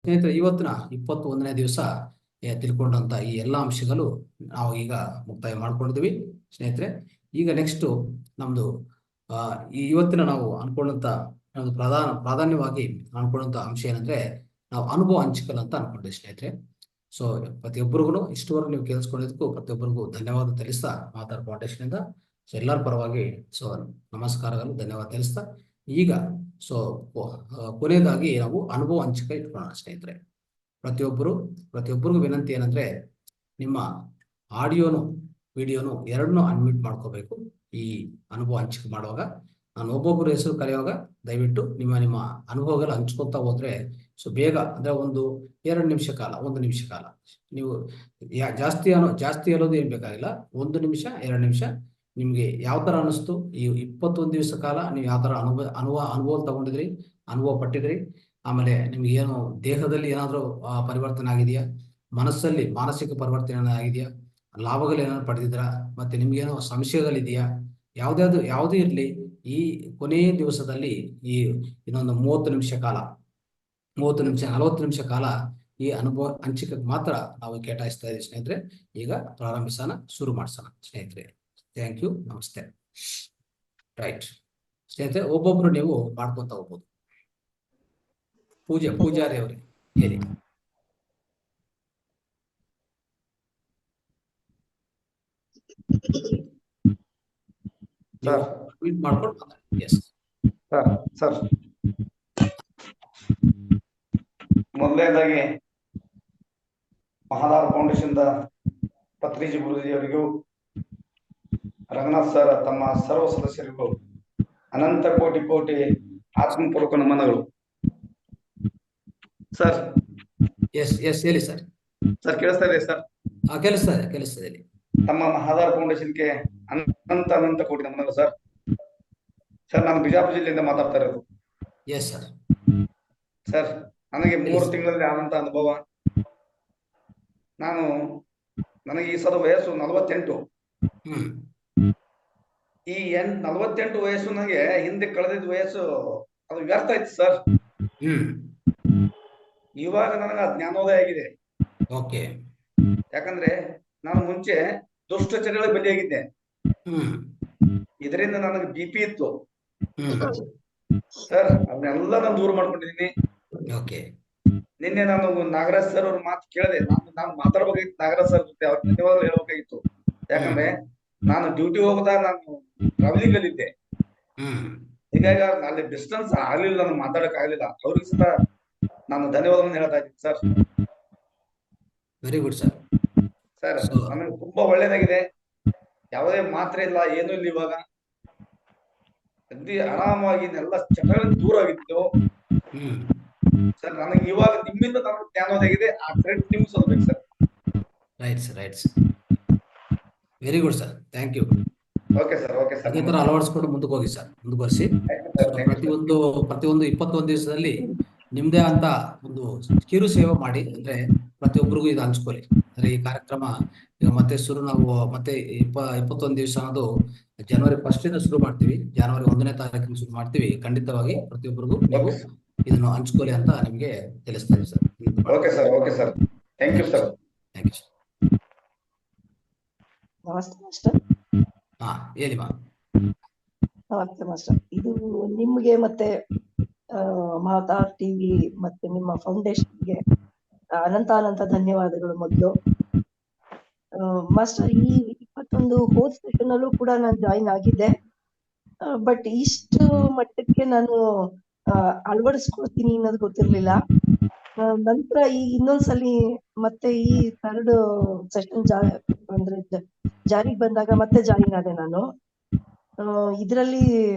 ಸ್ನೇಹಿತರೆ, ಇವತ್ತಿನ 21ನೇ ದಿವಸ ತಿಳ್ಕೊಂಡಂತ ಈ ಎಲ್ಲ ಅಂಶಗಳು ನಾವು ಈಗ ಮುಕ್ತಾಯ ಮಾಡ್ಕೊಂಡಿದ್ವಿ ಸ್ನೇಹಿತರೆ. ಈಗ ನೆಕ್ಸ್ಟ್ ನಮ್ದು ಇವತ್ತಿನ ನಾವು ಅನ್ಕೊಂಡಂತ ನಮ್ದು ಪ್ರಾಧಾನ್ಯವಾಗಿ ಅನ್ಕೊಂಡಂತ ಅಂಶ ಏನಂದ್ರೆ, ನಾವು ಅನುಭವ ಹಂಚಿಕಲ್ ಅಂತ ಅನ್ಕೊಂಡಿದ್ವಿ ಸ್ನೇಹಿತರೆ. ಸೊ ಪ್ರತಿಯೊಬ್ಬರಿಗೂ ಇಷ್ಟವರೆಗೂ ನೀವು ಕೇಳಿಸ್ಕೊಂಡಿದ್ದಕ್ಕೂ ಪ್ರತಿಯೊಬ್ಬರಿಗೂ ಧನ್ಯವಾದ ತಿಳಿಸ್ತಾ, ಮಾತಾರ್ ಫೌಂಡೇಶನ್ ಇಂದ ಸೊ ಎಲ್ಲರ ಪರವಾಗಿ ನಮಸ್ಕಾರಗಳು, ಧನ್ಯವಾದ ತಿಳಿಸ್ತಾ, ಈಗ ಕೊನೆಯದಾಗಿ ನಾವು ಅನುಭವ ಹಂಚಿಕೆ ಇಟ್ಕೊಳ್ಳೋಣ ಸ್ನೇಹಿತರೆ. ಪ್ರತಿಯೊಬ್ಬರಿಗೂ ವಿನಂತಿ ಏನಂದ್ರೆ, ನಿಮ್ಮ ಆಡಿಯೋನು ವಿಡಿಯೋನು ಎರಡನ್ನೂ ಅನ್ಮ್ಯೂಟ್ ಮಾಡ್ಕೋಬೇಕು. ಈ ಅನುಭವ ಹಂಚಿಕೆ ಮಾಡುವಾಗ ನಾನು ಒಬ್ಬೊಬ್ಬರು ಹೆಸರು ಕರೆಯುವಾಗ ದಯವಿಟ್ಟು ನಿಮ್ಮ ಅನುಭವಗಳು ಹಂಚ್ಕೊತಾ ಹೋದ್ರೆ ಬೇಗ, ಅಂದ್ರೆ 1-2 ನಿಮಿಷ ಕಾಲ, 1 ನಿಮಿಷ ಕಾಲ ನೀವು ಜಾಸ್ತಿ ಹೇಳೋದು ಏನ್ ಬೇಕಾಗಿಲ್ಲ. 1 ನಿಮಿಷ 2 ನಿಮಿಷ ನಿಮ್ಗೆ ಯಾವ ತರ ಅನಿಸ್ತು, ಈ 21 ದಿವಸ ಕಾಲ ನೀವು ಯಾವ ತರ ಅನುಭವ ತಗೊಂಡಿದ್ರಿ, ಅನುಭವ ಪಟ್ಟಿದ್ರಿ, ಆಮೇಲೆ ನಿಮ್ಗೆ ಏನು ದೇಹದಲ್ಲಿ ಏನಾದ್ರೂ ಪರಿವರ್ತನೆ ಆಗಿದೆಯಾ, ಮನಸ್ಸಲ್ಲಿ ಮಾನಸಿಕ ಪರಿವರ್ತನೆ ಆಗಿದೆಯಾ, ಲಾಭಗಳು ಏನಾದ್ರು ಪಡೆದಿದ್ರ, ಮತ್ತೆ ನಿಮ್ಗೇನೋ ಸಂಶಯಗಳಿದೆಯಾ, ಯಾವುದೇ ಇರ್ಲಿ, ಈ ಕೊನೆಯ ದಿವಸದಲ್ಲಿ ಇನ್ನೊಂದು 30 ನಿಮಿಷ ಕಾಲ, 40 ನಿಮಿಷ ಕಾಲ ಈ ಅನುಭವ ಹಂಚಿಕೆಗೆ ಮಾತ್ರ ನಾವು ಕೇಟಾಯಿಸ್ತಾ ಇದ್ದೀವಿ ಸ್ನೇಹಿತರೆ. ಈಗ ಪ್ರಾರಂಭಿಸೋಣ, ಶುರು ಮಾಡ್ಸೋಣ ಸ್ನೇಹಿತರೆ. ಥ್ಯಾಂಕ್ ಯು, ನಮಸ್ತೆ. ರೈಟ್ ಸ್ನೇಹಿತರೆ, ಒಬ್ಬೊಬ್ರು ನೀವು ಮಾಡ್ಕೊಂತ ಹೋಗ್ಬೋದು. ಪೂಜಾರಿ ಅವರೇ ಹೇಳಿ. ಮಾಡ್ಕೊಂಡು ಎಸ್ ಸರ್. ಮೊದಲನೇದಾಗಿ ಮಹಾದಾರ್ ಫೌಂಡೇಶನ್ ಪತ್ರಿಜಿ ಗುರುಜಿ ಅವರಿಗೂ, ರಂಗನಾಥ್ ಸರ್ ತಮ್ಮ ಸರ್ವ ಸದಸ್ಯರಿಗೂ ಅನಂತ ಕೋಟಿ ಆತ್ಮಪೂರ್ವಕ ನಮನಗಳು. ಸರ್ ಎಸ್ ಹೇಳಿ ಸರ್. ಕೇಳಿಸ್ತಾ ಇದೆ ಸರ್? ಕೇಳಿಸ್ತದೆ. ತಮ್ಮ ಮಹಾದಾರ್ ಫೌಂಡೇಶನ್ಗೆ ಅನಂತ ಕೋಟಿ ನಮನಗಳು ಸರ್. ನಾನು ಬಿಜಾಪುರ ಜಿಲ್ಲೆಯಿಂದ ಮಾತಾಡ್ತಾ ಇರೋದು. ಎಸ್ ಸರ್, ನನಗೆ 3 ತಿಂಗಳಲ್ಲಿ ಆದಂತ ಅನುಭವ. ನನಗೆ ಈ ಸಲ ವಯಸ್ಸು 48. ಈ 48 ವಯಸ್ಸು ನನಗೆ ಹಿಂದೆ ಕಳೆದಿದ್ದ ವಯಸ್ಸು ಅದು ವ್ಯರ್ಥ ಆಯ್ತು ಸರ್. ಇವಾಗ ನನಗೆ ಜ್ಞಾನೋದಯ ಆಗಿದೆ. ಯಾಕಂದ್ರೆ ನಾನು ಮುಂಚೆ ದುಷ್ಟಚರ್ಯಗಳ ಬಲಿಯಾಗಿದ್ದೆ. ಇದರಿಂದ ನನಗೆ BP ಇತ್ತು ಸರ್. ಅದನ್ನೆಲ್ಲ ನಾನು ದೂರ ಮಾಡ್ಕೊಂಡಿದ್ದೀನಿ. ನಿನ್ನೆ ನಾನು ನಾಗರಾಜ್ ಸರ್ ಅವ್ರ ಮಾತು ಕೇಳಿದೆ. ನಾನು ಮಾತಾಡ್ಬೇಕಾಗಿತ್ತು ನಾಗರಾಜ್ ಸರ್ ಜೊತೆ, ಅವ್ರ ಧನ್ಯವಾದ ಹೇಳ್ಬೇಕಾಗಿತ್ತು. ಯಾಕಂದ್ರೆ ನಾನು ಡ್ಯೂಟಿ ಹೋಗುತ್ತಾ ನಾನು ಟ್ರಾವೆಲಿಂಗ್ ಅಲ್ಲಿ ಇದ್ದೆ. ಹೀಗಾಗಿ ಅಲ್ಲಿ ಡಿಸ್ಟೆನ್ಸ್ ಆಗ್ಲಿಲ್ಲ, ನಾನು ಮಾತಾಡಕ್ ಆಗ್ಲಿಲ್ಲ. ಅವ್ರಿಗೆ ಸಹ ನಾನು ಧನ್ಯವಾದವನ್ನು ಹೇಳ್ತಾ ಇದ್ದೀನಿ ಸರ್. Very good sir. ನನಗೆ ತುಂಬಾ ಒಳ್ಳೇದಾಗಿದೆ. ಯಾವುದೇ ಮಾತ್ರೆ ಇಲ್ಲ, ಏನೂ ಇಲ್ಲ. ಇವಾಗ ಅಗ್ದಿ ಆರಾಮಾಗಿ ಎಲ್ಲ ಚಟಗಳಿಂದ ದೂರ ಆಗಿದ್ದು ಸರ್. ನನಗೆ ಇವಾಗ ನಿಮ್ಮಿಂದ ನನಗೆ ಜ್ಞಾನೋದಯ ಆಗಿದೆ. ಆ ಕ್ರೆಡಿಟ್ ನಿಮ್ಗೆ ಸಲ್ಬೇಕು sir. Right. Very good sir, thank you. Okay sir. ಅದೇ ತರ ಅಳವಡಿಸ್ಕೊಂಡು ಮುಂದಕ್ಕೆ ಮುಂದುವರಿಸಿ. ಪ್ರತಿಯೊಂದು 21 ದಿವಸದಲ್ಲಿ ನಿಮ್ದೇ ಅಂತ ಒಂದು ಕಿರು ಸೇವೆ ಮಾಡಿ, ಅಂದ್ರೆ ಪ್ರತಿಯೊಬ್ಬರಿಗೂ ಇದು ಹಂಚ್ಕೊಳ್ಳಿ. ಅಂದ್ರೆ ಈ ಕಾರ್ಯಕ್ರಮ ಮತ್ತೆ ನಾವು ಮತ್ತೆ 21 ದಿವಸ ಅನ್ನೋದು ಜನವರಿ 1 ಶುರು ಮಾಡ್ತೀವಿ. ಜನವರಿ 1ನೇ ತಾರೀಕಿನ ಶುರು ಮಾಡ್ತೀವಿ. ಖಂಡಿತವಾಗಿ ಪ್ರತಿಯೊಬ್ಬರಿಗೂ ನೀವು ಇದನ್ನು ಹಂಚ್ಕೊಳ್ಳಿ ಅಂತ ನಿಮ್ಗೆ ತಿಳಿಸ್ತೀವಿ sir. Okay sir. Thank you sir. ನಮಸ್ತೆ ಮಾಸ್ಟರ್. ಹೇಳಿ ಮಾ. ನಮಸ್ತೆ ಮಾಸ್ಟರ್. ಇದು ನಿಮ್ಗೆ ಮತ್ತೆ ಮಹಾದಾರ್ ಟಿವಿ ಮತ್ತೆ ನಿಮ್ಮ ಫೌಂಡೇಶನ್ಗೆ ಅನಂತ ಧನ್ಯವಾದಗಳು. ಮೊದಲು ಮಾಸ್ಟರ್, ಈ 21 ಹೋದ ಸೆಷನ್ ಅಲ್ಲೂ ಕೂಡ ನಾನು ಜಾಯಿನ್ ಆಗಿದ್ದೆ. ಬಟ್ ಇಷ್ಟು ಮಟ್ಟಕ್ಕೆ ನಾನು ಅಳವಡಿಸ್ಕೊಳ್ತೀನಿ ಅನ್ನೋದು ಗೊತ್ತಿರ್ಲಿಲ್ಲ. ನಂತರ ಈ ಇನ್ನೊಂದ್ಸಲಿ ಮತ್ತೆ ಈ 3rd ಸೆಷನ್ ಅಂದ್ರೆ ಜಾರಿಗೆ ಬಂದಾಗ ಮತ್ತೆ ಜಾಯಿನ್ ಆದೆ ನಾನು. ಇದರಲ್ಲಿ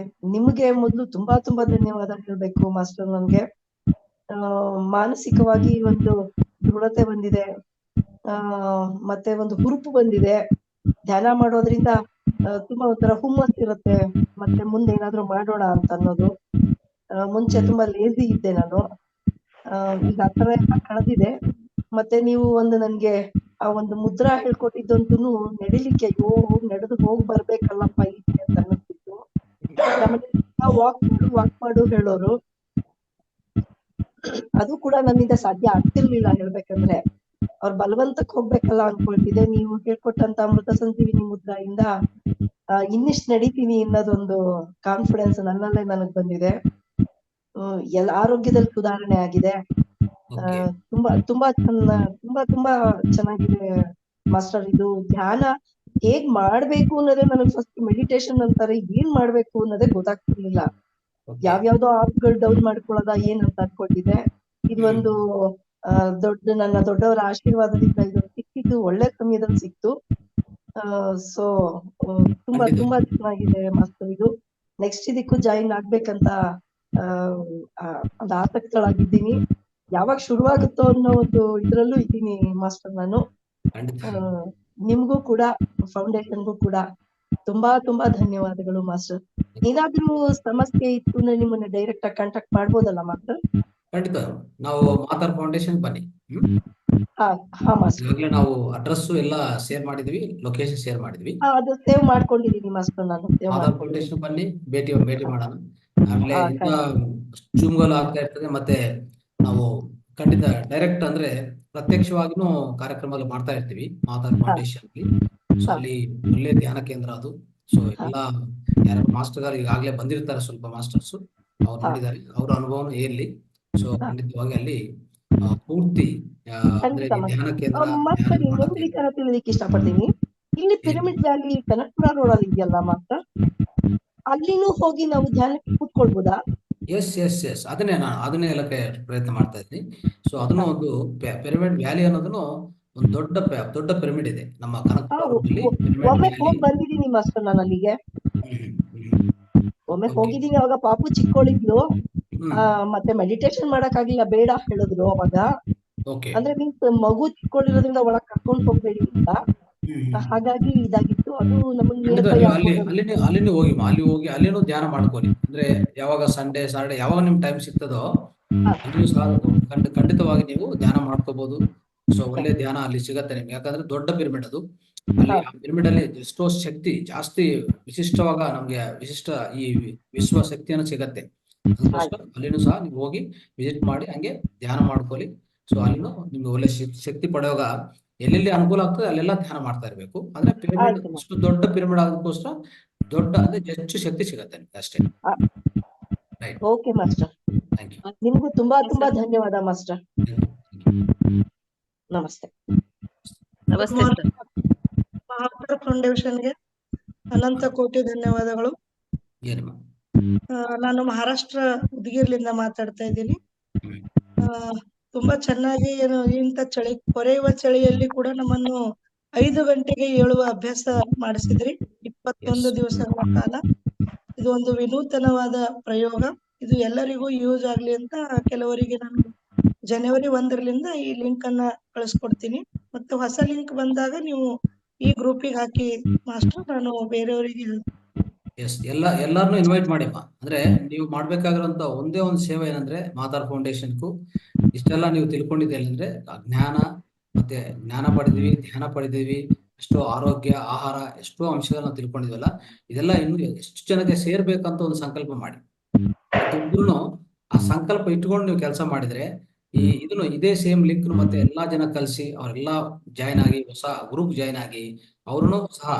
ನಿಮ್ಗೆ ಮೊದಲು ತುಂಬಾ ಧನ್ಯವಾದ ಹೇಳ್ಬೇಕು ಮಾಸ್ಟರ್. ನನ್ಗೆ ಮಾನಸಿಕವಾಗಿ ಒಂದು ದೃಢತೆ ಬಂದಿದೆ, ಮತ್ತೆ ಒಂದು ಹುರುಪು ಬಂದಿದೆ. ಧ್ಯಾನ ಮಾಡೋದ್ರಿಂದ ತುಂಬಾ ಒಂಥರ ಹುಮ್ಮಸ್ ಇರುತ್ತೆ, ಮತ್ತೆ ಮುಂದೆ ಏನಾದ್ರು ಮಾಡೋಣ ಅಂತ ಅನ್ನೋದು. ಮುಂಚೆ ತುಂಬಾ ಲೇಜಿ ಇದ್ದೆ ನಾನು, ಈಗ ಆ ತರ ಎಲ್ಲ ಕಳೆದಿದೆ. ಮತ್ತೆ ನೀವು ನನ್ಗೆ ಆ ಒಂದು ಮುದ್ರಾ ಹೇಳ್ಕೊಟ್ಟಿದ್ದಂತೂ ನಡಿಲಿಕ್ಕೆ ನಡೆದು ಹೋಗಿ ಬರ್ಬೇಕಲ್ಲಪ್ಪ ಇಲ್ಲಿ ಅಂತ ಅನ್ನಿಸ್ತಿತ್ತು. ಆಮೇಲೆ ವಾಕ್ ಮಾಡು ಹೇಳೋರು. ಅದು ಕೂಡ ನನ್ನಿಂದ ಸಾಧ್ಯ ಆಗ್ತಿರ್ಲಿಲ್ಲ ಹೇಳ್ಬೇಕಂದ್ರೆ. ಅವ್ರ ಬಲವಂತಕ್ಕೆ ಹೋಗ್ಬೇಕಲ್ಲ ಅನ್ಕೊಳ್ತಿದ್ದೆ. ನೀವು ಹೇಳ್ಕೊಟ್ಟಂತ ಅಮೃತ ಸಂಜೀವಿನಿ ಮುದ್ರಾಯಿಂದ ಇನ್ನಿಷ್ಟು ನಡೀತೀನಿ ಅನ್ನೋದೊಂದು ಕಾನ್ಫಿಡೆನ್ಸ್ ನನ್ನಲ್ಲೇ ನನಗ್ ಬಂದಿದೆ. ಎಲ್ಲ ಆರೋಗ್ಯದಲ್ಲಿ ಸುಧಾರಣೆ ಆಗಿದೆ. ಓಕೆ ತುಂಬಾ ತುಂಬಾ ಚೆನ್ನಾಗಿದೆ ಮಾಸ್ಟರ್. ಇದು ಧ್ಯಾನ ಹೇಗ್ ಮಾಡ್ಬೇಕು ಅನ್ನೋದೇ ನನಗೆ ಫಸ್ಟ್ ಮೆಡಿಟೇಷನ್ ಅಂತಾರೆ, ಏನ್ ಮಾಡ್ಬೇಕು ಅನ್ನೋದೇ ಗೊತ್ತಾಗ್ತಿರ್ಲಿಲ್ಲ. ಓಕೆ ಯಾವ್ಯಾವ್ದೋ ಆಪ್ಗಳು ಡೌನ್ ಮಾಡ್ಕೊಳ್ಳೋದ ಏನಂತ ಅನ್ಕೊಂಡಿದ್ದೆ. ಇದು ಒಂದು ನನ್ನ ದೊಡ್ಡವರ ಆಶೀರ್ವಾದದಿಂದ ಇದು ಸಿಕ್ಕಿದ್ದು ಒಳ್ಳೆ ಸಮಯದಲ್ಲಿ ಸಿಕ್ತು. ಸೊ ತುಂಬಾ ಖಂಡಿತ. ತುಂಬಾ ಚೆನ್ನಾಗಿದೆ ಮಾಸ್ಟರ್. ಇದು ನೆಕ್ಸ್ಟ್ ಇದಕ್ಕೂ ಜಾಯಿನ್ ಆಗ್ಬೇಕಂತ ಒಂದು ಆಸಕ್ತಳಾಗಿದ್ದೀನಿ. ಯಾವಾಗ ಶುರುವಾಗುತ್ತೋ ಅನ್ನೋ ಒಂದು ಇದ್ರಲ್ಲೂ ಇದ್ದೀನಿ ಮಾಸ್ಟರ್ ನಾನು. ಖಂಡಿತ. ನಿಮ್ಗೂ ಕೂಡ ಫೌಂಡೇಶನ್ಗೂ ಕೂಡ ತುಂಬಾ ಧನ್ಯವಾದಗಳು ಮಾಸ್ಟರ್. ಏನಾದ್ರೂ ಸಮಸ್ಯೆ ಇತ್ತು ಅಂದ್ರೆ ನಿಮ್ಮನ್ನ ಡೈರೆಕ್ಟ್ ಆಗಿ ಕಾಂಟ್ಯಾಕ್ಟ್ ಮಾಡ್ಬೋದಲ್ಲ ಮಾಸ್ಟರ್? ಖಂಡಿತ ನಾವು ಮಾತಾರ್ ಫೌಂಡೇಶನ್ ಬನ್ನಿ. ಹಾ ಮಾಸ್ಟರ್. ಈಗಾಗಲೇ ನಾವು ಅಡ್ರೆಸ್ ಎಲ್ಲ ಶೇರ್ ಮಾಡಿದ್ವಿ, ಲೊಕೇಶನ್ ಶೇರ್ ಮಾಡಿದ್ವಿ. ಅದು ಸೇವ್ ಮಾಡ್ಕೊಂಡಿದೀನಿ ಮಾಸ್ಟರ್ ನಾನು. ಮಾತಾರ್ ಫೌಂಡೇಶನ್ ಬನ್ನಿ, ಭೇಟಿ ಮಾಡೋಣ. ಆಮೇಲೆ ಇಂಥ ಜೂಮ್ಗಳು ಆಗ್ತಾ ಇರ್ತದೆ. ಮತ್ತೆ ನಾವು ಖಂಡಿತ ಡೈರೆಕ್ಟ್ ಅಂದ್ರೆ ಪ್ರತ್ಯಕ್ಷವಾಗಿನೂ ಕಾರ್ಯಕ್ರಮಗಳು ಮಾಡ್ತಾ ಇರ್ತೀವಿ ಮಾತಾರ್ ಫೌಂಡೇಶನ್ ಅಲ್ಲಿ. ಸೊ ಅಲ್ಲಿ ಒಳ್ಳೆ ಧ್ಯಾನ ಕೇಂದ್ರ ಅದು. ಸೊ ಎಲ್ಲ ಯಾರು ಮಾಸ್ಟರ್ ಈಗಾಗಲೇ ಬಂದಿರ್ತಾರೆ, ಸ್ವಲ್ಪ ಮಾಸ್ಟರ್ಸ್ ಅವ್ರು ನೋಡಿದ್ದಾರೆ, ಅವ್ರ ಅನುಭವನೂ ಹೇಳಿ. ಸೊ ಖಂಡಿತವಾಗಿ ಅಲ್ಲಿ ಪೂರ್ತಿ ಅಂದ್ರೆ ಈ ಧ್ಯಾನ ಕೇಂದ್ರ ಮಾಸ್ಟರ್ ಇನ್ನೊಂದು ವಿಚಾರ ತಿಳಿಲಿಕ್ಕೆ ಇಷ್ಟಪಡ್ತೀನಿ. ಇಲ್ಲಿ ಪಿರಮಿಡ್ ವ್ಯಾಲಿ ಕನಕಪುರ ರೋಡ್ ಅಲ್ಲಿ ಇದೆಯಲ್ಲ ಮಾಸ್ಟರ್, ಅಲ್ಲಿನೂ ಹೋಗಿ ನಾವು ಧ್ಯಾನಕ್ಕೆ ಕೂತ್ಕೊಳ್ಬೋದಾ? ಎಸ್ ಅದನ್ನೇ ಎಲ್ಲ ಪ್ರಯತ್ನ ಮಾಡ್ತಾ ಇದ್ದೀನಿ. ಸೊ ಅದನ್ನು ಒಂದು ಪಿರಮಿಡ್ ವ್ಯಾಲಿ ಅನ್ನೋದನ್ನು ಒಂದು ದೊಡ್ಡ ಪಿರಮಿಡ್ ಇದೆ ನಮ್ಮ ಕನಕಪುರ ರೋಡಲ್ಲಿ. ಒಮ್ಮೆ ಹೋಗಿ ಬಂದಿದ್ದೀನಿ ಮಾಸ್ಟರ್ ನಾನು ಅಲ್ಲಿಗೆ. ಒಮ್ಮೆ ಹೋಗಿದ್ದೀನಿ. ಅವಾಗ ಪಾಪು ಚಿಕ್ಕೋಳಿದ್ಲು, ಮತ್ತೆ ಮೆಡಿಟೇಷನ್ ಮಾಡಕ್ ಆಗ್ಲಿಲ್ಲ, ಬೇಡ ಹೇಳಿದ್ರು ಅವಾಗ. ಅಂದ್ರೆ ಮೀನ್ಸ್ ಮಗು ಚಿಕ್ಕೋಳಿರೋದ್ರಿಂದ ಒಳಗ್ ಕರ್ಕೊಂಡ್ ಹೋಗ್ಬೇಡಿ ಅಂತ. ಹಾಗಾಗಿ ಇದಾಗಿತ್ತು. ಅದು ಅಲ್ಲಿನೂ ಹೋಗಿ ಅಲ್ಲಿನೂ ಧ್ಯಾನ ಮಾಡ್ಕೊಳ್ಳಿ. ಅಂದ್ರೆ ಯಾವಾಗ ಸಂಡೇ ಸಾಟರ್ಡೆ ಯಾವಾಗ ನಿಮ್ ಟೈಮ್ ಸಿಗ್ತದೋ ಅಲ್ಲಿಯೂ ಸಹ ಖಂಡಿತವಾಗಿ ನೀವು ಧ್ಯಾನ ಮಾಡ್ಕೋಬಹುದು. ಸೊ ಒಳ್ಳೆ ಧ್ಯಾನ ಅಲ್ಲಿ ಸಿಗತ್ತೆ ನಿಮ್ಗೆ. ಯಾಕಂದ್ರೆ ದೊಡ್ಡ ಪಿರಮಿಡ್ ಅದು. ಅಲ್ಲಿ ಆ ಪಿರಮಿಡ್ ಅಲ್ಲಿ ಎಷ್ಟೋ ಶಕ್ತಿ ಜಾಸ್ತಿ ವಿಶಿಷ್ಟವಾಗ ನಮ್ಗೆ ವಿಶಿಷ್ಟ ಈ ವಿಶ್ವ ಶಕ್ತಿಯನ್ನು ಸಿಗತ್ತೆ. ಅದಕ್ಕೋಸ್ಕರ ಅಲ್ಲಿನೂ ಸಹ ನೀವು ಹೋಗಿ ವಿಸಿಟ್ ಮಾಡಿ ಹಂಗೆ ಧ್ಯಾನ ಮಾಡ್ಕೊಳ್ಳಿ. ಸೊ ಅಲ್ಲಿನೂ ನಿಮ್ಗೆ ಒಳ್ಳೆ ಶಕ್ತಿ ಪಡೆಯುವಾಗ ಎಲ್ಲೆಲ್ಲಿ ಅನುಕೂಲ ಆಗ್ತದೆ ಅಲ್ಲೆಲ್ಲ ಧ್ಯಾನ ಮಾಡ್ತಾ ಇರ್ಬೇಕು. ಅಂದ್ರೆ ಪಿರಮಿಡ್ ಅಷ್ಟು ದೊಡ್ಡ ಪಿರಮಿಡ್ ಆಗೋದಕ್ಕೋಸ್ಕರ ದೊಡ್ಡ ಅಂದ್ರೆ ಹೆಚ್ಚು ಶಕ್ತಿ ಸಿಗತ್ತೆ ಅಷ್ಟೇ. ಓಕೆ ಮಾಸ್ಟರ್, ನಿಮ್ಗೂ ತುಂಬಾ ಧನ್ಯವಾದ ಮಾಸ್ಟರ್. ನಮಸ್ತೆ. ಮಹಾಪುರ ಫೌಂಡೇಶನ್ಗೆ ಅನಂತ ಕೋಟಿ ಧನ್ಯವಾದಗಳು. ನಾನು ಮಹಾರಾಷ್ಟ್ರ ಉದಗಿರ್ಲಿಂದ ಮಾತಾಡ್ತಾ ಇದ್ದೀನಿ. ತುಂಬಾ ಚೆನ್ನಾಗಿ ಇಂಥ ಚಳಿ ಕೊರೆಯುವ ಚಳಿಯಲ್ಲಿ ಕೂಡ ನಮ್ಮನ್ನು 5 ಗಂಟೆಗೆ ಏಳುವ ಅಭ್ಯಾಸ ಮಾಡಿಸಿದ್ರಿ 21 ದಿವಸಗಳ ಕಾಲ. ಇದು ಒಂದು ವಿನೂತನವಾದ ಪ್ರಯೋಗ. ಇದು ಎಲ್ಲರಿಗೂ ಯೂಸ್ ಆಗ್ಲಿ ಅಂತ ಕೆಲವರಿಗೆ ನಾನು ಜನವರಿ 1ರಿಂದ ಈ ಲಿಂಕ್ ಅನ್ನ ಕಳಿಸ್ಕೊಡ್ತೀನಿ. ಮತ್ತೆ ಹೊಸ ಲಿಂಕ್ ಬಂದಾಗ ನೀವು ಈ ಗ್ರೂಪಿಗೆ ಹಾಕಿ ಮಾಸ್ಟರ್. ನಾನು ಬೇರೆಯವರಿಗೆ ಎಲ್ಲಾರನ್ನೂ ಇನ್ವೈಟ್ ಮಾಡಿಮ್ಮ. ಅಂದ್ರೆ ನೀವು ಮಾಡ್ಬೇಕಾಗಿರುವಂತ ಒಂದೇ ಒಂದು ಸೇವೆ ಏನಂದ್ರೆ ಮಾತಾರ್ ಫೌಂಡೇಶನ್ಗೂ ಇಷ್ಟೆಲ್ಲ ನೀವು ತಿಳ್ಕೊಂಡಿದ್ದೀರಿ ಅಂದ್ರೆ ಜ್ಞಾನ ಪಡೆದಿವಿ, ಧ್ಯಾನ ಪಡೆದಿವಿ, ಎಷ್ಟೋ ಆರೋಗ್ಯ, ಆಹಾರ, ಎಷ್ಟೋ ಅಂಶಗಳನ್ನ ತಿಳ್ಕೊಂಡಿದ್ವಲ್ಲ, ಇದೆಲ್ಲ ಇನ್ನು ಎಷ್ಟು ಜನಕ್ಕೆ ಸೇರ್ಬೇಕಂತ ಒಂದು ಸಂಕಲ್ಪ ಮಾಡಿ. ಪ್ರತಿಯೊಬ್ಬರು ಆ ಸಂಕಲ್ಪ ಇಟ್ಕೊಂಡು ನೀವು ಕೆಲಸ ಮಾಡಿದ್ರೆ ಇದೇ ಸೇಮ್ ಲಿಂಕ್ ಮತ್ತೆ ಎಲ್ಲಾ ಜನ ಕಲಿಸಿ ಅವರೆಲ್ಲ ಜಾಯ್ನ್ ಆಗಿ ಹೊಸ ಗ್ರೂಪ್ ಜಾಯ್ನ್ ಆಗಿ ಅವ್ರನ್ನು ಸಹ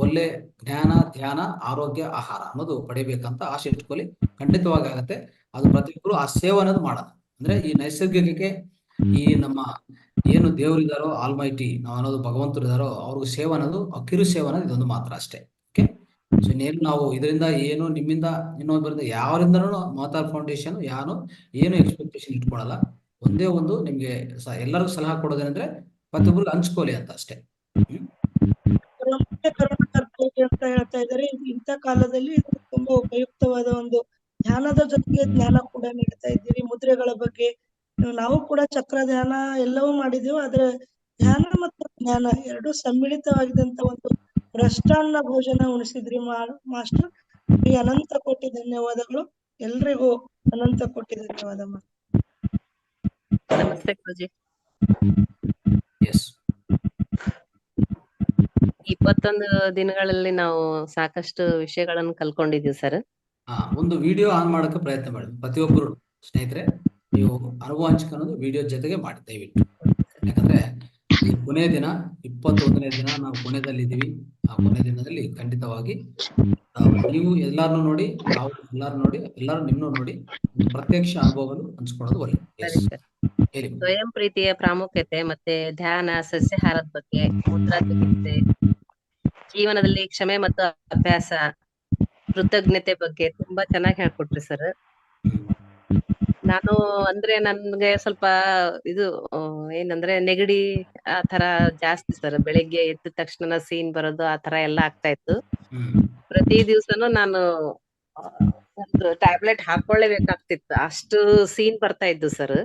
ಒಳ್ಳೆ ಜ್ಞಾನ, ಧ್ಯಾನ, ಆರೋಗ್ಯ, ಆಹಾರ ಅನ್ನೋದು ಪಡಿಬೇಕಂತ ಆಸೆ ಇಟ್ಕೊಳ್ಳಿ. ಖಂಡಿತವಾಗಿ ಆಗತ್ತೆ. ಅದು ಪ್ರತಿಯೊಬ್ಬರು ಆ ಸೇವೆ ಅನ್ನೋದು ಮಾಡೋದು. ಅಂದ್ರೆ ಈ ನೈಸರ್ಗಿಕಕ್ಕೆ ಈ ನಮ್ಮ ಏನು ದೇವರಿದಾರೋ ಆಲ್ಮೈಟಿ ನಾವು ಅನ್ನೋದು ಭಗವಂತರಿದಾರೋ ಅವ್ರಿಗೆ ಸೇವೆ ಅನ್ನೋದು ಕಿರು ಸೇವೆ ಅನ್ನೋದು ಇದೊಂದು ಮಾತ್ರ ಅಷ್ಟೇ. ಓಕೆ. ಸೊ ಇನ್ನೇನು ನಾವು ಇದರಿಂದ ಏನು ನಿಮ್ಮಿಂದ ಇನ್ನೊಬ್ಬರಿಂದ ಯಾರಿಂದನೂ ಮಾತಾರ್ ಫೌಂಡೇಶನ್ ಏನು ಎಕ್ಸ್ಪೆಕ್ಟೇಷನ್ ಇಟ್ಕೊಳಲ್ಲ. ಒಂದೇ ಒಂದು ನಿಮ್ಗೆ ಎಲ್ಲರಿಗೂ ಸಲಹೆ ಕೊಡೋದೇನಂದ್ರೆ ಪ್ರತಿಯೊಬ್ಬರಿಗೆ ಹಂಚ್ಕೊಳ್ಳಿ ಅಂತ ಅಷ್ಟೇ. ಅಂತ ಹೇಳ್ತಾ ಇದ್ದಾರೆ. ಇಂಥ ಕಾಲದಲ್ಲಿ ಇದು ತುಂಬಾ ಉಪಯುಕ್ತವಾದ ಒಂದು ಧ್ಯಾನದ ಜೊತೆಗೆ ಜ್ಞಾನ ಕೂಡ ನೀಡ್ತಾ ಇದ್ದೀರಿ. ಮುದ್ರೆಗಳ ಬಗ್ಗೆ ನಾವು ಕೂಡ ಚಕ್ರ ಧ್ಯಾನ ಎಲ್ಲವೂ ಮಾಡಿದೆವು. ಆದ್ರೆ ಧ್ಯಾನ ಮತ್ತು ಜ್ಞಾನ ಎರಡು ಸಮ್ಮಿಳಿತವಾಗಿದ್ದಂತ ಒಂದು ಮೃಷ್ಟಾನ್ನ ಭೋಜನ ಉಣಿಸಿದ್ರಿ ಮಾಸ್ಟರ್. ಈ ಅನಂತ ಕೋಟಿ ಧನ್ಯವಾದಗಳು. ಎಲ್ರಿಗೂ ಅನಂತ ಕೋಟಿ ಧನ್ಯವಾದ. ನಮಸ್ತೆ ಗುರುಜಿ. 21 ದಿನಗಳಲ್ಲಿ ನಾವು ಸಾಕಷ್ಟು ವಿಷಯಗಳನ್ನು ಕಲ್ಕೊಂಡಿದ್ದೀವಿ ಸರ್. ಒಂದು ವಿಡಿಯೋ ಆನ್ ಮಾಡಕ್ಕೆ ಪ್ರಯತ್ನ ಮಾಡಿ ಪ್ರತಿಯೊಬ್ಬರು ಸ್ನೇಹಿತರೆ. ನೀವು ಅನುಭವ ಹಂಚ್ಕೊಳ್ಳೋದು ವಿಡಿಯೋ ಜೊತೆಗೆ ಮಾಡಿ ದಯವಿಟ್ಟು. ಯಾಕಂದ್ರೆ ಈ ಕೊನೆಯ ದಿನ 21ನೇ ದಿನ ನಾವು ಕೊನೆಯದಲ್ಲಿದ್ದೀವಿ. ಆ ಕೊನೆ ದಿನದಲ್ಲಿ ಖಂಡಿತವಾಗಿ ನೀವು ಎಲ್ಲಾರನ್ನು ನೋಡಿ, ನಾವು ಎಲ್ಲಾರು ನೋಡಿ, ಎಲ್ಲಾರು ನಿಮ್ನು ನೋಡಿ ಒಂದು ಪ್ರತ್ಯಕ್ಷ ಅನುಭವಗಳು ಹಂಚ್ಕೊಳ್ಳೋದು ಒಳ್ಳೆ. ಸರಿ ಸರ್. ಹೇಳಿ. ಸ್ವಯಂ ಪ್ರೀತಿಯ ಪ್ರಾಮುಖ್ಯತೆ, ಮತ್ತೆ ಧ್ಯಾನ, ಸಸ್ಯಾಹಾರದ ಬಗ್ಗೆ, ಮುದ್ರಾ ಚಿಕಿತ್ಸೆ, ಜೀವನದಲ್ಲಿ ಕ್ಷಮೆ ಮತ್ತು ಅಭ್ಯಾಸ, ಕೃತಜ್ಞತೆ ಬಗ್ಗೆ ತುಂಬಾ ಚೆನ್ನಾಗಿ ಹೇಳ್ಕೊಟ್ರಿ ಸರ್. ನಾನು ಅಂದ್ರೆ ನನ್ಗೆ ಸ್ವಲ್ಪ ಇದು ಏನಂದ್ರೆ ನೆಗಡಿ ಆ ತರ ಜಾಸ್ತಿ ಸರ್. ಬೆಳಿಗ್ಗೆ ಎದ್ದ ತಕ್ಷಣ ಸೀನ್ ಬರೋದು ಆ ತರ ಎಲ್ಲ ಆಗ್ತಾ ಇತ್ತು. ಪ್ರತಿ ದಿವ್ಸನು ನಾನು ಒಂದು ಟ್ಯಾಬ್ಲೆಟ್ ಹಾಕೊಳ್ಳೇಬೇಕಾಗ್ತಿತ್ತು, ಅಷ್ಟು ಸೀನ್ ಬರ್ತಾ ಇದ್ದು ಸರ್.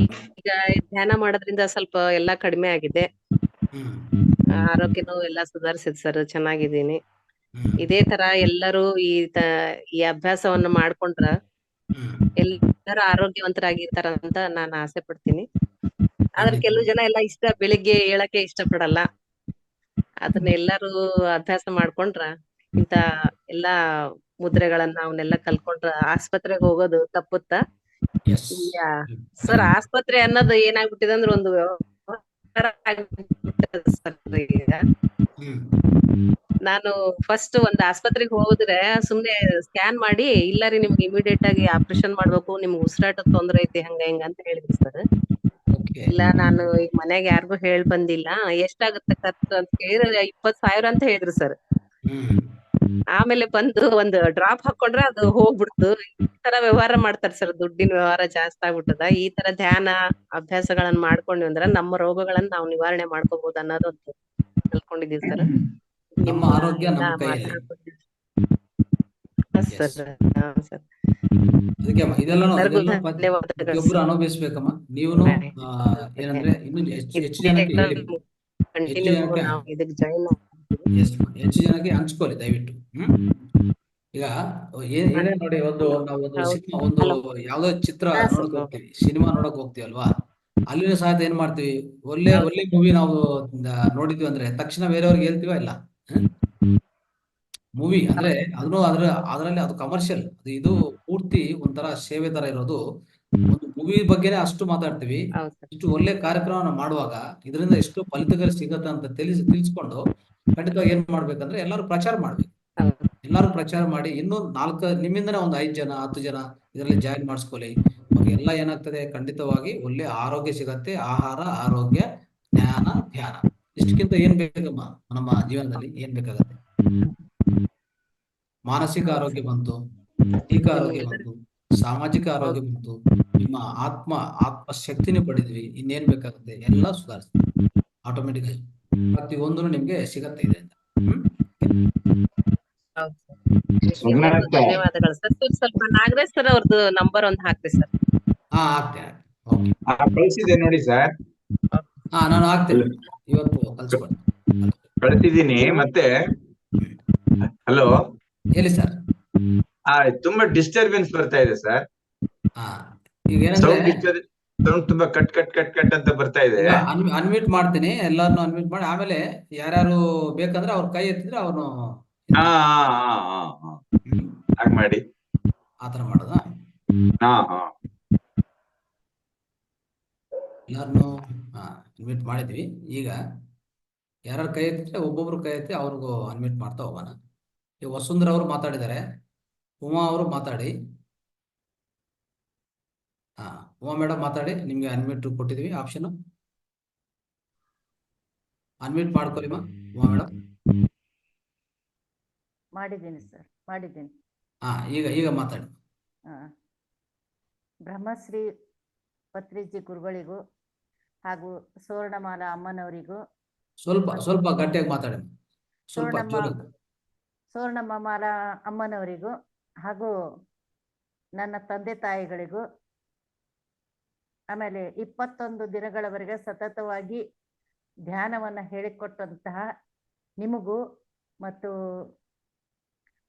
ಈಗ ಧ್ಯಾನ ಮಾಡೋದ್ರಿಂದ ಸ್ವಲ್ಪ ಎಲ್ಲಾ ಕಡಿಮೆ ಆಗಿದೆ. ಆರೋಗ್ಯನೂ ಎಲ್ಲಾ ಸುಧಾರಿಸಿದ್ ಸರ್. ಚೆನ್ನಾಗಿದ್ದೀನಿ. ಇದೇ ತರ ಎಲ್ಲರೂ ಈ ಅಭ್ಯಾಸವನ್ನ ಮಾಡ್ಕೊಂಡ್ರ ಎಲ್ಲರೂ ಆರೋಗ್ಯವಂತರಾಗಿರ್ತಾರಂತ ನಾನು ಆಸೆ ಪಡ್ತೀನಿ. ಆದ್ರೆ ಕೆಲವು ಜನ ಎಲ್ಲ ಬೆಳಿಗ್ಗೆ ಏಳಕ್ಕೆ ಇಷ್ಟಪಡಲ್ಲ. ಅದನ್ನ ಎಲ್ಲರೂ ಅಭ್ಯಾಸ ಮಾಡ್ಕೊಂಡ್ರ ಇಂತ ಎಲ್ಲಾ ಮುದ್ರೆಗಳನ್ನ ಅವನ್ನೆಲ್ಲ ಕಲ್ಕೊಂಡ್ರ ಆಸ್ಪತ್ರೆಗೆ ಹೋಗೋದು ತಪ್ಪುತ್ತಾ? ಸರ್, ಆಸ್ಪತ್ರೆ ಅನ್ನೋದು ಏನಾಗ್ಬಿಟ್ಟಿದೆ ಅಂದ್ರೆ ಒಂದು ವ್ಯವಹಾರ ಆಗ್ಬಿಟ್ಟಿದೆ ಸರ್ ಈಗ. ನಾನು ಫಸ್ಟ್ ಒಂದ್ ಆಸ್ಪತ್ರೆಗೆ ಹೋದ್ರೆ ಸುಮ್ನೆ ಸ್ಕ್ಯಾನ್ ಮಾಡಿ, ಇಲ್ಲ ರೀ ನಿಮ್ಗೆ ಇಮಿಡಿಯೇಟ್ ಆಗಿ ಆಪರೇಷನ್ ಮಾಡ್ಬೇಕು, ನಿಮ್ಗೆ ಉಸಿರಾಟದ ತೊಂದ್ರೆ ಐತಿ ಹಂಗ ಹಿಂಗ ಅಂತ ಹೇಳಿದ್ರು ಸರ್. ಇಲ್ಲ, ನಾನು ಈಗ ಮನ್ಯಾಗ ಯಾರಿಗೂ ಹೇಳ್ ಬಂದಿಲ್ಲ. ಎಷ್ಟಾಗುತ್ತೆ ಖರ್ಚು ಅಂತ ಕೇಳಿದ್ರೆ 20,000 ಅಂತ ಹೇಳಿದ್ರು ಸರ್. ಆಮೇಲೆ ಬಂದು ಒಂದು ಡ್ರಾಪ್ ಹಾಕೊಂಡ್ರೆ ಅದು ಹೋಗ್ಬಿಡ್ತು. ಈ ತರ ವ್ಯವಹಾರ ಮಾಡ್ತಾರೆ ಸರ್. ದುಡ್ಡಿನ ವ್ಯವಹಾರ ಜಾಸ್ತಿ ಆಗ್ಬಿಟ್ಟದ. ಈ ತರ ಧ್ಯಾನ ಅಭ್ಯಾಸಗಳನ್ನ ಮಾಡ್ಕೊಂಡ್ವಿ ಅಂದ್ರ ನಮ್ಮ ರೋಗಗಳನ್ನ ನಾವು ನಿವಾರಣೆ ಮಾಡ್ಕೋಬಹುದು ಅನ್ನೋದು ತಿಳ್ಕೊಂಡಿದೀವಿ ಸರ್. ನಮ್ಮ ಆರೋಗ್ಯ ನಮ್ಮ ಕೈಯಲ್ಲಿ. ಅದಕ್ಕೆ ಇದೆಲ್ಲ ಅನುಭವಿಸ್ಬೇಕಮ್ಮ. ನೀವು ಏನಂದ್ರೆ ಇನ್ನು ಹೆಚ್ಚು ಜನಕ್ಕೆ ಹೇಳಿ, ಹೆಚ್ಚು ಜನಕ್ಕೆ ಹಂಚ್ಕೊಳ್ಳಿ ದಯವಿಟ್ಟು. ಈಗ ಏನೇ ನೋಡಿ, ನಾವು ಒಂದು ಯಾವ್ದೋ ಚಿತ್ರ ನೋಡಕ್ ಹೋಗ್ತೀವಿ, ಸಿನಿಮಾ ನೋಡಕ್ ಹೋಗ್ತೀವಲ್ವಾ, ಅಲ್ಲಿನೂ ಸಹ ಏನ್ ಮಾಡ್ತೀವಿ, ಒಳ್ಳೆ ಮೂವಿ ನಾವು ನೋಡಿದ್ವಿ ಅಂದ್ರೆ ತಕ್ಷಣ ಬೇರೆಯವ್ರಿಗೆ ಹೇಳ್ತೀವ ಇಲ್ಲ. ಮೂವಿ ಅಂದ್ರೆ ಅದ್ರಲ್ಲಿ ಅದು ಕಮರ್ಷಿಯಲ್, ಇದು ಪೂರ್ತಿ ಒಂಥರ ಸೇವೆ ತರ ಇರೋದು. ಒಂದು ಮೂವಿ ಬಗ್ಗೆನೇ ಅಷ್ಟು ಮಾತಾಡ್ತೀವಿ. ಇಷ್ಟು ಒಳ್ಳೆ ಕಾರ್ಯಕ್ರಮ ಮಾಡುವಾಗ ಇದರಿಂದ ಎಷ್ಟು ಫಲಿತಗಳು ಸಿಗತ್ತೆ ಅಂತ ತಿಳಿಸ್ಕೊಂಡು ಖಂಡಿತವಾಗಿ ಏನ್ ಮಾಡ್ಬೇಕಂದ್ರೆ ಎಲ್ಲರೂ ಪ್ರಚಾರ ಮಾಡ್ಬೇಕು. ಎಲ್ಲರೂ ಪ್ರಚಾರ ಮಾಡಿ ಇನ್ನೂ ನಿಮ್ಮಿಂದನೇ ಒಂದು 5 ಜನ 10 ಜನ ಇದರಲ್ಲಿ ಜಾಯಿನ್ ಮಾಡಿಸ್ಕೊಳ್ಳಿ. ಎಲ್ಲ ಏನಾಗ್ತದೆ, ಖಂಡಿತವಾಗಿ ಒಳ್ಳೆ ಆರೋಗ್ಯ ಸಿಗತ್ತೆ. ಆಹಾರ, ಆರೋಗ್ಯ, ಜ್ಞಾನ, ಧ್ಯಾನ, ಇಷ್ಟಕ್ಕಿಂತ ಏನ್ ಬೇಕಮ್ಮ ನಮ್ಮ ಜೀವನದಲ್ಲಿ? ಏನ್ ಬೇಕಾಗತ್ತೆ? ಮಾನಸಿಕ ಆರೋಗ್ಯ ಬಂತು, ದೈಹಿಕ ಆರೋಗ್ಯ ಬಂತು, ಸಾಮಾಜಿಕ ಆರೋಗ್ಯ ಬಂತು, ನಿಮ್ಮ ಆತ್ಮ ಶಕ್ತಿನೇ ಪಡೆದ್ವಿ. ಇನ್ನೇನ್ ಬೇಕಾಗುತ್ತೆ? ಎಲ್ಲ ಸುಧಾರಿಸ್ತದೆ ಆಟೋಮೆಟಿಕ್ ಆಗಿ. ಪ್ರತಿಯೊಂದನ್ನು ನಿಮ್ಗೆ ಸಿಗತ್ತೆ ಇದರಿಂದ. ಧನ್ಯವಾದಗಳು ಸರ್. ಸ್ವಲ್ಪ ನಾಗರಾಜ್ ಸರ್ ಅವ್ರದ್ದು ನಂಬರ್ ಒಂದು ಹಾಕ್ರಿ ಸರ್. ಕಳಿಸಿದೆ ನೋಡಿ ಸರ್. ನಾನು ಹಾಕ್ತೇನೆ, ಇವತ್ತು ಕಳಿಸಿದ್ದೀನಿ. ಮತ್ತೆ ಹಲೋ, ಹೇಳಿ ಸರ್. ತುಂಬಾ ಡಿಸ್ಟರ್ಬೆನ್ಸ್ ಬರ್ತಾ ಇದೆ ಸರ್. ಸೌಂಡ್ ತುಂಬಾ ಕಟ್ ಕಟ್ ಕಟ್ ಕಟ್ ಅಂತ ಬರ್ತಾ ಇದೆ. ಅನ್ಮ್ಯೂಟ್ ಮಾಡ್ತೀನಿ, ಎಲ್ಲಾರನ್ನು ಅನ್ಮ್ಯೂಟ್ ಮಾಡಿ. ಆಮೇಲೆ ಯಾರ್ಯಾರು ಬೇಕಂದ್ರೆ ಅವ್ರ ಕೈ ಎತ್ತಿದ್ರೆ ಅವನು ಹಾಗೆ ಮಾಡಿ, ಆತರ ಮಾಡೋದಾ? ಎಲ್ಲಾರನ್ನು ಅನ್ಮ್ಯೂಟ್ ಮಾಡಿದ್ವಿ. ಈಗ ಯಾರು ಕೈ ಎತ್ತಿದ್ರೆ ಒಬ್ಬೊಬ್ರು ಕೈ ಎತ್ತಿ ಅವ್ರಿಗೂ ಅನ್ಮ್ಯೂಟ್ ಮಾಡ್ತಾ ಹೋಗೋಣ. ಈಗ ವಸುಂಧರಾ ಅವರು ಮಾತಾಡಿದ್ದಾರೆ, ಉಮಾ ಅವರು ಮಾತಾಡಿ. ಉಮಾ ಮೇಡಮ್ ಮಾತಾಡಿ, ನಿಮ್ಗೆ ಅನ್ಮ್ಯೂಟ್ ಕೊಟ್ಟಿದೀವಿ ಆಪ್ಷನ್. ಅನ್ಮ್ಯೂಟ್ ಮಾಡ್ಕೊಳ್ಳಿಮ್ಮ ಉಮಾ ಮೇಡಮ್. ಮಾಡಿದ್ದೀನಿ ಸರ್, ಮಾಡಿದ್ದೀನಿ. ಈಗ ಮಾತಾಡಿ. ಬ್ರಹ್ಮಶ್ರೀ ಪತ್ರಿಜಿ ಗುರುಗಳಿಗೂ ಹಾಗೂ ಸುವರ್ಣಮಾಲಾ ಅಮ್ಮನವರಿಗೂ ಸ್ವಲ್ಪ ಗಟ್ಟಿಯಾಗಿ ಮಾತಾಡಿ. ಸುವರ್ಣಮಾಲಾ ಅಮ್ಮನವರಿಗೂ ಹಾಗೂ ನನ್ನ ತಂದೆ ತಾಯಿಗಳಿಗೂ, ಆಮೇಲೆ 21 ದಿನಗಳವರೆಗೆ ಸತತವಾಗಿ ಧ್ಯಾನವನ್ನ ಹೇಳಿಕೊಟ್ಟಂತಹ ನಿಮಗೂ ಮತ್ತು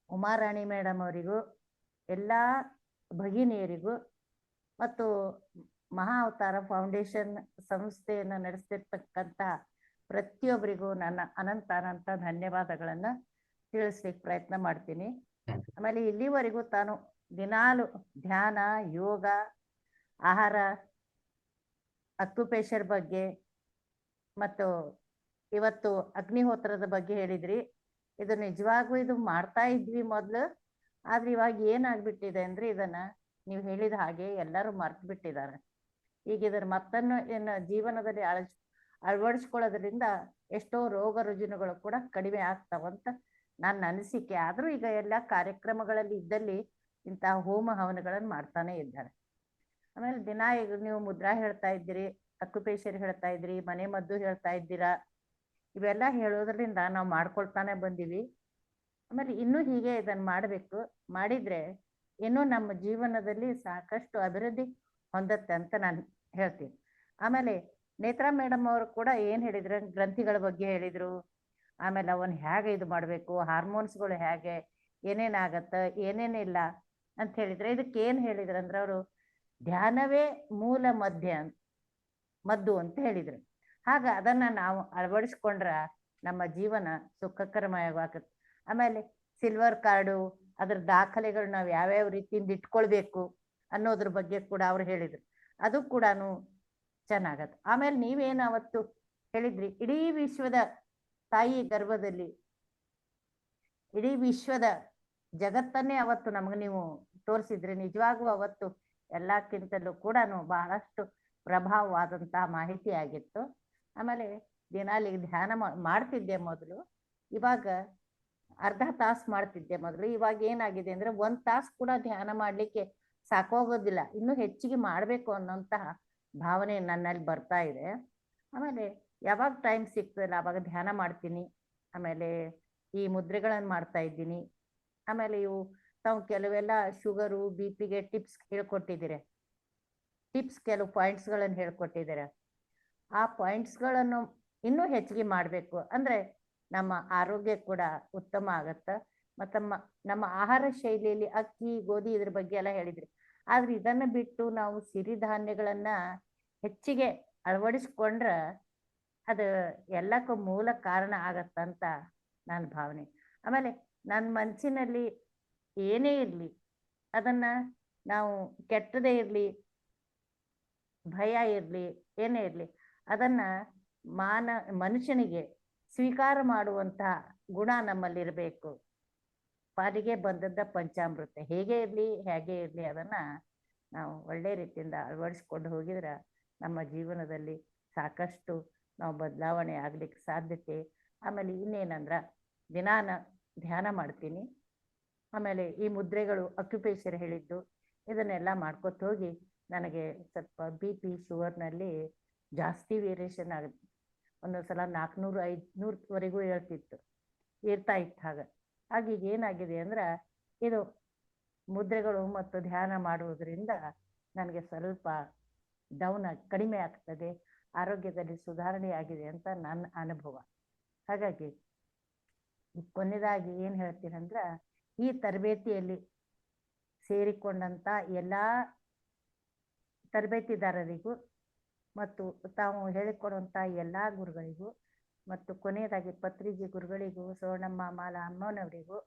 ಉಮಾರಾಣಿ ಮೇಡಮ್ ಅವರಿಗೂ, ಎಲ್ಲ ಭಗಿನಿಯರಿಗೂ ಮತ್ತು ಮಹಾ ಅವತಾರ ಫೌಂಡೇಶನ್ ಸಂಸ್ಥೆಯನ್ನು ನಡೆಸ್ತಿರ್ತಕ್ಕಂಥ ಪ್ರತಿಯೊಬ್ಬರಿಗೂ ನನ್ನ ಅನಂತ ಧನ್ಯವಾದಗಳನ್ನ ತಿಳಿಸ್ಲಿಕ್ಕೆ ಪ್ರಯತ್ನ ಮಾಡ್ತೀನಿ. ಆಮೇಲೆ ಇಲ್ಲಿವರೆಗೂ ತಾನು ದಿನಾಲು ಧ್ಯಾನ, ಯೋಗ, ಆಹಾರ ಅಕ್ಯುಪೇಷರ್ ಬಗ್ಗೆ ಮತ್ತು ಇವತ್ತು ಅಗ್ನಿಹೋತ್ರದ ಬಗ್ಗೆ ಹೇಳಿದ್ರಿ. ಇದು ನಿಜವಾಗೂ ಇದು ಮಾಡ್ತಾ ಇದ್ವಿ ಮೊದ್ಲು, ಆದ್ರೆ ಇವಾಗ ಏನಾಗ್ಬಿಟ್ಟಿದೆ ಅಂದ್ರೆ ಇದನ್ನ ನೀವು ಹೇಳಿದ ಹಾಗೆ ಎಲ್ಲರೂ ಮರ್ತು ಬಿಟ್ಟಿದ್ದಾರೆ. ಈಗ ಇದರ ಮತ್ತನ್ನು ಜೀವನದಲ್ಲಿ ಅಳವಡಿಸ್ಕೊಳ್ಳೋದ್ರಿಂದ ಎಷ್ಟೋ ರೋಗ ರುಜಿನಗಳು ಕೂಡ ಕಡಿಮೆ ಆಗ್ತಾವಂತ ನನ್ನ ಅನಿಸಿಕೆ. ಆದ್ರೂ ಈಗ ಎಲ್ಲ ಕಾರ್ಯಕ್ರಮಗಳಲ್ಲಿ ಇದ್ದಲ್ಲಿ ಇಂತಹ ಹೋಮ ಹವನಗಳನ್ನು ಮಾಡ್ತಾನೆ ಇದ್ದಾರೆ. ಆಮೇಲೆ ದಿನ ಈಗ ನೀವು ಮುದ್ರಾ ಹೇಳ್ತಾ ಇದ್ದೀರಿ, ಅಕ್ಯುಪೇಷರ್ ಹೇಳ್ತಾ ಇದ್ರಿ, ಮನೆ ಮದ್ದು ಹೇಳ್ತಾ ಇದ್ದೀರಾ. ಇವೆಲ್ಲ ಹೇಳೋದ್ರಿಂದ ನಾವು ಮಾಡ್ಕೊಳ್ತಾನೆ ಬಂದೀವಿ. ಆಮೇಲೆ ಇನ್ನೂ ಹೀಗೆ ಇದನ್ನ ಮಾಡಬೇಕು. ಮಾಡಿದ್ರೆ ಇನ್ನೂ ನಮ್ಮ ಜೀವನದಲ್ಲಿ ಸಾಕಷ್ಟು ಅಭಿವೃದ್ಧಿ ಹೊಂದತ್ತೆ ಅಂತ ನಾನು ಹೇಳ್ತೀನಿ. ಆಮೇಲೆ ನೇತ್ರಾ ಮೇಡಮ್ ಅವರು ಕೂಡ ಏನ್ ಹೇಳಿದ್ರು, ಗ್ರಂಥಿಗಳ ಬಗ್ಗೆ ಹೇಳಿದ್ರು. ಆಮೇಲೆ ಅವನ್ ಹೇಗೆ ಇದು ಮಾಡ್ಬೇಕು, ಹಾರ್ಮೋನ್ಸ್ಗಳು ಹೇಗೆ, ಏನೇನಾಗತ್ತ ಏನೇನಿಲ್ಲ ಅಂತ ಹೇಳಿದ್ರೆ, ಇದಕ್ಕೆ ಏನ್ ಹೇಳಿದ್ರು ಅಂದ್ರೆ ಅವರು ಧ್ಯಾನವೇ ಮೂಲ ಮದ್ದು ಅಂತ ಹೇಳಿದ್ರು. ಹಾಗ ಅದನ್ನ ನಾವು ಅಳವಡಿಸ್ಕೊಂಡ್ರ ನಮ್ಮ ಜೀವನ ಸುಖಕರಮಯವಾಗುತ್ತೆ. ಆಮೇಲೆ ಸಿಲ್ವರ್ ಕಾರ್ಡು, ಅದ್ರ ದಾಖಲೆಗಳು ನಾವು ಯಾವ್ಯಾವ ರೀತಿಯಿಂದ ಇಟ್ಕೊಳ್ಬೇಕು ಅನ್ನೋದ್ರ ಬಗ್ಗೆ ಕೂಡ ಅವ್ರು ಹೇಳಿದ್ರು. ಅದು ಕೂಡ ಚೆನ್ನಾಗತ್ತೆ. ಆಮೇಲೆ ನೀವೇನು ಅವತ್ತು ಹೇಳಿದ್ರಿ, ಇಡೀ ವಿಶ್ವದ ತಾಯಿ ಗರ್ಭದಲ್ಲಿ ಇಡೀ ವಿಶ್ವದ ಜಗತ್ತನ್ನೇ ಅವತ್ತು ನಮಗೆ ನೀವು ತೋರಿಸಿದ್ರಿ. ನಿಜವಾಗೂ ಅವತ್ತು ಎಲ್ಲಕ್ಕಿಂತಲೂ ಕೂಡ ಬಹಳಷ್ಟು ಪ್ರಭಾವವಾದಂತಹ ಮಾಹಿತಿ ಆಗಿತ್ತು. ಆಮೇಲೆ ದಿನಾಲಿ ಧ್ಯಾನ ಮಾಡ್ತಿದ್ದೆ ಮೊದಲು, ಇವಾಗ ಅರ್ಧ ತಾಸು ಮಾಡ್ತಿದ್ದೆ ಮೊದಲು. ಇವಾಗ ಏನಾಗಿದೆ ಅಂದ್ರೆ 1 ತಾಸು ಕೂಡ ಧ್ಯಾನ ಮಾಡ್ಲಿಕ್ಕೆ ಸಾಕೋಗೋದಿಲ್ಲ, ಇನ್ನೂ ಹೆಚ್ಚಿಗೆ ಮಾಡ್ಬೇಕು ಅನ್ನೋಂತಹ ಭಾವನೆ ನನ್ನಲ್ಲಿ ಬರ್ತಾ ಇದೆ. ಆಮೇಲೆ ಯಾವಾಗ ಟೈಮ್ ಸಿಗ್ತದಲ್ಲ ಅವಾಗ ಧ್ಯಾನ ಮಾಡ್ತೀನಿ. ಆಮೇಲೆ ಈ ಮುದ್ರೆಗಳನ್ನು ಮಾಡ್ತಾ ಇದ್ದೀನಿ. ಆಮೇಲೆ ಇವು ತಾವು ಕೆಲವೆಲ್ಲ ಶುಗರು BP-ಗೆ ಟಿಪ್ಸ್ ಹೇಳ್ಕೊಟ್ಟಿದ್ದೀರಿ, ಕೆಲವು ಪಾಯಿಂಟ್ಸ್ಗಳನ್ನು ಹೇಳ್ಕೊಟ್ಟಿದ್ದಾರೆ. ಆ ಪಾಯಿಂಟ್ಸ್ಗಳನ್ನು ಇನ್ನೂ ಹೆಚ್ಚಿಗೆ ಮಾಡಬೇಕು ಅಂದ್ರೆ ನಮ್ಮ ಆರೋಗ್ಯ ಕೂಡ ಉತ್ತಮ ಆಗತ್ತ. ಮತ್ತು ನಮ್ಮ ಆಹಾರ ಶೈಲಿಯಲ್ಲಿ ಅಕ್ಕಿ ಗೋಧಿ ಇದ್ರ ಬಗ್ಗೆ ಎಲ್ಲ ಹೇಳಿದ್ರಿ. ಆದ್ರೆ ಇದನ್ನ ಬಿಟ್ಟು ನಾವು ಸಿರಿಧಾನ್ಯಗಳನ್ನ ಹೆಚ್ಚಿಗೆ ಅಳವಡಿಸ್ಕೊಂಡ್ರ ಅದು ಎಲ್ಲಕ್ಕೂ ಮೂಲ ಕಾರಣ ಆಗತ್ತಂತ ನನ್ನ ಭಾವನೆ. ಆಮೇಲೆ ನನ್ನ ಮನಸ್ಸಿನಲ್ಲಿ ಏನೇ ಇರಲಿ ಅದನ್ನ ನಾವು ಕೆಟ್ಟದೇ ಇರಲಿ, ಭಯ ಇರಲಿ, ಏನೇ ಇರಲಿ ಅದನ್ನ ಮನುಷ್ಯನಿಗೆ ಸ್ವೀಕಾರ ಮಾಡುವಂತಹ ಗುಣ ನಮ್ಮಲ್ಲಿರಬೇಕು. ಪಾಲಿಗೆ ಬಂದದ್ದ ಪಂಚಾಮೃತ ಹೇಗೆ ಇರಲಿ ಅದನ್ನ ನಾವು ಒಳ್ಳೆ ರೀತಿಯಿಂದ ಅಳವಡಿಸ್ಕೊಂಡು ಹೋಗಿದ್ರೆ ನಮ್ಮ ಜೀವನದಲ್ಲಿ ಸಾಕಷ್ಟು ನಾವು ಬದಲಾವಣೆ ಆಗ್ಲಿಕ್ಕೆ ಸಾಧ್ಯತೆ. ಆಮೇಲೆ ಇನ್ನೇನಂದ್ರ ದಿನಾನ ಧ್ಯಾನ ಮಾಡ್ತೀನಿ. ಆಮೇಲೆ ಈ ಮುದ್ರೆಗಳು ಅಕ್ಯುಪೇಷರ್ ಹೇಳಿದ್ದು ಇದನ್ನೆಲ್ಲ ಮಾಡ್ಕೊತ ಹೋಗಿ ನನಗೆ ಸ್ವಲ್ಪ BP ಶುಗರ್ನಲ್ಲಿ ಜಾಸ್ತಿ ವೇರಿಯೇಷನ್ ಆಗುತ್ತೆ. ಒಂದೊಂದ್ಸಲ 400-500ವರೆಗೂ ಇರ್ತಾ ಇತ್ತು. ಹಾಗೀಗ ಏನಾಗಿದೆ ಅಂದ್ರೆ ಇದು ಮುದ್ರೆಗಳು ಮತ್ತು ಧ್ಯಾನ ಮಾಡುವುದರಿಂದ ನನಗೆ ಸ್ವಲ್ಪ ಕಡಿಮೆ ಆಗ್ತದೆ, ಆರೋಗ್ಯದಲ್ಲಿ ಸುಧಾರಣೆ ಆಗಿದೆ ಅಂತ ನನ್ನ ಅನುಭವ. ಹಾಗಾಗಿ ಕೊನೆಯದಾಗಿ ಏನು ಹೇಳ್ತೀನಂದ್ರೆ, ಈ ತರಬೇತಿಯಲ್ಲಿ ಸೇರಿಕೊಂಡಂತ ಎಲ್ಲ ತರಬೇತಿದಾರರಿಗೂ ಮತ್ತು ತಾವು ಹೇಳಿಕೊಡುವಂಥ ಎಲ್ಲ ಗುರುಗಳಿಗೂ ಮತ್ತು ಕೊನೆಯದಾಗಿ ಪತ್ರಿಜಿ ಗುರುಗಳಿಗೂ, ಸೋಣಮ್ಮ ಮಾಲಾ ಅಮ್ಮನವರಿಗೂ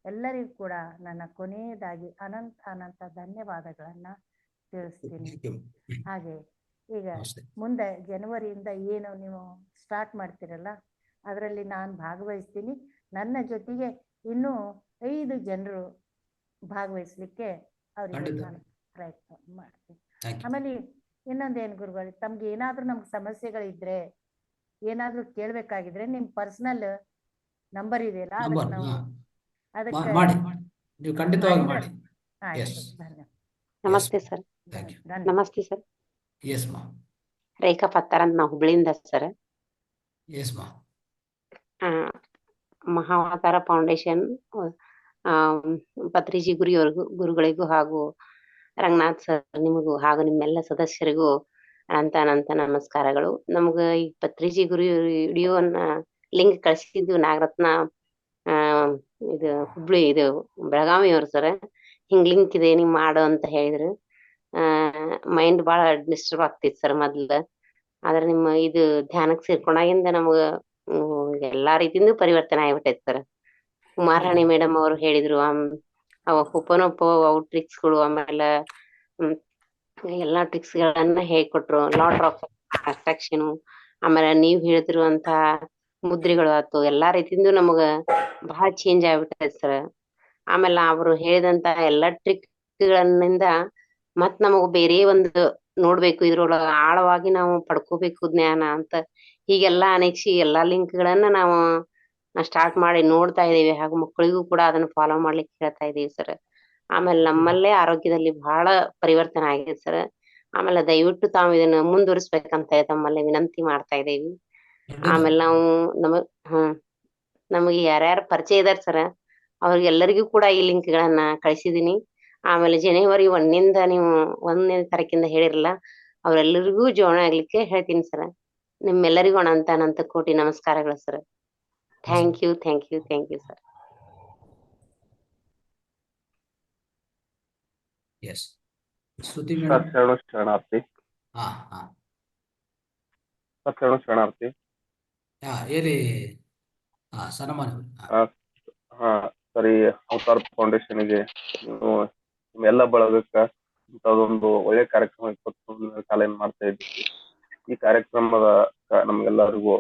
ಎಲ್ಲರಿಗೂ ಕೂಡ ನನ್ನ ಕೊನೆಯದಾಗಿ ಅನಂತ ಧನ್ಯವಾದಗಳನ್ನ ತಿಳಿಸ್ತೀನಿ. ಹಾಗೆ ಈಗ ಮುಂದೆ ಜನವರಿಯಿಂದ ಏನು ನೀವು ಸ್ಟಾರ್ಟ್ ಮಾಡ್ತೀರಲ್ಲ ಅದರಲ್ಲಿ ನಾನು ಭಾಗವಹಿಸ್ತೀನಿ. ನನ್ನ ಜೊತೆಗೆ ಇನ್ನೂ 5 ಜನರು ಭಾಗವಹಿಸ್ಲಿಕ್ಕೆ ಅವರಿಗೆ ನಾನು ಪ್ರಯತ್ನ ಮಾಡ್ತೀನಿ. ಆಮೇಲೆ ಇನ್ನೊಂದೇನು ಗುರುಗಳು, ತಮ್ಗೆ ಏನಾದ್ರೂ ನಮ್ಗೆ ಸಮಸ್ಯೆಗಳಿದ್ರೆ ಏನಾದ್ರೂ ಕೇಳ್ಬೇಕಾಗಿದ್ರೆ ನಿಮ್ ಪರ್ಸನಲ್ ನಂಬರ್ ಇದೆಯಲ್ಲ ಅದಕ್ಕೆ ನಾವು ಅದಕ್ಕೆ ನೀವು ಖಂಡಿತವಾಗಿ ಮಾಡಿ. ಧನ್ಯವಾದ. ನಮಸ್ತೆ ಸರ್. ನಮಸ್ತೆ ಸರ್. ಎಸ್ ಮಾ. ರೇಖಾ ಪತ್ತಾರ್ ಅಂತ ನಾವು ಹುಬ್ಳಿಯಿಂದ ಸರ್. ಎಸ್ ಮಾ. ಮಹಾವತಾರ ಫೌಂಡೇಶನ್ ಪತ್ರಿಜಿ ಗುರುಗಳಿಗೂ ಹಾಗೂ ರಂಗನಾಥ್ ಸರ್ ನಿಮಗೂ ಹಾಗೂ ನಿಮ್ಮೆಲ್ಲ ಸದಸ್ಯರಿಗೂ ಅನಂತ ನಮಸ್ಕಾರಗಳು. ನಮ್ಗ ಈ ಪತ್ರಿಜಿ ಗುರು ವಿಡಿಯೋನ ಲಿಂಕ್ ಕಳಿಸಿದ್ದು ನಾಗರತ್ನ ಇದು ಹುಬ್ಳಿ ಇದು ಬೆಳಗಾವಿಯವ್ರು ಸರ್. ಹಿಂಗ್ ಲಿಂಕ್ ಇದೆ ನೀವು ಮಾಡು ಅಂತ ಹೇಳಿದ್ರು. ಮೈಂಡ್ ಬಹಳ ಡಿಸ್ಟರ್ಬ್ ಆಗ್ತಿತ್ತು ಸರ್ ಮೊದ್ಲ. ಆದ್ರೆ ನಿಮ್ಮ ಇದು ಧ್ಯಾನಕ್ಕೆ ಸೇರ್ಕೊಂಡಾಗಿಂದ ನಮ್ಗ ಎಲ್ಲಾ ರೀತಿಯಿಂದ ಪರಿವರ್ತನೆ ಆಗ್ಬಿಟ್ಟೈತಿ ಸರ್. ಕುಮಾರರಾಣಿ ಮೇಡಮ್ ಅವರು ಹೇಳಿದ್ರು ಉಪನೋಪ ಔಟ್ರಿಕ್ಸ್ಗಳು, ಆಮೇಲೆ ಎಲ್ಲಾ ಟ್ರಿಕ್ಸ್ ಗಳನ್ನ ಹೇಳ್ಕೊಟ್ರು. ಲಾಟ್ ಆಫ್ ಅಟ್ರಾಕ್ಷನ್, ಆಮೇಲೆ ನೀವ್ ಹೇಳಿದಿರುವಂತ ಮುದ್ರೆಗಳು ಆತು, ಎಲ್ಲಾ ರೀತಿಯಿಂದ ನಮಗ ಬಹಳ ಚೇಂಜ್ ಆಗ್ಬಿಟ್ಟೈತೆ ಸರ್. ಆಮೇಲೆ ಅವರು ಹೇಳಿದಂತ ಎಲ್ಲಾ ಟ್ರಿಕ್ ಗಳಿಂದ ಮತ್ ನಮಗ್ ಬೇರೆ ಒಂದು ನೋಡ್ಬೇಕು, ಇದ್ರೊಳಗ ಆಳವಾಗಿ ನಾವು ಪಡ್ಕೋಬೇಕು ಜ್ಞಾನ ಅಂತ ಹೀಗೆಲ್ಲಾ ಅನೇಕ್ಷಿ ಎಲ್ಲಾ ಲಿಂಕ್ ಗಳನ್ನ ನಾವು ಸ್ಟಾರ್ಟ್ ಮಾಡಿ ನೋಡ್ತಾ ಇದೀವಿ. ಹಾಗೂ ಮಕ್ಕಳಿಗೂ ಕೂಡ ಅದನ್ನ ಫಾಲೋ ಮಾಡ್ಲಿಕ್ಕೆ ಹೇಳ್ತಾ ಇದೀವಿ ಸರ್. ಆಮೇಲೆ ನಮ್ಮಲ್ಲೇ ಆರೋಗ್ಯದಲ್ಲಿ ಬಹಳ ಪರಿವರ್ತನೆ ಆಗಿದೆ ಸರ್. ಆಮೇಲೆ ದಯವಿಟ್ಟು ತಾವು ಇದನ್ನ ಮುಂದುವರಿಸ್ಬೇಕಂತ ತಮ್ಮಲ್ಲಿ ವಿನಂತಿ ಮಾಡ್ತಾ ಇದೀವಿ. ಆಮೇಲೆ ನಾವು ನಮಗೆ ಯಾರ್ಯಾರ ಪರಿಚಯ ಇದಾರ ಸರ್, ಅವ್ರಿಗೆಲ್ಲರಿಗೂ ಕೂಡ ಈ ಲಿಂಕ್ ಗಳನ್ನ ಕಳಿಸಿದೀನಿ. ಆಮೇಲೆ ಜನವರಿ 1 ನೀವು 1ನೇ ತಾರೀಕಿಂದ ಹೇಳಿರಲ್ಲ, ಅವ್ರೆಲ್ಲರಿಗೂ ಜಾಯ್ನ್ ಆಗ್ಲಿಕ್ಕೆ ಹೇಳ್ತೀನಿ ಸರ್. ನಿಮ್ಮೆಲ್ಲರಿಗೂ ಅನಂತ ಕೋಟಿ ನಮಸ್ಕಾರಗಳು sir. Thank you sir. Yes Shruti sir madam. ಶರಣಾರ್ಥಿ. ಹಾ ಹಾ ಸರ್ ಶರಣಾರ್ಥಿ. ಹೇಳಿ. ಸನ್ಮಾನ. ಹಾ ಸರಿ, ಅವತಾರ್ ಫೌಂಡೇಶನ್ಗೆ ನೀವು ನಿಮ್ಮೆಲ್ಲ ಬಳಗಕ್ಕ ಇಂಥದೊಂದು ಒಳ್ಳೆ ಕಾರ್ಯಕ್ರಮ 21 ಕಾಲ ಏನ್ ಮಾಡ್ತಾ ಇದ್ದೀವಿ. ಈ ಕಾರ್ಯಕ್ರಮದ ನಮ್ಗೆಲ್ಲರಿಗೂ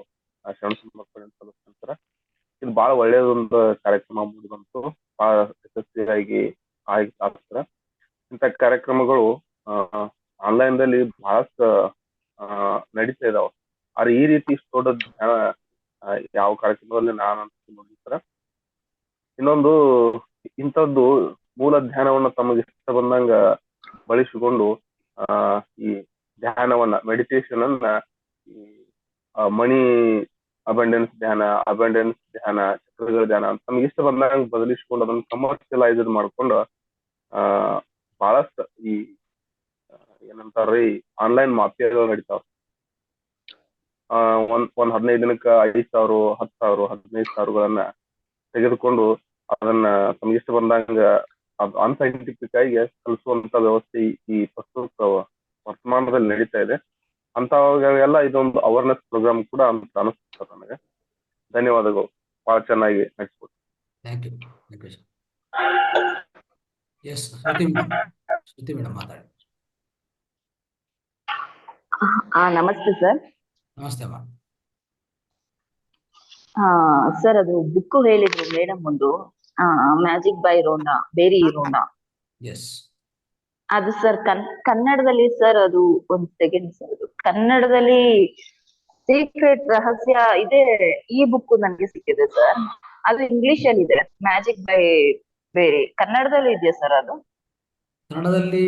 ಶರಣ ಸಮರ್ಪಣೆ ಸಲ್ಲಿಸ್ತಾರೆ. ಇದು ಬಹಳ ಒಳ್ಳೆಯದೊಂದು ಕಾರ್ಯಕ್ರಮ ಮೂಡಿ ಬಂತು, ಬಹಳ ಯಶಸ್ವಿಯಾಗಿ ಆಗ್ತಾರ. ಇಂಥ ಕಾರ್ಯಕ್ರಮಗಳು ಆನ್ಲೈನ್ ದಲ್ಲಿ ಬಹಳಷ್ಟು ನಡೀತಾ ಇದಾವ. ಆದ್ರೆ ಈ ರೀತಿ ಇಷ್ಟು ದೊಡ್ಡ ಜ್ಞಾನ ಯಾವ ಕಾರ್ಯಕ್ರಮದಲ್ಲಿ ನಾನು ನೋಡಿರ್ತಾರ. ಇನ್ನೊಂದು, ಇಂಥದ್ದು ಮೂಲ ಧ್ಯಾನವನ್ನ ತಮಗೆ ಇಷ್ಟ ಬಂದಂಗ ಬಳಸಿಕೊಂಡು ಈ ಧ್ಯಾನವನ್ನ, ಮೆಡಿಟೇಷನ್ ಅನ್ನ ಮನಿ ಅಬಂಡೆನ್ಸ್ ಧ್ಯಾನ, ಚಕ್ರಗಳ ಧ್ಯಾನ ಅಂತ ನಮ್ಗೆ ಇಷ್ಟ ಬಂದಂಗ ಬದಲಿಸ್ಕೊಂಡು ಅದನ್ನ ಕಮರ್ಷಿಯಲೈಸ್ ಮಾಡ್ಕೊಂಡು ಬಹಳಷ್ಟು ಈ ಏನಂತಾರ್ರಿ ಆನ್ಲೈನ್ ಮಾಫಿಯಾಗಳು ನಡೀತಾವ. ಒಂದ್ 15 ದಿನಕ್ಕ 5,000, 10,000, 15,000ಗಳನ್ನ ತೆಗೆದುಕೊಂಡು ಅದನ್ನ ತಮ್ಗೆ ಇಷ್ಟ ಬಂದಂಗ ಅನ್ಸೈಂಟಿಫಿಕ್ ಆಗಿ ಕಲಿಸುವಂತ ವ್ಯವಸ್ಥೆ ಈ ಪ್ರಸ್ತುತ ವರ್ತಮಾನದಲ್ಲಿ ನಡೀತಾ ಇದೆ. ಅಂತವೆಲ್ಲ ಇದೊಂದು ಅವೇರ್ನೆಸ್ ಪ್ರೋಗ್ರಾಮ್ ಕೂಡ ಅಂತ ಅನಿಸ್ತದೆ ನನಗೆ. ಧನ್ಯವಾದಗಳು, ಬಹಳ ಚೆನ್ನಾಗಿ ನಡೆಸ್ಬೋದು. Thank you. Yes Shruti madam ಮಾತಾಡಿ. ನಮಸ್ತೆ ಸರ್. ನಮಸ್ತೆ ಅಮ್ಮ. ಸರ್, ಅದು ಬುಕ್ ಹೇಳಿದ್ರು ಮೇಡಮ್ ಒಂದು, magic by Rona, berry Rona. S. ಅದು ಸರ್ ಕನ್ನಡದಲ್ಲಿ ಸರ್, ಅದು ಒಂದ್ ಸೆಕೆಂಡ್ ಸರ್, ಅದು ಕನ್ನಡದಲ್ಲಿ ಸೀಕ್ರೆಟ್ ರಹಸ್ಯ ಇದೆ. ಈ ಬುಕ್ ನನಗೆ ಸಿಕ್ಕಿದೆ ಸರ್. ಅದು ಇಂಗ್ಲಿಷ್ ಅಲ್ಲಿ ಇದೆ, ಮ್ಯಾಜಿಕ್ ಬೈ ಬೇರಿ. ಕನ್ನಡದಲ್ಲಿ ಇದೆಯಾ ಸರ್ ಅದು? ಕನ್ನಡದಲ್ಲಿ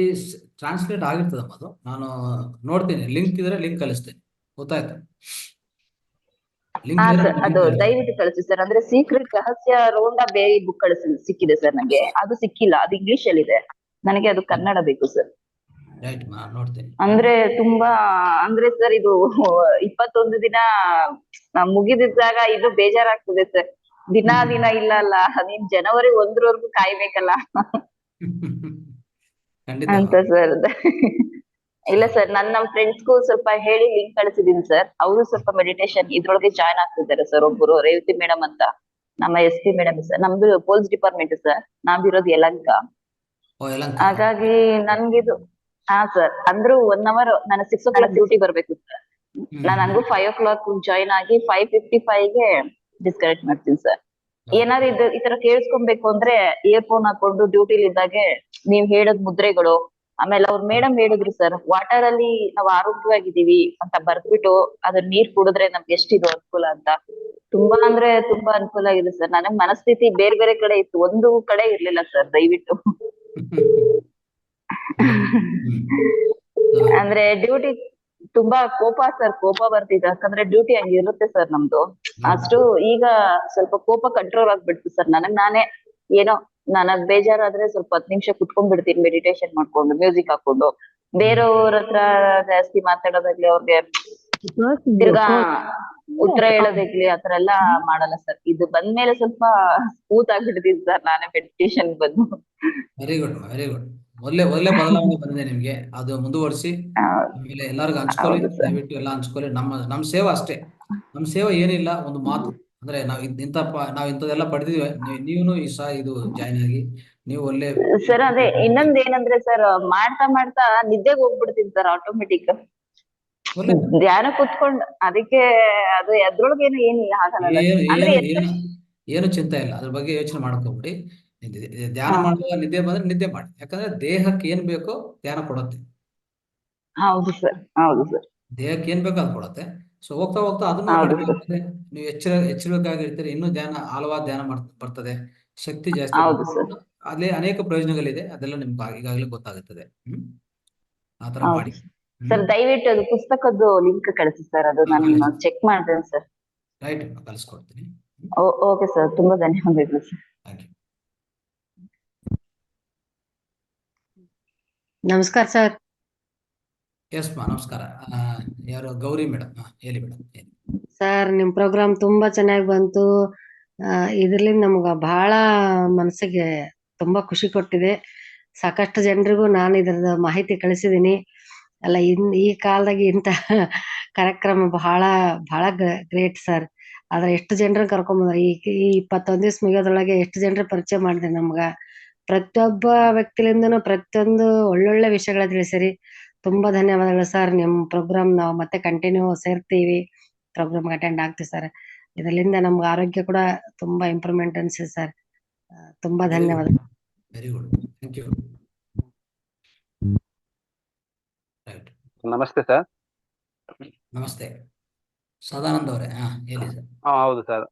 ಟ್ರಾನ್ಸ್ಲೇಟ್ ಆಗಿರ್ತದಮ್ಮ. ಅದು ನಾನು ನೋಡ್ತೀನಿ, ಲಿಂಕ್ ಇದ್ರೆ ಲಿಂಕ್ ಕಳಿಸ್ತೇನೆ. ಗೊತ್ತಾಯ್ತು? ಸರ್, ಅದು ದಯವಿಟ್ಟು ಕಳಿಸಿ ಸರ್. ಅಂದ್ರೆ ಸೀಕ್ರೆಟ್ ರಹಸ್ಯ ರೋಂಡಾ ಬೇರಿ ಬುಕ್ ಸಿಕ್ಕಿದೆ ಸರ್ ನನಗೆ. ಅದು ಸಿಕ್ಕಿಲ್ಲ, ಅದು ಇಂಗ್ಲಿಷ್ ಅಲ್ಲಿ ಇದೆ. ನನಗೆ ಅದು ಕನ್ನಡ ಬೇಕು ಸರ್. ನೋಡ್ತೇನೆ. ಅಂದ್ರೆ ತುಂಬಾ, ಅಂದ್ರೆ ಸರ್ ಇದು 21 ದಿನ ಮುಗಿದಿದ್ದಾಗ ಇದು ಬೇಜಾರಾಗ್ತದೆ ಸರ್. ದಿನ ಇಲ್ಲ ಅಲ್ಲ, ನೀನ್ ಜನವರಿ 1ರವರೆಗೂ ಕಾಯ್ಬೇಕಲ್ಲ ಅಂತ ಸರ್. ಇಲ್ಲ ಸರ್, ನಮ್ ಫ್ರೆಂಡ್ಸ್ಗೂ ಸ್ವಲ್ಪ ಹೇಳಿ ಲಿಂಕ್ ಕಳಿಸಿದೀನಿ ಸರ್. ಅವರು ಸ್ವಲ್ಪ ಮೆಡಿಟೇಷನ್ ಇದ್ರೊಳಗೆ ಜಾಯ್ನ್ ಆಗ್ತಿದ್ದಾರೆ ಸರ್. ಒಬ್ಬರು ರೇವತಿ ಮೇಡಮ್ ಅಂತ, ನಮ್ಮ SP ಮೇಡಮ್ ಸರ್. ನಮ್ದು ಪೊಲೀಸ್ ಡಿಪಾರ್ಟ್ಮೆಂಟ್ ಸರ್, ನಾವಿರೋದು ಯಲಹಂಕ. ಹಾಗಾಗಿ ನನ್ಗಿದು ಸರ್, ಅಂದ್ರು 1 hour ನಾನು 6 o'clock ಡ್ಯೂಟಿ ಬರ್ಬೇಕು ಸರ್. ನನಗೂ 5 o'clock ಜಾಯ್ನ್ ಆಗಿ 5:55ಗೆ ಡಿಸ್ಕನೆಕ್ಟ್ ಮಾಡ್ತೀನಿ ಸರ್. ಏನಾದ್ರು ಈ ತರ ಕೇಳಿಸ್ಕೊಬೇಕು ಅಂದ್ರೆ ಇಯರ್ಫೋನ್ ಹಾಕೊಂಡು ಡ್ಯೂಟಿಲಿ ಇದ್ದಾಗೆ ನೀವ್ ಹೇಳದ್ ಮುದ್ರೆಗಳು, ಆಮೇಲೆ ಅವ್ರ ಮೇಡಮ್ ಹೇಳಿದ್ರು ಸರ್, ವಾಟರ್ ಅಲ್ಲಿ ನಾವು ಆರೋಗ್ಯವಾಗಿದ್ದೀವಿ ಅಂತ ಬರ್ದ್ಬಿಟ್ಟು ಅದನ್ನ ನೀರ್ ಕುಡಿದ್ರೆ ನಮ್ಗೆ ಎಷ್ಟಿದು ಅನುಕೂಲ ಅಂತ. ತುಂಬಾ ಅಂದ್ರೆ ತುಂಬಾ ಅನುಕೂಲ ಆಗಿದೆ ಸರ್. ನನಗ್ ಮನಸ್ಥಿತಿ ಬೇರೆ ಕಡೆ ಇತ್ತು, ಒಂದು ಕಡೆ ಇರ್ಲಿಲ್ಲ ಸರ್. ದಯವಿಟ್ಟು ಅಂದ್ರೆ ಡ್ಯೂಟಿ ತುಂಬಾ ಕೋಪ ಬರ್ತಿದೆ, ಯಾಕಂದ್ರೆ ಡ್ಯೂಟಿ ಹಂಗಿರುತ್ತೆ ಸರ್ ನಮ್ದು. ಅಷ್ಟು ಈಗ ಸ್ವಲ್ಪ ಕೋಪ ಕಂಟ್ರೋಲ್ ಆಗ್ಬಿಡ್ತು ಸರ್. ನಾನೇ ಏನೋ ನನಗ್ ಬೇಜಾರಾದ್ರೆ ಸ್ವಲ್ಪ 10 ನಿಮಿಷ ಕುತ್ಕೊಂಡ್ ಬಿಡ್ತೀನಿ, ಮೆಡಿಟೇಷನ್ ಮಾಡ್ಕೊಂಡು, ಮ್ಯೂಸಿಕ್ ಹಾಕೊಂಡು. ಬೇರೆಯವ್ರ ಹತ್ರ ಜಾಸ್ತಿ ಮಾತಾಡೋದಾಗ್ಲಿ, ಅವ್ರಿಗೆ ತಿರ್ಗಾ ಉತ್ತರ ಹೇಳೋದಾಗ್ಲಿ ಆತರ ಎಲ್ಲಾ ಮಾಡಲ್ಲ ಸರ್. ಇದು ಬಂದ್ಮೇಲೆ ಸ್ವಲ್ಪ ಸ್ಮೂತ್ ಆಗ್ಬಿಡ್ತೀನಿ ಸರ್, ನಾನೇ ಮೆಡಿಟೇಷನ್ ಬಂದು. Very good. ಒಳ್ಳೆ ಬದಲಾವಣೆ ಬಂದಿದೆ ನಿಮ್ಗೆ. ಅದು ಮುಂದುವರಿಸಿ, ಆಮೇಲೆ ಎಲ್ಲರಿಗೂ ಹಂಚ್ಕೊಳ್ಳಿ. ದಯವಿಟ್ಟು ಎಲ್ಲ ಹಂಚ್ಕೊಳ್ಳಿ. ನಮ್ಮ ಸೇವೆ ಅಷ್ಟೇ. ನಮ್ಮ ಸೇವೆ ಏನಿಲ್ಲ, ಒಂದು ಮಾತು. ಅಂದ್ರೆ ನಾವು ಇಂಥದೆಲ್ಲ ಪಡೆದಿದ್ವಿ, ನೀವು ಇದು ಜಾಯ್ನ್ ಆಗಿ ನೀವು ಒಳ್ಳೆ ಸರ್ ಅದೇ ಇನ್ನೊಂದ್ ಏನಂದ್ರೆ ಸರ್, ಮಾಡ್ತಾ ಮಾಡ್ತಾ ನಿದ್ದೆಗೆ ಹೋಗ್ಬಿಡ್ತೀನಿ ಸರ್ ಆಟೋಮೆಟಿಕ್. ಒಳ್ಳೆ ಧ್ಯಾನ ಕುತ್ಕೊಂಡ್ ಅದಕ್ಕೆ ಅದು ಅದ್ರೊಳಗೇನು ಏನಿಲ್ಲ ಆಗಲ್ಲ ಏನು ಅಂದ್ರೆ ಏನು ಎದ್ದ ಏನು ಏನು ಚಿಂತೆ ಇಲ್ಲ, ಅದ್ರ ಬಗ್ಗೆ ಯೋಚನೆ ಮಾಡ್ಕೋಬಿಡಿ. ಧ್ಯಾನ ಹಾ ಮಾಡುವಾಗ ನಿದ್ದೆ ಬಂದ್ರೆ ನಿದ್ದೆ ಮಾಡಿ, ಯಾಕಂದ್ರೆ ದೇಹಕ್ಕೆ ಏನ್ ಬೇಕೋ ಧ್ಯಾನ ಕೊಡುತ್ತೆ. ಹೌದು ಸರ್, ಹೌದು ಸರ್, ದೇಹಕ್ಕೆ ಏನ್ ಬೇಕೋ ಅದು ಕೊಡುತ್ತೆ. ಸೊ ಹೋಗ್ತಾ ಹೋಗ್ತಾ ಅದನ್ನು ಹೌದು ಕಡಿಮೆ ಸರ್, ಆಗ್ತದೆ. ನೀವು ಎಚ್ಚರವಾಗಿರ್ತೀರಿ, ಇನ್ನೂ ಆಳವಾದ ಧ್ಯಾನ ಬರ್ತದೆ, ಶಕ್ತಿ ಜಾಸ್ತಿ ಹೌದು ಬರ್ತದೆ. ಸರ್, ಅಲ್ಲಿ ಅನೇಕ ಪ್ರಯೋಜನಗಳಿದೆ, ಅದೆಲ್ಲ ನಿಮ್ಗೆ ಈಗಾಗಲೇ ಗೊತ್ತಾಗುತ್ತದೆ. ಆ ತರ ಹೌದು ಮಾಡಿ. ಸರ್. ದಯವಿಟ್ಟು ಅದು ಪುಸ್ತಕದ್ದು ಲಿಂಕ್ ಕಳಿಸಿ ಸರ್, ಅದು ನಾನು ಚೆಕ್ ಮಾಡ್ತೇನೆ ಸರ್. ರೈಟ್, ಕಳಿಸ್ಕೊಡ್ತೀನಿ. ಓಕೆ ಸರ್, ತುಂಬಾ ಧನ್ಯವಾದಗಳು ಸರ್. Thank you. ನಮಸ್ಕಾರ ಸರ್. ಎಸ್ ಮಾ, ನಮಸ್ಕಾರ. ಯಾರು? ಗೌರಿ ಮೇಡಮ್. ಹೇಳಿ ಮೇಡಮ್. ಸರ್, ನಿಮ್ ಪ್ರೋಗ್ರಾಮ್ ತುಂಬಾ ಚೆನ್ನಾಗಿ ಬಂತು. ಇದ್ರಲಿಂದ ನಮ್ಗ ಬಹಳ ಮನಸ್ಸಿಗೆ ತುಂಬಾ ಖುಷಿ ಕೊಟ್ಟಿದೆ. ಸಾಕಷ್ಟು ಜನರಿಗೂ ನಾನು ಇದ್ರದ ಮಾಹಿತಿ ಕಳಿಸಿದೀನಿ. ಅಲ್ಲ, ಈ ಕಾಲದಾಗ ಇಂತ ಕಾರ್ಯಕ್ರಮ ಬಹಳ ಬಹಳ ಗ್ರೇಟ್ ಸರ್. ಆದ್ರೆ ಎಷ್ಟು ಜನರನ್ನ ಕರ್ಕೊಂಬಂದ್ರ, ಈ 21 ದಿವಸ ಮುಗಿಯೋದ್ರೊಳಗೆ ಎಷ್ಟು ಜನರ ಪರಿಚಯ ಮಾಡಿದೆ ನಮ್ಗ. ಪ್ರತಿಯೊಬ್ಬ ವ್ಯಕ್ತಿಲಿಂದನೂ ಪ್ರತಿಯೊಂದು ಒಳ್ಳೊಳ್ಳೆ ವಿಷಯಗಳ ತಿಳಿಸಿರಿ. ತುಂಬಾ ಧನ್ಯವಾದಗಳು ಸರ್. ನಿಮ್ ಪ್ರೋಗ್ರಾಮ್ ನಾವು ಮತ್ತೆ ಕಂಟಿನ್ಯೂ ಸೇರ್ತೀವಿ, ಪ್ರೋಗ್ರಾಮ್ ಅಟೆಂಡ್ ಆಗ್ತೀವಿ ಸರ್. ಇದರಿಂದ ನಮ್ಗೆ ಆರೋಗ್ಯ ಕೂಡ ತುಂಬಾ ಇಂಪ್ರೂವ್ಮೆಂಟ್ ಅನ್ಸಿದೆ ಸರ್. ತುಂಬಾ ಧನ್ಯವಾದ. Very good, thank you. Right. ನಮಸ್ತೆ ಸರ್. ನಮಸ್ತೆ ಸದಾನಂದ್ ಅವರೇ. ಹೇಳಿ ಸರ್. ಹೌದು ಸರ್.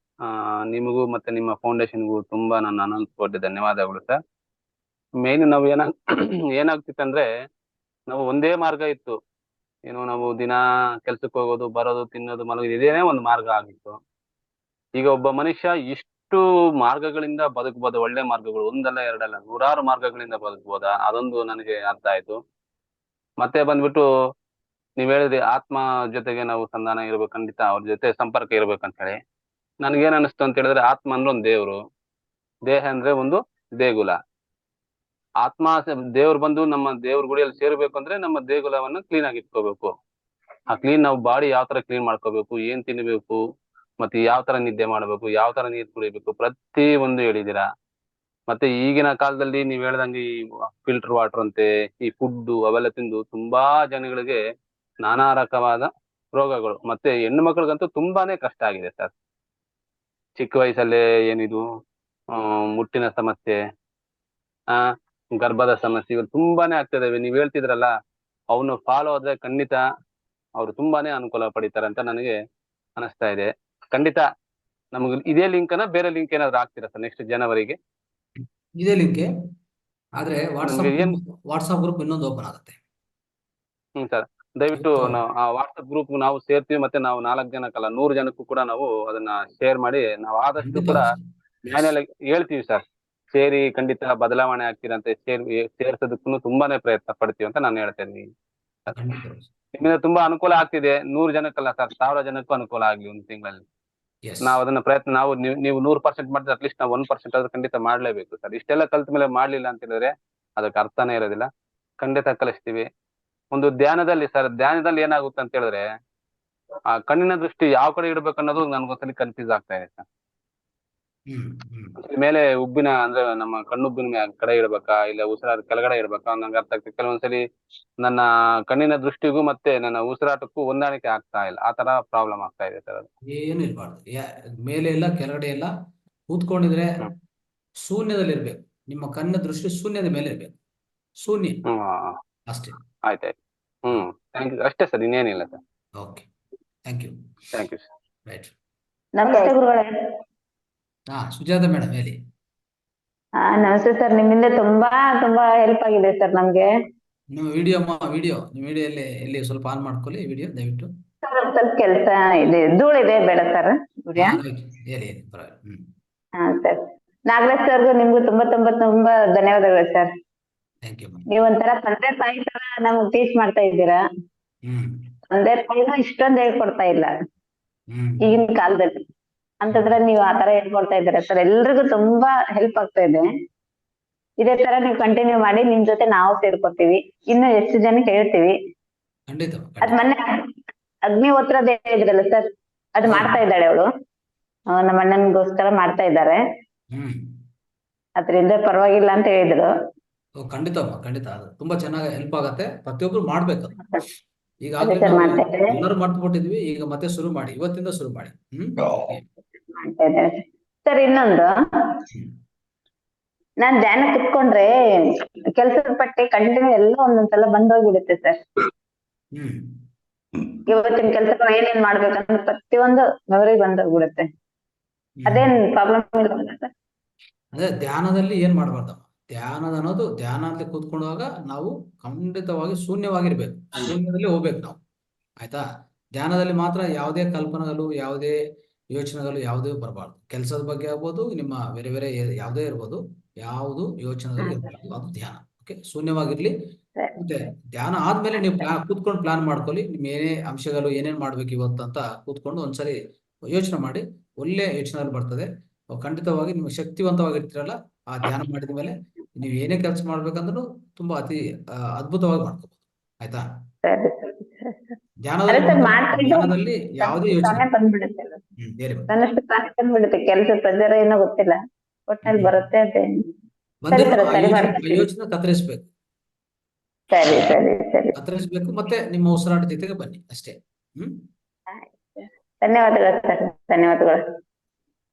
ನಿಮಗೂ ಮತ್ತೆ ನಿಮ್ಮ ಫೌಂಡೇಶನ್ಗೂ ತುಂಬಾ ನನ್ನ ಅನಂತ ಕೋಟಿ ಧನ್ಯವಾದಗಳು ಸರ್. ಮೇನ್ ನಾವು ಏನಾಗ್ತಿತ್ತಂದ್ರೆ, ನಾವು ಒಂದೇ ಮಾರ್ಗ ಇತ್ತು. ಏನು, ನಾವು ದಿನ ಕೆಲ್ಸಕ್ಕೆ ಹೋಗೋದು, ಬರೋದು, ತಿನ್ನೋದು, ಮಲಗೋದು, ಇದೇನೇ ಒಂದು ಮಾರ್ಗ ಆಗಿತ್ತು. ಈಗ ಒಬ್ಬ ಮನುಷ್ಯ ಇಷ್ಟು ಮಾರ್ಗಗಳಿಂದ ಬದುಕಬಹುದು. ಒಳ್ಳೆ ಮಾರ್ಗಗಳು ಒಂದಲ್ಲ ಎರಡಲ್ಲ, 100 ಮಾರ್ಗಗಳಿಂದ ಬದುಕಬಹುದಾ, ಅದೊಂದು ನನಗೆ ಅರ್ಥ ಆಯ್ತು. ಮತ್ತೆ ಬಂದ್ಬಿಟ್ಟು ನೀವ್ ಹೇಳಿದ್ರಿ ಆತ್ಮ ಜೊತೆಗೆ ನಾವು ಸಂಧಾನ ಇರ್ಬೇಕು, ಖಂಡಿತ ಅವ್ರ ಜೊತೆ ಸಂಪರ್ಕ ಇರ್ಬೇಕಂತ ಹೇಳಿ. ನನ್ಗೇನ್ ಅನಿಸ್ತು ಅಂತ ಹೇಳಿದ್ರೆ, ಆತ್ಮ ಅಂದ್ರೆ ಒಂದು ದೇವ್ರು, ದೇಹ ಅಂದ್ರೆ ಒಂದು ದೇಗುಲ. ಆತ್ಮ ದೇವ್ರು ಬಂದು ನಮ್ಮ ದೇವ್ರ ಗುಡಿಯಲ್ಲಿ ಸೇರ್ಬೇಕು ಅಂದ್ರೆ ನಮ್ಮ ದೇಗುಲವನ್ನ ಕ್ಲೀನ್ ಆಗಿ ಇಟ್ಕೋಬೇಕು. ಆ ಕ್ಲೀನ್ ನಾವು ಬಾಡಿ ಯಾವ ತರ ಕ್ಲೀನ್ ಮಾಡ್ಕೋಬೇಕು, ಏನ್ ತಿನ್ಬೇಕು, ಮತ್ತೆ ಯಾವ ತರ ನಿದ್ದೆ ಮಾಡ್ಬೇಕು, ಯಾವ ತರ ನೀರ್ ಕುಡಿಬೇಕು, ಪ್ರತಿ ಒಂದು ಹೇಳಿದೀರಾ. ಮತ್ತೆ ಈಗಿನ ಕಾಲದಲ್ಲಿ ನೀವ್ ಹೇಳ್ದಂಗೆ ಈ ಫಿಲ್ಟರ್ ವಾಟರ್ ಅಂತೆ, ಈ ಫುಡ್ ಅವೆಲ್ಲ ತಿಂದು ತುಂಬಾ ಜನಗಳಿಗೆ ನಾನಾ ರಕವಾದ ರೋಗಗಳು, ಮತ್ತೆ ಹೆಣ್ಣು ಮಕ್ಕಳಿಗಂತೂ ತುಂಬಾನೇ ಕಷ್ಟ ಆಗಿದೆ ಸರ್. ಚಿಕ್ಕ ವಯಸ್ಸಲ್ಲೇ ಏನಿದು ಮುಟ್ಟಿನ ಸಮಸ್ಯೆ, ಗರ್ಭದ ಸಮಸ್ಯೆ, ಇವು ತುಂಬಾನೇ ಆಗ್ತಿದಾವೆ. ನೀವ್ ಹೇಳ್ತಿದ್ರಲ್ಲ, ಅವನು ಫಾಲೋ ಆದ್ರೆ ಖಂಡಿತ ಅವ್ರು ತುಂಬಾನೇ ಅನುಕೂಲ ಪಡಿತಾರೆ ಅಂತ ನನಗೆ ಅನಿಸ್ತಾ ಇದೆ. ಖಂಡಿತ ನಮ್ಗೆ ಇದೇ ಲಿಂಕ್ನ ಬೇರೆ ಲಿಂಕ್ ಏನಾದ್ರು ಆಗ್ತೀರಾ ಸರ್ ನೆಕ್ಸ್ಟ್ ಜನವರಿಗೆ? ಇದೇ ಲಿಂಕ್, ಆದ್ರೆ ನಮ್ಗೆ ಏನ್ ವಾಟ್ಸ್ಆಪ್ ಗ್ರೂಪ್ ಇನ್ನೊಂದು ಓಪನ್ ಆಗುತ್ತೆ. ಸರ್, ದಯವಿಟ್ಟು ನಾವು ಆ ವಾಟ್ಸ್ಆಪ್ ಗ್ರೂಪ್ ನಾವು ಸೇರ್ತೀವಿ. ಮತ್ತೆ ನಾವು 4 ಜನಕ್ಕಲ್ಲ, 100 ಜನಕ್ಕೂ ಕೂಡ ನಾವು ಅದನ್ನ ಶೇರ್ ಮಾಡಿ ನಾವು ಆದಷ್ಟು ಕೂಡ ನ್ಯಾಯಾಲಯ ಹೇಳ್ತೀವಿ ಸರ್. ಸೇರಿ ಖಂಡಿತ ಬದಲಾವಣೆ ಆಗ್ತೀರಂತೆ, ಸೇರ್ಸೋದಕ್ಕೂ ತುಂಬಾನೇ ಪ್ರಯತ್ನ ಪಡ್ತೀವಿ ಅಂತ ನಾನು ಹೇಳ್ತಾ ಇದ್ದೀನಿ. ನಿಮ್ಮಿಂದ ತುಂಬಾ ಅನುಕೂಲ ಆಗ್ತಿದೆ. 100 ಜನಕ್ಕಲ್ಲ ಸರ್, 1000 ಜನಕ್ಕೂ ಅನುಕೂಲ ಆಗ್ಲಿ ಒಂದು ತಿಂಗಳಲ್ಲಿ. ನಾವು ಅದನ್ನ ಪ್ರಯತ್ನ, ನೀವು 100% ಮಾಡಿದ್ರೆ ಅಟ್ಲೀಸ್ಟ್ ನಾವು 1% ಆದ್ರೂ ಖಂಡಿತ ಮಾಡ್ಲೇಬೇಕು ಸರ್. ಇಷ್ಟೆಲ್ಲ ಕಲ್ತ ಮೇಲೆ ಮಾಡ್ಲಿಲ್ಲ ಅಂತ ಹೇಳಿದ್ರೆ ಅದಕ್ಕೆ ಅರ್ಥನೇ ಇರೋದಿಲ್ಲ. ಖಂಡಿತ ಕಲಿಸ್ತೀವಿ. ಒಂದು ಧ್ಯಾನದಲ್ಲಿ ಸರ್, ಧ್ಯಾನದಲ್ಲಿ ಏನಾಗುತ್ತೆ ಅಂತ ಹೇಳಿದ್ರೆ, ಆ ಕಣ್ಣಿನ ದೃಷ್ಟಿ ಯಾವ ಕಡೆ ಇಡ್ಬೇಕು ಅನ್ನೋದು ನನ್ಗೊಂದ್ಸಲಿ ಕನ್ಫ್ಯೂಸ್ ಆಗ್ತಾ ಇದೆ ಸರ್. ಮೇಲೆ ಉಬ್ಬಿನ ಅಂದ್ರೆ ನಮ್ಮ ಕಣ್ಣುಬ್ಬಿನ ಕಡೆ ಇಡ್ಬೇಕಾ, ಇಲ್ಲ ಉಸಿರಾಟ ಕೆಳಗಡೆ ಇಡ್ಬೇಕಾ ನಂಗೆ ಅರ್ಥ ಆಗ್ತದೆ. ಕೆಲವೊಂದ್ಸಲಿ ನನ್ನ ಕಣ್ಣಿನ ದೃಷ್ಟಿಗೂ ಮತ್ತೆ ನನ್ನ ಉಸಿರಾಟಕ್ಕೂ ಹೊಂದಾಣಿಕೆ ಆಗ್ತಾ ಇಲ್ಲ, ಆ ತರ ಪ್ರಾಬ್ಲಮ್ ಆಗ್ತಾ ಇದೆ ಸರ್. ಅದು ಏನು ಇರ್ಬಾರ್ದು, ಮೇಲೆ ಇಲ್ಲ ಕೆಳಗಡೆ ಇಲ್ಲ, ಕೂತ್ಕೊಂಡಿದ್ರೆ ಶೂನ್ಯದಲ್ಲಿ ಇರ್ಬೇಕು. ನಿಮ್ಮ ಕಣ್ಣ ದೃಷ್ಟಿ ಶೂನ್ಯದ ಮೇಲೆ ಇರ್ಬೇಕು, ಶೂನ್ಯ ಅಷ್ಟೇ. ಆಯ್ತಾಯ್ತು. ಥ್ಯಾಂಕ್ ಯು, ಅಷ್ಟೇ ಸರ್, ಇನ್ನೇನಿಲ್ಲ sir. Okay, thank you. Thank you sir. Right. ನಮಸ್ತೆ ಗುರುಗಳೇ. ಸುಜಾತ ಮೇಡಮ್ ಹೇಳಿ. ನಮಸ್ತೆ ಸರ್, ನಿಮ್ಮಿಂದ ತುಂಬಾ ಹೆಲ್ಪ್ ಆಗಿದೆ ಸರ್ ನಮ್ಗೆ. ನಿಮ್ಮ ವಿಡಿಯೋ ಎಲ್ಲಿ ಸ್ವಲ್ಪ ಆನ್ ಮಾಡ್ಕೊಳ್ಳಿ ವಿಡಿಯೋ ದಯವಿಟ್ಟು. ಸರ್ ಒಂದ್ ಸ್ವಲ್ಪ ಕೆಲಸ ಇದೆ, ಧೂಳಿದೆ, ಬೇಡ ಸರ್. ಹೇಳಿ ಪರವಾಗಿಲ್ಲ. ಹಾ ಸರ್, ನಾಗರಾಜ್ ಸರ್ಗೂ ನಿಮ್ಗೂ ತುಂಬಾ ಧನ್ಯವಾದಗಳು ಸರ್. ನೀವು ಒಂಥರ ತಂದೆ ತಾಯಿ ತರ ನಮ್ಗೆ ಟೀಚ್ ಮಾಡ್ತಾ ಇದ್ದೀರಾ. ತಂದೆ ತಾಯಿನೂ ಇಷ್ಟೊಂದು ಹೇಳ್ಕೊಡ್ತಾ ಇಲ್ಲ ಈಗಿನ ಕಾಲದಲ್ಲಿ, ಅಂತಂದ್ರೆ ನೀವು ಆತರ ಹೇಳ್ಕೊಡ್ತಾ ಇದ್ದೀರಾ ಸರ್. ಎಲ್ರಿಗೂ ತುಂಬಾ ಹೆಲ್ಪ್ ಆಗ್ತಾ ಇದೆ. ಇದೇ ತರ ನೀವು ಕಂಟಿನ್ಯೂ ಮಾಡಿ, ನಿಮ್ ಜೊತೆ ನಾವು ಸೇರ್ಕೊತೀವಿ, ಇನ್ನು ಎಷ್ಟು ಜನಕ್ಕೆ ಹೇಳ್ತೀವಿ. ಅದ್ ಮೊನ್ನೆ ಅಗ್ನಿಹೋತ್ರದ ಹೇಳಿದ್ರಲ್ಲ ಸರ್, ಅದು ಮಾಡ್ತಾ ಇದ್ದಾಳೆ ಅವಳು, ನಮ್ಮ ಅಣ್ಣನ್ಗೋಸ್ಕರ ಮಾಡ್ತಾ ಇದ್ದಾರೆ. ಅದ್ರಿಂದ ಪರವಾಗಿಲ್ಲ ಅಂತ ಹೇಳಿದ್ರು. ಖಂಡಿತ ಅಮ್ಮ, ಖಂಡಿತ ಅದು ತುಂಬಾ ಚೆನ್ನಾಗಿ ಹೆಲ್ಪ್ ಆಗತ್ತೆ. ಪ್ರತಿಯೊಬ್ರು ಮಾಡ್ಬೇಕು ಅದು. ಅದೇ ಈಗಾಗಲೇ ಸರ್ ನಾವು ಮಾಡ್ತಾ ಇದ್ದೇವೆ ಎಲ್ಲರೂ ಮರ್ತು ಬಿಟ್ಟಿದ್ವಿ, ಈಗ ಮತ್ತೆ ಶುರು ಮಾಡಿ, ಇವತ್ತಿಂದ ಶುರು ಮಾಡಿ. Okay. ಮಾಡ್ತಾ ಇದ್ದೇವೆ ಸರ್. ಇನ್ನೊಂದು, ನಾನ್ ಧ್ಯಾನ ಕುತ್ಕೊಂಡ್ರೆ ಕೆಲ್ಸದ ಪಟ್ಟಿ ಕಂಟಿನ್ಯೂ ಎಲ್ಲ ಒಂದೊಂದ್ಸಲ ಬಂದೋಗ್ಬಿಡುತ್ತೆ ಸರ್. ಹ್ಮ್ ಇವತ್ತಿನ ಕೆಲ್ಸಗಳು ಏನೇನ್ ಮಾಡ್ಬೇಕಂದ್ರೆ ಪ್ರತಿಯೊಂದು ಮೆಮೊರಿ ಬಂದೋಗ್ಬಿಡುತ್ತೆ. ಅದೇನ್ ಪ್ರಾಬ್ಲಮ್ ಇಲ್ಲ ಸರ್? ಅದೇ ಧ್ಯಾನದಲ್ಲಿ ಏನ್ ಮಾಡಬಾರ್ದಮ್ಮ. ಧ್ಯಾನದಲ್ಲಿ ಕೂತ್ಕೊಳ್ಳುವಾಗ ನಾವು ಖಂಡಿತವಾಗಿ ಶೂನ್ಯವಾಗಿರ್ಬೇಕು. ಶೂನ್ಯದಲ್ಲಿ ಹೋಗ್ಬೇಕು ನಾವು. ಆಯ್ತಾ? ಧ್ಯಾನದಲ್ಲಿ ಮಾತ್ರ ಯಾವುದೇ ಕಲ್ಪನೆಗಳು, ಯಾವುದೇ ಯೋಚನೆಗಳು ಯಾವುದೇ ಬರಬಾರ್ದು. ಕೆಲಸದ ಬಗ್ಗೆ ಆಗ್ಬೋದು, ನಿಮ್ಮ ಬೇರೆ ಬೇರೆ ಯಾವುದೇ ಇರ್ಬೋದು, ಯಾವುದು ಯೋಚನೆಗಳು ಇರಬಾರ್ದು. ಅದು ಧ್ಯಾನ. ಓಕೆ, ಶೂನ್ಯವಾಗಿರ್ಲಿ. ಮತ್ತೆ ಧ್ಯಾನ ಆದ್ಮೇಲೆ ನೀವು ಕೂತ್ಕೊಂಡು ಪ್ಲಾನ್ ಮಾಡ್ಕೊಳ್ಳಿ. ನಿಮ್ ಏನೇ ಅಂಶಗಳು ಏನೇನ್ ಮಾಡ್ಬೇಕು ಇವತ್ತು ಅಂತ ಕೂತ್ಕೊಂಡು ಒಂದ್ಸರಿ ಯೋಚನೆ ಮಾಡಿ. ಒಳ್ಳೆ ಯೋಚನೆಗಳು ಬರ್ತದೆ. ಖಂಡಿತವಾಗಿ ನೀವು ಶಕ್ತಿವಂತವಾಗಿರ್ತೀರಲ್ಲ ಆ ಧ್ಯಾನ ಮಾಡಿದ ಮೇಲೆ, ನೀವು ಏನೇ ಕೆಲಸ ಮಾಡ್ಬೇಕಂದ್ರೂ ತುಂಬಾ ಅತಿ ಅದ್ಭುತವಾಗಿ ಮಾಡ್ಕೋಬಹುದು. ಆಯ್ತಾ? ಸರಿ ಸರಿ ಸರಿ ಸರ್. ಧ್ಯಾನದಲ್ಲಿ ಅದೇ ಸರ್ ಮಾತ್ರ- ಮಾಡ್ತಿದ್ದು ಧ್ಯಾನದಲ್ಲಿ ಯಾವುದೇ ಯೋಚನೆ ತಾನೇ ಬಂದ್ಬಿಡುತ್ತೆ ಅಲ್ಲ. ಹೇಳಿ ಮೇಡಮ್. ನನ್ನಷ್ಟು ತಾನೇ ಬಂದ್ಬಿಡುತ್ತೆ. ಕೆಲಸ ಪ್ರೆಜರ್ ಏನೋ ಗೊತ್ತಿಲ್ಲ, ಒಟ್ನಲ್ಲಿ ಬರುತ್ತೆ ಅದೇ. ಸರಿ ಬಂದಿರೋ ಸರ್, ಆ ಸರಿ ಯೋಚನೆ ಮಾಡ್ತೀನಿ. ಕತ್ತರಿಸ್ಬೇಕು. ಸರಿ ಸರಿ ಸರಿ. ಕತ್ತರಿಸ್ಬೇಕು, ಮತ್ತೆ ನಿಮ್ಮ ಉಸಿರಾಟ ಜೊತೆಗೆ ಬನ್ನಿ ಅಷ್ಟೇ. ಧನ್ಯವಾದಗಳು ಸರ್, ಧನ್ಯವಾದಗಳು.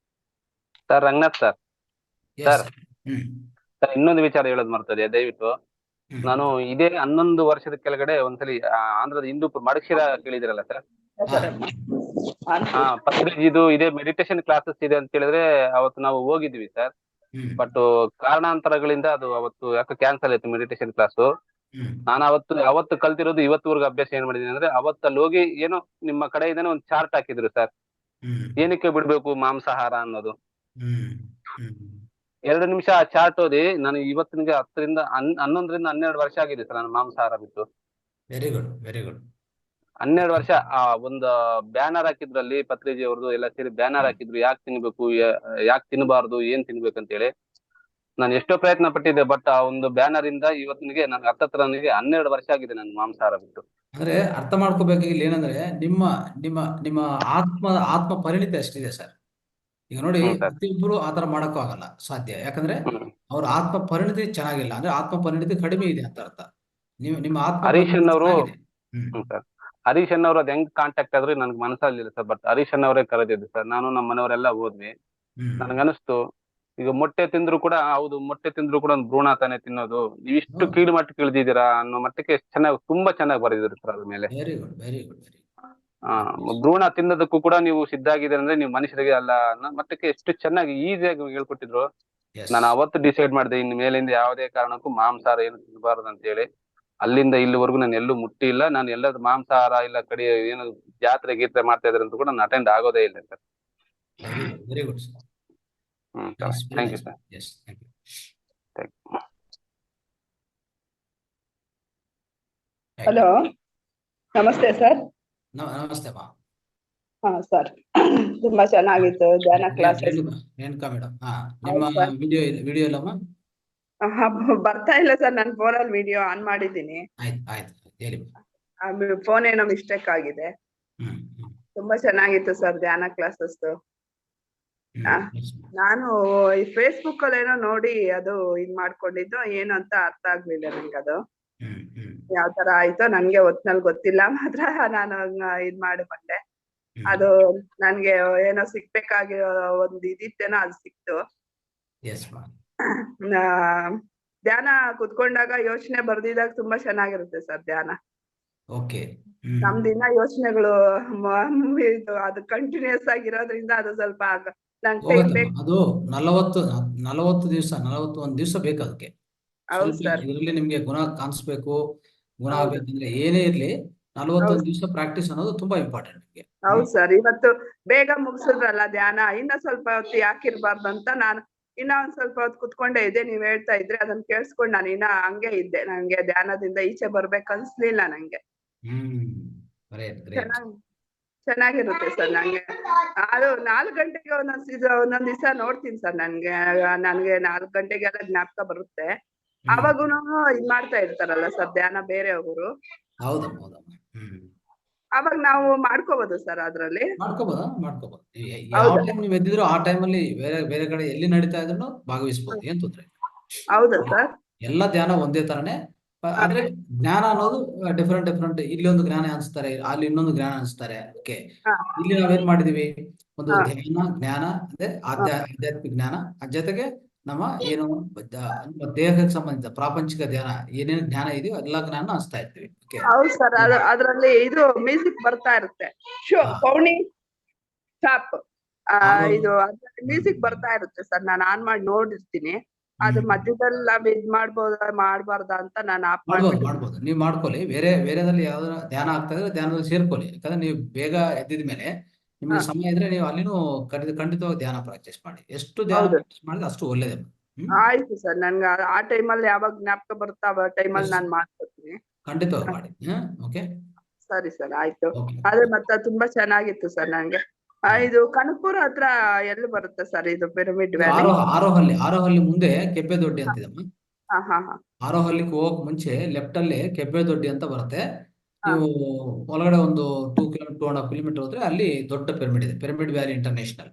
Sir Ranganath sir, Yes, sir sir. ಹ್ಮ್ ಸರ್ ಇನ್ನೊಂದು ವಿಚಾರ ಹೇಳೋದು ಮರ್ತದೆ ದಯವಿಟ್ಟು. ಹ್ಮ್. ನಾನು ಇದೇ 11 ವರ್ಷದ ಕೆಳಗಡೆ ಒಂದ್ಸಲಿ ಆಂಧ್ರದ ಹಿಂದೂಪುರ ಮಡಕ್ಷಿರ ಕೇಳಿದಿರಲ್ಲ ಸರ್? ಪತ್ರಿಜಿದು ಇದೇ ಮೆಡಿಟೇಷನ್ ಕ್ಲಾಸಸ್ ಇದೆ ಅಂತ ಹೇಳಿದ್ರೆ ಅವತ್ತು ನಾವು ಹೋಗಿದ್ವಿ ಸರ್. ಬಟ್ ಕಾರಣಾಂತರಗಳಿಂದ ಅದು ಅವತ್ತು ಯಾಕೆ ಕ್ಯಾನ್ಸಲ್ ಆಯ್ತು ಮೆಡಿಟೇಷನ್ ಕ್ಲಾಸು. ನಾನು ಅವತ್ತು ಕಲ್ತಿರೋದು ಇವತ್ತುವರೆಗೂ ಅಭ್ಯಾಸ ಏನ್ ಮಾಡಿದೀನಿ ಅಂದ್ರೆ, ಅವತ್ತಲ್ಲಿ ಹೋಗಿ ಏನೋ ನಿಮ್ಮ ಕಡೆಯಿಂದನೇ ಒಂದು ಚಾರ್ಟ್ ಹಾಕಿದ್ರು ಸರ್, ಏನಕ್ಕೆ ಬಿಡ್ಬೇಕು ಮಾಂಸಾಹಾರ ಅನ್ನೋದು. 2 ನಿಮಿಷ ಆ ಚಾರ್ಟ್ ಓದಿ ನಾನು ಇವತ್ತಿನಿಗೆ 11ರಿಂದ 12 ವರ್ಷ ಆಗಿದೆ ಸರ್ ನಾನು ಮಾಂಸಾಹಾರ ಬಿಟ್ಟು. Very good, very good. 12 ವರ್ಷ. ಒಂದು ಬ್ಯಾನರ್ ಹಾಕಿದ್ರಲ್ಲಿ ಪತ್ರಿಜಿ ಅವ್ರದ್ದು ಎಲ್ಲ ಸೇರಿ ಬ್ಯಾನರ್ ಹಾಕಿದ್ರು, ಯಾಕೆ ತಿನ್ಬೇಕು, ಯಾಕೆ ತಿನ್ನಬಾರ್ದು, ಏನ್ ತಿನ್ಬೇಕಂತ ಹೇಳಿ. ನಾನು ಎಷ್ಟೋ ಪ್ರಯತ್ನ ಪಟ್ಟಿದ್ದೆ, ಬಟ್ ಆ ಒಂದು ಬ್ಯಾನರ್ ಇಂದ ಇವತ್ತಿನಿಗೆ ನನಗೆ 12 ವರ್ಷ ಆಗಿದೆ ನಾನು ಮಾಂಸಾಹಾರ ಬಿಟ್ಟು. ಅಂದ್ರೆ ಅರ್ಥ ಮಾಡ್ಕೋಬೇಕು ಇಲ್ಲಿ ಏನಂದ್ರೆ, ನಿಮ್ಮ ನಿಮ್ಮ ನಿಮ್ಮ ಆತ್ಮ ಪರಿಣಿತಿ ಅಷ್ಟಿದೆ ಸರ್. ಈಗ ನೋಡಿ, ಪ್ರತಿಯೊಬ್ಬರು ಆತರ ಮಾಡಕ್ಕೂ ಆಗಲ್ಲ, ಸಾಧ್ಯ. ಯಾಕಂದ್ರೆ ಅವ್ರ ಆತ್ಮ ಪರಿಣಿತಿ ಚೆನ್ನಾಗಿಲ್ಲ, ಅಂದ್ರೆ ಆತ್ಮ ಪರಿಣಿತಿ ಕಡಿಮೆ ಇದೆ ಅಂತ ಅರ್ಥ. ನಿಮ್ಮ ಆತ್ಮ ಹರೀಶ್ ಪರಿಣಿತಿ ಅನ್ನೋರು ಚೆನ್ನಾಗಿದೆ. ಸರ್, ಹರೀಶ್ ಅನ್ನೋರು ಅದ್ ಹೆಂಗ್ ಕಾಂಟ್ಯಾಕ್ಟ್ ಆದ್ರೆ ನನ್ಗೆ ಮನಸ್ಸಲ್ಲಿಲ್ಲ ಸರ್. ಬಟ್ ಹರೀಶ್ ಅನ್ನೋರೇ ಕರೆದಿದ್ದು ಸರ್. ನಾನು ನಮ್ಮ ಮನೆಯವರೆಲ್ಲ ಹೋದ್ವಿ. ನನ್ಗನಿಸ್ತು, ಈಗ ಮೊಟ್ಟೆ ತಿಂದ್ರು ಕೂಡ, ಹೌದು ಮೊಟ್ಟೆ ತಿಂದ್ರು ಕೂಡ ಒಂದು ಭ್ರೂಣ ತಾನೇ ತಿನ್ನೋದು, ನೀವಿಷ್ಟು ಕೀಳು ಮಟ್ಟಕ್ಕೆ ಇಳಿದಿದ್ದೀರಾ ಅನ್ನೋ ಮಟ್ಟಕ್ಕೆ ಚೆನ್ನಾಗಿ, ತುಂಬಾ ಚೆನ್ನಾಗಿ ಬರೆದಿದ್ರು ಸರ್ ಅದ್ರ ಮೇಲೆ. Very good, very good, very ಭ್ರೂಣ ತಿನ್ನೋದಕ್ಕೂ ಕೂಡ ನೀವು ಸಿದ್ಧ ಆಗಿದ್ದೀರ ಅಂದ್ರೆ ನೀವು ಮನುಷ್ಯರಿಗೆ ಅಲ್ಲ ಅನ್ನೋ ಮಟ್ಟಕ್ಕೆ ಎಷ್ಟು ಚೆನ್ನಾಗಿ ಈಸಿಯಾಗಿ ಹೇಳ್ಕೊಟ್ಟಿದ್ರು. ನಾನು ಅವತ್ತು ಡಿಸೈಡ್ ಮಾಡಿದೆ, ಇನ್ನು ಮೇಲಿಂದ ಯಾವುದೇ ಕಾರಣಕ್ಕೂ ಮಾಂಸಾಹಾರ ಏನು ತಿನ್ನಬಾರದು ಅಂತ ಹೇಳಿ. ಅಲ್ಲಿಂದ ಇಲ್ಲಿವರೆಗೂ ನಾನು ಎಲ್ಲೂ ಮುಟ್ಟಿ ಇಲ್ಲ. ನಾನು ಎಲ್ಲದ ಮಾಂಸಾಹಾರ ಇಲ್ಲ ಕಡಿ ಏನು ಜಾತ್ರೆ ಗೀತ್ರೆ ಮಾಡ್ತಾ ಇದ್ರೆ ಅಂತ ಕೂಡ ನಾನು ಅಟೆಂಡ್ ಆಗೋದೇ ಇಲ್ಲ sir. Very good sir. Thank you sir. Yes, thank you. Hello, ನಮಸ್ತೆ ಸರ್. ನಮಸ್ತೆ ಅಮ್ಮ. ಹಾ ಸರ್, ತುಂಬಾ ಚೆನ್ನಾಗಿತ್ತು ಧ್ಯಾನ ಕ್ಲಾಸಸ್. ರೇಣುಕಾ ಮೇಡಮ್, ನಿಮ್ಮ ವಿಡಿಯೋ ಇಲ್ಲಮ್ಮ? ಬರ್ತಾ ಇಲ್ಲ ಸರ್, ನನ್ನ ಫೋನಲ್ಲಿ ವಿಡಿಯೋ ಆನ್ ಮಾಡಿದ್ದೀನಿ. ಆಯ್ತು ಹೇಳಿ. ಫೋನ್ ಏನೋ ಮಿಸ್ಟೇಕ್ ಆಗಿದೆ. ತುಂಬಾ ಚೆನ್ನಾಗಿತ್ತು ಸರ್ ಧ್ಯಾನ ಕ್ಲಾಸಸ್. ನಾನು ಈ ಫೇಸ್ಬುಕ್ ಅಲ್ಲಿ ಏನೋ ನೋಡಿ ಅದು ಇದ್ ಮಾಡ್ಕೊಂಡಿದ್ದು, ಏನು ಅಂತ ಅರ್ಥ ಆಗ್ಲಿಲ್ಲ ನಂಗೆ. ಅದು ಯಾವ ತರ ಆಯ್ತೋ ನನ್ಗೆ ಒತ್ನಲ್ಲಿ ಗೊತ್ತಿಲ್ಲ, ಮಾತ್ರ ನಾನು ಇದ್ ಮಾಡಿಕೊಂಡೆ. ಅದು ನನ್ಗೆ ಏನೋ ಸಿಕ್ಬೇಕಾಗಿರೋ ಒಂದು ಇದಿತ್ತೇನೋ ಅದು ಸಿಕ್ತು. ಧ್ಯಾನ ಕುತ್ಕೊಂಡಾಗ ಯೋಚನೆ ಬರ್ದಿದಾಗ ತುಂಬಾ ಚೆನ್ನಾಗಿರುತ್ತೆ ಸರ್ ಧ್ಯಾನ. ನಮ್ ದಿನ ಯೋಚನೆಗಳು ಅದು ಕಂಟಿನ್ಯೂಸ್ ಆಗಿರೋದ್ರಿಂದ ಅದು ಸ್ವಲ್ಪ ಅದು 41 ದಿವಸ ಬೇಕು ಅದಕ್ಕೆ. ಇದರಲ್ಲಿ ನಿಮ್ಗೆ ಗುಣ ಕಾಣಿಸ್ಬೇಕು, ಗುಣ ಆಗ್ಬೇಕಂದ್ರೆ ಏನೇ ಇರ್ಲಿ 41 ದಿವಸ ಪ್ರಾಕ್ಟೀಸ್ ಅನ್ನೋದು ತುಂಬಾ ಇಂಪಾರ್ಟೆಂಟ್ ನಿಮ್ಗೆ. ಹೌದು ಸರ್, ಇವತ್ತು ಬೇಗ ಮುಗಿಸಿದ್ರಲ್ಲ ಧ್ಯಾನ, ಇನ್ನ ಸ್ವಲ್ಪ ಹೊತ್ತು ಯಾಕಿರ್ಬಾರ್ದು ಅಂತ ನಾನು ಇನ್ನ ಒಂದ್ ಸ್ವಲ್ಪ ಹೊತ್ತು ಕುತ್ಕೊಂಡೇ ಇದ್ದೆ. ನೀವ್ ಹೇಳ್ತಾ ಇದ್ರೆ ಅದನ್ನ ಕೇಳಿಸ್ಕೊಂಡು ನಾನು ಇನ್ನ ಹಂಗೆ ಇದ್ದೆ. ನಂಗೆ ಧ್ಯಾನದಿಂದ ಈಚೆ ಬರ್ಬೇಕು ಅನ್ಸ್ಲಿಲ್ಲ ನಂಗೆ. ಚೆನ್ನಾಗಿರುತ್ತೆ ಸರ್. ನಂಗೆ ಅದು 4 ಗಂಟೆಗೆ ಒಂದೊಂದ್ ದಿವಸ ನೋಡ್ತೀನಿ ಸರ್. ನನ್ಗೆ 4 ಗಂಟೆಗೆಲ್ಲ ಜ್ಞಾಪಕ ಬರುತ್ತೆ. ಅವಾಗೂನು ಇದ್ ಮಾಡ್ತಾ ಇರ್ತಾರಲ್ಲ ಸರ್ ಧ್ಯಾನ ಬೇರೆಯವರು. ಅವಾಗ ನಾವು ಮಾಡ್ಕೋಬಹುದು ಸರ್ ಅದ್ರಲ್ಲಿ. ಮಾಡ್ಕೋಬಹುದು. ಯಾವ ಟೈಮ್ ನೀವು ಎದ್ದಿದ್ರು ಆ ಟೈಮಲ್ಲಿ ಬೇರೆ ಬೇರೆ ಕಡೆ ಎಲ್ಲಿ ನಡೀತಾ ಇದ್ರು ಭಾಗವಹಿಸಬಹುದು, ಏನ್ ತೊಂದ್ರೆ ಇಲ್ಲ. ಹೌದಾ ಸರ್? ಎಲ್ಲ ಧ್ಯಾನ ಒಂದೇ ತರನೇ, ಆದ್ರೆ ಜ್ಞಾನ ಅನ್ನೋದು ಡಿಫರೆಂಟ್. ಇಲ್ಲಿ ಒಂದು ಜ್ಞಾನ ಅನ್ಸ್ತಾರೆ, ಅಲ್ಲಿ ಇನ್ನೊಂದು ಜ್ಞಾನ ಅನ್ಸ್ತಾರೆ. ಓಕೆ, ಇಲ್ಲಿ ನಾವೇನ್ ಮಾಡಿದೀವಿ, ಒಂದು ಧ್ಯಾನ ಜ್ಞಾನ ಅಂದ್ರೆ ಆಧ್ಯಾತ್ಮಿಕ ಜ್ಞಾನ, ಜೊತೆಗೆ ನಮ್ಮ ಏನು ನಮ್ಮ ದೇಹಕ್ಕೆ ಸಂಬಂಧಿಸಿದ ಪ್ರಾಪಂಚಿಕ ಧ್ಯಾನ ಏನೇನು ಜ್ಞಾನ ಇದೆಯೋ ಎಲ್ಲ ಜ್ಞಾನ ಹಂಚ್ತಾ ಇರ್ತೀವಿ. ಹೌದು ಸರ್, ಅದ್ರಲ್ಲಿ ಇದು ಮ್ಯೂಸಿಕ್ ಬರ್ತಾ ಇರುತ್ತೆ, ಪೌಂಡಿಂಗ್ ಸ್ಟಾಪ್, ಇದು ಮ್ಯೂಸಿಕ್ ಬರ್ತಾ ಇರುತ್ತೆ ಸರ್. ನಾನು ಆನ್ ಮಾಡಿ ನೋಡಿರ್ತೀನಿ. ಅದ್ರ ಮಧ್ಯದಲ್ಲಿ ನಾವ್ ಇದ್ ಮಾಡ್ಬಾರ್ದ ಅಂತ ನಾನು ಆಫ್ ಮಾಡ್ಬೋದು. ನೀವು ಮಾಡ್ಕೊಳ್ಳಿ. ಬೇರೆದಲ್ಲಿ ಯಾವ್ದಾರ ಧ್ಯಾನ ಆಗ್ತಾ ಇದ್ರೆ ಧ್ಯಾನದಲ್ಲಿ ಸೇರ್ಕೊಳ್ಳಿ. ಯಾಕಂದ್ರೆ ನೀವು ಬೇಗ ಎದ್ದಿದ ಮೇಲೆ ನಿಮ್ಗೆ ಸಮಯ ಇದ್ರೆ ನೀವು ಅಲ್ಲಿನೂ ಖಂಡಿತವಾಗಿ ಧ್ಯಾನ ಪ್ರಾಕ್ಟೀಸ್ ಮಾಡಿ. ಎಷ್ಟು ಧ್ಯಾನ ಪ್ರಾಕ್ಟೀಸ್ ಮಾಡಿದ್ರೆ ಅಷ್ಟು ಒಳ್ಳೇದೇ. ಆಯ್ತು ಸರ್, ನನ್ಗೆ ಆ ಟೈಮಲ್ಲಿ ಯಾವಾಗ ಜ್ಞಾಪಕ ಬರುತ್ತಾ ಆ ಟೈಮಲ್ಲಿ ನಾನು ಮಾಡ್ಕೊತೀನಿ. ಖಂಡಿತವಾಗಿ ಮಾಡಿ. ಓಕೆ, ಸರಿ ಸರ್, ಆಯ್ತು. ಆದ್ರೆ ಮತ್ತೆ ತುಂಬಾ ಚೆನ್ನಾಗಿತ್ತು ಸರ್ ನನ್ಗೆ. ಇದು ಕನಕಪುರ ಹತ್ರ ಎಲ್ಲಿ ಬರುತ್ತೆ ಸರ್ ಇದು ಪಿರಮಿಡ್ ವ್ಯಾಲಿ? ಆರೋಹಳ್ಳಿ ಮುಂದೆ ಕೆಬ್ಬೆದೊಡ್ಡಿ ಅಂತಿದಮ್ಮ. ಹಾ. ಆರೋಹಳ್ಳಿಗೆ ಹೋಗಕ್ ಮುಂಚೆ ಲೆಫ್ಟ್ ಅಲ್ಲಿ ಕೆಬ್ಬೆದೊಡ್ಡಿ ಅಂತ ಬರುತ್ತೆ. ನೀವು ಒಳಗಡೆ ಒಂದು 2.5 ಕಿಲೋಮೀಟರ್ ಹೋದ್ರೆ ಅಲ್ಲಿ ದೊಡ್ಡ ಪಿರಮಿಡ್ ಇದೆ, ಪಿರಮಿಡ್ ವ್ಯಾಲಿ ಇಂಟರ್ನ್ಯಾಷನಲ್.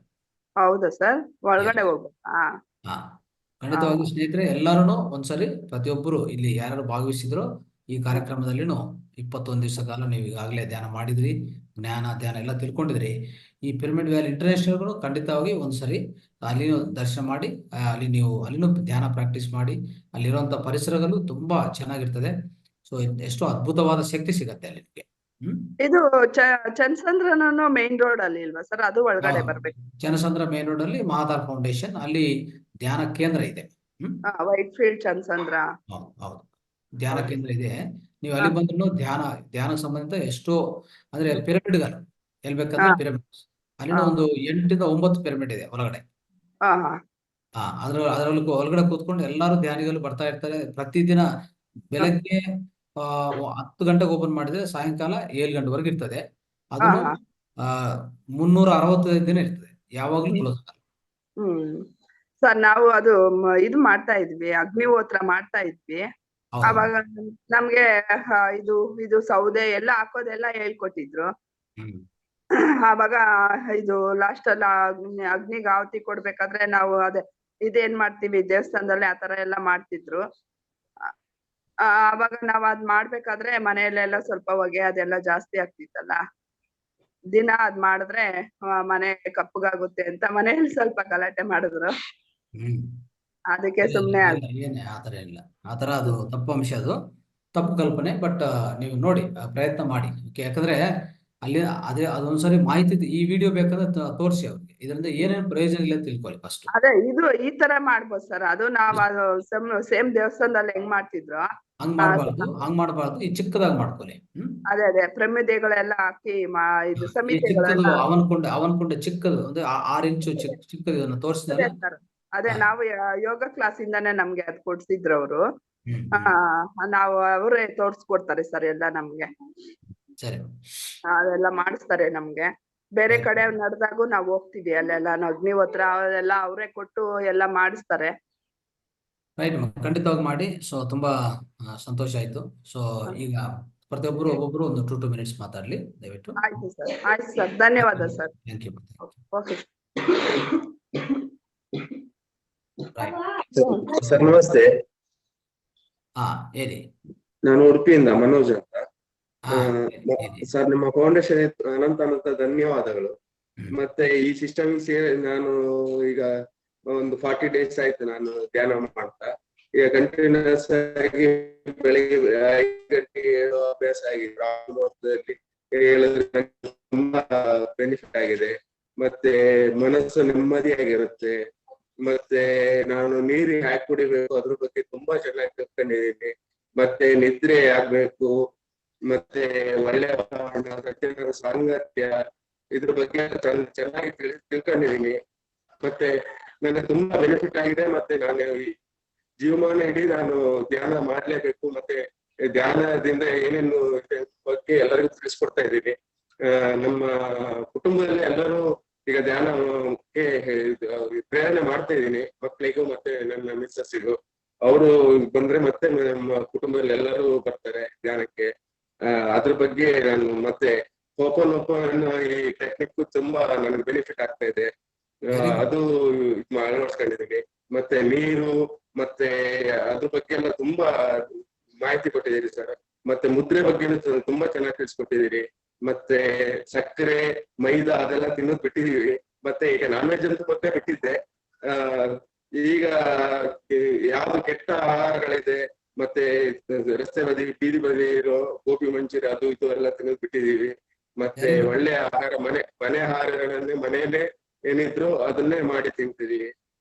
ಹೌದಾ ಸರ್? ಒಳಗಡೆ ಹಾ, ಖಂಡಿತವಾಗಿ ಸ್ನೇಹಿತರೆ, ಎಲ್ಲಾರು ಒಂದ್ಸರಿ ಪ್ರತಿಯೊಬ್ಬರು ಇಲ್ಲಿ ಯಾರು ಭಾಗವಹಿಸಿದ್ರು ಈ ಕಾರ್ಯಕ್ರಮದಲ್ಲಿನೂ 21 ದಿವಸ ಕಾಲ ನೀವು ಈಗಾಗಲೇ ಧ್ಯಾನ ಮಾಡಿದ್ರಿ, ಧ್ಯಾನ ಎಲ್ಲ ತಿಳ್ಕೊಂಡಿದ್ರಿ. ಈ ಪಿರಮಿಡ್ ವ್ಯಾಲಿ ಇಂಟರ್ನ್ಯಾಷನಲ್ ಖಂಡಿತವಾಗಿ ಒಂದ್ಸರಿ ಅಲ್ಲಿನೂ ದರ್ಶನ ಮಾಡಿ, ಅಲ್ಲಿನೂ ಧ್ಯಾನ ಪ್ರಾಕ್ಟೀಸ್ ಮಾಡಿ. ಅಲ್ಲಿರುವಂತ ಪರಿಸರಗಳು ತುಂಬಾ ಚೆನ್ನಾಗಿರ್ತದೆ. ಸೊ ಎಷ್ಟೋ ಅದ್ಭುತವಾದ ಶಕ್ತಿ ಸಿಗತ್ತೆ ಅಲ್ಲಿ ನಿಮಗೆ. ಇದು ಚನ್ನಸಂದ್ರನು ಮೇನ್ ರೋಡ್ ಅಲ್ಲಿ ಇಲ್ವಾ ಸರ್? ಅದು ಒಳಗಡೆ ಬರ್ಬೇಕು. ಚನ್ನಸಂದ್ರ ಮೇನ್ ರೋಡ್ ಅಲ್ಲಿ ಮಹಾದಾರ್ ಫೌಂಡೇಶನ್, ಅಲ್ಲಿ ಧ್ಯಾನ ಕೇಂದ್ರ ಇದೆ. White field Channasandra. ಹೌದು, ಧ್ಯಾನ ಕೇಂದ್ರ ಇದೆ. ನೀವು ಅಲ್ಲಿ ಬಂದ್ರು ಧ್ಯಾನ ಸಂಬಂಧಿತ ಎಷ್ಟೋ ಅಂದ್ರೆ ಪಿರಮಿಡ್ಗಳು ಎಲ್ಲಿ ಬೇಕಂದ್ರೆ ಪಿರಮಿಡ್ಸ್ ಅಲ್ಲಿನ ಒಂದು 8 ಇಂದ 9 ಪಿರಮಿಡ್ ಇದೆ ಒಳಗಡೆ. ಅದರಲ್ಲಿ ಒಳಗಡೆ ಕೂತ್ಕೊಂಡು ಎಲ್ಲಾರು ಧ್ಯಾನಿಗಳು ಬರ್ತಾ ಇರ್ತಾರೆ. ಪ್ರತಿದಿನ ಬೆಳಗ್ಗೆ 10 ಗಂಟೆಗೆ ಓಪನ್ ಮಾಡಿದ್ರೆ ಸಾಯಂಕಾಲ 7 ಗಂಟೆವರೆಗೆ ಇರ್ತದೆ. ಅದನ್ನು 365 ದಿನ ಇರ್ತದೆ, ಯಾವಾಗ್ಲೂ ಕ್ಲೋಸ್ ಆಗಲ್ಲ. ಸರ್, ನಾವು ಅದು ಇದು ಮಾಡ್ತಾ ಇದ್ವಿ, ಅಗ್ನಿಹೋತ್ರ ಮಾಡ್ತಾ ಇದ್ವಿ. ಅವಾಗ ನಮ್ಗೆ ಇದು ಸೌದೆ ಎಲ್ಲ ಹಾಕೋದೆಲ್ಲ ಹೇಳ್ಕೊಟ್ಟಿದ್ರು. ಆವಾಗ ಇದು ಲಾಸ್ಟ್ ಅಲ್ಲಿ ಅಗ್ನಿಗೆ ಆಹುತಿ ಕೊಡ್ಬೇಕಾದ್ರೆ ನಾವು ಇದೇನ್ ಮಾಡ್ತೀವಿ ದೇವಸ್ಥಾನದಲ್ಲಿ ಆತರ ಎಲ್ಲ ಮಾಡ್ತಿದ್ರು. ಆವಾಗ ನಾವ್ ಅದ್ ಮಾಡ್ಬೇಕಾದ್ರೆ ಮನೆಯಲ್ಲೆಲ್ಲ ಸ್ವಲ್ಪ ಹೊಗೆ ಅದೆಲ್ಲ ಜಾಸ್ತಿ ಆಗ್ತಿತ್ತಲ್ಲ. ದಿನ ಅದ್ ಮಾಡಿದ್ರೆ ಮನೆ ಕಪ್ಪಗಾಗುತ್ತೆ ಅಂತ ಮನೆಯಲ್ಲಿ ಸ್ವಲ್ಪ ಗಲಾಟೆ ಮಾಡಿದ್ರು. ಅದಕ್ಕೆ ಸುಮ್ನೆ ಆತರ ಅದು ತಪ್ಪು ಅಂಶ, ಅದು ತಪ್ಪು ಕಲ್ಪನೆ. ಬಟ್ ನೀವು ನೋಡಿ ಪ್ರಯತ್ನ ಮಾಡಿ. ಯಾಕಂದ್ರೆ ಅಲ್ಲಿ ಅದೊಂದ್ಸರಿ ಮಾಹಿತಿ, ಈ ವಿಡಿಯೋ ಬೇಕಾದ್ರೆ ತೋರಿಸಿ ಅವ್ರಿಗೆ, ಇದರಿಂದ ಏನೇನು ಪ್ರಯೋಜನ ಇಲ್ಲ ತಿಳ್ಕೊಳ್ಳಿ ಫಸ್ಟ್. ಅದೇ ಈ ತರ ಮಾಡ್ಬೋದು ಸರ್. ಅದು ನಾವ್ ಅದು ಸೇಮ್ ದೇವಸ್ಥಾನದಲ್ಲಿ ಹೆಂಗ್ ಮಾಡ್ತಿದ್ರು ಹಂಗ್ ಮಾಡ್ಬಾರ್ದು. ಈ ಚಿಕ್ಕದಾಗಿ ಮಾಡ್ಕೊಳ್ಳಿ. ಅದೇ ಪ್ರಮಿದೆಗಳೆಲ್ಲ ಹಾಕಿ ಇದು ಸಮಿತಿಗಳೆಲ್ಲ ಅವನ್ಕೊಂಡೆ ಚಿಕ್ಕದು ಒಂದು 6 ಇಂಚು ಚಿಕ್ಕದು ಇದನ್ನ ತೋರಿಸಿದ್ರೆ. ಅದೇ ನಾವು ಯೋಗ ಕ್ಲಾಸ್ ಇಂದಾನೆ ನಮ್ಗೆ ಅದ್ ಕೊಡ್ಸಿದ್ರು ಅವರು. ನಾವು ಅವರೇ ತೋರ್ಸ್ಕೊಡ್ತಾರೆ ಸರ್ ಎಲ್ಲ ನಮ್ಗೆ. ಅದೆಲ್ಲ ಮಾಡಿಸ್ತಾರೆ ನಮ್ಗೆ. ಬೇರೆ ಕಡೆ ನಡೆದಾಗೂ ನಾವ್ ಹೋಗ್ತಿವಿ, ಅಲ್ಲೆಲ್ಲ ಅಗ್ನಿಹೋತ್ರ ಅದೆಲ್ಲ ಅವರೇ ಕೊಟ್ಟು ಎಲ್ಲ ಮಾಡಿಸ್ತಾರೆ. ರೈಟ್, ಖಂಡಿತವಾಗಿ ಮಾಡಿ. ಸೊ ತುಂಬಾ ಸಂತೋಷ ಆಯ್ತು. ಸೊ ಈಗ ಪ್ರತಿಯೊಬ್ಬರು ಒಬ್ಬೊಬ್ರು ಒಂದು 2 minutes ಮಾತಾಡ್ಲಿ ದಯವಿಟ್ಟು. ಆಯ್ತು ಸರ್, ಧನ್ಯವಾದ sir. Thank you. Okay sir, ನಮಸ್ತೆ. ಹೇಳಿ. ನಾನು ಉಡುಪಿಯಿಂದ ಮನೋಜ್ ಅಂತ. ಸರ್, ನಿಮ್ಮ ಫೌಂಡೇಶನ್ ಅನಂತ ಧನ್ಯವಾದಗಳು. ಮತ್ತೆ ಈ ಸಿಸ್ಟಮ್ ನಾನು ಈಗ ಒಂದು 40 days ಆಯ್ತು ನಾನು ಧ್ಯಾನ ಮಾಡ್ತಾ. ಈಗ ಕಂಟಿನ್ಯೂಸ್ ಆಗಿ ಬೆಳಿಗ್ಗೆ 5 ಗಂಟೆಗೆ ಹೇಳುವ ಅಭ್ಯಾಸ ಆಗಿದೆ. ಹೇಳಿದ್ರೆ ತುಂಬಾ ಬೆನಿಫಿಟ್ ಆಗಿದೆ. ಮತ್ತೆ ಮನಸ್ಸು ನೆಮ್ಮದಿಯಾಗಿರುತ್ತೆ. ಮತ್ತೆ ನಾನು ನೀರಿಗೆ ಹಾಕಿ ಕುಡಿಬೇಕು, ಅದ್ರ ಬಗ್ಗೆ ತುಂಬಾ ಚೆನ್ನಾಗಿ ತಿಳ್ಕೊಂಡಿದ್ದೀನಿ. ಮತ್ತೆ ನಿದ್ರೆ ಆಗ್ಬೇಕು, ಮತ್ತೆ ಒಳ್ಳೆ ವಾತಾವರಣ, ಸಜ್ಜನರ ಸಾಂಗತ್ಯ, ಇದ್ರ ಬಗ್ಗೆ ಚೆನ್ನಾಗಿ ತಿಳ್ಕೊಂಡಿದ್ದೀನಿ. ಮತ್ತೆ ನನಗೆ ತುಂಬಾ ಬೆನಿಫಿಟ್ ಆಗಿದೆ. ಮತ್ತೆ ನಾನು ಈ ಜೀವಮಾನ ಇಡೀ ನಾನು ಧ್ಯಾನ ಮಾಡ್ಲೇಬೇಕು. ಮತ್ತೆ ಧ್ಯಾನದಿಂದ ಏನೇನು ಬಗ್ಗೆ ಎಲ್ಲರಿಗೂ ತಿಳಿಸ್ಕೊಡ್ತಾ ಇದ್ದೀನಿ. ನಮ್ಮ ಕುಟುಂಬದಲ್ಲಿ ಎಲ್ಲರೂ ಈಗ ಧ್ಯಾನಕ್ಕೆ ಪ್ರೇರಣೆ ಮಾಡ್ತಾ ಇದ್ದೀನಿ, ಮಕ್ಕಳಿಗೂ ಮತ್ತೆ ನನ್ನ ಮಿಸ್ಸಸ್ಸಿಗೂ. ಅವರು ಬಂದ್ರೆ ಮತ್ತೆ ನಮ್ಮ ಕುಟುಂಬದಲ್ಲಿ ಎಲ್ಲರೂ ಬರ್ತಾರೆ ಧ್ಯಾನಕ್ಕೆ. ಅದ್ರ ಬಗ್ಗೆ ನಾನು ಮತ್ತೆ ಹೋಪೋನೋಪೋ ಈ ಟೆಕ್ನಿಕ್ ತುಂಬಾ ನನಗೆ ಬೆನಿಫಿಟ್ ಆಗ್ತಾ ಇದೆ. Very good. ಅದು ಅಳವಡಿಸ್ಕೊಂಡಿದ್ದೀನಿ. ಮತ್ತೆ ನೀರು ಮತ್ತೆ ಅದ್ರ ಬಗ್ಗೆ ಎಲ್ಲ ತುಂಬಾ ಮಾಹಿತಿ ಕೊಟ್ಟಿದ್ದೀರಿ ಸರ್. ಮತ್ತೆ ಮುದ್ರೆ ಬಗ್ಗೆ ತುಂಬಾ ಚೆನ್ನಾಗಿ ತಿಳಿಸ್ಕೊಟ್ಟಿದ್ದೀರಿ. ಮತ್ತೆ ಸಕ್ಕರೆ ಮೈದಾ ಅದೆಲ್ಲ ತಿನ್ನೋದು ಬಿಟ್ಟಿದೀವಿ. ಮತ್ತೆ ಈಗ ನಾನ್ ವೆಜ್ ಅಂತೂ ಮತ್ತೆ ಬಿಟ್ಟಿದ್ದೆ. ಈಗ ಯಾವ್ದು ಕೆಟ್ಟ ಆಹಾರಗಳಿದೆ ಮತ್ತೆ ರಸ್ತೆ ಬದಿ ಬೀದಿ ಬದಿ ಇರೋ ಗೋಬಿ ಮಂಚೂರಿ ಅದು ಇದು ಎಲ್ಲ ತಿನ್ನೋದು ಬಿಟ್ಟಿದೀವಿ. ಮತ್ತೆ ಒಳ್ಳೆ ಆಹಾರ ಮನೆ ಆಹಾರಗಳನ್ನೇ ಮನೆಯಲ್ಲೇ ಏನಿದ್ರು ಅದನ್ನೇ ಮಾಡಿ ತಿಂತಿದೀವಿ.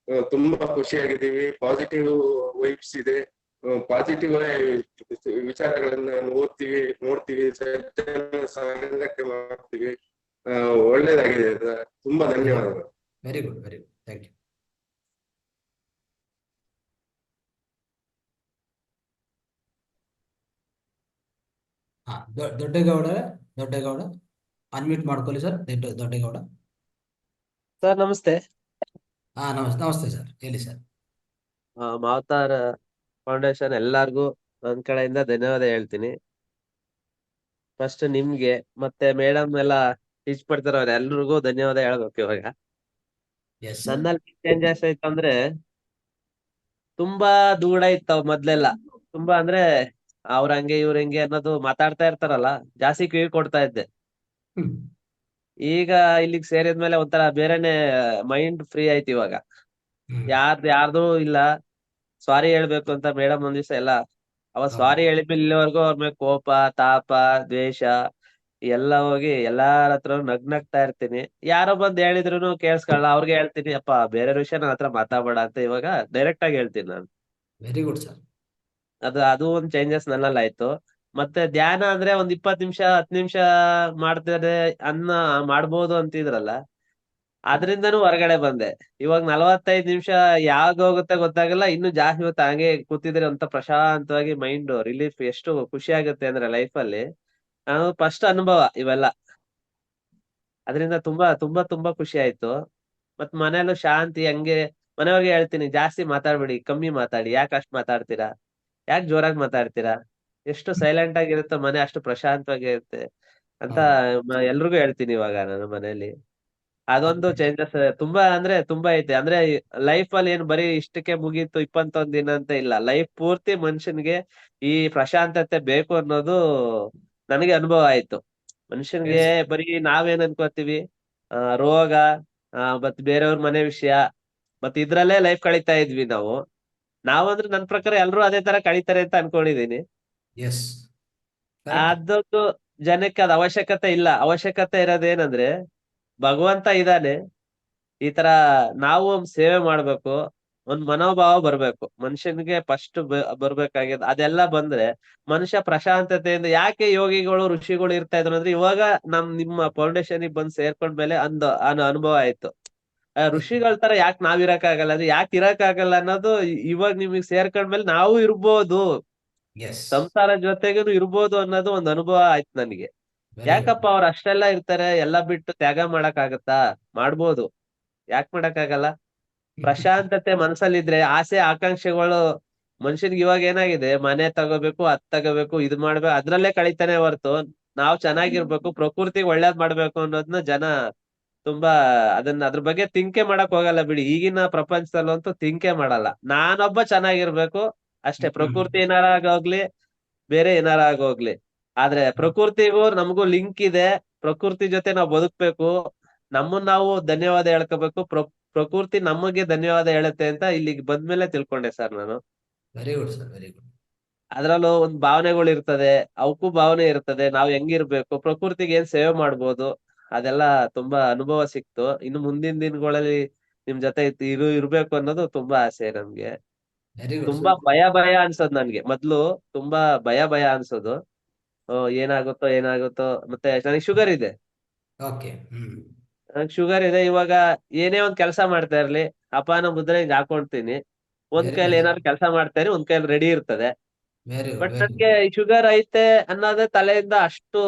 ತುಂಬಾ ಖುಷಿಯಾಗಿದ್ದೀವಿ. ಪಾಸಿಟಿವ್ ವೈಬ್ಸ್ ಇದೆ. ಪಾಸಿಟಿವ್ ವಿಚಾರಗಳನ್ನ ಓದ್ತೀವಿ, ನೋಡ್ತೀವಿ, ಸಂಗತಿ ಮಾಡ್ತೀವಿ. ಒಳ್ಳೇದಾಗಿದೆ. ತುಂಬಾ ಧನ್ಯವಾದಗಳು. Very good, very good, thank you. ಹಾ, ದೊಡ್ಡೇಗೌಡ ಅನ್ಮ್ಯೂಟ್ ಮಾಡ್ಕೊಳ್ಳಿ ಸರ್. ದೊಡ್ಡೇಗೌಡ. ಸರ್ ನಮಸ್ತೆ. ಹಾ, ನಮಸ್ತೆ ಸರ್, ಹೇಳಿ ಸರ್. ಮಾವತಾರ ಫೌಂಡೇಶನ್ ಎಲ್ಲಾರ್ಗೂ ನನ್ನ ಕಡೆಯಿಂದ ಧನ್ಯವಾದ ಹೇಳ್ತೀನಿ. ಫಸ್ಟ್ ನಿಮ್ಗೆ ಮತ್ತೆ ಮೇಡಮ್ ಎಲ್ಲ ಟೀಚ್ ಮಾಡ್ತಾರವ್ರ ಎಲ್ರಿಗೂ ಧನ್ಯವಾದ ಹೇಳ್ಬೇಕು. ಇವಾಗ ನನ್ನಲ್ಲಿ ಚೇಂಜಸ್ ಐತಂದ್ರೆ ತುಂಬಾ ದೂರ ಇತ್ತಾವ ಮೊದ್ಲೆಲ್ಲ. ತುಂಬಾ ಅಂದ್ರೆ ಅವ್ರ ಹಂಗೆ ಇವ್ರ ಹಂಗೆ ಅನ್ನೋದು ಮಾತಾಡ್ತಾ ಇರ್ತಾರಲ್ಲ, ಜಾಸ್ತಿ ಕಿವಿ ಕೊಡ್ತಾ ಇದ್ದೆ. ಈಗ ಇಲ್ಲಿಗ್ ಸೇರಿದ್ಮೇಲೆ ಒಂಥರ ಬೇರೆನೆ ಮೈಂಡ್ ಫ್ರೀ ಆಯ್ತು. ಇವಾಗ ಯಾರ್ದು ಇಲ್ಲ. ಸಾರಿ ಹೇಳ್ಬೇಕು ಅಂತ ಮೇಡಮ್ ಒಂದ್ ದಿವ್ಸ ಎಲ್ಲ ಸಾರಿ ಹೇಳಿದ್ಮೇಲೆ ಇಲ್ಲಿವರೆಗೂ ಅವ್ರ ಮೇಲೆ ಕೋಪ, ತಾಪ, ದ್ವೇಷ ಎಲ್ಲ ಹೋಗಿ ಎಲ್ಲಾರ ಹತ್ರ ನಗ್ನಗ್ತಾ ಇರ್ತೀನಿ. ಯಾರೋ ಬಂದ್ ಹೇಳಿದ್ರು ಕೇಳಿಸ್ಕೊಳ್ಳ, ಅವ್ರಿಗೆ ಹೇಳ್ತೀನಿ ಅಪ್ಪ ಬೇರೆ ವಿಷಯ ನನ್ನ ಹತ್ರ ಮಾತಾಡ್ಬೇಡ ಅಂತ ಇವಾಗ ಡೈರೆಕ್ಟ್ ಆಗಿ ಹೇಳ್ತೀನಿ ನಾನು. Very good sir. ಅದು ಒಂದ್ ಚೇಂಜಸ್ ನನ್ನಲ್ಲಿ ಆಯ್ತು. ಮತ್ತೆ ಧ್ಯಾನ ಅಂದ್ರೆ ಒಂದ್ 20 ನಿಮಿಷ 10 ನಿಮಿಷ ಮಾಡ್ತಾರೆ ಮಾಡ್ಬೋದು ಅಂತಿದ್ರಲ್ಲ, ಅದ್ರಿಂದನೂ ಹೊರಗಡೆ ಬಂದೆ. ಇವಾಗ 45 ನಿಮಿಷ ಯಾವಾಗ ಹೋಗುತ್ತೆ ಗೊತ್ತಾಗಲ್ಲ. ಇನ್ನು ಜಾಸ್ತಿ ಹೊತ್ತು ಹಂಗೆ ಕೂತಿದ್ರೆ ಅಂತ ಪ್ರಶಾಂತವಾಗಿ ಮೈಂಡ್ ರಿಲೀಫ್ ಎಷ್ಟು ಖುಷಿ ಆಗುತ್ತೆ ಅಂದ್ರೆ ಲೈಫ್ ಅಲ್ಲಿ. ನಾನು ಫಸ್ಟ್ ಅನುಭವ ಇವೆಲ್ಲ. ಅದರಿಂದ ತುಂಬಾ ತುಂಬಾ ತುಂಬಾ ಖುಷಿ ಆಯ್ತು. ಮತ್ ಮನೇಲೂ ಶಾಂತಿ. ಹಂಗೆ ಮನೆಯವ್ರಿಗೆ ಹೇಳ್ತೀನಿ ಜಾಸ್ತಿ ಮಾತಾಡ್ಬೇಡಿ, ಕಮ್ಮಿ ಮಾತಾಡಿ. ಯಾಕೆ ಅಷ್ಟ್ ಮಾತಾಡ್ತೀರಾ, ಯಾಕೆ ಜೋರಾಗಿ ಮಾತಾಡ್ತೀರಾ, ಎಷ್ಟು ಸೈಲೆಂಟ್ ಆಗಿರುತ್ತೋ ಮನೆ ಅಷ್ಟು ಪ್ರಶಾಂತವಾಗಿ ಇರುತ್ತೆ ಅಂತ ಎಲ್ರಿಗೂ ಹೇಳ್ತೀನಿ ಇವಾಗ ನಾನು ಮನೇಲಿ. ಅದೊಂದು ಚೇಂಜಸ್ ತುಂಬಾ ಅಂದ್ರೆ ತುಂಬಾ ಐತೆ. ಅಂದ್ರೆ ಲೈಫ್ ಅಲ್ಲಿ ಏನ್ ಬರೀ ಇಷ್ಟಕ್ಕೆ ಮುಗೀತು 21 ದಿನ ಅಂತ ಇಲ್ಲ. ಲೈಫ್ ಪೂರ್ತಿ ಮನುಷ್ಯನ್ಗೆ ಈ ಪ್ರಶಾಂತತೆ ಬೇಕು ಅನ್ನೋದು ನನಗೆ ಅನುಭವ ಆಯ್ತು. ಮನುಷ್ಯನ್ಗೆ ಬರೀ ನಾವೇನ್ ಅನ್ಕೋತೀವಿ, ರೋಗ ಮತ್ ಬೇರೆಯವ್ರ ಮನೆ ವಿಷಯ ಮತ್ ಇದ್ರಲ್ಲೇ ಲೈಫ್ ಕಳೀತಾ ಇದ್ವಿ ನಾವು. ನಾವಂದ್ರೆ ನನ್ ಪ್ರಕಾರ ಎಲ್ರು ಅದೇ ತರ ಕಳೀತಾರೆ ಅಂತ ಅನ್ಕೊಂಡಿದೀನಿ. ಅದೊಂದು ಜನಕ್ಕೆ ಅದ್ ಅವಶ್ಯಕತೆ ಇಲ್ಲ. ಅವಶ್ಯಕತೆ ಇರೋದೇನಂದ್ರೆ ಭಗವಂತ ಇದ್ದಾನೆ, ಈ ತರ ನಾವು ಸೇವೆ ಮಾಡ್ಬೇಕು, ಒಂದ್ ಮನೋಭಾವ ಬರ್ಬೇಕು ಮನುಷ್ಯನಿಗೆ. ಫಸ್ಟ್ ಬರ್ಬೇಕಾಗ್ಯದ ಅದೆಲ್ಲ ಬಂದ್ರೆ ಮನುಷ್ಯ ಪ್ರಶಾಂತತೆಯಿಂದ. ಯಾಕೆ ಯೋಗಿಗಳು ಋಷಿಗಳು ಇರ್ತಾ ಇದ್ರು ಅಂದ್ರೆ ಇವಾಗ ನಿಮ್ಮ ಫೌಂಡೇಶನ್ ಬಂದ್ ಸೇರ್ಕೊಂಡ್ಮೇಲೆ ಅನುಭವ ಆಯ್ತು. ಋಷಿಗಳ ತರ ಯಾಕೆ ನಾವ್ ಇರಕ್ಕಾಗಲ್ಲ ಅಂದ್ರೆ ಯಾಕೆ ಇರಕ್ಕಾಗಲ್ಲ ಅನ್ನೋದು ಇವಾಗ ನಿಮಗ್ ಸೇರ್ಕೊಂಡ್ಮೇಲೆ ನಾವು ಇರ್ಬೋದು, ಸಂಸಾರ ಜೊತೆಗೇನು ಇರ್ಬೋದು ಅನ್ನೋದು ಒಂದ್ ಅನುಭವ ಆಯ್ತು ನನಗೆ. ಯಾಕಪ್ಪ ಅವ್ರು ಅಷ್ಟೆಲ್ಲ ಇರ್ತಾರೆ, ಎಲ್ಲ ಬಿಟ್ಟು ತ್ಯಾಗ ಮಾಡಕ್ ಆಗತ್ತಾ? ಮಾಡ್ಬೋದು, ಯಾಕೆ ಮಾಡಕ್ಕಾಗಲ್ಲ? ಪ್ರಶಾಂತತೆ ಮನಸ್ಸಲ್ಲಿದ್ರೆ ಆಸೆ ಆಕಾಂಕ್ಷೆಗಳು ಮನುಷ್ಯನ್ಗೆ ಇವಾಗ ಏನಾಗಿದೆ, ಮನೆ ತಗೋಬೇಕು, ಅದ್ ತಗೋಬೇಕು, ಇದ್ ಮಾಡ್ಬೇಕು, ಅದ್ರಲ್ಲೇ ಕಳೀತಾನೆ ಹೊರ್ತು ನಾವ್ ಚೆನ್ನಾಗಿರ್ಬೇಕು, ಪ್ರಕೃತಿಗೆ ಒಳ್ಳೇದ್ ಮಾಡ್ಬೇಕು ಅನ್ನೋದನ್ನ ಜನ ತುಂಬಾ ಅದ್ರ ಬಗ್ಗೆ ತಿಂಕೆ ಮಾಡಕ್ ಹೋಗಲ್ಲ ಬಿಡಿ. ಈಗಿನ ಪ್ರಪಂಚದಲ್ಲಂತೂ ತಿಂಕೆ ಮಾಡಲ್ಲ. ನಾನೊಬ್ಬ ಚೆನ್ನಾಗಿರ್ಬೇಕು ಅಷ್ಟೇ, ಪ್ರಕೃತಿ ಏನಾರ ಆಗೋಗ್ಲಿ ಬೇರೆ ಏನಾರ ಆಗೋಗ್ಲಿ. ಆದ್ರೆ ಪ್ರಕೃತಿಗೂ ನಮಗೂ ಲಿಂಕ್ ಇದೆ. ಪ್ರಕೃತಿ ಜೊತೆ ನಾವು ಬದುಕ್ಬೇಕು, ನಮ್ಮನ್ನ ನಾವು ಧನ್ಯವಾದ ಹೇಳ್ಕೋಬೇಕು, ಪ್ರಕೃತಿ ನಮಗೆ ಧನ್ಯವಾದ ಹೇಳುತ್ತೆ ಅಂತ ಇಲ್ಲಿಗೆ ಬಂದ್ಮೇಲೆ ತಿಳ್ಕೊಂಡೆ ಸರ್ ನಾನು. Very good sir, very good. ಅದ್ರಲ್ಲೂ ಒಂದ್ ಭಾವನೆಗಳು ಇರ್ತದೆ, ಅವಕ್ಕೂ ಭಾವನೆ ಇರ್ತದೆ. ನಾವ್ ಹೆಂಗಿರ್ಬೇಕು, ಪ್ರಕೃತಿಗೆ ಏನ್ ಸೇವೆ ಮಾಡ್ಬೋದು, ಅದೆಲ್ಲ ತುಂಬಾ ಅನುಭವ ಸಿಕ್ತು. ಇನ್ನು ಮುಂದಿನ ದಿನಗಳಲ್ಲಿ ನಿಮ್ ಜೊತೆ ಇರ್ಬೇಕು ಅನ್ನೋದು ತುಂಬಾ ಆಸೆ ನಮ್ಗೆ. ತುಂಬಾ ಭಯ ಅನ್ಸೋದ್ ನನ್ಗೆ ಮೊದ್ಲು, ತುಂಬಾ ಭಯ ಅನ್ಸೋದು. ಏನಾಗುತ್ತೋ. ಮತ್ತೆ ನನಗೆ ಶುಗರ್ ಇದೆ. ನನಗೆ ಶುಗರ್ ಇದೆ. ಇವಾಗ ಏನೇ ಒಂದ್ ಕೆಲಸ ಮಾಡ್ತಾ ಇರ್ಲಿ ಅಪಾನ ಮುದ್ರೆ ಹಿಂಗ್ ಹಾಕೊಳ್ತೀನಿ. ಒಂದ್ ಕೈಲಿ ಏನಾದ್ರು ಕೆಲಸ ಮಾಡ್ತೇನೆ, ಒಂದ್ ಕೈಲಿ ರೆಡಿ ಇರ್ತದೆ. ಬಟ್ ನನ್ಗೆ ಶುಗರ್ ಐತೆ ಅನ್ನೋದೇ ತಲೆಯಿಂದ ಅಷ್ಟು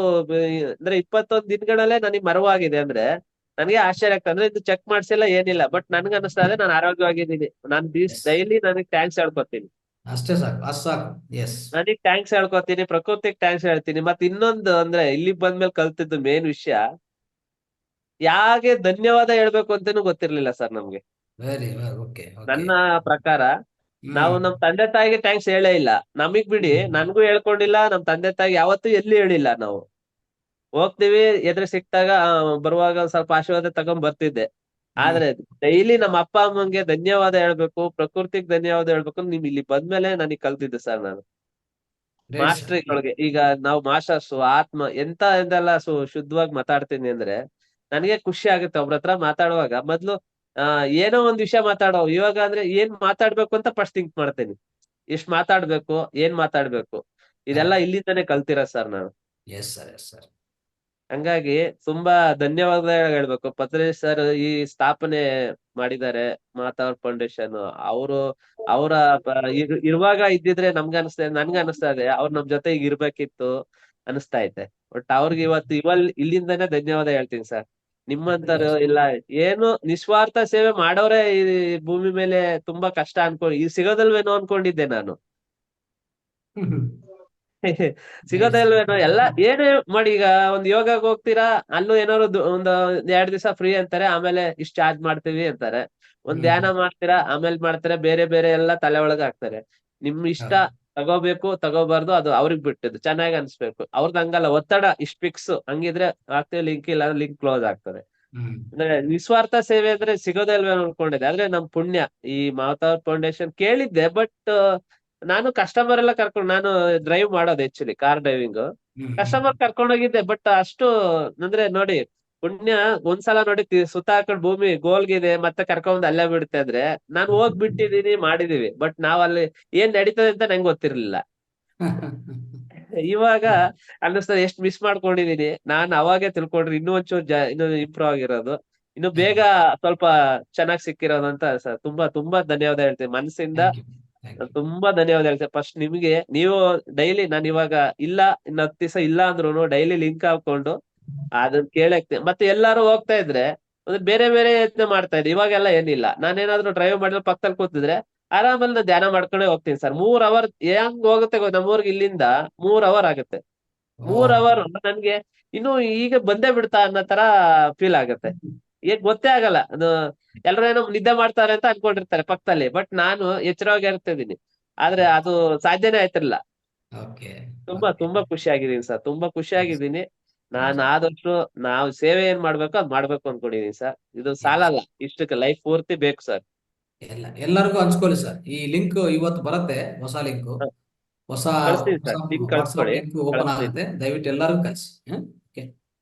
ಅಂದ್ರೆ 21 ದಿನಗಳಲ್ಲೇ ನನಗೆ ಮರವಾಗಿದೆ. ಅಂದ್ರೆ ನನ್ಗೆ ಆಶ್ಚರ್ಯ ಆಗ್ತದೆ. ಅಂದ್ರೆ ಇದು ಚೆಕ್ ಮಾಡ್ಸಿಲ್ಲ ಏನಿಲ್ಲ, ಬಟ್ ನನ್ಗೆ ಅನಿಸ್ತಾ ಇದೆ ನಾನು ಆರೋಗ್ಯವಾಗಿದ್ದೀನಿ. ನಾನು ಡೈಲಿ ನನಗೆ ಥ್ಯಾಂಕ್ಸ್ ಹೇಳ್ಕೊತೀನಿ. ಅಷ್ಟೇ ಸಾಕು, ಅಷ್ಟು ಸಾಕು. ಎಸ್. ನನಗ್ ಥ್ಯಾಂಕ್ಸ್ ಹೇಳ್ಕೊತೀನಿ, ಪ್ರಕೃತಿಗ್ ಥ್ಯಾಂಕ್ಸ್ ಹೇಳ್ತೀನಿ. ಮತ್ತೆ ಇನ್ನೊಂದು ಅಂದ್ರೆ ಇಲ್ಲಿ ಬಂದ್ಮೇಲೆ ಕಲ್ತಿದ್ದು ಮೇನ್ ವಿಷಯ, ಯಾಗೆ ಧನ್ಯವಾದ ಹೇಳ್ಬೇಕು ಅಂತಾನು ಗೊತ್ತಿರ್ಲಿಲ್ಲ ಸರ್ ನಮ್ಗೆ. Very okay. ನನ್ನ ಪ್ರಕಾರ ನಾವು ನಮ್ ತಂದೆ ತಾಯಿಗೆ ಥ್ಯಾಂಕ್ಸ್ ಹೇಳೇ ಇಲ್ಲ. ನಮಗ್ ಬಿಡಿ, ನನ್ಗೂ ಹೇಳ್ಕೊಂಡಿಲ್ಲ, ನಮ್ ತಂದೆ ತಾಯಿಗೆ ಯಾವತ್ತೂ ಎಲ್ಲಿ ಹೇಳಿಲ್ಲ. ನಾವು ಹೋಗ್ತೀವಿ, ಎದುರು ಸಿಕ್ತಾಗ ಬರುವಾಗ ಒಂದ್ ಸ್ವಲ್ಪ ಆಶೀರ್ವಾದ ತಗೊಂಡ್ ಬರ್ತಿದ್ದೆ. ಆದ್ರೆ ಡೈಲಿ ನಮ್ಮ ಅಪ್ಪ ಅಮ್ಮಂಗೆ ಧನ್ಯವಾದ ಹೇಳ್ಬೇಕು, ಪ್ರಕೃತಿಗ್ ಧನ್ಯವಾದ ಹೇಳ್ಬೇಕು, ನಿಮ್ ಇಲ್ಲಿ ಬಂದ್ಮೇಲೆ ನನಗ್ ಕಲ್ತಿದ್ದೆ ಸರ್ ನಾನು. ಮಾಸ್ಟ್ರಿಗಳಿಗೆ ಈಗ ನಾವು ಮಾಸ್ಟರ್ಸ್ ಆತ್ಮ ಎಂತೆಲ್ಲ ಶುದ್ಧವಾಗಿ ಮಾತಾಡ್ತೀನಿ ಅಂದ್ರೆ ನನಗೆ ಖುಷಿ ಆಗುತ್ತೆ. ಒಬ್ರ ಹತ್ರ ಮಾತಾಡುವಾಗ ಮೊದ್ಲು ಏನೋ ಒಂದ್ ವಿಷಯ ಮಾತಾಡೋ, ಇವಾಗ ಅಂದ್ರೆ ಏನ್ ಮಾತಾಡ್ಬೇಕು ಅಂತ ಫಸ್ಟ್ ಥಿಂಕ್ ಮಾಡ್ತೇನೆ. ಎಷ್ಟ್ ಮಾತಾಡ್ಬೇಕು, ಏನ್ ಮಾತಾಡ್ಬೇಕು, ಇದೆಲ್ಲ ಇಲ್ಲಿಂದಾನೆ ಕಲ್ತಿರ ಸರ್ ನಾನು. S sir, yes sir. ಹಂಗಾಗಿ ತುಂಬಾ ಧನ್ಯವಾದ ಹೇಳ್ಬೇಕು. ಪತ್ರೇಶ್ ಸರ್ ಈ ಸ್ಥಾಪನೆ ಮಾಡಿದ್ದಾರೆ ಮಾತಾವರ್ ಫೌಂಡೇಶನ್. ಅವರ ಇರುವಾಗ ಇದ್ದಿದ್ರೆ ನನ್ಗೆ ಅನಿಸ್ತಾ ಇದೆ ಅವ್ರು ನಮ್ ಜೊತೆ ಈಗ ಇರ್ಬೇಕಿತ್ತು ಅನಿಸ್ತಾ ಐತೆ. ಬಟ್ ಅವ್ರಿಗೆ ಇವತ್ತು ಇಲ್ಲಿಂದಾನೇ ಧನ್ಯವಾದ ಹೇಳ್ತೀನಿ ಸರ್. ನಿಮ್ಮಂತರು ಇಲ್ಲ, ಏನು ನಿಸ್ವಾರ್ಥ ಸೇವೆ ಮಾಡೋರೆ ಈ ಭೂಮಿ ಮೇಲೆ ತುಂಬಾ ಕಷ್ಟ ಈ ಸಿಗೋದಲ್ವೇನೋ ಅನ್ಕೊಂಡಿದ್ದೆ ನಾನು. ಸಿಗೋದಲ್ವೇನೋ ಎಲ್ಲ ಏನೇ ಮಾಡಿ. ಈಗ ಒಂದ್ ಯೋಗಕ್ಕೆ ಹೋಗ್ತೀರಾ, ಅಲ್ಲೂ ಏನಾದ್ರು ಒಂದ್ 2 ದಿವಸ ಫ್ರೀ ಅಂತಾರೆ, ಆಮೇಲೆ ಇಷ್ಟ್ ಚಾರ್ಜ್ ಮಾಡ್ತೀವಿ ಅಂತಾರೆ. ಒಂದ್ ಧ್ಯಾನ ಮಾಡ್ತೀರಾ, ಆಮೇಲೆ ಮಾಡ್ತಾರೆ, ಬೇರೆ ಬೇರೆ ಎಲ್ಲ ತಲೆ ಒಳಗ ಹಾಕ್ತಾರೆ. ನಿಮ್ ಇಷ್ಟ, ತಗೋಬೇಕು ತಗೋಬಾರ್ದು ಅದು ಅವ್ರಿಗೆ ಬಿಟ್ಟಿದ್ದು, ಚೆನ್ನಾಗಿ ಅನ್ಸ್ಬೇಕು. ಅವ್ರದ್ದು ಹಂಗಲ್ಲ, ಒತ್ತಡ ಇಷ್ಟ ಫಿಕ್ಸ್, ಹಂಗಿದ್ರೆ ಆಗ್ತೇವೆ, ಲಿಂಕ್ ಇಲ್ಲ ಲಿಂಕ್ ಕ್ಲೋಸ್ ಆಗ್ತದೆ. ಅಂದ್ರೆ ನಿಸ್ವಾರ್ಥ ಸೇವೆ ಅಂದ್ರೆ ಸಿಗೋದೇ ಅಲ್ವೇ ಅನ್ಕೊಂಡಿದ್ದೆ. ಆದ್ರೆ ನಮ್ ಪುಣ್ಯ ಈ ಮಾತಾವರ್ ಫೌಂಡೇಶನ್ ಕೇಳಿದ್ದೆ. ಬಟ್ ನಾನು ಕಸ್ಟಮರ್ ಎಲ್ಲ ನಾನು ಡ್ರೈವ್ ಮಾಡೋದು, ಆಕ್ಚುಲಿ ಕಾರ್ ಡ್ರೈವಿಂಗ್. ಕಸ್ಟಮರ್ ಕರ್ಕೊಂಡೋಗಿದ್ದೆ, ಬಟ್ ಅಷ್ಟು ಅಂದ್ರೆ ನೋಡಿ ಪುಣ್ಯ ಒಂದ್ಸಲ ನೋಡಿ ಸುತ್ತ ಹಾಕೊಂಡ್ ಭೂಮಿ ಗೋಲ್ಗಿದೆ, ಮತ್ತೆ ಕರ್ಕೊಂಡ್ ಅಲ್ಲೇ ಬಿಡುತ್ತೆ ಅಂದ್ರೆ ನಾನು ಹೋಗ್ಬಿಟ್ಟಿದೀನಿ, ಮಾಡಿದೀವಿ. ಬಟ್ ನಾವ್ ಅಲ್ಲಿ ಏನ್ ನಡೀತದೆ ಅಂತ ನಂಗೆ ಗೊತ್ತಿರ್ಲಿಲ್ಲ. ಇವಾಗ ಅನ್ನಿಸ್ತದೆ ಎಷ್ಟ್ ಮಿಸ್ ಮಾಡ್ಕೊಂಡಿದೀನಿ ನಾನ್. ಅವಾಗೆ ತಿಳ್ಕೊಂಡ್ರಿ ಇನ್ನೂ ಒಂಚೂರು ಇನ್ನು ಇಂಪ್ರೂವ್ ಆಗಿರೋದು, ಇನ್ನು ಬೇಗ ಸ್ವಲ್ಪ ಚೆನ್ನಾಗ್ ಸಿಕ್ಕಿರೋದು ಅಂತ ಸರ್. ತುಂಬಾ ಧನ್ಯವಾದ ಹೇಳ್ತೀನಿ ಮನಸ್ಸಿಂದ. ತುಂಬಾ ಧನ್ಯವಾದ ಹೇಳ್ತೇನೆ ಫಸ್ಟ್ ನಿಮ್ಗೆ. ನೀವು ಡೈಲಿ ನಾನು ಇವಾಗ ಇಲ್ಲ ಇನ್ನು 10 ದಿವಸ ಇಲ್ಲ ಅಂದ್ರೂ ಡೈಲಿ ಲಿಂಕ್ ಹಾಕೊಂಡು ಅದನ್ನ ಕೇಳಕ್ಕೆ, ಮತ್ತೆ ಎಲ್ಲಾರು ಹೋಗ್ತಾ ಇದ್ರೆ ಅಂದ್ರೆ ಬೇರೆ ಬೇರೆ ಯತ್ನ ಮಾಡ್ತಾ ಇದ್ದೆ. ಇವಾಗೆಲ್ಲ ಏನಿಲ್ಲ, ನಾನೇನಾದ್ರೂ ಡ್ರೈವ್ ಮಾಡಿದ್ರೆ ಪಕ್ಕದಲ್ಲಿ ಕೂತಿದ್ರೆ ಆರಾಮಲ್ಲಿ ನಾನು ಧ್ಯಾನ ಮಾಡ್ಕೊಂಡೇ ಹೋಗ್ತೀನಿ ಸರ್. 3 ಅವರ್ ಹೆಂಗ್ ಹೋಗುತ್ತೆ ನಮ್ಮೂರ್ಗೆ ಇಲ್ಲಿಂದ 3 ಅವರ್ ಆಗುತ್ತೆ. 3 ಅವರ್ ನನ್ಗೆ ಇನ್ನು ಈಗ ಬಂದೇ ಬಿಡ್ತಾ ಅನ್ನೋ ತರ ಫೀಲ್ ಆಗುತ್ತೆ. ಈಗ ಗೊತ್ತೇ ಆಗಲ್ಲ. ಅದು ಎಲ್ರು ಏನೋ ನಿದ್ದೆ ಮಾಡ್ತಾರೆ ಅಂತ ಅನ್ಕೊಂಡಿರ್ತಾರೆ ಪಕ್ಕದಲ್ಲಿ, ಬಟ್ ನಾನು ಎಚ್ಚರವಾಗಿ ಇರ್ತಿದ್ದೀನಿ. ಆದ್ರೆ ಅದು ಸಾಧ್ಯನೇ ಆಯ್ತಿರ್ಲಿಲ್ಲ. ತುಂಬಾ ಖುಷಿ ಆಗಿದ್ದೀನಿ ಸರ್, ತುಂಬಾ ಖುಷಿ ಆಗಿದ್ದೀನಿ. ನಾನು ಆದಷ್ಟು ನಾವು ಸೇವೆ ಏನ್ ಮಾಡ್ಬೇಕು ಅದ್ ಮಾಡ್ಬೇಕು ಅನ್ಕೊಂಡಿದೀನಿ ಸರ್. ಇದು ಸಾಲಲ್ಲ, ಇಷ್ಟಕ್ಕೆ ಲೈಫ್ ಪೂರ್ತಿ ಬೇಕು ಸರ್. ಎಲ್ಲರಿಗೂ ಹಂಚ್ಕೊಳ್ಳಿ ಸರ್. ಈ ಲಿಂಕ್ ಇವತ್ತು ಬರುತ್ತೆ, ಹೊಸ ಲಿಂಕ್, ಹೊಸ ವಾಟ್ಸ್ಆಪ್ ಲಿಂಕ್ ಓಪನ್ ಆಗುತ್ತೆ. ದಯವಿಟ್ಟು ಎಲ್ಲರಿಗೂ ಕಳಿಸಿ.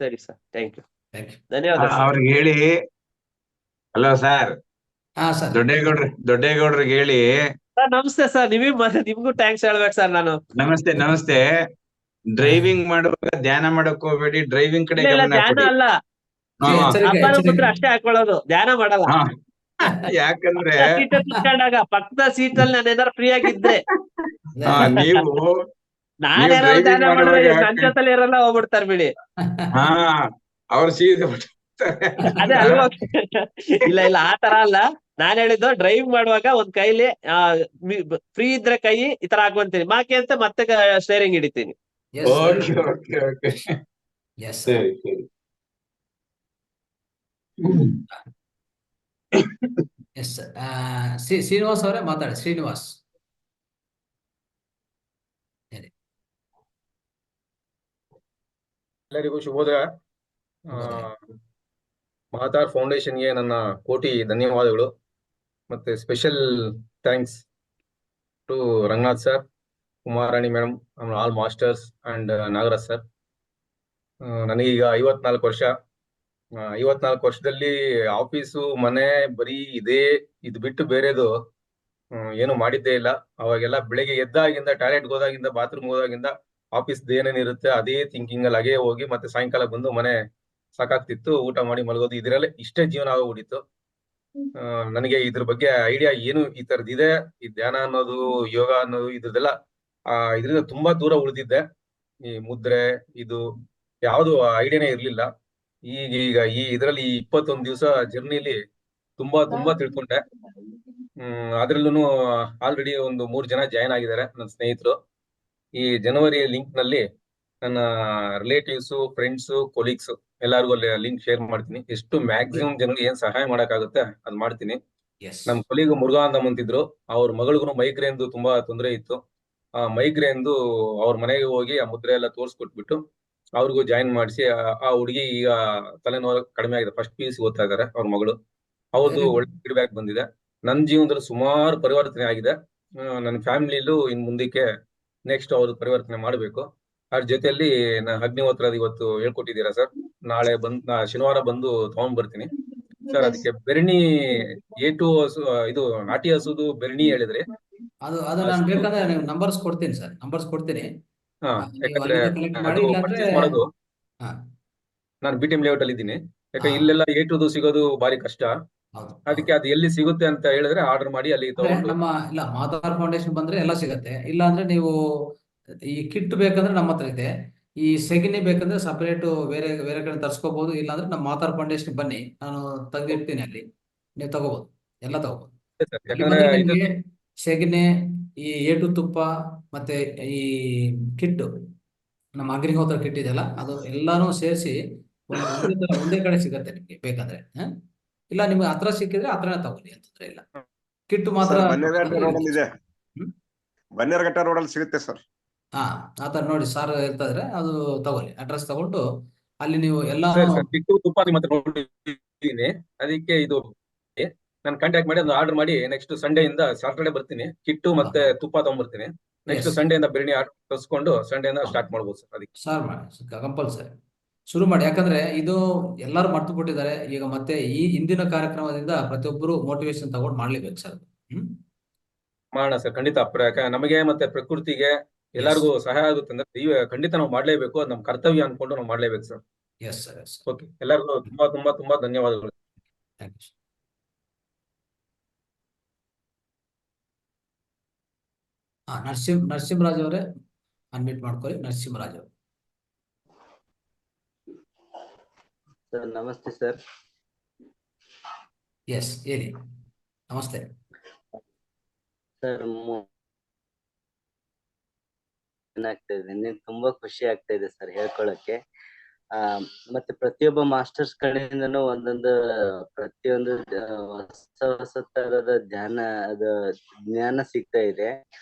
ಸರಿ ಸರ್, ಥ್ಯಾಂಕ್ ಯು. ಧನ್ಯವಾದ. ಅವ್ರಿಗೆ ಹೇಳಿ. ಹಲೋ ಸರ್, ದೊಡ್ಡೇಗೌಡ್ರಿಗೆ ಹೇಳಿ. ಸರ್ ನಮಸ್ತೆ ಸರ್. ನಿಮ್ಗೂ ಥ್ಯಾಂಕ್ಸ್ ಹೇಳ್ಬೇಕು ಸರ್ ನಾನು. ನಮಸ್ತೆ. ಡ್ರೈವಿಂಗ್ ಮಾಡುವಾಗ ಧ್ಯಾನ ಮಾಡಕ್ ಹೋಗ್ಬೇಡಿ, ಡ್ರೈವಿಂಗ್ ಕಡೆ ಧ್ಯಾನ ಅಲ್ಲ, ಅಪ್ಪನ ಅಷ್ಟೇ ಹಾಕೊಳ್ಳೋದು, ಧ್ಯಾನ ಮಾಡಲ್ಲ. ಯಾಕಂದ್ರೆ ಸೀಟ್ ಕುತ್ಕೊಂಡಾಗ ಪಕ್ಕದ ಸೀಟ್ ಅಲ್ಲಿ ನಾನು ಏನಾರು ಫ್ರೀ ಆಗಿದ್ರೆ ನೀವು ನಾನೇನಾದ್ರು ಧ್ಯಾನ ಮಾಡಿದ್ರೆ ನನ್ ಜೊತೆಲಿ ಇರಲ್ಲ, ಹೋಗ್ಬಿಡ್ತಾರ ಬಿಡಿ. ಅವ್ರು ಸೀದಾ ಅದೇ ಅಲ್ವಾ. ಇಲ್ಲ ಆತರ ಅಲ್ಲ, ನಾನ್ ಹೇಳಿದ್ದು ಡ್ರೈವ್ ಮಾಡುವಾಗ ಒಂದ್ ಕೈಲಿ ಫ್ರೀ ಇದ್ರೆ ಕೈ ಈ ತರ ಹಾಕೊಂತೀನಿ, ಮಾಕೆ ಅಂತ ಮತ್ತೆ ಸ್ಟೇರಿಂಗ್ ಹಿಡಿತೀನಿ. ಸರಿ. ಶ್ರೀನಿವಾಸ್ ಅವರೇ ಮಾತಾಡಿ. ಶ್ರೀನಿವಾಸ್. ಎಲ್ಲರಿಗೂ ಶುಭೋದಯ. ಮಾತಾರ್ ಫೌಂಡೇಶನ್ಗೆ ನನ್ನ ಕೋಟಿ ಧನ್ಯವಾದಗಳು. ಮತ್ತೆ special thanks to Ranganath sir, Kumarani madam, all masters and Nagaraj sir. ನನಗೀಗ 54 ವರ್ಷ. 54 ವರ್ಷದಲ್ಲಿ ಆಫೀಸು ಮನೆ ಬರೀ ಇದು ಬಿಟ್ಟು ಬೇರೆದು ಏನು ಮಾಡಿದ್ದೇ ಇಲ್ಲ. ಅವಾಗೆಲ್ಲ ಬೆಳಿಗ್ಗೆ ಎದ್ದಾಗಿಂದ ಟಾಯ್ಲೆಟ್ಗೆ ಹೋದಾಗಿಂದ ಬಾತ್ರೂಮ್ ಹೋದಾಗಿಂದ ಆಫೀಸ್ ಏನೇನಿರುತ್ತೆ ಅದೇ ಥಿಂಕಿಂಗ್ ಅಲ್ಲಿ ಹಾಗೇ ಹೋಗಿ ಮತ್ತೆ ಸಾಯಂಕಾಲ ಬಂದು ಮನೆ ಸಾಕಾಗ್ತಿತ್ತು, ಊಟ ಮಾಡಿ ಮಲಗೋದು, ಇದರಲ್ಲೇ ಇಷ್ಟೇ ಜೀವನ ಆಗೋಗ್ಬಿಟ್ಟಿತ್ತು. ನನಗೆ ಇದ್ರ ಬಗ್ಗೆ ಐಡಿಯಾ ಏನು ಈ ತರದ್ ಇದೆ, ಈ ಧ್ಯಾನ ಅನ್ನೋದು, ಯೋಗ ಅನ್ನೋದು, ಇದ್ರದೆಲ್ಲ ಇದರಿಂದ ತುಂಬಾ ದೂರ ಉಳಿದಿದ್ದೆ. ಈ ಮುದ್ರೆ ಇದು ಯಾವ್ದು ಐಡಿಯಾನೇ ಇರ್ಲಿಲ್ಲ. ಈಗ ಈ 21 ದಿವಸ ಜರ್ನಿಲಿ ತುಂಬಾ ತಿಳ್ಕೊಂಡೆ. ಅದ್ರಲ್ಲೂ ಆಲ್ರೆಡಿ ಒಂದು 3 ಜನ ಜಾಯ್ನ್ ಆಗಿದ್ದಾರೆ ನನ್ನ ಸ್ನೇಹಿತರು. ಈ ಜನವರಿ ಲಿಂಕ್ ನಲ್ಲಿ ನನ್ನ ರಿಲೇಟಿವ್ಸ್, ಫ್ರೆಂಡ್ಸ್, ಕೊಲೀಗ್ಸ್ ಎಲ್ಲರಿಗೂ ಅಲ್ಲಿ ಲಿಂಕ್ ಶೇರ್ ಮಾಡ್ತೀನಿ. ಎಷ್ಟು ಮ್ಯಾಕ್ಸಿಮಮ್ ಜನರಿಗೆ ಏನ್ ಸಹಾಯ ಮಾಡಕ್ಕಾಗುತ್ತೆ ಅದ್ ಮಾಡ್ತೀನಿ. ನಮ್ ಕೊಲೀಗ್ ಮುರುಘಾನಂದಂ ಅಂತಿದ್ರು, ಅವ್ರ ಮಗಳಿಗೂ ಮೈಗ್ರೇನ್ದು ತುಂಬಾ ತೊಂದರೆ ಇತ್ತು. ಆ ಮೈಗ್ರೇನ್ದು ಅವ್ರ ಮನೆಗೆ ಹೋಗಿ ಆ ಮುದ್ರೆ ಎಲ್ಲ ತೋರ್ಸ್ಕೊಟ್ಬಿಟ್ಟು ಅವ್ರಿಗೂ ಜಾಯಿನ್ ಮಾಡಿಸಿ ಆ ಹುಡುಗಿ ಈಗ ತಲೆನೋವು ಕಡಿಮೆ ಆಗಿದೆ. ಫಸ್ಟ್ PUC ಓದ್ತಾ ಇದಾರೆ ಅವ್ರ ಮಗಳು. ಅವ್ರದ್ದು ಒಳ್ಳೆ ಫೀಡ್ಬ್ಯಾಕ್ ಬಂದಿದೆ. ನನ್ನ ಜೀವನದಲ್ಲಿ ಸುಮಾರು ಪರಿವರ್ತನೆ ಆಗಿದೆ. ನನ್ನ ಫ್ಯಾಮಿಲಿಲೂ ಇನ್ ಮುಂದಕ್ಕೆ ನೆಕ್ಸ್ಟ್ ಅವ್ರು ಪರಿವರ್ತನೆ ಮಾಡಬೇಕು. ಅದ್ರ ಜೊತೆಯಲ್ಲಿ ಅಗ್ನಿಹೋತ್ರದ ಇವತ್ತು ಹೇಳ್ಕೊಟ್ಟಿದ್ದೀರಾ ಸರ್. ನಾಳೆ ಶನಿವಾರ ಬಂದು ತಗೊಂಡ್ ಬರ್ತೀನಿ ಸರ್. ಅದಕ್ಕೆ ಬೆರಣಿ A2 ಇದು ನಾಟಿ ಹಸುದು ಬೆರಣಿ ಹೇಳಿದ್ರಿ. ಅದು ನಾನು ಬೇಕಾದ್ರೆ ನೀವು ನಂಬರ್ಸ್ ಕೊಡ್ತೀನಿ ಸರ್, ನಂಬರ್ಸ್ ಕೊಡ್ತೀನಿ. ಯಾಕಂದ್ರೆ ಕಲೆಕ್ಟ್ ಮಾಡಿ, ಇಲ್ಲಾಂದ್ರೆ ಮಾಡೋದು ನಾನು BTM ಲೇಔಟ್ ಅಲ್ಲಿ ಇದ್ದೀನಿ. ಯಾಕಂದ್ರೆ ಇಲ್ಲೆಲ್ಲ A2 ಸಿಗೋದು ಬಾರಿ ಕಷ್ಟ. ಅದಕ್ಕೆ ಅದು ಎಲ್ಲಿ ಸಿಗುತ್ತೆ ಅಂತ ಹೇಳಿದ್ರೆ ಆರ್ಡರ್ ಮಾಡಿ ಅಲ್ಲಿ ತಗೊಂಡು. ನಮ್ಮ ಇಲ್ಲ ಮಾತಾರ್ ಫೌಂಡೇಶನ್ ಬಂದ್ರೆ ಎಲ್ಲ ಸಿಗತ್ತೆ. ಇಲ್ಲ ಅಂದ್ರೆ ನೀವು ಈ ಕಿಟ್ ಬೇಕಂದ್ರೆ ನಮ್ಮ ಹತ್ರ ಇದೆ. ಈ ಸೆಗಣಿ ಬೇಕಂದ್ರೆ ಸಪರೇಟ್ ಬೇರೆ ಬೇರೆ ಕಡೆ ತರ್ಸ್ಕೋಬಹುದು. ಇಲ್ಲಾಂದ್ರೆ ನಮ್ಮ ಮಾತಾರ್ ಫೌಂಡೇಶನ್ ಬನ್ನಿ, ನಾನು ತೆಗೆದಿರ್ತೀನಿ, ಅಲ್ಲಿ ನೀವು ತಗೋಬಹುದು, ಎಲ್ಲ ತಗೋಬಹುದು. ನಿಮಗೆ ಸೆಗಣಿ, ಈ A2 ತುಪ್ಪ ಮತ್ತೆ ಈ ಕಿಟ್, ನಮ್ಮ ಅಗ್ನಿಹೋತ್ರ ಕಿಟ್ ಇದೆಯಲ್ಲ, ಅದು ಎಲ್ಲಾನು ಸೇರಿಸಿ ಒಂದೇ ಕಡೆ ಸಿಗತ್ತೆ ನಿಮ್ಗೆ ಬೇಕಾದ್ರೆ. ಇಲ್ಲ ನಿಮ್ಗೆ ಹತ್ರ ಸಿಕ್ಕಿದ್ರೆ ಹತ್ರನೇ ತಗೊಳ್ಳಿ, ಅಂತಂದ್ರೆ ಇಲ್ಲ. ಕಿಟ್ ಮಾತ್ರ ಬನ್ನೇರಘಟ್ಟ ರೋಡಲ್ಲಿ ಸಿಗುತ್ತೆ ಸರ್. ಆತರ ನೋಡಿ ಸಾರ್ ಹೇಳ್ತಾ ಇದ್ರೆ ಅದು ತಗೊಳ್ಳಿ, ಅಡ್ರೆಸ್ ತಗೊಂಡು ಅಲ್ಲಿ ನೀವು ಎಲ್ಲ ಕಿಟ್ಟು ತುಪ್ಪ ನಿಮ್ಮ ಹತ್ರ ನೋಡಿದ್ದೀನಿ. ಅದಕ್ಕೆ ಇದು ನಾನು ಕಾಂಟ್ಯಾಕ್ಟ್ ಮಾಡಿ ಒಂದು ಆರ್ಡರ್ ಮಾಡಿ ನೆಕ್ಸ್ಟ್ ಸಂಡೇ ಇಂದ ಸಾಟರ್ಡೆ ಬರ್ತೀನಿ. ಕಿಟ್ಟು ಮತ್ತೆ ತುಪ್ಪ ತಗೊಂಡ್ಬರ್ತೀನಿ. ನೆಕ್ಸ್ಟ್ ಸಂಡೇ ಇಂದ ಬೆರಣಿ ಆರ್ಡರ್ ತರಿಸ್ಕೊಂಡು ಸಂಡೇ ಇಂದ ಸ್ಟಾರ್ಟ್ ಮಾಡ್ಬೋದು ಸರ್. ಅದಕ್ಕೆ ಸಾರ್ ಮಾಡಿ, ಕಂಪಲ್ಸರಿ ಶುರು ಮಾಡಿ. ಯಾಕಂದ್ರೆ ಇದು ಎಲ್ಲರೂ ಮರ್ತು ಬಿಟ್ಟಿದ್ದಾರೆ ಈಗ. ಮತ್ತೆ ಈ ಹಿಂದಿನ ಕಾರ್ಯಕ್ರಮದಿಂದ ಪ್ರತಿಯೊಬ್ಬರು ಮೋಟಿವೇಶನ್ ತಗೊಂಡು ಮಾಡ್ಲೇಬೇಕು ಸರ್. ಮಾಡೋಣ ಸರ್, ಖಂಡಿತ. ನಮಗೆ ಮತ್ತೆ ಪ್ರಕೃತಿಗೆ ಎಲ್ಲರಿಗೂ ಸಹಾಯ ಆಗುತ್ತೆ ಅಂದ್ರೆ ಖಂಡಿತ ನಾವು ಮಾಡ್ಲೇಬೇಕು. ಅದು ನಮ್ಮ ಕರ್ತವ್ಯ ಅನ್ಕೊಂಡು ನಾವು ಮಾಡ್ಲೇಬೇಕು sir. Yes sir, yes. Okay, ಎಲ್ಲರಿಗೂ ತುಂಬಾ ತುಂಬಾ ತುಂಬಾ ಧನ್ಯವಾದಗಳು. Thank you. ನರಸಿಂಹರಾಜ್ ಅವರೇ ಅನ್ಮಿಟ್ ಮಾಡ್ಕೊಳ್ಳಿ. ನರಸಿಂಹರಾಜ್ ಅವರು. ಸರ್ ನಮಸ್ತೆ ಸರ್. ಎಸ್ ಹೇಳಿ. ನಮಸ್ತೆ ಸರ್. ಆಗ್ತಾ ಇದೆ, ತುಂಬಾ ಖುಷಿ ಆಗ್ತಾ ಇದೆ ಸರ್ ಹೇಳ್ಕೊಳಕ್ಕೆ. ಮತ್ತೆ ಪ್ರತಿಯೊಬ್ಬ ಮಾಸ್ಟರ್ಸ್ ಕಡೆಯಿಂದನೂ ಪ್ರತಿಯೊಂದು ಹೊಸ ತರದ ಜ್ಞಾನ ಸಿಗ್ತಾ ಇದೆ.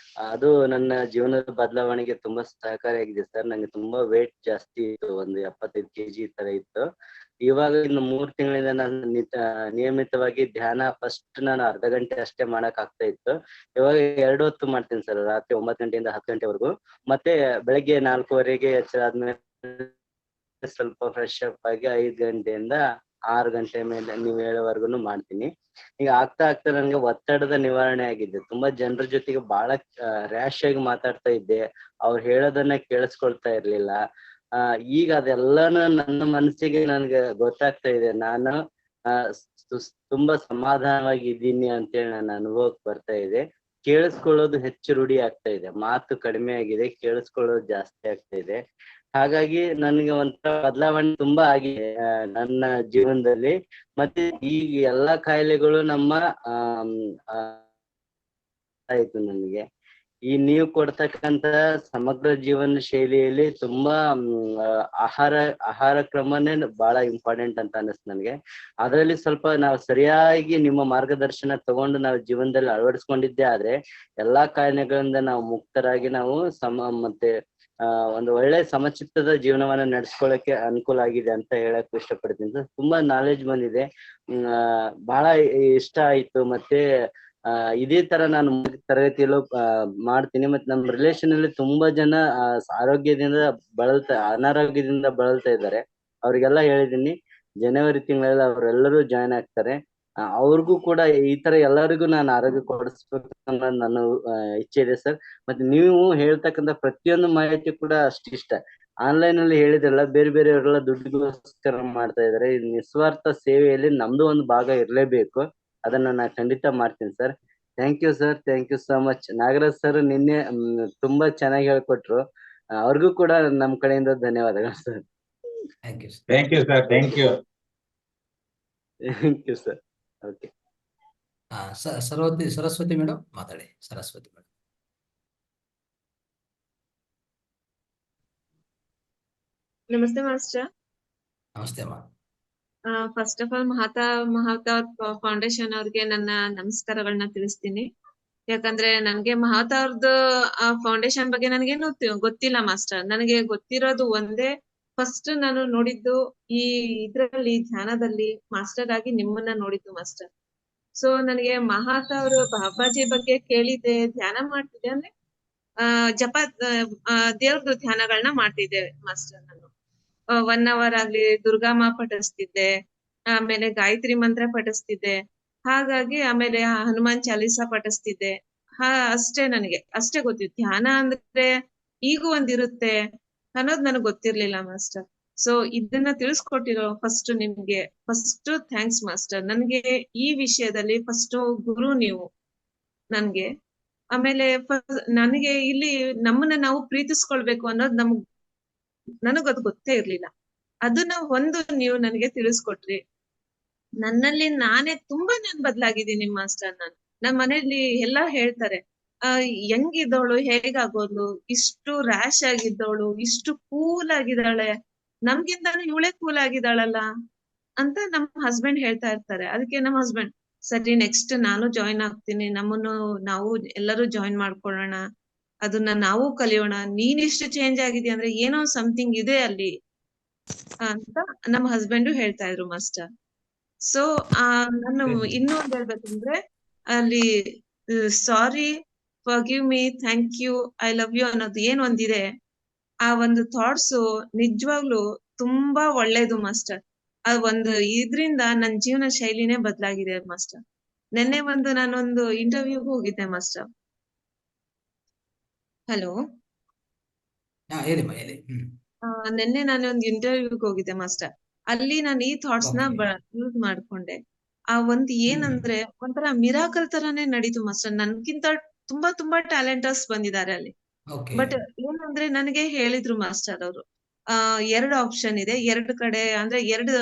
ಅದು ನನ್ನ ಜೀವನದ ಬದಲಾವಣೆಗೆ ತುಂಬಾ ಸಹಕಾರಿಯಾಗಿದೆ ಸರ್. ನಂಗೆ ತುಂಬಾ ವೇಟ್ ಜಾಸ್ತಿ ಇತ್ತು, ಒಂದು 75 kg ತರ ಇತ್ತು. ಇವಾಗ ಇನ್ನು 3 ತಿಂಗಳಿಂದ ನಾನು ನಿಯಮಿತವಾಗಿ ಧ್ಯಾನ ಫಸ್ಟ್ ನಾನು ಅರ್ಧ ಗಂಟೆ ಅಷ್ಟೇ ಮಾಡಕ್ ಆಗ್ತಾ ಇತ್ತು. ಇವಾಗ 2 ಹೊತ್ತು ಮಾಡ್ತೀನಿ ಸರ್, ರಾತ್ರಿ 9 ಗಂಟೆಯಿಂದ 10 ಗಂಟೆವರೆಗೂ. ಮತ್ತೆ ಬೆಳಗ್ಗೆ 4:15ಗೆ ಎಚ್ಚರ ಆದ್ಮೇಲೆ ಸ್ವಲ್ಪ ಫ್ರೆಶ್ ಅಪ್ ಆಗಿ 5 ಗಂಟೆಯಿಂದ 6 ಗಂಟೆ ಮೇಲೆ ನೀವು ಹೇಳೋವರೆಗೂ ಮಾಡ್ತೀನಿ. ಈಗ ಆಗ್ತಾ ನನ್ಗೆ ಒತ್ತಡದ ನಿವಾರಣೆ ಆಗಿದೆ. ತುಂಬಾ ಜನರ ಜೊತೆಗೆ ಬಹಳ ರ್ಯಾಶ್ ಆಗಿ ಮಾತಾಡ್ತಾ ಇದ್ದೆ, ಅವ್ರು ಹೇಳೋದನ್ನ ಕೇಳಿಸ್ಕೊಳ್ತಾ ಇರ್ಲಿಲ್ಲ. ಈಗ ಅದೆಲ್ಲಾನು ನನ್ನ ಮನಸ್ಸಿಗೆ ನನ್ಗೆ ಗೊತ್ತಾಗ್ತಾ ಇದೆ. ನಾನು ತುಂಬಾ ಸಮಾಧಾನವಾಗಿ ಇದ್ದೀನಿ ಅಂತೇಳಿ ನನ್ನ ಅನುಭವಕ್ಕೆ ಬರ್ತಾ ಇದೆ. ಕೇಳಿಸ್ಕೊಳ್ಳೋದು ಹೆಚ್ಚು ರೂಢಿ ಆಗ್ತಾ ಇದೆ, ಮಾತು ಕಡಿಮೆ ಆಗಿದೆ, ಕೇಳಿಸ್ಕೊಳ್ಳೋದು ಜಾಸ್ತಿ ಆಗ್ತಾ ಇದೆ. ಹಾಗಾಗಿ ನನಗೆ ಒಂಥರ ಬದಲಾವಣೆ ತುಂಬಾ ಆಗಿದೆ ನನ್ನ ಜೀವನದಲ್ಲಿ. ಮತ್ತೆ ಈ ಎಲ್ಲಾ ಕಾಯಿಲೆಗಳು ನಮ್ಮ ಆಯ್ತು ನನಗೆ. ಈ ನೀವು ಕೊಡ್ತಕ್ಕಂತ ಸಮಗ್ರ ಜೀವನ ಶೈಲಿಯಲ್ಲಿ ತುಂಬಾ ಆಹಾರ ಕ್ರಮನೇ ಬಹಳ ಇಂಪಾರ್ಟೆಂಟ್ ಅಂತ ಅನಿಸ್ತು ನನಗೆ. ಅದರಲ್ಲಿ ಸ್ವಲ್ಪ ನಾವು ಸರಿಯಾಗಿ ನಿಮ್ಮ ಮಾರ್ಗದರ್ಶನ ತಗೊಂಡು ನಾವು ಜೀವನದಲ್ಲಿ ಅಳವಡಿಸ್ಕೊಂಡಿದ್ದೆ ಆದ್ರೆ ಎಲ್ಲಾ ಕಾಯಿಲೆಗಳಿಂದ ನಾವು ಮುಕ್ತರಾಗಿ ನಾವು ಮತ್ತೆ ಒಂದು ಒಳ್ಳೆ ಸಮಚಿತ್ತದ ಜೀವನವನ್ನ ನಡೆಸ್ಕೊಳ್ಳಕ್ಕೆ ಅನುಕೂಲ ಆಗಿದೆ ಅಂತ ಹೇಳಕ್ ಇಷ್ಟಪಡ್ತೀನಿ. ತುಂಬಾ ನಾಲೆಜ್ ಬಂದಿದೆ, ಬಹಳ ಇಷ್ಟ ಆಯ್ತು. ಮತ್ತೆ ಇದೇ ತರ ನಾನು ತರಗತಿಯಲ್ಲೂ ಮಾಡ್ತೀನಿ. ಮತ್ತೆ ನಮ್ಮ ರಿಲೇಷನ್ ಅಲ್ಲಿ ತುಂಬಾ ಜನ ಅನಾರೋಗ್ಯದಿಂದ ಬಳಲ್ತಾ ಇದ್ದಾರೆ. ಅವ್ರಿಗೆಲ್ಲ ಹೇಳಿದೀನಿ ಜನವರಿ ತಿಂಗಳಲ್ಲಿ ಅವರೆಲ್ಲರೂ ಜಾಯ್ನ್ ಆಗ್ತಾರೆ. ಅವ್ರಿಗೂ ಕೂಡ ಈ ತರ ಎಲ್ಲರಿಗೂ ನಾನು ಆರೋಗ್ಯ ಕೊಡಿಸ್ಬೇಕು ಅನ್ನೋದು ನನ್ನ ಇಚ್ಛೆ ಇದೆ ಸರ್. ಮತ್ತೆ ನೀವು ಹೇಳ್ತಕ್ಕಂಥ ಪ್ರತಿಯೊಂದು ಮಾಹಿತಿ ಕೂಡ ಅಷ್ಟಿಷ್ಟ. ಆನ್ಲೈನ್ ಅಲ್ಲಿ ಹೇಳಿದ್ರಲ್ಲ, ಬೇರೆ ಬೇರೆಯವರೆಲ್ಲ ದುಡ್ಡಿಗೋಸ್ಕರ ಮಾಡ್ತಾ ಇದಾರೆ. ನಿಸ್ವಾರ್ಥ ಸೇವೆಯಲ್ಲಿ ನಮ್ದು ಒಂದು ಭಾಗ ಇರ್ಲೇಬೇಕು. ಅದನ್ನ ನಾನು ಖಂಡಿತ ಮಾಡ್ತೀನಿ sir. Thank you sir, thank you so much. Nagaraj sir ನಿನ್ನೆ ತುಂಬಾ ಚೆನ್ನಾಗಿ ಹೇಳ್ಕೊಟ್ರು, ಅವ್ರಿಗೂ ಕೂಡ ನಮ್ ಕಡೆಯಿಂದ ಧನ್ಯವಾದಗಳು sir. Thank you thank you sir. Thank you thank you sir. Okay. Saraswati madam ಮಾತಾಡಿ. ಸರಸ್ವತಿ ಮೇಡಮ್. ನಮಸ್ತೆ ಮಾಸ್ಟರ್. ನಮಸ್ತೆ ಅಮ್ಮ. First of all Mahavatar foundation ಅವ್ರಿಗೆ ನನ್ನ ನಮಸ್ಕಾರಗಳನ್ನ ತಿಳಿಸ್ತೀನಿ. ಯಾಕಂದ್ರೆ ನನ್ಗೆ ಮಹಾವತಾರ್ದು ಫೌಂಡೇಶನ್ ಬಗ್ಗೆ ನನಗೇನು ಗೊತ್ತಿಲ್ಲ ಮಾಸ್ಟರ್. ನನಗೆ ಗೊತ್ತಿರೋದು ಒಂದೇ, ಫಸ್ಟ್ ನಾನು ನೋಡಿದ್ದು ಈ ಇದ್ರಲ್ಲಿ ಧ್ಯಾನದಲ್ಲಿ ಮಾಸ್ಟರ್ ಆಗಿ ನಿಮ್ಮನ್ನ ನೋಡಿದ್ದು ಮಾಸ್ಟರ್. ಸೊ ನನಗೆ ಮಹಾವತಾರ್ ಬಾಬಾಜಿ ಬಗ್ಗೆ ಕೇಳಿದ್ದೆ, ಧ್ಯಾನ ಮಾಡ್ತಿದ್ದೆ. ಅಂದ್ರೆ ಜಪ ದೇವ್ರದ್ದು ಧ್ಯಾನಗಳನ್ನ ಮಾಡ್ತಿದ್ದೆ ಮಾಸ್ಟರ್. ನಾನು 1 hour ಆಗ್ಲಿ ದುರ್ಗಾಮ ಪಠಿಸ್ತಿದ್ದೆ, ಆಮೇಲೆ ಗಾಯತ್ರಿ ಮಂತ್ರ ಪಠಿಸ್ತಿದ್ದೆ. ಹಾಗಾಗಿ ಆಮೇಲೆ ಹನುಮಾನ್ ಚಾಲೀಸ ಪಠಿಸ್ತಿದ್ದೆ. ಅಷ್ಟೇ, ನನಗೆ ಅಷ್ಟೇ ಗೊತ್ತಿತ್ತು. ಧ್ಯಾನ ಅಂದ್ರೆ ಈಗೂ ಒಂದಿರುತ್ತೆ ಅನ್ನೋದು ನನಗ್ ಗೊತ್ತಿರ್ಲಿಲ್ಲ ಮಾಸ್ಟರ್. ಸೊ ಇದನ್ನ ತಿಳಿಸ್ಕೊಟ್ಟಿರೋ ಫಸ್ಟ್ ನಿಮ್ಗೆ ಫಸ್ಟ್ ಥ್ಯಾಂಕ್ಸ್ ಮಾಸ್ಟರ್. ನನ್ಗೆ ಈ ವಿಷಯದಲ್ಲಿ ಫಸ್ಟ್ ಗುರು ನೀವು ನನ್ಗೆ. ಆಮೇಲೆ ನನಗೆ ಇಲ್ಲಿ ನಮ್ಮನ್ನ ನಾವು ಪ್ರೀತಿಸ್ಕೊಳ್ಬೇಕು ಅನ್ನೋದು ನನಗದು ಗೊತ್ತೇ ಇರ್ಲಿಲ್ಲ. ಅದನ್ನ ನೀವು ನನಗೆ ತಿಳಿಸ್ಕೊಟ್ರಿ. ನನ್ನಲ್ಲಿ ನಾನೇ ತುಂಬಾ ಬದ್ಲಾಗಿದ್ದೀನಿ ಮಾಸ್ಟರ್. ನಮ್ಮ ಮನೇಲಿ ಎಲ್ಲಾ ಹೇಳ್ತಾರೆ, ಹೆಂಗಿದ್ದವಳು ಹೇಗಾಗೋದು, ಇಷ್ಟು ರ್ಯಾಶ್ ಆಗಿದ್ದವಳು ಇಷ್ಟು ಕೂಲ್ ಆಗಿದ್ದಾಳೆ, ನಮ್ಗಿಂತಾನು ಇವಳೇ ಕೂಲ್ ಆಗಿದ್ದಾಳಲ್ಲ ಅಂತ ನಮ್ಮ ಹಸ್ಬೆಂಡ್ ಹೇಳ್ತಾ ಇರ್ತಾರೆ. ಅದಕ್ಕೆ ನಮ್ಮ ಹಸ್ಬೆಂಡ್, ಸರಿ ನೆಕ್ಸ್ಟ್ ನಾನು ಜಾಯಿನ್ ಆಗ್ತೀನಿ, ನಾವು ಎಲ್ಲರೂ ಜಾಯಿನ್ ಮಾಡ್ಕೊಳ್ಳೋಣ, ಅದನ್ನ ನಾವು ಕಲಿಯೋಣ. ನೀನ್ ಇಷ್ಟು ಚೇಂಜ್ ಆಗಿದ್ಯಾ ಅಂದ್ರೆ ಏನೋ ಸಮಥಿಂಗ್ ಇದೆ ಅಲ್ಲಿ ಅಂತ ನಮ್ಮ ಹಸ್ಬೆಂಡು ಹೇಳ್ತಾ ಇದ್ರು ಮಾಸ್ಟರ್. ಸೊ ನಾನು ಇನ್ನೂ ಒಂದ್ ಹೇಳ್ಬೇಕಂದ್ರೆ ಅಲ್ಲಿ sorry, forgive me, thank you, I love you ಅನ್ನೋದು ಏನ್ ಒಂದಿದೆ, ಆ ಒಂದು ಥಾಟ್ಸ್ ನಿಜವಾಗ್ಲು ತುಂಬಾ ಒಳ್ಳೇದು ಮಾಸ್ಟರ್. ಆ ಒಂದು ಇದ್ರಿಂದ ನನ್ ಜೀವನ ಶೈಲಿನೇ ಬದಲಾಗಿದೆ ಮಾಸ್ಟರ್. ನಿನ್ನೆ ನಾನೊಂದು ಇಂಟರ್ವ್ಯೂಗೆ ಹೋಗಿದ್ದೆ ಮಾಸ್ಟರ್. ಹಲೋ, ಹೇಳಿಮ್ಮ ಹೇಳಿ. ನಿನ್ನೆ ನಾನೊಂದು ಇಂಟರ್ವ್ಯೂಗೆ ಹೋಗಿದ್ದೆ ಮಾಸ್ಟರ್. ಅಲ್ಲಿ ನಾನು ಈ ಥಾಟ್ಸ್ ನ ಯೂಸ್ ಮಾಡ್ಕೊಂಡೆ. ಆ ಏನಂದ್ರೆ ಒಂಥರ ಮಿರಾಕಲ್ ತರಾನೇ ನಡೀತು ಮಾಸ್ಟರ್. ನನ್ಗಿಂತ ತುಂಬಾ ತುಂಬಾ ಟ್ಯಾಲೆಂಟರ್ಸ್ ಬಂದಿದ್ದಾರೆ ಅಲ್ಲಿ. ಬಟ್ ಏನಂದ್ರೆ ನನಗೆ ಹೇಳಿದ್ರು ಮಾಸ್ಟರ್ ಅವರು, 2 ಆಪ್ಷನ್ ಇದೆ, 2 ಕಡೆ ಅಂದ್ರೆ 2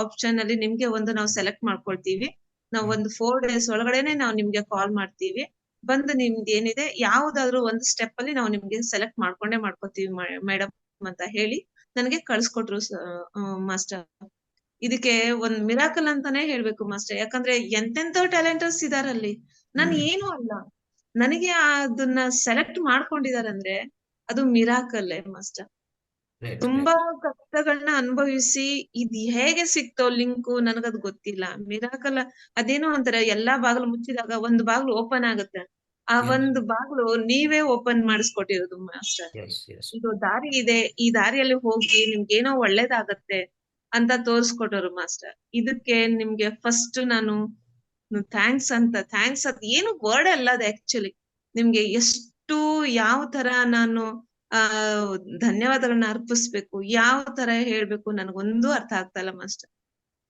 ಆಪ್ಷನ್ ಅಲ್ಲಿ ನಿಮ್ಗೆ ನಾವು ಸೆಲೆಕ್ಟ್ ಮಾಡ್ಕೊಳ್ತೀವಿ. ನಾವು ಒಂದು 4 days ಒಳಗಡೆನೆ ನಾವು ನಿಮ್ಗೆ ಕಾಲ್ ಮಾಡ್ತೀವಿ. ಬಂದು ನಿಮ್ದು ಏನಿದೆ ಯಾವ್ದಾದ್ರು ಒಂದು ಸ್ಟೆಪ್ ಅಲ್ಲಿ ನಾವು ನಿಮ್ಗೆ ಸೆಲೆಕ್ಟ್ ಮಾಡ್ಕೋತೀವಿ ಮೇಡಮ್ ಅಂತ ಹೇಳಿ ನನಗೆ ಕಳ್ಸ್ಕೊಟ್ರು ಮಾಸ್ಟರ್. ಇದಕ್ಕೆ ಒಂದ್ ಮಿರಾಕಲ್ ಅಂತಾನೆ ಹೇಳ್ಬೇಕು ಮಾಸ್ಟರ್. ಯಾಕಂದ್ರೆ ಎಂತೆಂತ ಟ್ಯಾಲೆಂಟರ್ಸ್ ಇದಾರಲ್ಲಿ, ನಾನು ಏನು ಅಲ್ಲ, ನನಗೆ ಅದನ್ನ ಸೆಲೆಕ್ಟ್ ಮಾಡ್ಕೊಂಡಿದಾರಂದ್ರೆ ಅದು ಮಿರಾಕಲ್ ಮಾಸ್ಟರ್. ತುಂಬಾ ಕಷ್ಟಗಳನ್ನ ಅನುಭವಿಸಿ ಇದ್ ಹೇಗೆ ಸಿಕ್ತೋ ಲಿಂಕು ನನಗದು ಗೊತ್ತಿಲ್ಲ. ಮಿರಾಕಲ್ ಅದೇನೋ ಅಂತಾರೆ, ಎಲ್ಲಾ ಬಾಗಿಲು ಮುಚ್ಚಿದಾಗ ಒಂದು ಬಾಗಿಲು ಓಪನ್ ಆಗುತ್ತೆ, ಆ ಒಂದು ಬಾಗಿಲು ನೀವೇ ಓಪನ್ ಮಾಡಿಸ್ಕೊಟ್ಟಿರೋದು ಮಾಸ್ಟರ್. ಇದು ದಾರಿ ಇದೆ, ಈ ದಾರಿಯಲ್ಲಿ ಹೋಗಿ ನಿಮ್ಗೇನೋ ಒಳ್ಳೇದಾಗತ್ತೆ ಅಂತ ತೋರ್ಸ್ಕೊಟ್ಟರು ಮಾಸ್ಟರ್. ಇದಕ್ಕೆ ನಿಮ್ಗೆ ಫಸ್ಟ್ ನಾನು ಥ್ಯಾಂಕ್ಸ್ ಅದ್ ಏನು ವರ್ಡ್ ಅಲ್ಲ ಅದು ಆಕ್ಚುಲಿ. ನಿಮ್ಗೆ ಎಷ್ಟು ಯಾವ ತರ ನಾನು ಧನ್ಯವಾದಗಳನ್ನ ಅರ್ಪಿಸ್ಬೇಕು, ಯಾವ ತರ ಹೇಳ್ಬೇಕು ನನಗೊಂದು ಅರ್ಥ ಆಗ್ತಾ ಇಲ್ಲ ಮಾಸ್ಟರ್.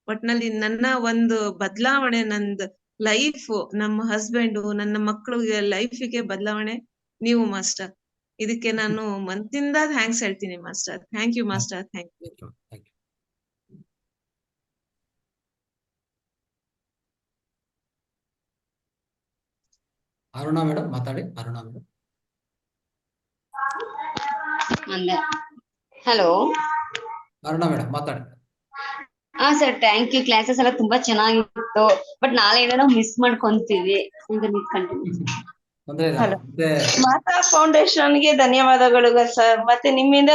ಒಟ್ನಲ್ಲಿ ನನ್ನ ಒಂದು ಬದಲಾವಣೆ, ನಂದು ಲೈಫ್, ನಮ್ಮ ಹಸ್ಬೆಂಡು, ನನ್ನ ಮಕ್ಕಳಿಗೆ ಲೈಫಿಗೆ ಬದಲಾವಣೆ ನೀವು ಮಾಸ್ಟರ್. ಇದಕ್ಕೆ ನಾನು ಮನದಿಂದ ಥ್ಯಾಂಕ್ಸ್ ಹೇಳ್ತೀನಿ master. Thank you master, thank you. Aruna madam ಮಾತಾಡಿ. Aruna madam. Hello, Aruna madam ಮಾತಾಡಿ. Sir thank you. ಕ್ಲಾಸಸ್ ಎಲ್ಲ ತುಂಬಾ ಚೆನ್ನಾಗಿತ್ತು. ಬಟ್ ನಾಳೆ ಏನೋ ಮಿಸ್ ಮಾಡ್ಕೊಂತೀವಿ. ಮಾತಾ ಫೌಂಡೇಶನ್ಗೆ ಧನ್ಯವಾದಗಳು ಸರ್. ಮತ್ತೆ ನಿಮ್ಮಿಂದ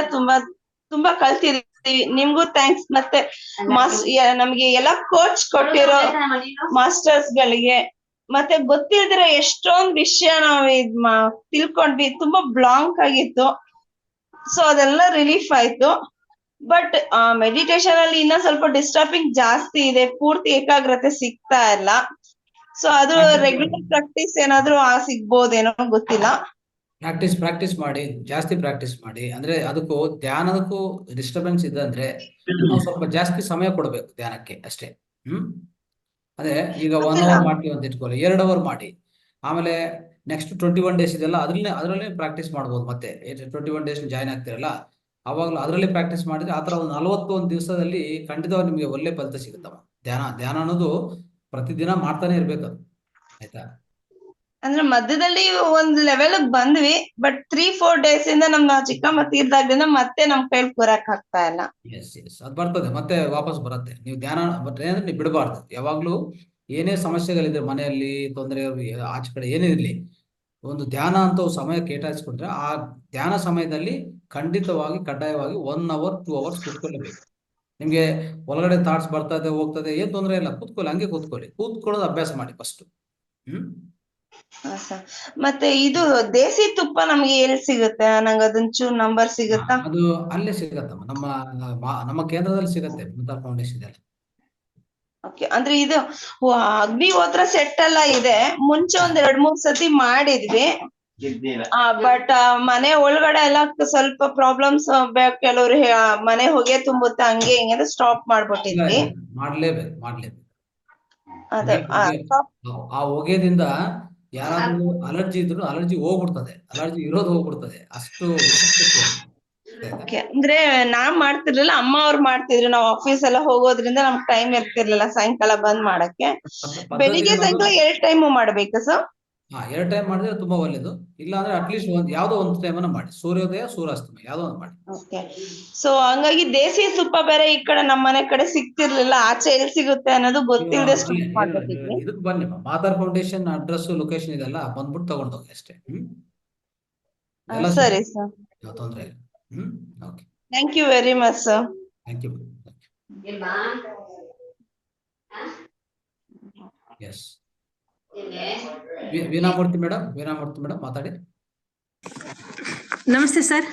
ತುಂಬಾ ಕಲ್ತಿದೀವಿ. ನಿಮ್ಗೂ ಥ್ಯಾಂಕ್ಸ್. ಮತ್ತೆ ನಮ್ಗೆ ಎಲ್ಲ ಕೋಚ್ ಕೊಟ್ಟಿರೋ ಮಾಸ್ಟರ್ಸ್ ಗಳಿಗೆ ಮತ್ತೆ ಗೊತ್ತಿಲ್ದಿರೋ ಎಷ್ಟೊಂದ್ ವಿಷಯ ನಾವು ತಿಳ್ಕೊಂಡ್ವಿ. ತುಂಬಾ ಬ್ಲಾಂಕ್ ಆಗಿತ್ತು. ಸೊ ಅದೆಲ್ಲ ರಿಲೀಫ್ ಆಯ್ತು. ಬಟ್ ಮೆಡಿಟೇಷನ್ ಅಲ್ಲಿ ಇನ್ನ ಸ್ವಲ್ಪ ಡಿಸ್ಟರ್ಬಿಂಗ್ ಜಾಸ್ತಿ ಇದೆ, ಪೂರ್ತಿ ಏಕಾಗ್ರತೆ ಸಿಗ್ತಾ ಇಲ್ಲ. ಸೊ ಅದು ರೆಗ್ಯುಲರ್ ಪ್ರಾಕ್ಟೀಸ್ ಏನಾದ್ರೂ ಸಿಗ್ಬೋದೇನೋ ಗೊತ್ತಿಲ್ಲ. ಪ್ರಾಕ್ಟೀಸ್ ಮಾಡಿ, ಜಾಸ್ತಿ ಪ್ರಾಕ್ಟೀಸ್ ಮಾಡಿ. ಅಂದ್ರೆ ಅದಕ್ಕೂ ಧ್ಯಾನದಕ್ಕೂ ಡಿಸ್ಟರ್ಬೆನ್ಸ್ ಇದೆ ಅಂದ್ರೆ ನಾವು ಸ್ವಲ್ಪ ಜಾಸ್ತಿ ಸಮಯ ಕೊಡ್ಬೇಕು ಧ್ಯಾನಕ್ಕೆ ಅಷ್ಟೇ. ಅದೇ ಈಗ 1 hour ಮಾಡ್ತೀವಿ ಅಂತ ಇಟ್ಕೊಳ್ಳಿ, 2 hour ಮಾಡಿ. ಆಮೇಲೆ ನೆಕ್ಸ್ಟ್ 21 days ಇದೆಲ್ಲ ಅದರಲ್ಲೇ ಪ್ರಾಕ್ಟೀಸ್ ಮಾಡ್ಬೋದು. ಮತ್ತೆ 21 days ಜಾಯ್ನ್ ಆಗ್ತಿರಲ್ಲ, ಅವಾಗಲೂ ಅದರಲ್ಲಿ ಪ್ರಾಕ್ಟೀಸ್ ಮಾಡಿದ್ರೆ ಆತರ ಒಂದು 41 ದಿವಸದಲ್ಲಿ ಖಂಡಿತವಾಗಿ ನಿಮಗೆ ಒಳ್ಳೆ ಫಲಿತ ಸಿಗುತ್ತಮ್ಮ. ಧ್ಯಾನ ಅನ್ನೋದು ಪ್ರತಿದಿನ ಮಾಡ್ತಾನೆ ಇರ್ಬೇಕು. ಅದು ಆಯ್ತಾ? ಅಂದ್ರೆ ಮಧ್ಯದಲ್ಲಿ ಒಂದ್ ಲೆವೆಲ್ ಬಂದ್ವಿ, ಬಟ್ 3-4 ಡೇಸ್ ಇಂದ ನಮ್ಮ ಚಿಕ್ಕಮ್ಮ ತೀರ್ದಾಗ್ಲಿಂದ ಮತ್ತೆ ನಮ್ ಕೈಲಿ ಕೂರಕ್ ಆಗ್ತಾ ಇಲ್ಲ. ಎಸ್ ಅದು ಬರ್ತದೆ, ಮತ್ತೆ ವಾಪಸ್ ಬರುತ್ತೆ. ನೀವು ಧ್ಯಾನ ಬಟ್ ಏನಂದ್ರೆ ನೀವು ಬಿಡಬಾರ್ದು. ಯಾವಾಗ್ಲೂ ಏನೇ ಸಮಸ್ಯೆಗಳಿದೆ ಮನೆಯಲ್ಲಿ, ತೊಂದರೆ ಆಚೆ ಕಡೆ ಏನೇ ಇರಲಿ, ಒಂದು ಧ್ಯಾನ ಅಂತ ಸಮಯ ಕೇಟಾಯಿಸ್ಕೊಂಡ್ರೆ ಆ ಧ್ಯಾನ ಸಮಯದಲ್ಲಿ ಖಂಡಿತವಾಗಿ ಕಡ್ಡಾಯವಾಗಿ 1 hour 2 hours ಕೂತ್ಕೊಳ್ಳಬೇಕು. ನಿಮ್ಗೆ ಒಳಗಡೆ ಥಾಟ್ಸ್ ಬರ್ತದೆ ಹೋಗ್ತದೆ, ಏನ್ ತೊಂದರೆ ಇಲ್ಲ, ಕೂತ್ಕೊಳ್ಳಿ, ಹಂಗೆ ಕೂತ್ಕೊಳ್ಳೋದು ಅಭ್ಯಾಸ ಮಾಡಿ ಫಸ್ಟ್. ಹಾ ಸರ್. ಮತ್ತೆ ಇದು ದೇಸಿ ತುಪ್ಪ ನಮ್ಗೆ ಎಲ್ಲಿ ಸಿಗುತ್ತೆ? ನಂಗೆ ಅದೊಂಚೂರು ನಂಬರ್ ಸಿಗುತ್ತಾ? ಅದು ಅಲ್ಲೇ ಸಿಗತ್ತಮ್ಮ, ನಮ್ಮ ಕೇಂದ್ರದಲ್ಲಿ ಸಿಗತ್ತೆ, ಮಮತಾ ಫೌಂಡೇಶನ್ ಅಲ್ಲಿ. ಓಕೆ, ಅಂದ್ರೆ ಇದು ಅಗ್ನಿಹೋತ್ರ ಸೆಟ್ ಎಲ್ಲ ಇದೆ. ಮುಂಚೆ ಒಂದ್ 2-3 ಸತಿ ಮಾಡಿದ್ವಿ, ಬಟ್ ಮನೆ ಒಳಗಡೆ ಎಲ್ಲ ಸ್ವಲ್ಪ ಪ್ರಾಬ್ಲಮ್ಸ್, ಕೆಲವ್ರು ಮನೆ ಹೊಗೆ ತುಂಬುತ್ತೆ ಹಂಗೆ ಹಿಂಗೆ ಸ್ಟಾಪ್ ಮಾಡ್ಬಿಟ್ಟಿದ್ವಿ. ಮಾಡ್ಲೇಬೇಕು. ಅದೇ ಆ ಹೊಗೆದಿಂದ ಯಾರಾದ್ರೂ ಅಲರ್ಜಿ ಇದ್ರು ಅಲರ್ಜಿ ಹೋಗ್ಬಿಡ್ತದೆ, ಅಲರ್ಜಿ ಇರೋದು ಹೋಗ್ಬಿಡ್ತದೆ, ಅಷ್ಟು ಅಂದ್ರೆ ನಾನ್ ಮಾಡ್ತಿರ್ಲಿಲ್ಲ, ಅಮ್ಮ ಅವ್ರು ಮಾಡ್ತಿದ್ರು. ನಾವ್ ಆಫೀಸ್ ಎಲ್ಲ ಹೋಗೋದ್ರಿಂದ ನಮ್ಗೆ ಟೈಮ್ ಇರ್ತಿರ್ಲಿಲ್ಲ ಸಾಯಂಕಾಲ ಬಂದ್ ಮಾಡಕ್ಕೆ. ಬೆಳಿಗ್ಗೆ ಸಾಯಂಕಾಲ 2 ಟೈಮು ಮಾಡ್ಬೇಕಾ ಸರ್? 2 ಟೈಮ್ ಮಾಡಿದ್ರೆ ತುಂಬಾ ಒಳ್ಳೇದು. ಇಲ್ಲ ಅಂದ್ರೆ ಅಟ್ಲೀಸ್ಟ್ ಯಾವ್ದೋ ಒಂದು ಟೈಮನ್ನ ಮಾಡಿ, ಸೂರ್ಯೋದಯ ಸೂರ್ಯಾಸ್ತಮಯ ಯಾವ್ದೋ ಒಂದು ಮಾಡಿ. ಓಕೆ, ಸೊ ಹಂಗಾಗಿ ದೇಸಿ ತುಪ್ಪ ಬೇರೆ ಈ ಕಡೆ ನಮ್ಮ ಮನೆ ಕಡೆ ಸಿಗ್ತಿರ್ಲಿಲ್ಲ, ಆಚೆ ಎಲ್ಲಿ ಸಿಗುತ್ತೆ ಅನ್ನೋದು ಗೊತ್ತಿಲ್ಲದೆ ಸ್ಟಾಪ್ ಮಾಡ್ಬಿಟ್ಟಿದ್ವಿ. ಇದಕ್ಕೆ ಬನ್ನಿ, ಮಾತಾರ್ ಫೌಂಡೇಶನ್ ಅಡ್ರೆಸ್ ಲೊಕೇಶನ್ ಇದೆಲ್ಲ ಬಂದ್ಬಿಟ್ಟು ತಗೊಂಡೋಗಿ ಅಷ್ಟೇ. ಸರಿ ಸರ್, ತೊಂದ್ರೆ ಇಲ್ಲ. Okay, thank you very much sir. Thank you. Yes, Veenamurthy madam ಮಾತಾಡಿ. ನಮಸ್ತೆ ಸರ್.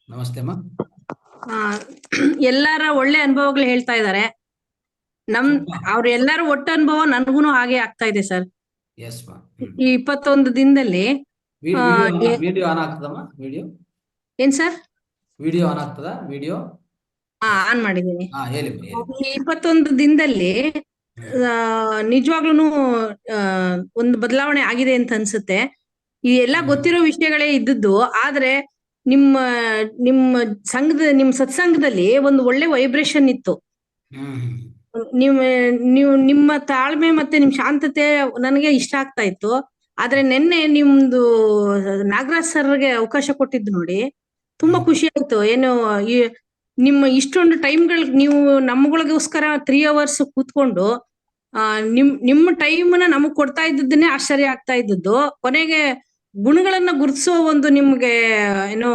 ನಮಸ್ತೆ ಅಮ್ಮ. ಎಲ್ಲಾರ ಒಳ್ಳೆ ಅನುಭವಗಳು ಹೇಳ್ತಾ ಇದ್ದಾರೆ. ಅವ್ರ ಎಲ್ಲಾರ ಒಟ್ಟು ಅನುಭವ ನನ್ಗೂನು ಹಾಗೆ ಆಗ್ತಾ ಇದೆ ಸರ್. ಎಸ್ ಮಾ. ಈ 21 ದಿನದಲ್ಲಿ ವಿಡಿಯೋ ಆನ್ ಆಗ್ತದಮ್ಮ? ವಿಡಿಯೋ ಏನ್ ಸರ್? ವಿಡಿಯೋ ಆನ್ ಆಗ್ತದ? ವಿಡಿಯೋ ಆನ್ ಮಾಡಿದ್ದೀನಿ. ಹೇಳಿ. ಈ 21 ದಿನದಲ್ಲಿ ನಿಜವಾಗ್ಲೂ ಒಂದು ಬದಲಾವಣೆ ಆಗಿದೆ ಅಂತ ಅನ್ಸುತ್ತೆ. ಈ ಎಲ್ಲಾ ಗೊತ್ತಿರೋ ವಿಷಯಗಳೇ ಇದ್ದದ್ದು, ಆದ್ರೆ ನಿಮ್ಮ ಸತ್ಸಂಗದಲ್ಲಿ ಒಂದು ಒಳ್ಳೆ ವೈಬ್ರೇಷನ್ ಇತ್ತು. ನಿಮ್ಮ ತಾಳ್ಮೆ ಮತ್ತೆ ನಿಮ್ ಶಾಂತತೆ ನನಗೆ ಇಷ್ಟ ಆಗ್ತಾ ಇತ್ತು. ಆದ್ರೆ ನಿನ್ನೆ ನಿಮ್ದು ನಾಗರಾಜ್ ಸರ್ಗೆ ಅವಕಾಶ ಕೊಟ್ಟಿದ್ದು ನೋಡಿ ತುಂಬಾ ಖುಷಿ ಆಯ್ತು. ಏನು ನಿಮ್ಮ ಇಷ್ಟೊಂದು ಟೈಮ್ಗಳು ನೀವು ನಮ್ಗಳಿಗೋಸ್ಕರ 3 hours ಕೂತ್ಕೊಂಡು ನಿಮ್ಮ ಟೈಮ್ನ ನಮಗ್ ಕೊಡ್ತಾ ಇದ್ದನ್ನೇ ಆಶ್ಚರ್ಯ ಆಗ್ತಾ ಇದ್ದದ್ದು. ಕೊನೆಗೆ ಗುಣಗಳನ್ನ ಗುರುತಿಸೋ ಒಂದು ನಿಮ್ಗೆ ಏನೋ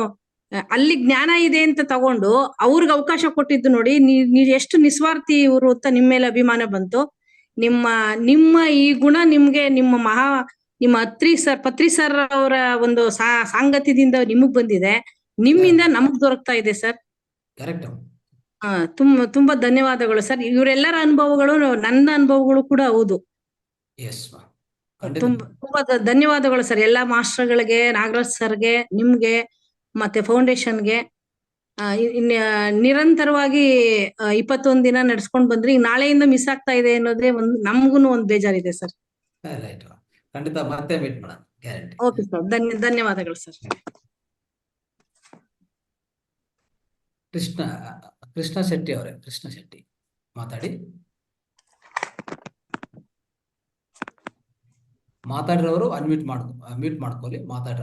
ಅಲ್ಲಿ ಜ್ಞಾನ ಇದೆ ಅಂತ ತಗೊಂಡು ಅವ್ರಿಗೆ ಅವಕಾಶ ಕೊಟ್ಟಿದ್ದು ನೋಡಿ, ನೀವ್ ಎಷ್ಟು ನಿಸ್ವಾರ್ಥಿ ಇವರು ಅಂತ ನಿಮ್ಮ ಮೇಲೆ ಅಭಿಮಾನ ಬಂತು. ನಿಮ್ಮ ಈ ಗುಣ ನಿಮ್ಗೆ ನಿಮ್ಮ ಪತ್ರಿ ಸರ್ ಅವರ ಒಂದು ಸಾಂಗತ್ಯದಿಂದ ನಿಮಗ್ ಬಂದಿದೆ, ನಿಮ್ಮಿಂದ ನಮಗ್ ದೊರಕ್ತಾ ಇದೆ ಸರ್. ಕರೆಕ್ಟ್. ತುಂಬಾ ಧನ್ಯವಾದಗಳು ಸರ್. ಇವರೆಲ್ಲರ ಅನುಭವಗಳು ನನ್ನ ಅನುಭವಗಳು ಕೂಡ ಹೌದು. ತುಂಬಾ ಧನ್ಯವಾದಗಳು ಸರ್ ಎಲ್ಲಾ ಮಾಸ್ಟರ್ಗಳಿಗೆ, ನಾಗರಾಜ್ ಸರ್ಗೆ, ನಿಮ್ಗೆ ಮತ್ತೆ ಫೌಂಡೇಶನ್ಗೆ. ನಿರಂತರವಾಗಿ 21 ದಿನ ನಡ್ಸ್ಕೊಂಡ್ ಬಂದ್ರಿ. ನಾಳೆಯಿಂದ ಮಿಸ್ ಆಗ್ತಾ ಇದೆ ಅನ್ನೋದೇ ನಮ್ಗೂನು ಒಂದ್ ಬೇಜಾರಿದೆ ಸರ್. ಖಂಡಿತ ಮತ್ತೆ ಮೀಟ್ ಮಾಡೋಣ, ಗ್ಯಾರಂಟಿ. ಓಕೆ ಸರ್, ಧನ್ಯವಾದಗಳು ಸರ್. ಕೃಷ್ಣ ಶೆಟ್ಟಿ ಅವರೇ, ಕೃಷ್ಣ ಶೆಟ್ಟಿ ಮಾತಾಡಿ. ಮಾತಾಡಿರೋರು ಮ್ಯೂಟ್ ಮಾಡ್ಕೊಳ್ಳಿ.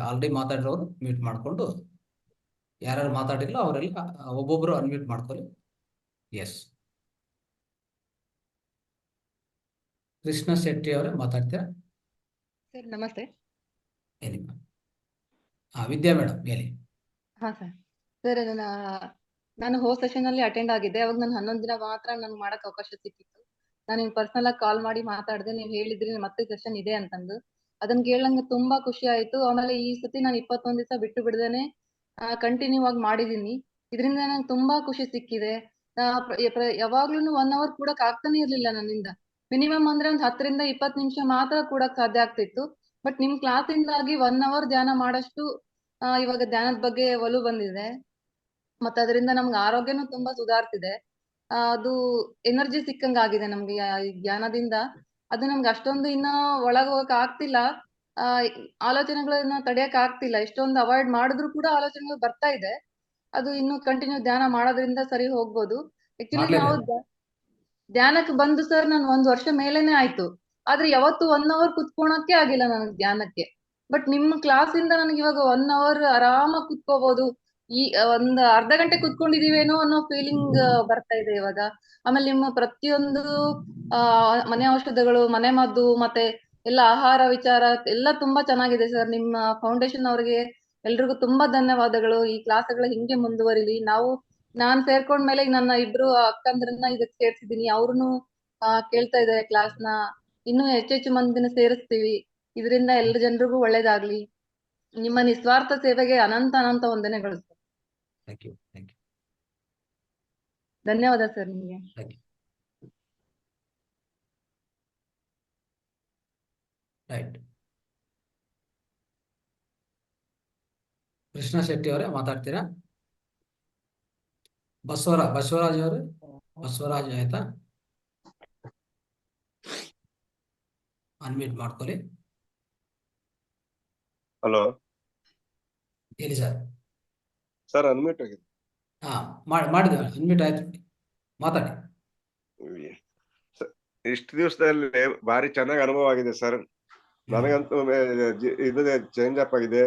ಆಲ್ರೆಡಿ ಮಾತಾಡಿರೋರು ಮ್ಯೂಟ್ ಮಾಡ್ಕೊಂಡು, ಯಾರ್ಯಾರು ಮಾತಾಡಿಲ್ಲ ಅವರೆಲ್ಲ ಒಬ್ಬೊಬ್ರು ಅನ್ಮ್ಯೂಟ್ ಮಾಡ್ಕೊಳ್ಳಿ. ಎಸ್, ಕೃಷ್ಣ ಶೆಟ್ಟಿ ಅವರೇ ಮಾತಾಡ್ತೀರಾ? ಸರ್ ನಮಸ್ತೆ. ಹೇಳಿ. ವಿದ್ಯಾ ಮೇಡಮ್ ಹೇಳಿ. ಹಾ ಸರ್, ನಾನು ಹೋದ ಸೆಷನ್ ಅಲ್ಲಿ ಅಟೆಂಡ್ ಆಗಿದ್ದೆ. ಅವಾಗ ನಾನು 11 ದಿನ ಮಾತ್ರ ನನ್ಗೆ ಮಾಡಕ್ ಅವಕಾಶ ಸಿಕ್ಕಿತ್ತು. ನಾನು ನಿಮ್ಗೆ ಪರ್ಸನಲ್ ಆಗಿ ಕಾಲ್ ಮಾಡಿ ಮಾತಾಡಿದೆ. ನೀವು ಹೇಳಿದ್ರಿ ಮತ್ತೆ ಸೆಷನ್ ಇದೆ ಅಂತಂದು. ಅದನ್ನ ಕೇಳಂಗೆ ತುಂಬಾ ಖುಷಿ ಆಯ್ತು. ಆಮೇಲೆ ಈ ಸತಿ ನಾನು 21 ದಿವಸ ಬಿಟ್ಟು ಬಿಡದೇನೆ ಕಂಟಿನ್ಯೂ ಆಗಿ ಮಾಡಿದೀನಿ. ಇದರಿಂದ ನಂಗೆ ತುಂಬಾ ಖುಷಿ ಸಿಕ್ಕಿದೆ. ಯಾವಾಗ್ಲೂ 1 hour ಕೂಡಕ್ ಆಗ್ತಾನೆ ಇರ್ಲಿಲ್ಲ ನನ್ನಿಂದ. ಮಿನಿಮಮ್ ಅಂದ್ರೆ ಒಂದ್ 10 ರಿಂದ 20 ನಿಮಿಷ ಮಾತ್ರ ಕೂಡಕ್ ಸಾಧ್ಯ ಆಗ್ತಿತ್ತು. ಬಟ್ ನಿಮ್ ಕ್ಲಾಸ್ ಇಂದಾಗಿ 1 hour ಧ್ಯಾನ ಮಾಡಷ್ಟು ಇವಾಗ ಧ್ಯಾನದ ಬಗ್ಗೆ ಒಲವು ಬಂದಿದೆ. ಮತ್ತೆ ಅದರಿಂದ ನಮ್ಗೆ ಆರೋಗ್ಯನೂ ತುಂಬಾ ಸುಧಾರ್ತಿದೆ. ಅದು ಎನರ್ಜಿ ಸಿಕ್ಕಂಗ ಆಗಿದೆ ನಮ್ಗೆ ಈ ಧ್ಯಾನದಿಂದ. ಅದು ನಮ್ಗೆ ಅಷ್ಟೊಂದು ಇನ್ನ ಒಳಗ್ ಹೋಗಕ್ ಆಗ್ತಿಲ್ಲ. ಆಲೋಚನೆಗಳನ್ನ ತಡೆಯಕ್ ಆಗ್ತಿಲ್ಲ. ಎಷ್ಟೊಂದು ಅವಾಯ್ಡ್ ಮಾಡಿದ್ರು ಕೂಡ ಆಲೋಚನೆಗಳು ಬರ್ತಾ ಇದೆ. ಅದು ಇನ್ನು ಕಂಟಿನ್ಯೂ ಧ್ಯಾನ ಮಾಡೋದ್ರಿಂದ ಸರಿ ಹೋಗ್ಬೋದು. ಆಕ್ಚುಲಿ ನಾವು ಧ್ಯಾನಕ್ಕೆ ಬಂದು ಸರ್ ನಾನು 1 ವರ್ಷ ಮೇಲೇನೆ ಆಯ್ತು. ಆದ್ರೆ ಯಾವತ್ತು 1 ಅವರ್ ಕುತ್ಕೊಳಕ್ಕೆ ಆಗಿಲ್ಲ ನನಗೆ ಧ್ಯಾನಕ್ಕೆ. ಬಟ್ ನಿಮ್ಮ ಕ್ಲಾಸ್ ಇಂದ ನನಗೆ ಇವಾಗ 1 ಅವರ್ ಆರಾಮಾಗಿ ಕುತ್ಕೋಬಹುದು. ಈ ಒಂದ್ ಅರ್ಧ ಗಂಟೆ ಕುತ್ಕೊಂಡಿದೀವೇನೋ ಅನ್ನೋ ಫೀಲಿಂಗ್ ಬರ್ತಾ ಇದೆ ಇವಾಗ. ಆಮೇಲೆ ನಿಮ್ಮ ಪ್ರತಿಯೊಂದು ಮನೆ ಔಷಧಗಳು, ಮನೆ ಮದ್ದು, ಮತ್ತೆ ಎಲ್ಲ ಆಹಾರ ವಿಚಾರ ಎಲ್ಲ ತುಂಬಾ ಚೆನ್ನಾಗಿದೆ ಸರ್. ನಿಮ್ಮ ಫೌಂಡೇಶನ್ ಅವರಿಗೆ ಎಲ್ರಿಗೂ ತುಂಬಾ ಧನ್ಯವಾದಗಳು. ಈ ಕ್ಲಾಸ್ಗಳು ಹಿಂಗೆ ಮುಂದುವರಿಲಿ. ನಾನ್ ಸೇರ್ಕೊಂಡ್ಮೇಲೆ ಈಗ ನನ್ನ ಇಬ್ರು ಅಕ್ಕಂದ್ರನ್ನ ಇದಕ್ಕೆ ಸೇರ್ಸಿದೀನಿ. ಅವ್ರುನು ಕೇಳ್ತಾ ಇದ್ದಾರೆ ಕ್ಲಾಸ್ನ. ಇನ್ನೂ ಹೆಚ್ಚೆಚ್ಚು ಮಂದಿನ ಸೇರಿಸ್ತೀವಿ. ಇದರಿಂದ ಎಲ್ಲ ಜನರಿಗೂ ಒಳ್ಳೇದಾಗ್ಲಿ. ನಿಮ್ಮ ನಿಸ್ವಾರ್ಥ ಸೇವೆಗೆ ಅನಂತ ಅನಂತ ವಂದನೆಗಳು ಸರ್. Thank you. ಧನ್ಯವಾದ ಸರ್ ನಿಮಗೆ. ರೈಟ್. ಕೃಷ್ಣ ಶೆಟ್ಟಿ ಅವರೇ ಮಾತಾಡ್ತೀರಾ? ಬಸವರಾಜ್ ಅವರೇ, ಬಸವರಾಜ್ ಆಯ್ತಾ? ಅನ್ಮ್ಯೂಟ್ ಮಾಡ್ಕೊಳ್ಳಿ. ಹಲೋ, ಹೇಳಿ ಸರ್. ಸರ್ ಅನ್ಮ್ಯೂಟ್ ಆಗಿದೆ. ಹಾ, ಮಾಡಿದೆ, ಅನ್ಮ್ಯೂಟ್ ಆಯ್ತು, ಮಾತಾಡಿ. ಇಷ್ಟು ದಿವಸದಲ್ಲಿ ಭಾರಿ ಚೆನ್ನಾಗಿ ಅನುಭವ ಆಗಿದೆ ಸರ್. ನನಗಂತೂ ಇದು ಚೇಂಜ್ ಅಪ್ ಆಗಿದೆ.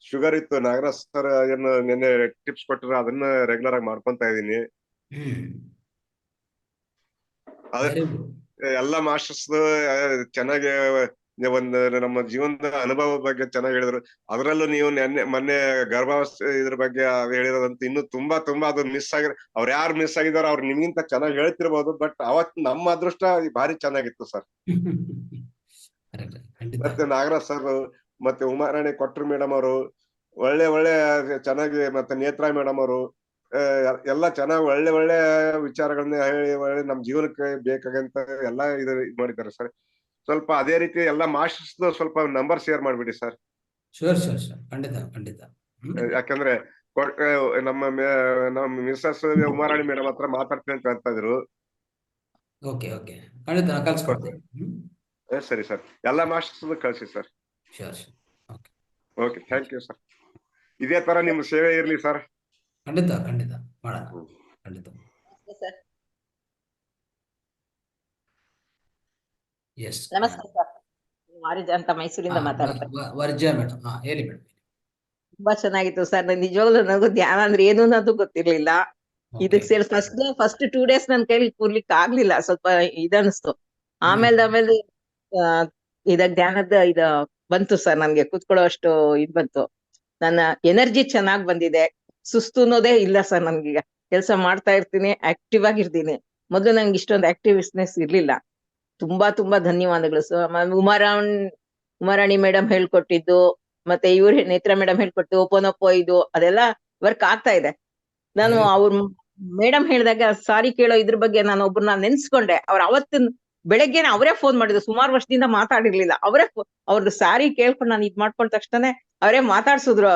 ಶುಗರ್ ಇತ್ತು, ನಾಗರಾಜ್ ಸರ್ ಏನು ನಿನ್ನೆ ಟಿಪ್ಸ್ ಕೊಟ್ಟರು, ಅದನ್ನ ರೆಗ್ಯುಲರ್ ಆಗಿ ಮಾಡ್ಕೊಂತ ಇದೀನಿ. ಎಲ್ಲ ಮಾಸ್ಟರ್ಸ್ ಚೆನ್ನಾಗಿ ಒಂದು ನಮ್ಮ ಜೀವನದ ಅನುಭವ ಬಗ್ಗೆ ಚೆನ್ನಾಗಿ ಹೇಳಿದ್ರು. ಅದರಲ್ಲೂ ನೀವು ಮೊನ್ನೆ ಗರ್ಭಾವಸ್ಥೆ ಇದ್ರ ಬಗ್ಗೆ ಹೇಳಿರೋದಂತೂ ಇನ್ನು ತುಂಬಾ ಅದು ಮಿಸ್ ಆಗಿರೋ, ಅವ್ರು ಯಾರು ಮಿಸ್ ಆಗಿದಾರೋ ಅವ್ರು ನಿಮ್ಗಿಂತ ಚೆನ್ನಾಗಿ ಹೇಳ್ತಿರ್ಬೋದು. ಬಟ್ ಅವತ್ ನಮ್ಮ ಅದೃಷ್ಟ ಭಾರಿ ಚೆನ್ನಾಗಿತ್ತು ಸರ್. ಮತ್ತೆ ನಾಗರಾಜ್ ಸರ್ ಮತ್ತೆ ಉಮಾರಾಣಿ ಕೊಟ್ರು ಮೇಡಮ್ ಅವರು ಒಳ್ಳೆ ಚೆನ್ನಾಗಿ, ಮತ್ತೆ ನೇತ್ರಾ ಮೇಡಮ್ ಅವರು ಎಲ್ಲ ಚೆನ್ನಾಗಿ ಒಳ್ಳೆ ವಿಚಾರಗಳನ್ನ ಹೇಳಿ ಒಳ್ಳೆ ನಮ್ ಜೀವನಕ್ಕೆ ಬೇಕಾಗಂತ ಎಲ್ಲ ಇದು ಮಾಡಿದ್ದಾರೆ ಸರ್. ಸ್ವಲ್ಪ ಅದೇ ರೀತಿ ಎಲ್ಲ ಮಾಸ್ಟರ್ಸ್ ಸ್ವಲ್ಪ ನಂಬರ್ ಶೇರ್ ಮಾಡ್ಬಿಡಿ ಸರ್. ಶೋರ್ ಖಂಡಿತ. ಯಾಕಂದ್ರೆ ನಮ್ಮ ಮಿಸಸ್ ಉಮಾರಾಣಿ ಮೇಡಮ್ ಹತ್ರ ಮಾತಾಡ್ತೀನಿ ಅಂತ ಹೇಳ್ತಾ ಇದ್ರು. ಓಕೆ, ಖಂಡಿತ ಕಳ್ಸ್ಕೊಡ್ತೀನಿ. ಸರಿ ಸರ್, ಎಲ್ಲ ಮಾಸ್ಟರ್ಸ್ ಕಳ್ಸಿ sir. Okay, thank you sir. ಇದೇ ತರ ನಿಮ್ ಸೇವೆ ಇರ್ಲಿ ಸರ್. ಖಂಡಿತ ಮಾಡೋಣ, ಖಂಡಿತ. ಎಸ್, ನಮಸ್ಕಾರ ಸರ್. ವಾರಿಜಾ ಅಂತ ಮೈಸೂರಿಂದ ಮಾತಾಡ್ತಾರೆ. ವರ್ಜಾ ಮೇಡಮ್, ಹೇಳಿ ಮೇಡಮ್. ತುಂಬಾ ಚೆನ್ನಾಗಿತ್ತು ಸರ್. ನಿಜವಾಗ್ಲೂ ನನಗೂ ಧ್ಯಾನ ಅಂದ್ರೆ ಏನು ಅನ್ನೋದು ಗೊತ್ತಿರ್ಲಿಲ್ಲ. ಇದಕ್ ಸೇರಿ ಫಸ್ಟ್ 2 days ನನ್ ಕೈಲಿ ಕೂರ್ಲಿಕ್ಕೆ ಆಗ್ಲಿಲ್ಲ, ಸ್ವಲ್ಪ ಇದನ್ನಿಸ್ತು. ಆಮೇಲೆ ಇದಕ್ ಧ್ಯಾನದ ಬಂತು ಸರ್, ನನ್ಗೆ ಕೂತ್ಕೊಳ್ಳೋ ಅಷ್ಟು ಬಂತು. ನನ್ನ ಎನರ್ಜಿ ಚೆನ್ನಾಗ್ ಬಂದಿದೆ. ಸುಸ್ತು ಅನ್ನೋದೇ ಇಲ್ಲ ಸರ್ ನನ್ಗೀಗ. ಕೆಲಸ ಮಾಡ್ತಾ ಇರ್ತೀನಿ, ಆಕ್ಟಿವ್ ಆಗಿರ್ತೀನಿ. ಮೊದ್ಲು ನಂಗೆ ಇಷ್ಟೊಂದು ಆಕ್ಟಿವ್ನೆಸ್ ಇರ್ಲಿಲ್ಲ. ತುಂಬಾ ಧನ್ಯವಾದಗಳು ಸರ್. ಉಮಾರಾಣಿ ಮೇಡಮ್ ಹೇಳ್ಕೊಟ್ಟಿದ್ದು, ಮತ್ತೆ ನೇತ್ರಾ ಮೇಡಮ್ ಹೇಳ್ಕೊಟ್ಟು ಓಪೋನೋಪೋ ಅದೆಲ್ಲ ವರ್ಕ್ ಆಗ್ತಾ ಇದೆ. ನಾನು ಅವ್ರ ಮೇಡಮ್ ಹೇಳಿದಾಗ ಸಾರಿ ಕೇಳೋ ಇದ್ರ ಬಗ್ಗೆ ನಾನು ಒಬ್ರನ್ನ ನೆನ್ಸ್ಕೊಂಡೆ. ಅವತ್ತಿನ ಬೆಳಗ್ಗೆನೆ ಅವರೇ ಫೋನ್ ಮಾಡಿದ್ರು. ಸುಮಾರು ವರ್ಷದಿಂದ ಮಾತಾಡಿರ್ಲಿಲ್ಲ. ಅವ್ರದ್ದು ಸಾರಿ ಕೇಳ್ಕೊಂಡು ನಾನು ಮಾಡ್ಕೊಂಡ ತಕ್ಷಣ ಅವರೇ ಮಾತಾಡ್ಸಿದ್ರು.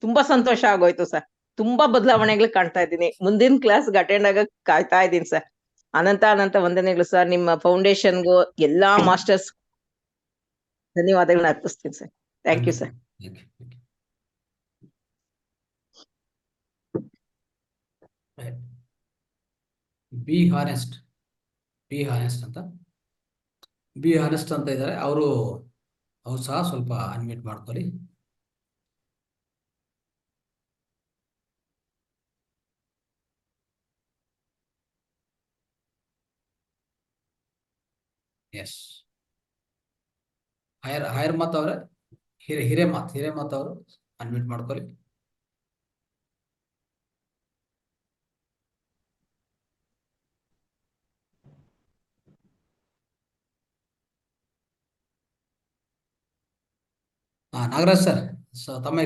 ತುಂಬಾ ಸಂತೋಷ ಆಗೋಯ್ತು ಸರ್. ತುಂಬಾ ಬದಲಾವಣೆಗಳು ಕಾಣ್ತಾ ಇದ್ದೀನಿ. ಮುಂದಿನ ಕ್ಲಾಸ್ಗೆ ಅಟೆಂಡ್ ಆಗಕ್ ಕಾಯ್ತಾ ಇದ್ದೀನಿ ಸರ್. ಅನಂತ ವಂದನೆಗಳು ಸರ್. ನಿಮ್ಮ ಫೌಂಡೇಶನ್ಗೂ ಎಲ್ಲಾ ಮಾಸ್ಟರ್ಸ್ ಧನ್ಯವಾದಗಳನ್ನ ಅರ್ಪಿಸ್ತೀನಿ sir. Thank you sir. Be honest ಅಂತ ಇದ್ದಾರೆ. ಅವರು ಸಹ ಸ್ವಲ್ಪ ಅನ್ಮ್ಯೂಟ್ ಮಾಡ್ಕೊಳ್ಳಿ. ಎಸ್, ಹೈರ್ಮತ್ ಅವರೇ, ಹಿರೇಮತ್ ಅವರು ಅನ್ಮ್ಯೂಟ್ ಮಾಡ್ಕೊಳ್ಳಿ. ನಾಗರಾಜ್ ಸರ್, ತಮ್ಮ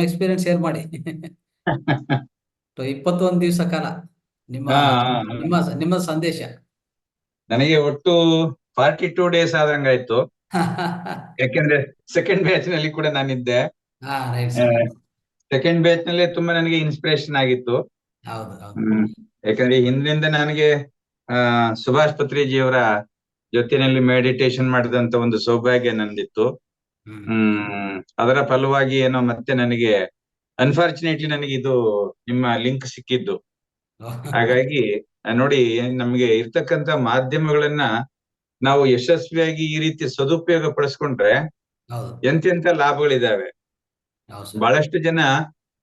ಎಕ್ಸ್ಪೀರಿಯನ್ಸ್ ಶೇರ್ ಮಾಡಿ. 21 ದಿವಸ ಕಾಲ ನಿಮ್ಮ ಸಂದೇಶ. ನನಗೆ ಒಟ್ಟು 42 days ಆದಂಗಾಯ್ತು. ಯಾಕೆಂದ್ರೆ ಸೆಕೆಂಡ್ ಬ್ಯಾಚ್ ನಲ್ಲಿ ಕೂಡ ನಾನಿದ್ದೆ. ಸೆಕೆಂಡ್ ಬ್ಯಾಚ್ ನಲ್ಲಿ ತುಂಬಾ ನನಗೆ ಇನ್ಸ್ಪಿರೇಷನ್ ಆಗಿತ್ತು. ಯಾಕಂದ್ರೆ ಹಿಂದಿನಿಂದ ನನಗೆ ಸುಭಾಷ್ ಪತ್ರಿಜಿ ಅವರ ಜೊತೆನಲ್ಲಿ ಮೆಡಿಟೇಷನ್ ಮಾಡಿದಂತ ಒಂದು ಸೌಭಾಗ್ಯ ನಂದಿತ್ತು. ಅದರ ಫಲವಾಗಿ ಏನೋ ಮತ್ತೆ ನನಗೆ ಅನ್ಫಾರ್ಚುನೇಟ್ಲಿ ನನಗೆ ಇದು ನಿಮ್ಮ ಲಿಂಕ್ ಸಿಕ್ಕಿದ್ದು. ಹಾಗಾಗಿ ನೋಡಿ ನಮ್ಗೆ ಇರ್ತಕ್ಕಂತ ಮಾಧ್ಯಮಗಳನ್ನ ನಾವು ಯಶಸ್ವಿಯಾಗಿ ಈ ರೀತಿ ಸದುಪಯೋಗ ಪಡಿಸ್ಕೊಂಡ್ರೆ ಹೌದು ಎಂತೆಂತ ಲಾಭಗಳಿದಾವೆ. ಹೌದು ಸರ್. ಬಹಳಷ್ಟು ಜನ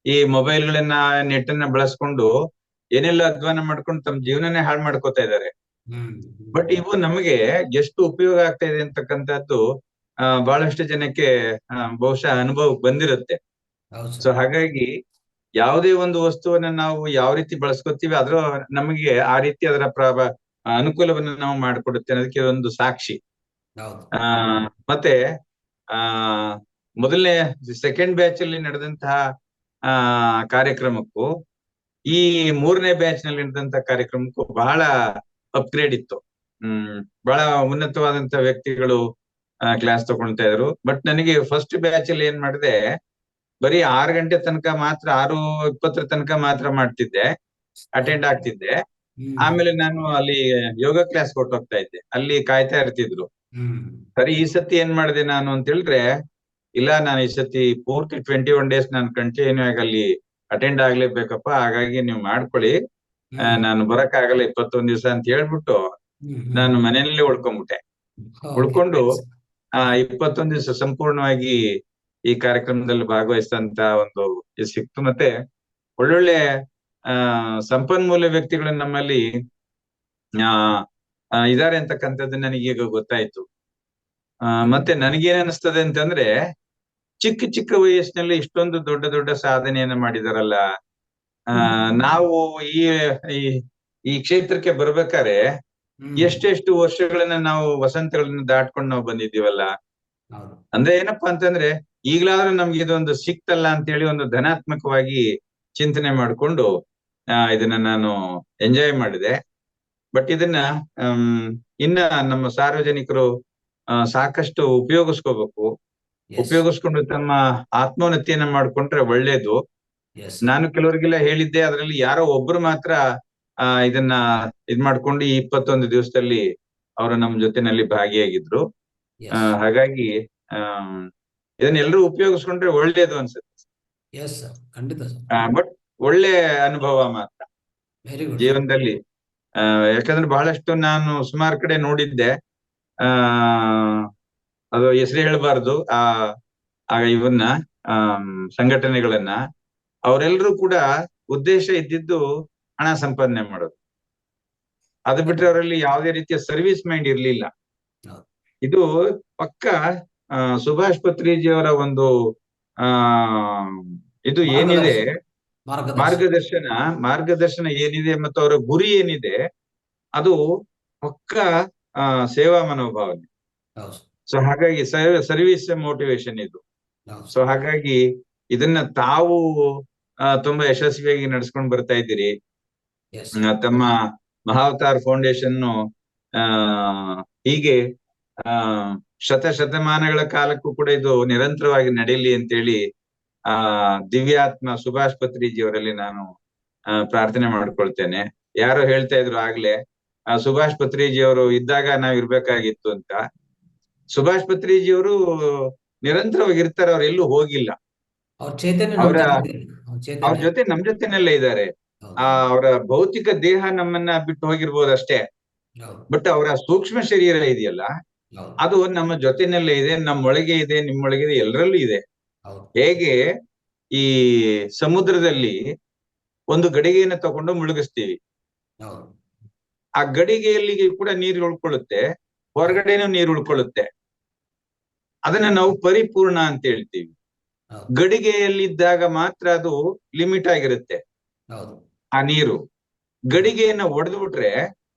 ಈ ಮೊಬೈಲ್ಗಳನ್ನ ನೆಟ್ ಅನ್ನ ಬಳಸ್ಕೊಂಡು ಏನೆಲ್ಲ ಅಧ್ವಾನ ಮಾಡ್ಕೊಂಡು ತಮ್ಮ ಜೀವನನೇ ಹಾಳು ಮಾಡ್ಕೋತಾ ಇದ್ದಾರೆ. ಬಟ್ ಇವು ನಮಗೆ ಎಷ್ಟು ಉಪಯೋಗ ಆಗ್ತಾ ಇದೆ ಅಂತಕ್ಕಂಥದ್ದು ಬಹಳಷ್ಟು ಜನಕ್ಕೆ ಬಹುಶಃ ಅನುಭವ ಬಂದಿರುತ್ತೆ. ಹೌದು ಸೊ ಸರ್. ಹಾಗಾಗಿ ಯಾವುದೇ ಒಂದು ವಸ್ತುವನ್ನ ನಾವು ಯಾವ ರೀತಿ ಬಳಸ್ಕೊತೀವಿ ಅದ್ರ ನಮಗೆ ಆ ರೀತಿ ಅದರ ಅನುಕೂಲವನ್ನ ನಾವು ಮಾಡಿಕೊಡುತ್ತೆ ಅನ್ನೋದಕ್ಕೆ ಒಂದು ಸಾಕ್ಷಿ. ಹೌದು ಮತ್ತೆ ಮೊದಲನೇ ಸೆಕೆಂಡ್ ಬ್ಯಾಚ್ ಅಲ್ಲಿ ನಡೆದಂತಹ ಕಾರ್ಯಕ್ರಮಕ್ಕೂ ಈ 3ನೇ ಬ್ಯಾಚ್ ನಲ್ಲಿ ನಡೆದಂತಹ ಕಾರ್ಯಕ್ರಮಕ್ಕೂ ಬಹಳ ಅಪ್ಗ್ರೇಡ್ ಇತ್ತು. ಬಹಳ ಉನ್ನತವಾದಂತ ವ್ಯಕ್ತಿಗಳು ಕ್ಲಾಸ್ ತಗೊಳ್ತಾ ಇದ್ರು. ಬಟ್ ನನಗೆ ಫಸ್ಟ್ ಬ್ಯಾಚ್ ಅಲ್ಲಿ ಏನ್ ಮಾಡಿದೆ, ಬರೀ 6 ಗಂಟೆ ತನಕ ಮಾತ್ರ, 6:20 ತನಕ ಮಾತ್ರ ಮಾಡ್ತಿದ್ದೆ, ಅಟೆಂಡ್ ಆಗ್ತಿದ್ದೆ. ಆಮೇಲೆ ನಾನು ಅಲ್ಲಿ ಯೋಗ ಕ್ಲಾಸ್ ಕೊಟ್ಟೋಗ್ತಾ ಇದ್ದೆ, ಅಲ್ಲಿ ಕಾಯ್ತಾ ಇರ್ತಿದ್ರು. ಸರಿ, ಈ ಸತಿ ಏನ್ ಮಾಡಿದೆ ನಾನು ಅಂತ ಹೇಳಿದ್ರೆ, ಇಲ್ಲ ನಾನು ಈ ಸತಿ ಪೂರ್ತಿ 21 ಡೇಸ್ ನಾನು ಕಂಟಿನ್ಯೂ ಆಗಿ ಅಲ್ಲಿ ಅಟೆಂಡ್ ಆಗ್ಲೇಬೇಕಪ್ಪ, ಹಾಗಾಗಿ ನೀವು ಮಾಡ್ಕೊಳ್ಳಿ, ನಾನು ಬರಕ್ ಆಗಲ್ಲ 21 ದಿವಸ ಅಂತ ಹೇಳ್ಬಿಟ್ಟು ನಾನು ಮನೆಯಲ್ಲೇ ಉಳ್ಕೊಂಡ್ಬಿಟ್ಟೆ. ಉಳ್ಕೊಂಡು 21 ದಿವಸ ಸಂಪೂರ್ಣವಾಗಿ ಈ ಕಾರ್ಯಕ್ರಮದಲ್ಲಿ ಭಾಗವಹಿಸಿದಂತ ಒಂದು ಇದು ಸಿಕ್ತು. ಮತ್ತೆ ಒಳ್ಳೊಳ್ಳೆ ಸಂಪನ್ಮೂಲ ವ್ಯಕ್ತಿಗಳು ನಮ್ಮಲ್ಲಿ ಇದಾರೆ ಅಂತಕ್ಕಂಥದ್ದು ನನಗೀಗ ಗೊತ್ತಾಯ್ತು. ಮತ್ತೆ ನನಗೇನ್ ಅನಿಸ್ತದೆ ಅಂತಂದ್ರೆ, ಚಿಕ್ಕ ಚಿಕ್ಕ ವಯಸ್ಸಿನಲ್ಲಿ ಇಷ್ಟೊಂದು ದೊಡ್ಡ ದೊಡ್ಡ ಸಾಧನೆಯನ್ನ ಮಾಡಿದಾರಲ್ಲ. ನಾವು ಈ ಕ್ಷೇತ್ರಕ್ಕೆ ಬರ್ಬೇಕಾದ್ರೆ ಎಷ್ಟೆಷ್ಟು ವರ್ಷಗಳನ್ನ ನಾವು ವಸಂತಗಳನ್ನ ದಾಟ್ಕೊಂಡು ನಾವು ಬಂದಿದ್ದೀವಲ್ಲ. ಅಂದ್ರೆ ಏನಪ್ಪಾ ಅಂತಂದ್ರೆ, ಈಗ್ಲಾದ್ರೂ ನಮ್ಗೆ ಇದೊಂದು ಸಿಕ್ತಲ್ಲ ಅಂತೇಳಿ ಒಂದು ಧನಾತ್ಮಕವಾಗಿ ಚಿಂತನೆ ಮಾಡ್ಕೊಂಡು ಇದನ್ನ ನಾನು ಎಂಜಾಯ್ ಮಾಡಿದೆ. ಬಟ್ ಇದನ್ನ ಇನ್ನ ನಮ್ಮ ಸಾರ್ವಜನಿಕರು ಸಾಕಷ್ಟು ಉಪಯೋಗಿಸ್ಕೋಬೇಕು. ಉಪಯೋಗಿಸ್ಕೊಂಡು ತಮ್ಮ ಆತ್ಮೋನ್ನತಿಯನ್ನ ಮಾಡ್ಕೊಂಡ್ರೆ ಒಳ್ಳೇದು. ನಾನು ಕೆಲವರಿಗೆಲ್ಲ ಹೇಳಿದ್ದೆ, ಅದರಲ್ಲಿ ಯಾರೋ ಒಬ್ರು ಮಾತ್ರ ಇದನ್ನ ಮಾಡ್ಕೊಂಡು ಈ 21 ದಿವಸದಲ್ಲಿ ಅವರು ನಮ್ಮ ಜೊತೆನಲ್ಲಿ ಭಾಗಿಯಾಗಿದ್ರು. ಹಾಗಾಗಿ ಇದನ್ನ ಎಲ್ಲರೂ ಉಪಯೋಗಿಸ್ಕೊಂಡ್ರೆ ಒಳ್ಳೇದು ಅನ್ಸುತ್ತೆ. ಬಟ್ ಒಳ್ಳೆ ಅನುಭವ ಮಾತ್ರ ಜೀವನದಲ್ಲಿ. ಯಾಕಂದ್ರೆ ಬಹಳಷ್ಟು ನಾನು ಸುಮಾರು ಕಡೆ ನೋಡಿದ್ದೆ, ಅದು ಹೆಸರು ಹೇಳ್ಬಾರ್ದು, ಇವನ್ನ ಸಂಘಟನೆಗಳನ್ನ, ಅವರೆಲ್ಲರೂ ಕೂಡ ಉದ್ದೇಶ ಇದ್ದಿದ್ದು ಹಣ ಸಂಪಾದನೆ ಮಾಡೋದು. ಅದು ಬಿಟ್ರೆ ಅವರಲ್ಲಿ ಯಾವುದೇ ರೀತಿಯ ಸರ್ವಿಸ್ ಮೈಂಡ್ ಇರ್ಲಿಲ್ಲ. ಇದು ಪಕ್ಕ ಸುಭಾಷ್ ಪತ್ರಿಜಿಯವರ ಒಂದು ಇದು ಏನಿದೆ, ಮಾರ್ಗದರ್ಶನ ಏನಿದೆ ಮತ್ತು ಅವರ ಗುರಿ ಏನಿದೆ, ಅದು ಪಕ್ಕ ಸೇವಾ ಮನೋಭಾವನೆ. ಸೊ ಹಾಗಾಗಿ ಸರ್ವಿಸ್ ಮೋಟಿವೇಶನ್ ಇದು. ಸೊ ಹಾಗಾಗಿ ಇದನ್ನ ತಾವು ತುಂಬಾ ಯಶಸ್ವಿಯಾಗಿ ನಡ್ಸ್ಕೊಂಡ್ ಬರ್ತಾ ಇದ್ದೀರಿ. ತಮ್ಮ ಮಹಾವತಾರ್ ಫೌಂಡೇಶನ್ ಹೀಗೆ ಶತಮಾನಗಳ ಕಾಲಕ್ಕೂ ಕೂಡ ಇದು ನಿರಂತರವಾಗಿ ನಡೆಯಲಿ ಅಂತೇಳಿ ದಿವ್ಯಾತ್ಮ ಸುಭಾಷ್ ಪತ್ರಿಜಿಯವರಲ್ಲಿ ನಾನು ಪ್ರಾರ್ಥನೆ ಮಾಡ್ಕೊಳ್ತೇನೆ. ಯಾರೋ ಹೇಳ್ತಾ ಇದ್ರು ಆಗ್ಲೇ, ಸುಭಾಷ್ ಪತ್ರಿಜಿಯವರು ಇದ್ದಾಗ ನಾವ್ ಇರ್ಬೇಕಾಗಿತ್ತು ಅಂತ. ಸುಭಾಷ್ ಪತ್ರಿಜಿಯವರು ನಿರಂತರವಾಗಿ ಇರ್ತಾರೆ, ಅವ್ರು ಎಲ್ಲೂ ಹೋಗಿಲ್ಲ. ಅವ್ರ ಜೊತೆ ನಮ್ ಜೊತೆನಲ್ಲೇ ಇದ್ದಾರೆ. ಅವರ ಭೌತಿಕ ದೇಹ ನಮ್ಮನ್ನ ಬಿಟ್ಟು ಹೋಗಿರ್ಬೋದಷ್ಟೇ, ಬಟ್ ಅವರ ಸೂಕ್ಷ್ಮ ಶರೀರ ಇದೆಯಲ್ಲ, ಅದು ನಮ್ಮ ಜೊತೆನಲ್ಲೇ ಇದೆ, ನಮ್ಮೊಳಗೆ ಇದೆ, ನಿಮ್ಮೊಳಗಿದೆ, ಎಲ್ಲರಲ್ಲೂ ಇದೆ. ಹೇಗೆ ಈ ಸಮುದ್ರದಲ್ಲಿ ಒಂದು ಗಡಿಗೆಯನ್ನು ತಗೊಂಡು ಮುಳುಗಿಸ್ತೀವಿ, ಆ ಗಡಿಗೆಯಲ್ಲಿ ಕೂಡ ನೀರು ಉಳ್ಕೊಳ್ಳುತ್ತೆ, ಹೊರಗಡೆನೂ ನೀರು ಉಳ್ಕೊಳ್ಳುತ್ತೆ. ಅದನ್ನ ನಾವು ಪರಿಪೂರ್ಣ ಅಂತ ಹೇಳ್ತೀವಿ. ಗಡಿಗೆಯಲ್ಲಿದ್ದಾಗ ಮಾತ್ರ ಅದು ಲಿಮಿಟ್ ಆಗಿರುತ್ತೆ ಆ ನೀರು. ಗಡಿಗೆಯನ್ನ ಒಡೆದು ಬಿಟ್ರೆ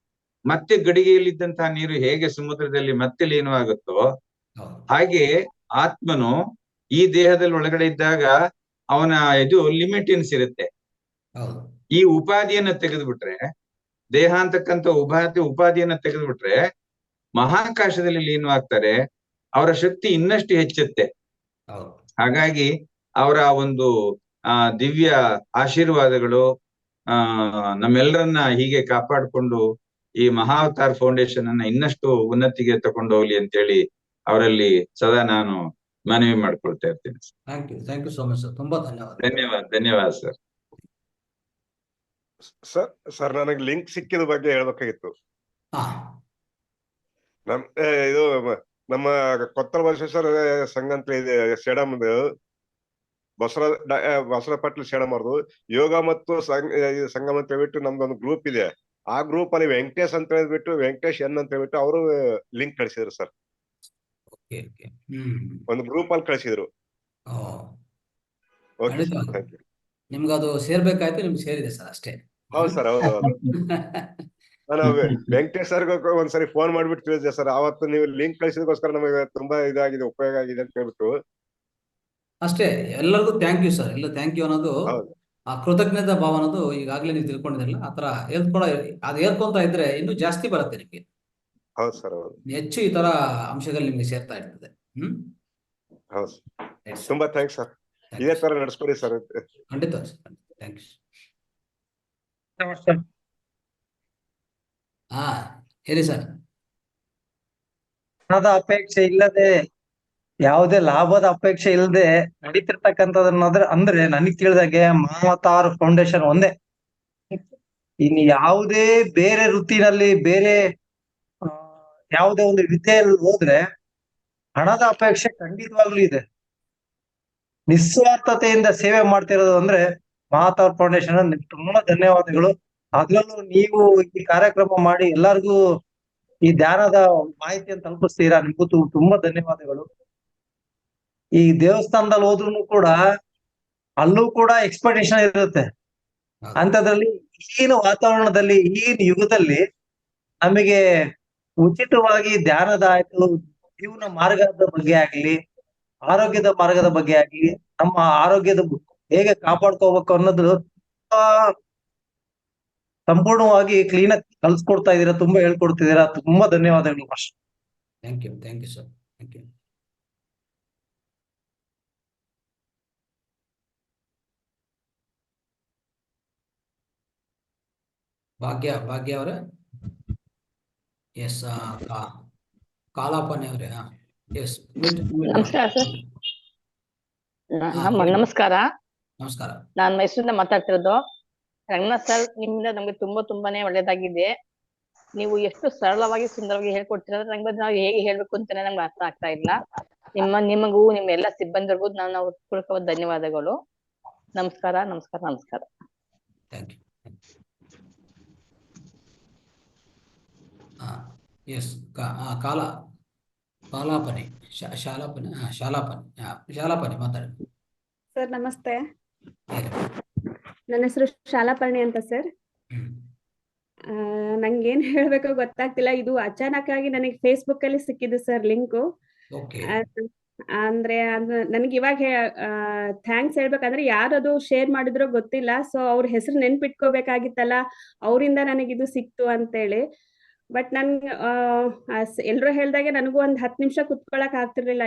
ಮತ್ತೆ ಗಡಿಗೆಯಲ್ಲಿದ್ದಂತಹ ನೀರು ಹೇಗೆ ಸಮುದ್ರದಲ್ಲಿ ಮತ್ತೆ ಲೀನವಾಗುತ್ತೋ, ಹಾಗೆ ಆತ್ಮನು ಈ ದೇಹದಲ್ಲಿ ಒಳಗಡೆ ಇದ್ದಾಗ ಅವನ ಇದು ಲಿಮಿಟೆನ್ಸ್ ಇರುತ್ತೆ. ಈ ಉಪಾಧಿಯನ್ನ ತೆಗೆದ್ಬಿಟ್ರೆ, ದೇಹ ಅಂತಕ್ಕಂಥ ಉಪಾಧಿಯನ್ನ ತೆಗೆದ್ಬಿಟ್ರೆ ಮಹಾಕಾಶದಲ್ಲಿ ಲೀನವಾಗ್ತಾರೆ. ಅವರ ಶಕ್ತಿ ಇನ್ನಷ್ಟು ಹೆಚ್ಚುತ್ತೆ. ಹಾಗಾಗಿ ಅವರ ಒಂದು ದಿವ್ಯ ಆಶೀರ್ವಾದಗಳು ನಮ್ಮೆಲ್ಲರನ್ನ ಹೀಗೆ ಕಾಪಾಡಿಕೊಂಡು ಈ ಮಹಾವತಾರ್ ಫೌಂಡೇಶನ್ ಅನ್ನ ಇನ್ನಷ್ಟು ಉನ್ನತಿಗೆ ತಗೊಂಡು ಹೋಗ್ಲಿ ಅಂತೇಳಿ ಅವರಲ್ಲಿ ಸದಾ ನಾನು ಮನವಿ ಮಾಡ್ಕೊಳ್ತಾ ಇರ್ತೀನಿ. Thank you so much sir. ತುಂಬಾ ಧನ್ಯವಾದ. ಧನ್ಯವಾದ ಸರ್. ಸರ್ ನನಗೆ ಲಿಂಕ್ ಸಿಕ್ಕಿದ ಬಗ್ಗೆ ಹೇಳ್ಬೇಕಾಗಿತ್ತು. ಹಾ ಇದು ನಮ್ಮ ಕೊತ್ತಲ ಬಸವೇಶ್ವರ ಸಂಘ ಅಂತ ಇದೆ ಸೇಡಮ್ದು, ಬಸವ ಪಾಟೀಲ್ ಸೇಡಮ್ ಅವ್ರದ್ದು ಯೋಗ ಮತ್ತು ಸಂಗಮ ಅಂತ ಹೇಳ್ಬಿಟ್ಟು ನಮ್ದೊಂದು ಗ್ರೂಪ್ ಇದೆ. ಆ ಗ್ರೂಪ್ ಅಲ್ಲಿ ವೆಂಕಟೇಶ್ ಅಂತ ಹೇಳ್ಬಿಟ್ಟು ವೆಂಕಟೇಶ್ ಎನ್ ಅಂತ ಹೇಳ್ಬಿಟ್ಟು ಅವರು ಲಿಂಕ್ ಕಳಿಸಿದ್ರು ಸರ್. ಒಂದು ಗ್ರೂಪ್ ಅಲ್ಲಿ ಕಳಿಸಿದ್ರು. Okay sir, thank you. ನಿಮ್ಗೆ ಅದು ಸೇರ್ಬೇಕಾಯ್ತು, ನಿಮ್ಗೆ ಸೇರಿದೆ ಸರ್ ಅಷ್ಟೇ. ಹೌದು ಸರ್, ಹೌದು ಹೌದು. ನಾನು ವೆಂಕಟೇಶ್ ಸರ್ಗೆ ಒಂದ್ಸರಿ ಫೋನ್ ಮಾಡ್ಬಿಟ್ಟು ತಿಳಿಸಿದೆ ಸರ್, ಅವತ್ತು ನೀವು ಲಿಂಕ್ ಕಳಿಸಿದಕ್ಕೋಸ್ಕರ ನಮಗೆ ತುಂಬಾ ಇದಾಗಿದೆ, ಉಪಯೋಗ ಆಗಿದೆ ಅಂತ ಹೇಳ್ಬಿಟ್ಟು. ಅಷ್ಟೇ, ಎಲ್ಲರಿಗೂ ಥ್ಯಾಂಕ್ ಯು ಸರ್. ಎಲ್ಲ ಥ್ಯಾಂಕ್ ಯು ಅನ್ನೋದು, ಆ ಕೃತಜ್ಞತಾ ಭಾವ ಅನ್ನೋದು ಈಗಾಗಲೇ ನೀವು ತಿಳ್ಕೊಂಡಿದ್ರಲ್ಲ, ಆತರ ಅದು ಹೇಳ್ಕೊಂತ ಇದ್ರೆ ಇನ್ನೂ ಜಾಸ್ತಿ ಬರುತ್ತೆ ನಿಮಗೆ. ಹೌದು ಸರ್, ಹೌದು. ಹೆಚ್ಚು ಈ ತರ ಅಂಶಗಳು ನಿಮ್ಗೆ ಸೇರ್ತಾ ಇರ್ತದೆ. ಹೌದು, ತುಂಬಾ ಥ್ಯಾಂಕ್ಸ್ ಸರ್. ಇದೇ ತರ ನಡೆಸ್ಕೊಡಿ ಸರ್. ಖಂಡಿತ ಸರ್, ಥ್ಯಾಂಕ್ ಯು. ನಮಸ್ತೆ. ಹಾ ಹೇಳಿ ಸರ್. ಹಣದ ಅಪೇಕ್ಷೆ ಇಲ್ಲದೆ, ಯಾವುದೇ ಲಾಭದ ಅಪೇಕ್ಷೆ ಇಲ್ಲದೆ ನಡೀತಿರ್ತಕ್ಕಂಥದ್ದು ಅಂದ್ರೆ ನನಗ್ ತಿಳಿದಾಗೆ ಮಹಾವತಾರ್ ಫೌಂಡೇಶನ್ ಒಂದೇ. ಇನ್ನು ಯಾವುದೇ ಬೇರೆ ವೃತ್ತಿನಲ್ಲಿ, ಬೇರೆ ಯಾವುದೇ ಒಂದು ವಿದ್ಯೆಯಲ್ಲಿ ಹೋದ್ರೆ ಹಣದ ಅಪೇಕ್ಷೆ ಖಂಡಿತವಾಗ್ಲೂ ಇದೆ. ನಿಸ್ವಾರ್ಥತೆಯಿಂದ ಸೇವೆ ಮಾಡ್ತಿರೋದು ಅಂದ್ರೆ ಮಹಾವತಾರ್ ಫೌಂಡೇಶನ್. ತುಂಬಾ ಧನ್ಯವಾದಗಳು. ಅದ್ರಲ್ಲೂ ನೀವು ಈ ಕಾರ್ಯಕ್ರಮ ಮಾಡಿ ಎಲ್ಲರಿಗೂ ಈ ಧ್ಯಾನದ ಮಾಹಿತಿಯನ್ನು ತಲುಪಿಸ್ತೀರಾ, ನಿಮಗೂ ತುಂಬಾ ಧನ್ಯವಾದಗಳು. ಈ ದೇವಸ್ಥಾನದಲ್ಲಿ ಹೋದ್ರು ಕೂಡ ಅಲ್ಲೂ ಕೂಡ ಎಕ್ಸ್ಪೆಕ್ಟೇಷನ್ ಇರುತ್ತೆ. ಅಂತದ್ರಲ್ಲಿ ಈಗಿನ ವಾತಾವರಣದಲ್ಲಿ, ಈಗಿನ ಯುಗದಲ್ಲಿ ನಮಗೆ ಉಚಿತವಾಗಿ ಧ್ಯಾನದ ಆಯ್ತು, ಜೀವನ ಮಾರ್ಗದ ಬಗ್ಗೆ ಆಗ್ಲಿ, ಆರೋಗ್ಯದ ಮಾರ್ಗದ ಬಗ್ಗೆ ಆಗ್ಲಿ, ನಮ್ಮ ಆರೋಗ್ಯದ ಹೇಗೆ ಕಾಪಾಡ್ಕೋಬೇಕು ಅನ್ನೋದು ಸಂಪೂರ್ಣವಾಗಿ ಕ್ಲೀನ್ ಆಗಿ ಕಲ್ಸ್ಕೊಡ್ತಾ ಇದೀರಾ, ತುಂಬಾ ಹೇಳ್ಕೊಡ್ತಿದ್ದೀರಾ. ತುಂಬಾ ಧನ್ಯವಾದಗಳು master. Thank you, thank you sir, thank you. Bhagya ಅವರೇ? ಎಸ್. ಕಾಲಾಪನೆ ಅವರೇ? ಎಸ್. ನಮಸ್ಕಾರ ಸರ್. ನಮಸ್ಕಾರ. ನಮಸ್ಕಾರ. ನಾನ್ ಮೈಸೂರಿಂದ ಮಾತಾಡ್ತಿರೋದು. ರಂಗನಾಥ್ ಸರ್, ನಿಮ್ಮಿಂದ ನಮ್ಗೆ ತುಂಬಾನೇ ಒಳ್ಳೇದಾಗಿದೆ. ನೀವು ಎಷ್ಟು ಸರಳವಾಗಿ ಸುಂದರವಾಗಿ ಹೇಳ್ಕೊಡ್ತೀರಂದ್ರೆ ನಂಗೆ ನಾವು ಹೇಗೆ ಹೇಳ್ಬೇಕು ಅಂತಾನೆ ನಮ್ಗೆ ಅರ್ಥ ಆಗ್ತಾ ಇಲ್ಲ. ನಿಮಗೂ ನಿಮ್ಮ ಎಲ್ಲ ಸಿಬ್ಬಂದಿಗೂ ನಾವು ಪೂರ್ವಕವಾದ ಧನ್ಯವಾದಗಳು. ನಮಸ್ಕಾರ, ನಮಸ್ಕಾರ, ನಮಸ್ಕಾರ. Thank you. ಎಸ್. ಕಾಲಾಪನೆ, ಶಾಲಾಪನೆ ಮಾತಾಡಿ. ಸರ್ ನಮಸ್ತೆ, ನನ್ನ ಹೆಸರು ಶಾಲಾಪರ್ಣಿ ಅಂತ ಸರ್. ನಂಗೇನ್ ಹೇಳ್ಬೇಕೋ ಗೊತ್ತಾಗ್ತಿಲ್ಲ. ಇದು ಅಚಾನಕ್ ಆಗಿ ನನಗೆ ಫೇಸ್ಬುಕ್ ಅಲ್ಲಿ ಸಿಕ್ಕಿದ್ದು ಸರ್ ಲಿಂಕು. ಅಂದ್ರೆ ನನಗೆ ಇವಾಗ ಥ್ಯಾಂಕ್ಸ್ ಹೇಳ್ಬೇಕಂದ್ರೆ ಯಾರದು ಶೇರ್ ಮಾಡಿದ್ರೋ ಗೊತ್ತಿಲ್ಲ. ಸೊ ಅವ್ರ ಹೆಸರು ನೆನ್ಪಿಟ್ಕೋಬೇಕಾಗಿತ್ತಲ್ಲ, ಅವರಿಂದ ನನಗಿದು ಸಿಕ್ತು ಅಂತೇಳಿ. ಬಟ್ ನನ್ಗೆ ಎಲ್ರು ಹೇಳ್ದಾಗೆ ನನಗೂ ಒಂದ್ 10 ನಿಮಿಷ ಕುತ್ಕೊಳಕ್ ಆಗ್ತಿರ್ಲಿಲ್ಲ.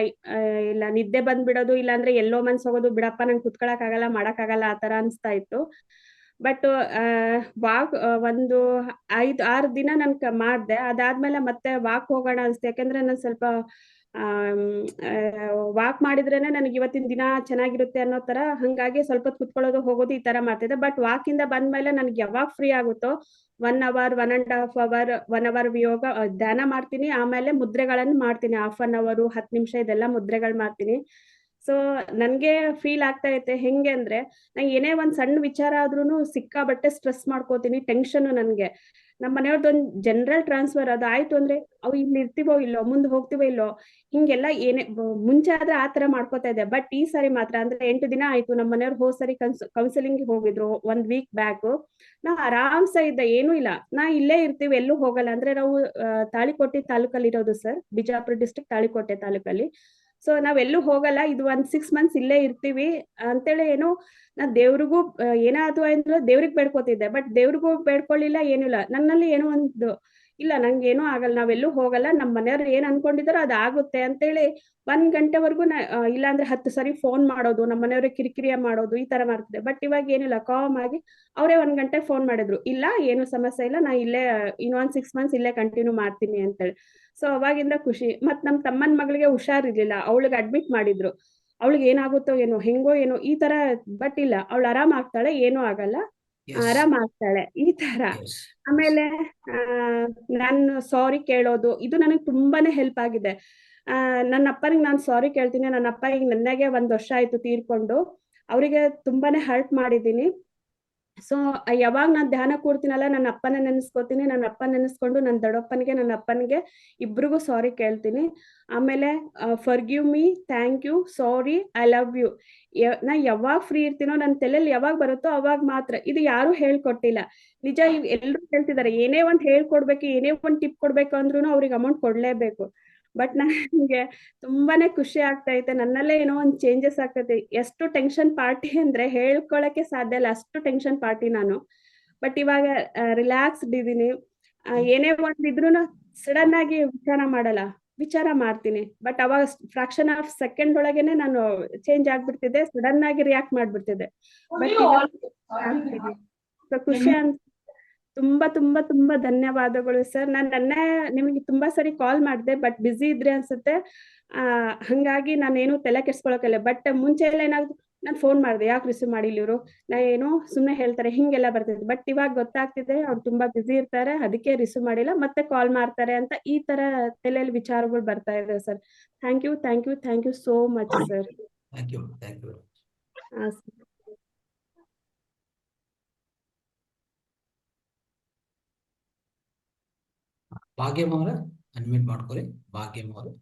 ಇಲ್ಲ ನಿದ್ದೆ ಬಂದ್ಬಿಡೋದು, ಇಲ್ಲ ಅಂದ್ರೆ ಎಲ್ಲೋ ಮನ್ಸ್ ಹೋಗೋದು, ಬಿಡಪ್ಪ ನಂಗೆ ಕುತ್ಕೊಳಕ್ ಆಗಲ್ಲ, ಮಾಡಕ್ ಆಗಲ್ಲ, ಆ ತರ ಅನ್ಸ್ತಾ ಇತ್ತು. ಬಟ್ ಒಂದು 5-6 ದಿನ ನನ್ ಮಾಡ್ದೆ. ಅದಾದ್ಮೇಲೆ ಮತ್ತೆ ವಾಕ್ ಹೋಗೋಣ ಅನ್ಸ್ತು. ಯಾಕಂದ್ರೆ ನಾನು ಸ್ವಲ್ಪ ವಾಕ್ ಮಾಡಿದ್ರೇನೆ ನನಗೆ ಇವತ್ತಿನ ದಿನ ಚೆನ್ನಾಗಿರುತ್ತೆ ಅನ್ನೋ ತರ. ಹಂಗಾಗಿ ಸ್ವಲ್ಪ ಹೊತ್ತು ಕುತ್ಕೊಳ್ಳೋದು, ಹೋಗೋದು, ಈ ತರ ಮಾಡ್ತಿದ್ದೆ. ಬಟ್ ವಾಕ್ ಇಂದ ಬಂದ್ಮೇಲೆ ನನ್ಗೆ ಯಾವಾಗ ಫ್ರೀ ಆಗುತ್ತೋ 1 hour, 1.5 hour, 1 hour ಯೋಗ ಧ್ಯಾನ ಮಾಡ್ತೀನಿ. ಆಮೇಲೆ ಮುದ್ರೆಗಳನ್ನು ಮಾಡ್ತೀನಿ. 1/2 hour, 10 ನಿಮಿಷ ಇದೆಲ್ಲ ಮುದ್ರೆಗಳು ಮಾಡ್ತೀನಿ. ಸೊ ನನ್ಗೆ ಫೀಲ್ ಆಗ್ತಾ ಐತೆ ಹೆಂಗೆ ಅಂದ್ರೆ, ನಂಗೆ ಏನೇ ಒಂದ್ ಸಣ್ಣ ವಿಚಾರ ಆದ್ರೂನು ಸಿಕ್ಕಾಬಟ್ಟೆ ಸ್ಟ್ರೆಸ್ ಮಾಡ್ಕೋತೀನಿ, ಟೆನ್ಷನ್. ನನ್ಗೆ ನಮ್ಮ ಮನೆಯವ್ರದ್ದೊಂದ್ ಜನರಲ್ ಟ್ರಾನ್ಸ್ಫರ್ ಅದು ಆಯ್ತು ಅಂದ್ರೆ ಅವು ಇಲ್ಲಿ ಇರ್ತೀವೋ ಇಲ್ಲೋ, ಮುಂದೆ ಹೋಗ್ತೀವೋ ಇಲ್ಲೋ, ಹಿಂಗೆಲ್ಲ ಏನೇ ಮುಂಚೆ ಆದ್ರೆ ಆತರ ಮಾಡ್ಕೋತಾ ಇದ್ದೆ. ಬಟ್ ಈ ಸಾರಿ ಮಾತ್ರ ಅಂದ್ರೆ 8 ದಿನ ಆಯ್ತು. ನಮ್ಮ ಮನೆಯವ್ರು ಹೋದ್ ಸರಿ ಕೌನ್ಸಿಲಿಂಗ್ ಹೋಗಿದ್ರು 1 week ಬ್ಯಾಕ್. ನಾ ಆರಾಮ್ಸ ಇದ್ದ, ಏನೂ ಇಲ್ಲ, ನಾ ಇಲ್ಲೇ ಇರ್ತೀವಿ, ಎಲ್ಲೂ ಹೋಗಲ್ಲ. ಅಂದ್ರೆ ನಾವು ತಾಳಿಕೋಟೆ ತಾಲೂಕಲ್ಲಿ ಇರೋದು ಸರ್, ಬಿಜಾಪುರ ಡಿಸ್ಟ್ರಿಕ್ಟ್ ತಾಳಿಕೋಟೆ ತಾಲೂಕಲ್ಲಿ. ಸೊ ನಾವೆಲ್ಲೂ ಹೋಗಲ್ಲ, ಇದು 1 6 months ಇಲ್ಲೇ ಇರ್ತೀವಿ ಅಂತೇಳಿ. ಏನೋ ನಾ ದೇವ್ರಿಗೂ ಏನಾದ್ರು ಅಂದ್ರೆ ದೇವ್ರಿಗೆ ಬೇಡ್ಕೋತಿದ್ದೆ. ಬಟ್ ದೇವ್ರಿಗೂ ಬೇಡ್ಕೊಳ್ಳಿಲ್ಲ, ಏನಿಲ್ಲ. ನನ್ನಲ್ಲಿ ಏನೋ ಒಂದು ಇಲ್ಲ, ನಂಗೆ ಏನೂ ಆಗಲ್ಲ, ನಾವೆಲ್ಲೂ ಹೋಗಲ್ಲ, ನಮ್ಮ ಮನೆಯವ್ರು ಏನ್ ಅನ್ಕೊಂಡಿದಾರೋ ಅದು ಆಗುತ್ತೆ ಅಂತೇಳಿ 1 ಗಂಟೆವರೆಗೂ ಇಲ್ಲಾಂದ್ರೆ 10 ಸರಿ ಫೋನ್ ಮಾಡೋದು, ನಮ್ಮ ಮನೆಯವ್ರಿಗೆ ಕಿರಿಕಿರಿಯ ಮಾಡೋದು, ಈ ತರ ಮಾಡ್ತಿದ್ದೆ. ಬಟ್ ಇವಾಗ ಏನಿಲ್ಲ, ಕಾಮ್ ಆಗಿ ಅವರೇ 1 ಗಂಟೆ ಫೋನ್ ಮಾಡಿದ್ರು, ಇಲ್ಲ ಏನು ಸಮಸ್ಯೆ ಇಲ್ಲ, ನಾ ಇಲ್ಲೇ ಇನ್ನೊಂದ್ 6 months ಇಲ್ಲೇ ಕಂಟಿನ್ಯೂ ಮಾಡ್ತೀನಿ ಅಂತೇಳಿ. ಸೊ ಅವಾಗಿಂದ ಖುಷಿ. ಮತ್ ನಮ್ ತಮ್ಮನ್ ಮಗಳಿಗೆ ಹುಷಾರಿರ್ಲಿಲ್ಲ, ಅವಳಿಗೆ ಅಡ್ಮಿಟ್ ಮಾಡಿದ್ರು. ಅವಳಿಗೆ ಏನಾಗುತ್ತೋ ಏನೋ, ಹೆಂಗೋ ಏನೋ ಈ ತರ. ಬಟ್ ಇಲ್ಲ, ಅವಳು ಆರಾಮ್ ಆಗ್ತಾಳೆ, ಏನೂ ಆಗಲ್ಲ. ಆರಾಮ್ ಆಗ್ತಾಳೆ ಈ ತರ. ಆಮೇಲೆ ನಾನು ಸಾರಿ ಕೇಳೋದು ಇದು ನನಗೆ ತುಂಬಾನೇ ಹೆಲ್ಪ್ ಆಗಿದೆ. ನನ್ನ ಅಪ್ಪನಿಗೆ ನಾನು ಸಾರಿ ಕೇಳ್ತೀನಿ. ನನ್ನ ಅಪ್ಪ ಈಗ ನನಗೆ 1 ವರ್ಷ ಆಯ್ತು ತೀರ್ಕೊಂಡು. ಅವರಿಗೆ ತುಂಬಾನೇ ಹರ್ಟ್ ಮಾಡಿದ್ದೀನಿ. ಸೊ ಯಾವಾಗ ನಾನು ಧ್ಯಾನ ಕೂಡ್ತೀನಲ್ಲ ನನ್ನ ಅಪ್ಪನ ನೆನೆಸ್ಕೊತೀನಿ. ನನ್ನ ಅಪ್ಪ ನೆನೆಸ್ಕೊಂಡು ನನ್ನ ದೊಡ್ಡಪ್ಪನಿಗೆ ನನ್ನ ಅಪ್ಪನಿಗೆ ಇಬ್ರಿಗೂ ಸಾರಿ ಕೇಳ್ತೀನಿ. ಆಮೇಲೆ forgive me, thank you, sorry, I love you. ನಾ ಯಾವಾಗ ಫ್ರೀ ಇರ್ತೀನೋ ನನ್ನ ತಲೆಯಲ್ಲಿ ಯಾವಾಗ ಬರುತ್ತೋ ಅವಾಗ ಮಾತ್ರ. ಇದು ಯಾರು ಹೇಳ್ಕೊಟ್ಟಿಲ್ಲ. ನಿಜ ಎಲ್ರು ಹೇಳ್ತಿದ್ದಾರೆ ಏನೇ ಒಂದ್ ಹೇಳ್ಕೊಡ್ಬೇಕು, ಏನೇ ಒಂದ್ ಟಿಪ್ ಕೊಡ್ಬೇಕು ಅಂದ್ರೂ ಅವ್ರಿಗೆ ಅಮೌಂಟ್ ಕೊಡ್ಲೇಬೇಕು. ಬಟ್ ನನಗೆ ತುಂಬಾನೇ ಖುಷಿ ಆಗ್ತೈತೆ. ನನ್ನಲ್ಲೇ ಏನೋ ಒಂದ್ ಚೇಂಜಸ್ ಆಗ್ತೈತೆ. ಎಷ್ಟು ಟೆನ್ಷನ್ ಪಾರ್ಟಿ ಅಂದ್ರೆ ಹೇಳ್ಕೊಳಕ್ಕೆ ಸಾಧ್ಯ ಇಲ್ಲ, ಅಷ್ಟು ಟೆನ್ಷನ್ ಪಾರ್ಟಿ ನಾನು. ಬಟ್ ಇವಾಗ ರಿಲ್ಯಾಕ್ಸ್ಡ್ ಇದೀನಿ. ಏನೇ ಒಂದ್ ಇದ್ರೂನು ಸಡನ್ ಆಗಿ ವಿಚಾರ ಮಾಡ್ತೀನಿ. ಬಟ್ ಅವಾಗ ಫ್ರಾಕ್ಷನ್ ಆಫ್ ಸೆಕೆಂಡ್ ಒಳಗೇನೆ ನಾನು ಚೇಂಜ್ ಆಗ್ಬಿಡ್ತಿದ್ದೆ, ಸಡನ್ ಆಗಿ ರಿಯಾಕ್ಟ್ ಮಾಡ್ಬಿಡ್ತಿದ್ದೆ. ಬಟ್ ಖುಷಿ ಅಂತ ತುಂಬಾ ತುಂಬಾ ತುಂಬಾ ಧನ್ಯವಾದಗಳು ಸರ್. ನನ್ನ ನಿಮಗೆ ತುಂಬಾ ಸರಿ ಕಾಲ್ ಮಾಡಿದೆ, ಬಟ್ ಬಿಸಿ ಇದ್ರಿ ಅನ್ಸುತ್ತೆ. ಹಂಗಾಗಿ ನಾನೇನು ತಲೆ ಕೆಡ್ಸ್ಕೊಳಕಲ್ಲ. ಬಟ್ ಮುಂಚೆ ಎಲ್ಲ ಏನಾದ್ರು ನಾನು ಫೋನ್ ಮಾಡಿದೆ, ಯಾಕೆ ರಿಸೀವ್ ಮಾಡಿಲ್ಲ ಇವರು, ನಾ ಏನೋ ಸುಮ್ಮನೆ ಹೇಳ್ತಾರೆ ಹಿಂಗೆಲ್ಲ ಬರ್ತಿದ್ದೆ. ಬಟ್ ಇವಾಗ ಗೊತ್ತಾಗ್ತಿದೆ ಅವ್ರು ತುಂಬಾ ಬಿಸಿ ಇರ್ತಾರೆ, ಅದಕ್ಕೆ ರಿಸೀವ್ ಮಾಡಿಲ್ಲ, ಮತ್ತೆ ಕಾಲ್ ಮಾಡ್ತಾರೆ ಅಂತ ಈ ತರ ತಲೆಯಲ್ಲಿ ವಿಚಾರಗಳು ಬರ್ತಾ ಇದೆ sir. Thank you, thank you, thank you so much sir. Thank you, thank you. Bhagyamma ಅವರ ಅನ್ಮ್ಯೂಟ್ ಮಾಡ್ಕೊಳ್ಳಿ. ಭಾಗ್ಯಮ್ಮ ಅವರು.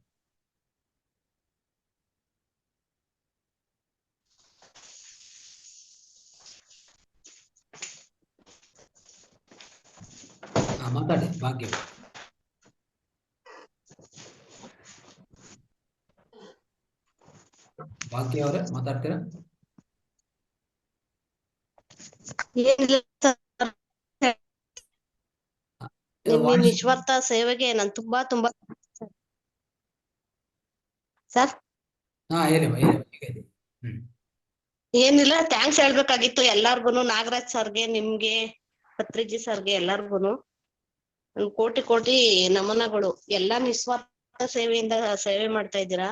ಮಾತಾಡಿ ಭಾಗ್ಯಮ್ಮ. ಭಾಗ್ಯ ಅವರೇ ಮಾತಾಡ್ತೀರಾ? ನಿಮ್ಮ ನಿಸ್ವಾರ್ಥ ಸೇವೆಗೆ ನಾನು ತುಂಬಾ ಸರ್. ಏನಿಲ್ಲ, ಥ್ಯಾಂಕ್ಸ್ ಹೇಳ್ಬೇಕಾಗಿತ್ತು ಎಲ್ಲಾರ್ಗುನು, ನಾಗರಾಜ್ ಸರ್ಗೆ, ನಿಮ್ಗೆ, ಪತ್ರಿಜಿ ಸರ್ಗೆ, ಎಲ್ಲಾರ್ಗುನು ಕೋಟಿ ನಮನಗಳು. ಎಲ್ಲಾ ನಿಸ್ವಾರ್ಥ ಸೇವೆಯಿಂದ ಸೇವೆ ಮಾಡ್ತಾ ಇದ್ದೀರಾ,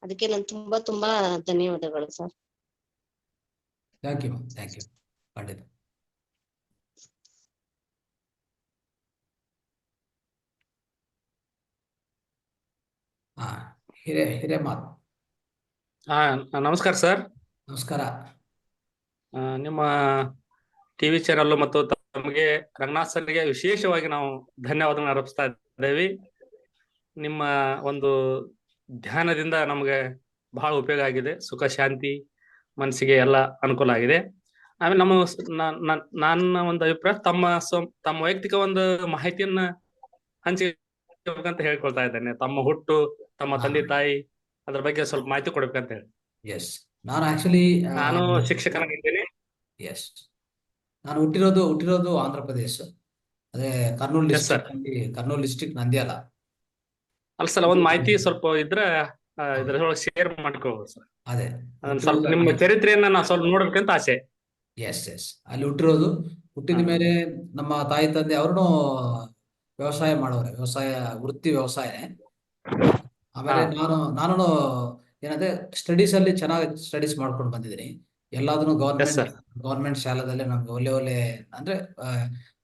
ಅದಕ್ಕೆ ನಾನು ತುಂಬಾ ಧನ್ಯವಾದಗಳು sir. Thank you, thank you. ಖಂಡಿತ. ಹಿರೇಮಾತ್. ನಮಸ್ಕಾರ ಸರ್. ನಮಸ್ಕಾರ. ನಿಮ್ಮ ಟಿವಿ ಚಾನೆಲ್ ಮತ್ತು ತಮಗೆ ರಂಗನಾಥ್ ಸರ್ಗೆ ವಿಶೇಷವಾಗಿ ನಾವು ಧನ್ಯವಾದಗಳನ್ನು ಅರ್ಪಿಸ್ತಾ ಇದ್ದೇವೆ. ನಿಮ್ಮ ಒಂದು ಧ್ಯಾನದಿಂದ ನಮಗೆ ಬಹಳ ಉಪಯೋಗ ಆಗಿದೆ. ಸುಖ ಶಾಂತಿ ಮನಸ್ಸಿಗೆ ಎಲ್ಲ ಅನುಕೂಲ ಆಗಿದೆ. ಆಮೇಲೆ ನನ್ನ ಒಂದು ಅಭಿಪ್ರಾಯ, ತಮ್ಮ ವೈಯಕ್ತಿಕ ಒಂದು ಮಾಹಿತಿಯನ್ನ ಹಂಚಿಬೇಕಂತ ಹೇಳ್ಕೊಳ್ತಾ ಇದ್ದೇನೆ. ತಮ್ಮ ಹುಟ್ಟು, ತಮ್ಮ ತಂದೆ ತಾಯಿ, ಅದ್ರ ಬಗ್ಗೆ ಸ್ವಲ್ಪ ಮಾಹಿತಿ ಕೊಡ್ಬೇಕಂತ ಹೇಳಿ. ಎಸ್, ನಾನು ಆಕ್ಚುಲಿ ನಾನು ಶಿಕ್ಷಕನಾಗಿದ್ದೇನೆ. ಎಸ್, ನಾನು ಹುಟ್ಟಿರೋದು ಆಂಧ್ರ ಪ್ರದೇಶ, ಅದೇ ಕರ್ನೂಲ್ ಡಿಸ್ಟ್ರಿಕ್ಟ್ ನಂದ್ಯಾಲ. ಅಲ್ಲ ಸರ್, ಒಂದ್ ಮಾಹಿತಿ ಸ್ವಲ್ಪ ಇದ್ರೆ ಇದ್ರೊಳಗೆ ಶೇರ್ ಮಾಡ್ಕೋಬಹುದು ಸರ್. ಅದೇ ಸ್ವಲ್ಪ ನಿಮ್ಮ ಚರಿತ್ರೆಯನ್ನ ನಾವು ಸ್ವಲ್ಪ ನೋಡ್ಬೇಕಂತ ಆಸೆ. ಎಸ್, ಅಲ್ಲಿ ಹುಟ್ಟಿದ ಮೇಲೆ ನಮ್ಮ ತಾಯಿ ತಂದೆ ಅವ್ರನ್ನು ವ್ಯವಸಾಯ ಮಾಡೋರೆ, ವೃತ್ತಿ ವ್ಯವಸಾಯನೇ. ಆಮೇಲೆ ನಾನು ಏನಂದ್ರೆ ಸ್ಟಡೀಸ್ ಅಲ್ಲಿ ಚೆನ್ನಾಗಿ ಸ್ಟಡೀಸ್ ಮಾಡ್ಕೊಂಡು ಬಂದಿದ್ದೀನಿ. ಎಲ್ಲಾದ್ರೂ ಗೌರ್ಮೆಂಟ್ ಶಾಲೆದಲ್ಲೇ ನಮ್ಗೆ ಒಳ್ಳೆ ಅಂದ್ರೆ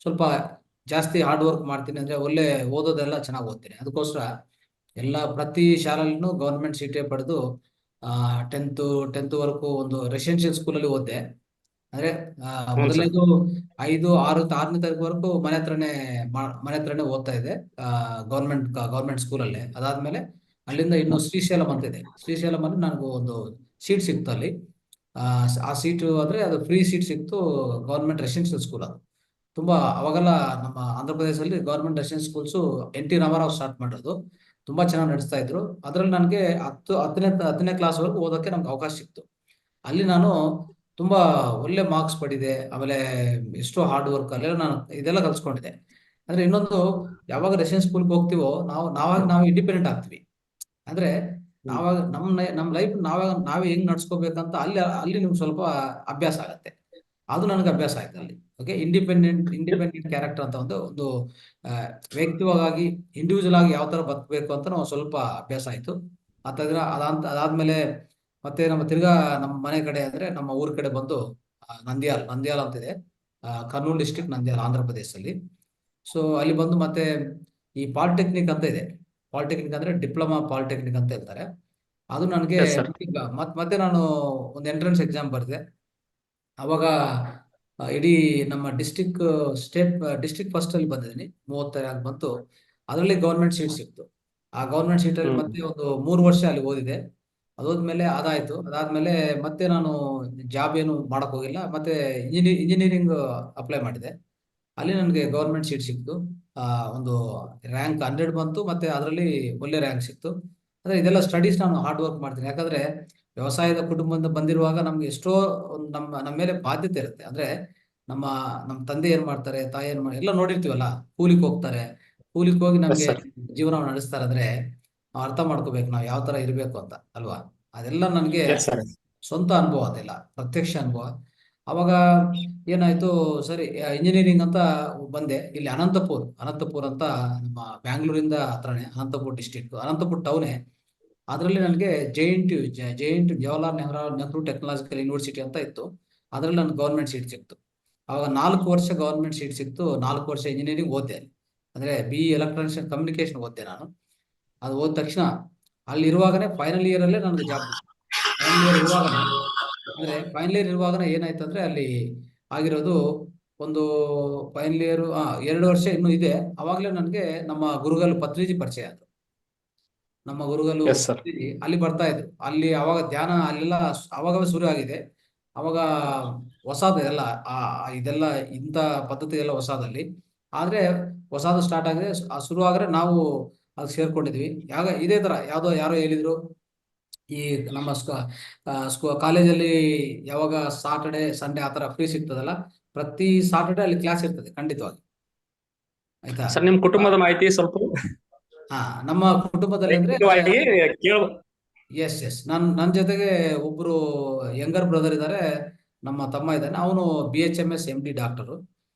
ಸ್ವಲ್ಪ ಜಾಸ್ತಿ ಹಾರ್ಡ್ ವರ್ಕ್ ಮಾಡ್ತೀನಿ, ಅಂದ್ರೆ ಒಳ್ಳೆ ಓದೋದೆಲ್ಲ ಚೆನ್ನಾಗಿ ಓದ್ತೀನಿ. ಅದಕ್ಕೋಸ್ಕರ ಪ್ರತಿ ಶಾಲೆಯಲ್ಲೂ ಗೌರ್ಮೆಂಟ್ ಸೀಟೇ ಪಡೆದು 10th ವರೆಗೂ ಒಂದು ರೆಸಿಡೆನ್ಷಿಯಲ್ ಸ್ಕೂಲಲ್ಲಿ ಓದ್ದೆ. ಅಂದ್ರೆ ಮೊದಲನೇದು 5, 6, 6ನೇ ತರಗತಿವರೆಗೂ ಮನೆ ಹತ್ರನೇ ಓದ್ತಾ ಇದ್ದೆ, ಗೌರ್ಮೆಂಟ್ ಸ್ಕೂಲಲ್ಲೇ. ಅದಾದ್ಮೇಲೆ ಅಲ್ಲಿಂದ ಇನ್ನು ಶ್ರೀಶೈಲಂ ಅಂತಿದೆ. ಶ್ರೀಶೈಲಂ ಅಲ್ಲಿ ನನಗೂ ಒಂದು ಸೀಟ್ ಸಿಕ್ತು ಅಲ್ಲಿ. ಆ ಸೀಟು ಅಂದ್ರೆ ಅದು ಫ್ರೀ ಸೀಟ್ ಸಿಕ್ತು, ಗೌರ್ಮೆಂಟ್ ರೆಸಿಡೆನ್ಷಿಯಲ್ ಸ್ಕೂಲ್. ಅದು ತುಂಬಾ ಅವಾಗೆಲ್ಲ ನಮ್ಮ ಆಂಧ್ರ ಪ್ರದೇಶದಲ್ಲಿ government residential schools NT Rama Rao start ಮಾಡಿರೋದು. ತುಂಬಾ ಚೆನ್ನಾಗಿ ನಡೆಸ್ತಾ ಇದ್ರು. ಅದ್ರಲ್ಲಿ ನನಗೆ 10ನೇ ಕ್ಲಾಸ್ ವರೆಗೂ ಓದೋಕೆ ನಮ್ಗೆ ಅವಕಾಶ ಸಿಕ್ತು. ಅಲ್ಲಿ ನಾನು ತುಂಬಾ ಒಳ್ಳೆ ಮಾರ್ಕ್ಸ್ ಪಡೆದೆ. ಆಮೇಲೆ ಎಷ್ಟೋ ಹಾರ್ಡ್ ವರ್ಕ್ ಅಲ್ಲೆಲ್ಲ ನಾನು ಇದೆಲ್ಲ ಕಲ್ಸ್ಕೊಂಡಿದ್ದೆ. ಅಂದ್ರೆ ಇನ್ನೊಂದು, ಯಾವಾಗ ರೆಸಿಡೆನ್ಸ್ ಸ್ಕೂಲ್ಗೆ ಹೋಗ್ತೀವೋ ನಾವು ಇಂಡಿಪೆಂಡೆಂಟ್ ಆಗ್ತೀವಿ. ಅಂದ್ರೆ ನಮ್ಮ ಲೈಫ್ ನಾವೇ ಹೆಂಗ್ ನಡ್ಸ್ಕೋಬೇಕಂತ ಅಲ್ಲಿ ನಿಮ್ಗೆ ಸ್ವಲ್ಪ ಅಭ್ಯಾಸ ಆಗತ್ತೆ. ಅದು ನನಗೆ ಅಭ್ಯಾಸ ಆಯ್ತು ಅಲ್ಲಿ. ಓಕೆ, ಇಂಡಿಪೆಂಡೆಂಟ್ ಕ್ಯಾರೆಕ್ಟರ್ ಅಂತ ಒಂದು ವ್ಯಕ್ತಿವಾಗಿ ಇಂಡಿವಿಜುವಲ್ ಆಗಿ ಯಾವ ತರ ಬದುಕಬೇಕು ಅಂತ ನಾವು ಸ್ವಲ್ಪ ಅಭ್ಯಾಸ ಆಯ್ತು. ಅದಾದ್ಮೇಲೆ ಮತ್ತೆ ನಮ್ಮ ಮನೆ ಕಡೆ ಅಂದ್ರೆ ನಮ್ಮ ಊರ್ ಕಡೆ ಬಂದು ನಂದ್ಯಾಲ್ ಅಂತಿದೆ, ಕರ್ನೂಲ್ ಡಿಸ್ಟ್ರಿಕ್ಟ್ ನಂದ್ಯಾಲ, ಆಂಧ್ರ ಪ್ರದೇಶದಲ್ಲಿ. ಸೊ ಅಲ್ಲಿ ಬಂದು ಮತ್ತೆ ಈ ಪಾಲಿಟೆಕ್ನಿಕ್ ಅಂತ ಇದೆ. ಪಾಲಿಟೆಕ್ನಿಕ್ ಅಂದ್ರೆ ಡಿಪ್ಲೊಮಾ ಪಾಲಿಟೆಕ್ನಿಕ್ ಅಂತ ಹೇಳ್ತಾರೆ. ಅದು ನನಗೆ Yes, sir. ಮತ್ತೆ ನಾನು ಒಂದು ಎಂಟ್ರೆನ್ಸ್ ಎಕ್ಸಾಮ್ ಬರೆದೆ. ಅವಾಗ ಇಡೀ ನಮ್ಮ ಡಿಸ್ಟ್ರಿಕ್ಟ್ ಫಸ್ಟ್ ಅಲ್ಲಿ ಬಂದಿದ್ದೀನಿ, 30 ರ್ಯಾಂಕ್ ಬಂತು. ಅದರಲ್ಲಿ ಗೌರ್ಮೆಂಟ್ ಸೀಟ್ ಸಿಕ್ತು. ಆ ಗೌರ್ಮೆಂಟ್ ಸೀಟ್ ಅಲ್ಲಿ ಮತ್ತೆ ಒಂದು 3 ವರ್ಷ ಅಲ್ಲಿ ಓದಿದೆ. ಅದೋದ್ಮೇಲೆ ಅದಾಯ್ತು. ಅದಾದ್ಮೇಲೆ ಮತ್ತೆ ನಾನು ಜಾಬ್ ಏನು ಮಾಡಕ್ ಹೋಗಿಲ್ಲ. ಮತ್ತೆ ಇಂಜಿನಿಯರಿಂಗ್ ಅಪ್ಲೈ ಮಾಡಿದೆ. ಅಲ್ಲಿ ನನಗೆ ಗೌರ್ಮೆಂಟ್ ಸೀಟ್ ಸಿಕ್ತು. ಒಂದು ರ್ಯಾಂಕ್ 100 ಬಂತು. ಮತ್ತೆ ಅದರಲ್ಲಿ ಒಳ್ಳೆ ರ್ಯಾಂಕ್ ಸಿಕ್ತು. ಅಂದ್ರೆ ಇದೆಲ್ಲ ಸ್ಟಡೀಸ್ ನಾನು ಹಾರ್ಡ್ ವರ್ಕ್ ಮಾಡ್ತೀನಿ. ಯಾಕಂದ್ರೆ ವ್ಯವಸಾಯದ ಕುಟುಂಬದಿಂದ ಬಂದಿರುವಾಗ ನಮ್ಗೆ ಎಷ್ಟೋ ನಮ್ಮ ಮೇಲೆ ಬಾಧ್ಯತೆ ಇರುತ್ತೆ. ಅಂದ್ರೆ ನಮ್ಮ ತಂದೆ ಏನ್ ಮಾಡ್ತಾರೆ, ತಾಯಿ ಏನ್ ಎಲ್ಲ ನೋಡಿರ್ತೀವಲ್ಲ. ಕೂಲಿಗೆ ಹೋಗ್ತಾರೆ, ಕೂಲಿಗೆ ಹೋಗಿ ನಮ್ಗೆ ಜೀವನ ನಡೆಸ್ತಾರೆ. ಅಂದ್ರೆ ನಾವು ಅರ್ಥ ಮಾಡ್ಕೋಬೇಕು ನಾವು ಯಾವ ತರ ಇರ್ಬೇಕು ಅಂತ, ಅಲ್ವಾ? ಅದೆಲ್ಲ ನನಗೆ ಸ್ವಂತ ಅನುಭವ, ಅದೆಲ್ಲ ಪ್ರತ್ಯಕ್ಷ ಅನುಭವ. ಅವಾಗ ಏನಾಯ್ತು, ಸರಿ ಇಂಜಿನಿಯರಿಂಗ್ ಅಂತ ಬಂದೆ. ಇಲ್ಲಿ ಅನಂತಪುರ್ ಅಂತ ನಮ್ಮ ಬ್ಯಾಂಗ್ಳೂರಿಂದ ಹತ್ರನೇ, ಅನಂತಪುರ್ ಡಿಸ್ಟ್ರಿಕ್ಟ್, ಅನಂತಪುರ್ ಟೌನೇ. ಅದರಲ್ಲಿ ನನಗೆ JNTU Jawaharlal Nehru technological university ಅಂತ ಇತ್ತು. ಅದರಲ್ಲಿ ನನಗೆ ಗೌರ್ಮೆಂಟ್ ಸೀಟ್ ಸಿಕ್ತು. ಅವಾಗ 4 ವರ್ಷ ಗೌರ್ಮೆಂಟ್ ಸೀಟ್ ಸಿಕ್ತು. 4 ವರ್ಷ ಇಂಜಿನಿಯರಿಂಗ್ ಓದ್ದೆ. ಅಂದ್ರೆ BE ಎಲೆಕ್ಟ್ರಾನಿಕ್ಸ್ ಅಂಡ್ ಕಮ್ಯುನಿಕೇಶನ್ ಓದ್ದೆ ನಾನು. ಅದು ಓದ ತಕ್ಷಣ ಅಲ್ಲಿ ಇರುವಾಗನೇ ಫೈನಲ್ ಇಯರ್ ಅಲ್ಲೇ ನನಗೆ ಜಾಬ್. ಫೈನಲ್ ಇಯರ್ ಇರುವಾಗನೇ ಏನಾಯ್ತು ಅಂದ್ರೆ ಅಲ್ಲಿ ಆಗಿರೋದು ಒಂದು ಫೈನಲ್ ಇಯರ್ 2 ವರ್ಷ ಇನ್ನೂ ಇದೆ. ಅವಾಗಲೇ ನನಗೆ ನಮ್ಮ ಗುರುಗಳು ಪತ್ರಿಜಿ ಪರಿಚಯ ಆದ್ರು. ನಮ್ಮ ಗುರುಗಳು ಪತ್ರಿಜಿ ಅಲ್ಲಿ ಬರ್ತಾ ಇದ್ರು. ಅಲ್ಲಿ ಅವಾಗ ಧ್ಯಾನ ಅಲ್ಲೆಲ್ಲ ಅವಾಗವೇ ಶುರು ಆಗಿದೆ. ಅವಾಗ ಹೊಸದು ಎಲ್ಲ ಇದೆಲ್ಲ ಇಂಥ ಪದ್ಧತಿ ಎಲ್ಲ ಹೊಸದಲ್ಲಿ. ಆದ್ರೆ ಹೊಸದು ಸ್ಟಾರ್ಟ್ ಆಗಿದೆ. ಶುರು ಆದ್ರೆ ನಾವು ಅದು ಸೇರ್ಕೊಂಡಿದ್ವಿ. ಇದೇ ತರ ಯಾರೋ ಹೇಳಿದ್ರು, ಈ ನಮ್ಮ ಕಾಲೇಜಲ್ಲಿ ಯಾವಾಗ ಸಾಟರ್ಡೆ ಸಂಡೇ ಆತರ ಫ್ರೀ ಸಿಗ್ತದಲ್ಲ, ಪ್ರತಿ ಸಾಟರ್ಡೆ ಅಲ್ಲಿ ಕ್ಲಾಸ್ ಇರ್ತದೆ ಖಂಡಿತವಾಗಿ. ಆಯ್ತಾ? ಸರ್, ನಿಮ್ ಕುಟುಂಬದ ಮಾಹಿತಿ ಸ್ವಲ್ಪ. ನಮ್ಮ ಕುಟುಂಬದಲ್ಲಿ ಅಂದ್ರೆ ಎಸ್ ನನ್ನ ಜೊತೆಗೆ ಒಬ್ರು ಯಂಗರ್ ಬ್ರದರ್ ಇದ್ದಾರೆ, ನಮ್ಮ ತಮ್ಮ ಇದ್ದಾನೆ. ಅವನು BHMS MD ಡಾಕ್ಟರು.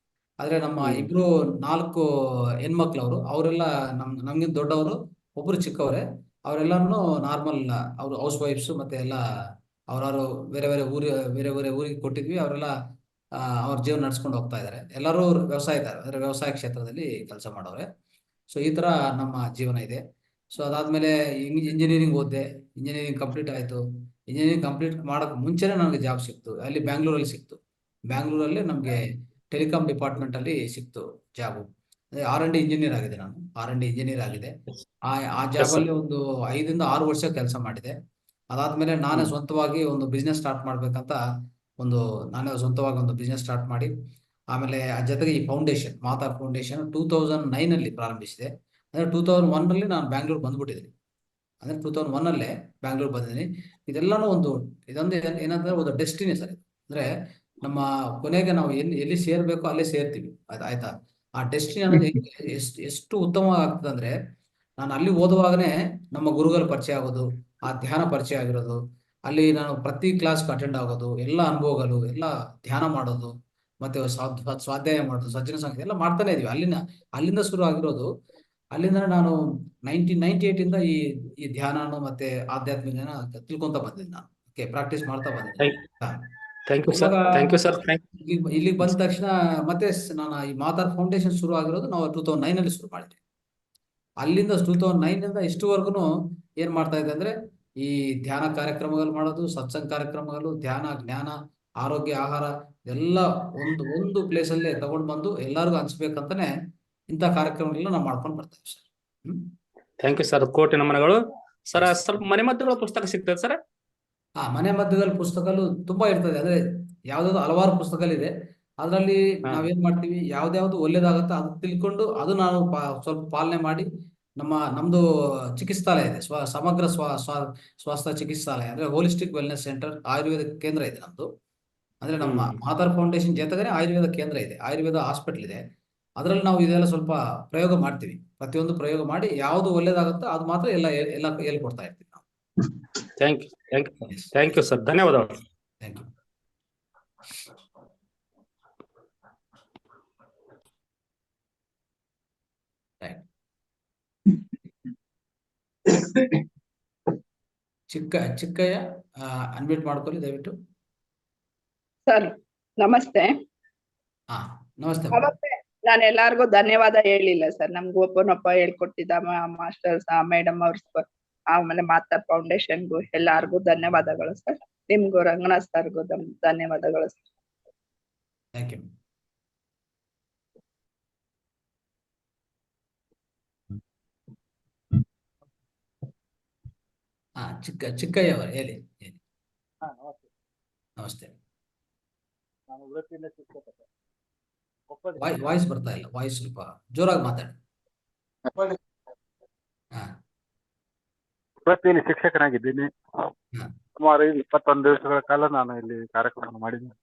ಆದ್ರೆ ನಮ್ಮ ಇಬ್ರು 4 ಹೆಣ್ಮಕ್ಳು ಅವರೆಲ್ಲ ನಮ್ಗಿಂತ ದೊಡ್ಡವರು, ಒಬ್ರು ಚಿಕ್ಕವರೇ. ಅವರೆಲ್ಲಾನು ನಾರ್ಮಲ್, ಅವರು ಹೌಸ್ ವೈಫ್ಸ್. ಮತ್ತೆ ಎಲ್ಲ ಅವ್ರವ್ರು ಬೇರೆ ಊರಿಗೆ ಕೊಟ್ಟಿದ್ವಿ. ಅವರೆಲ್ಲ ಅವ್ರ ಜೀವನ ನಡ್ಸ್ಕೊಂಡು ಹೋಗ್ತಾ ಇದ್ದಾರೆ. ಎಲ್ಲರೂ ವ್ಯವಸಾಯದಾರ, ಅಂದ್ರೆ ವ್ಯವಸಾಯ ಕ್ಷೇತ್ರದಲ್ಲಿ ಕೆಲಸ ಮಾಡೋರೆ. ಸೊ ಈ ತರ ನಮ್ಮ ಜೀವನ ಇದೆ. ಸೊ ಅದಾದ್ಮೇಲೆ ಇಂಜಿನಿಯರಿಂಗ್ ಓದ್ದೆ. ಇಂಜಿನಿಯರಿಂಗ್ ಕಂಪ್ಲೀಟ್ ಆಯ್ತು. ಇಂಜಿನಿಯರಿಂಗ್ ಕಂಪ್ಲೀಟ್ ಮಾಡಕ್ ಮುಂಚೆನೆ ನನಗೆ ಜಾಬ್ ಸಿಕ್ತು. ಅಲ್ಲಿ ಬ್ಯಾಂಗ್ಳೂರಲ್ಲಿ ಸಿಕ್ತು. ಬ್ಯಾಂಗ್ಳೂರಲ್ಲಿ ನಮ್ಗೆ ಟೆಲಿಕಾಂ ಡಿಪಾರ್ಟ್ಮೆಂಟ್ ಅಲ್ಲಿ ಸಿಕ್ತು ಜಾಬು. R&D ಇಂಜಿನಿಯರ್ ಆಗಿದೆ ನಾನು. R&D ಇಂಜಿನಿಯರ್ ಆಗಿದೆ. ಆ ಜಾಬ್ ಅಲ್ಲಿ ಒಂದು 5 ರಿಂದ 6 ವರ್ಷ ಕೆಲಸ ಮಾಡಿದೆ. ಅದಾದ್ಮೇಲೆ ನಾನೇ ಸ್ವಂತವಾಗಿ ಒಂದು ಬಿಸ್ನೆಸ್ ಸ್ಟಾರ್ಟ್ ಮಾಡ್ಬೇಕಂತ ನಾನೇ ಸ್ವಂತವಾಗಿ ಒಂದು ಬಿಸ್ನೆಸ್ ಸ್ಟಾರ್ಟ್ ಮಾಡಿ, ಆಮೇಲೆ ಜೊತೆಗೆ ಈ ಫೌಂಡೇಶನ್, ಮಾತಾರ್ ಫೌಂಡೇಶನ್ 2009 ಅಲ್ಲಿ ಪ್ರಾರಂಭಿಸಿದೆ. ಅಂದ್ರೆ 2001 ಅಲ್ಲಿ ನಾನು ಬ್ಯಾಂಗ್ಳೂರ್ ಬಂದ್ಬಿಟ್ಟಿದ್ದೀನಿ. ಅಂದ್ರೆ 2001 ಅಲ್ಲೇ ಬ್ಯಾಂಗ್ಳೂರ್ ಬಂದಿದ್ದೀನಿ. ಇದೆಲ್ಲಾನು ಇದೊಂದು ಏನಂದ್ರೆ ಒಂದು ಡೆಸ್ಟಿನಿ ಸರ್. ಅಂದ್ರೆ ನಮ್ಮ ಕೊನೆಗೆ ನಾವು ಎಲ್ಲಿ ಸೇರ್ಬೇಕು ಅಲ್ಲೇ ಸೇರ್ತೀವಿ. ಆಯ್ತಾ? ಆ ಡೆಸ್ಟಿನಿ ಅನ್ನೋದು ಎಷ್ಟು ಉತ್ತಮವಾಗ್ತದೆ ಅಂದ್ರೆ, ನಾನು ಅಲ್ಲಿ ಓದುವಾಗನೇ ನಮ್ಮ ಗುರುಗಳ ಪರಿಚಯ ಆಗೋದು, ಆ ಧ್ಯಾನ ಪರಿಚಯ ಆಗಿರೋದು. ಅಲ್ಲಿ ನಾನು ಪ್ರತಿ ಕ್ಲಾಸ್ ಅಟೆಂಡ್ ಆಗೋದು, ಎಲ್ಲ ಅನುಭವಗಳು, ಎಲ್ಲ ಧ್ಯಾನ ಮಾಡೋದು, ಮತ್ತೆ ಸ್ವಾಧ್ಯಾಯ ಮಾಡೋದು, ಸಜ್ಜನ ಸಂಗತಿ ಎಲ್ಲ ಮಾಡ್ತಾನೆ ಇದೀವಿ. ಅಲ್ಲಿಂದ ಶುರು ಆಗಿರೋದು. ಅಲ್ಲಿಂದ ನಾನು 1998 ಇಂದ ಈ ಧ್ಯಾನನು ಮತ್ತೆ ಆಧ್ಯಾತ್ಮಿಕನ ತಿಳ್ಕೊಂತ ಬಂದಿದ್ದೀನಿ ನಾನು. ಪ್ರಾಕ್ಟೀಸ್ ಮಾಡ್ತಾ ಬಂದಿದ್ದೀನಿ. ಇಲ್ಲಿಗೆ ಬಂದ ತಕ್ಷಣ ಮತ್ತೆ ನಾನು ಈ ಮಾತಾರ್ ಫೌಂಡೇಶನ್ ಶುರು ಆಗಿರೋದು ನಾವು 2009 ಅಲ್ಲಿ ಶುರು ಮಾಡಿದ್ವಿ. ಅಲ್ಲಿಂದ 2009 ಇಂದ ಇಷ್ಟುವರೆಗೂ ಏನ್ ಮಾಡ್ತಾ ಇದೆ ಅಂದ್ರೆ, ಈ ಧ್ಯಾನ ಕಾರ್ಯಕ್ರಮಗಳು ಮಾಡೋದು, ಸತ್ಸಂಗ ಕಾರ್ಯಕ್ರಮಗಳು, ಧ್ಯಾನ, ಜ್ಞಾನ, ಆರೋಗ್ಯ, ಆಹಾರ ಎಲ್ಲ ಒಂದು ಪ್ಲೇಸ್ ಅಲ್ಲೇ ತಗೊಂಡ್ ಬಂದು ಎಲ್ಲರಿಗೂ ಹಂಚ್ಬೇಕಂತಾನೆ ಇಂಥ ಕಾರ್ಯಕ್ರಮಗಳನ್ನ ನಾವು ಮಾಡ್ಕೊಂಡು ಬರ್ತೀವಿ ಸರ್. Thank you sir. ಕೋಟಿ ನಮನಗಳು ಸರ್. ಸ್ವಲ್ಪ ಮನೆಮದ್ದುಗಳ ಪುಸ್ತಕ ಸಿಗ್ತದೆ ಸರ್? ಮನೆ ಮದ್ದುಗಳ ಪುಸ್ತಕಗಳು ತುಂಬಾ ಇರ್ತದೆ. ಅಂದ್ರೆ ಯಾವ್ದಾದ್ರು ಹಲವಾರು ಪುಸ್ತಕಗಳಿದೆ. ಅದರಲ್ಲಿ ನಾವೇನ್ ಮಾಡ್ತೀವಿ, ಯಾವ್ದಾವ್ದು ಒಳ್ಳೇದಾಗತ್ತೆ ಅದು ತಿಳ್ಕೊಂಡು ಅದು ನಾನು ಸ್ವಲ್ಪ ಪಾಲನೆ ಮಾಡಿ, ನಮ್ದು ಚಿಕಿತ್ಸಾಲಯ ಇದೆ, ಸಮಗ್ರ ಸ್ವಾಸ್ಥ್ಯ ಚಿಕಿತ್ಸಾಲಯ, ಅಂದ್ರೆ ಹೋಲಿಸ್ಟಿಕ್ ವೆಲ್ನೆಸ್ ಸೆಂಟರ್, ಆಯುರ್ವೇದ ಕೇಂದ್ರ ಇದೆ ನಮ್ದು. ಅಂದ್ರೆ ನಮ್ಮ ಮಾತಾರ್ ಫೌಂಡೇಶನ್ ಜೊತೆಗೇನೆ ಆಯುರ್ವೇದ ಕೇಂದ್ರ ಇದೆ, ಆಯುರ್ವೇದ ಹಾಸ್ಪಿಟಲ್ ಇದೆ. ಅದರಲ್ಲಿ ನಾವು ಇದೆಲ್ಲ ಸ್ವಲ್ಪ ಪ್ರಯೋಗ ಮಾಡ್ತೀವಿ. ಪ್ರತಿಯೊಂದು ಪ್ರಯೋಗ ಮಾಡಿ ಯಾವ್ದು ಒಳ್ಳೇದಾಗುತ್ತೋ ಅದು ಮಾತ್ರ ಎಲ್ಲ ಹೇಳ್ಕೊಡ್ತಾ ಇರ್ತೀವಿ ನಾವು. Thank you sir. ಧನ್ಯವಾದಗಳು. Thank you. ಚಿಕ್ಕಯ್ಯ ಅನ್ಮ್ಯೂಟ್ ಮಾಡ್ಕೊಳ್ಳಿ ದಯವಿಟ್ಟು. ಸರ್ ನಮಸ್ತೆ. ಹಾ ನಮಸ್ತೆ ಮೇಡಮ್. ಅವತ್ತೇ ನಾನು ಎಲ್ಲಾರ್ಗು ಧನ್ಯವಾದ ಹೇಳಿಲ್ಲ ಸರ್. ನಮ್ಗೆ ಒಬ್ಬನೊಬ್ಬ ಹೇಳ್ಕೊಟ್ಟಿದ್ದ ಮಾಸ್ಟರ್ಸ್, ಮೇಡಮ್ ಅವ್ರ, ಆಮೇಲೆ ಮಾತಾ ಫೌಂಡೇಶನ್ಗೂ ಎಲ್ಲಾರ್ಗು ಧನ್ಯವಾದಗಳು ಸರ್. ನಿಮ್ಗೂ ರಂಗನಾಥ್ ಸರ್ಗೂ ಧನ್ಯವಾದಗಳು ಸರ್. Thank you. ಹಾ ಚಿಕ್ಕಯ್ಯ ಅವರು ಹೇಳಿ. ನಮಸ್ತೆ. ವಾಯ್ಸ್ ಬರ್ತಾ ಇಲ್ಲ, ವಾಯ್ಸ್ ಸ್ವಲ್ಪ ಜೋರಾಗಿ ಮಾತಾಡಿ. ವೃತ್ತಿಯಲ್ಲಿ ಶಿಕ್ಷಕನಾಗಿದ್ದೀನಿ. ಸುಮಾರು 21 ದಿವಸಗಳ ಕಾಲ ನಾನು ಇಲ್ಲಿ ಕಾರ್ಯಕ್ರಮ ಮಾಡಿದ್ದೀನಿ.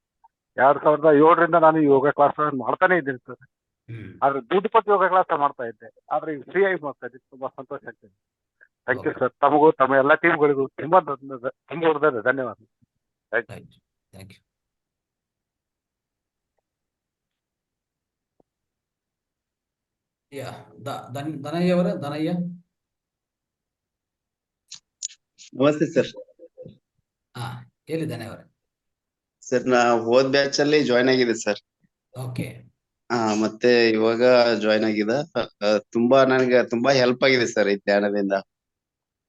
2007ರಿಂದ ನಾನು ಯೋಗ ಕ್ಲಾಸ್ ಮಾಡ್ತಾನೆ ಇದ್ದೀನಿ ಸರ್. ಆದ್ರೆ ದುಡ್ಡು ಕೊಟ್ಟು ಯೋಗ ಕ್ಲಾಸ್ ಮಾಡ್ತಾ ಇದ್ದೆ, ಆದ್ರೆ ಈಗ ಫ್ರೀ ಆಗಿ ಮಾಡ್ತಾ ಇದ್ದೀನಿ. ತುಂಬಾ ಸಂತೋಷ ಆಗ್ತದೆ. Thank you sir. ತಮಗೂ ತಮ್ಮ ಎಲ್ಲ ಟೀಮ್ಗಳಿಗೂ ತುಂಬಾ ಧನ್ಯವಾದ. Thank you. ಧನಯ್ಯ ಅವರೇ, ಧನಯ್ಯ. ನಮಸ್ತೆ ಸರ್. ಹಾ ಹೇಳಿ ಧನಯ್ಯ ಅವರೇ. ಸರ್ ನಾ ಹೋದ್ ಬ್ಯಾಚ್ ಅಲ್ಲಿ ಜಾಯ್ನ್ ಆಗಿದೆ ಸರ್. ಓಕೆ. ಮತ್ತೆ ಇವಾಗ ಜಾಯ್ನ್ ಆಗಿದೆ. ತುಂಬಾ ನನಗೆ ತುಂಬಾ ಹೆಲ್ಪ್ ಆಗಿದೆ ಸರ್ ಈ ಧ್ಯಾನದಿಂದ.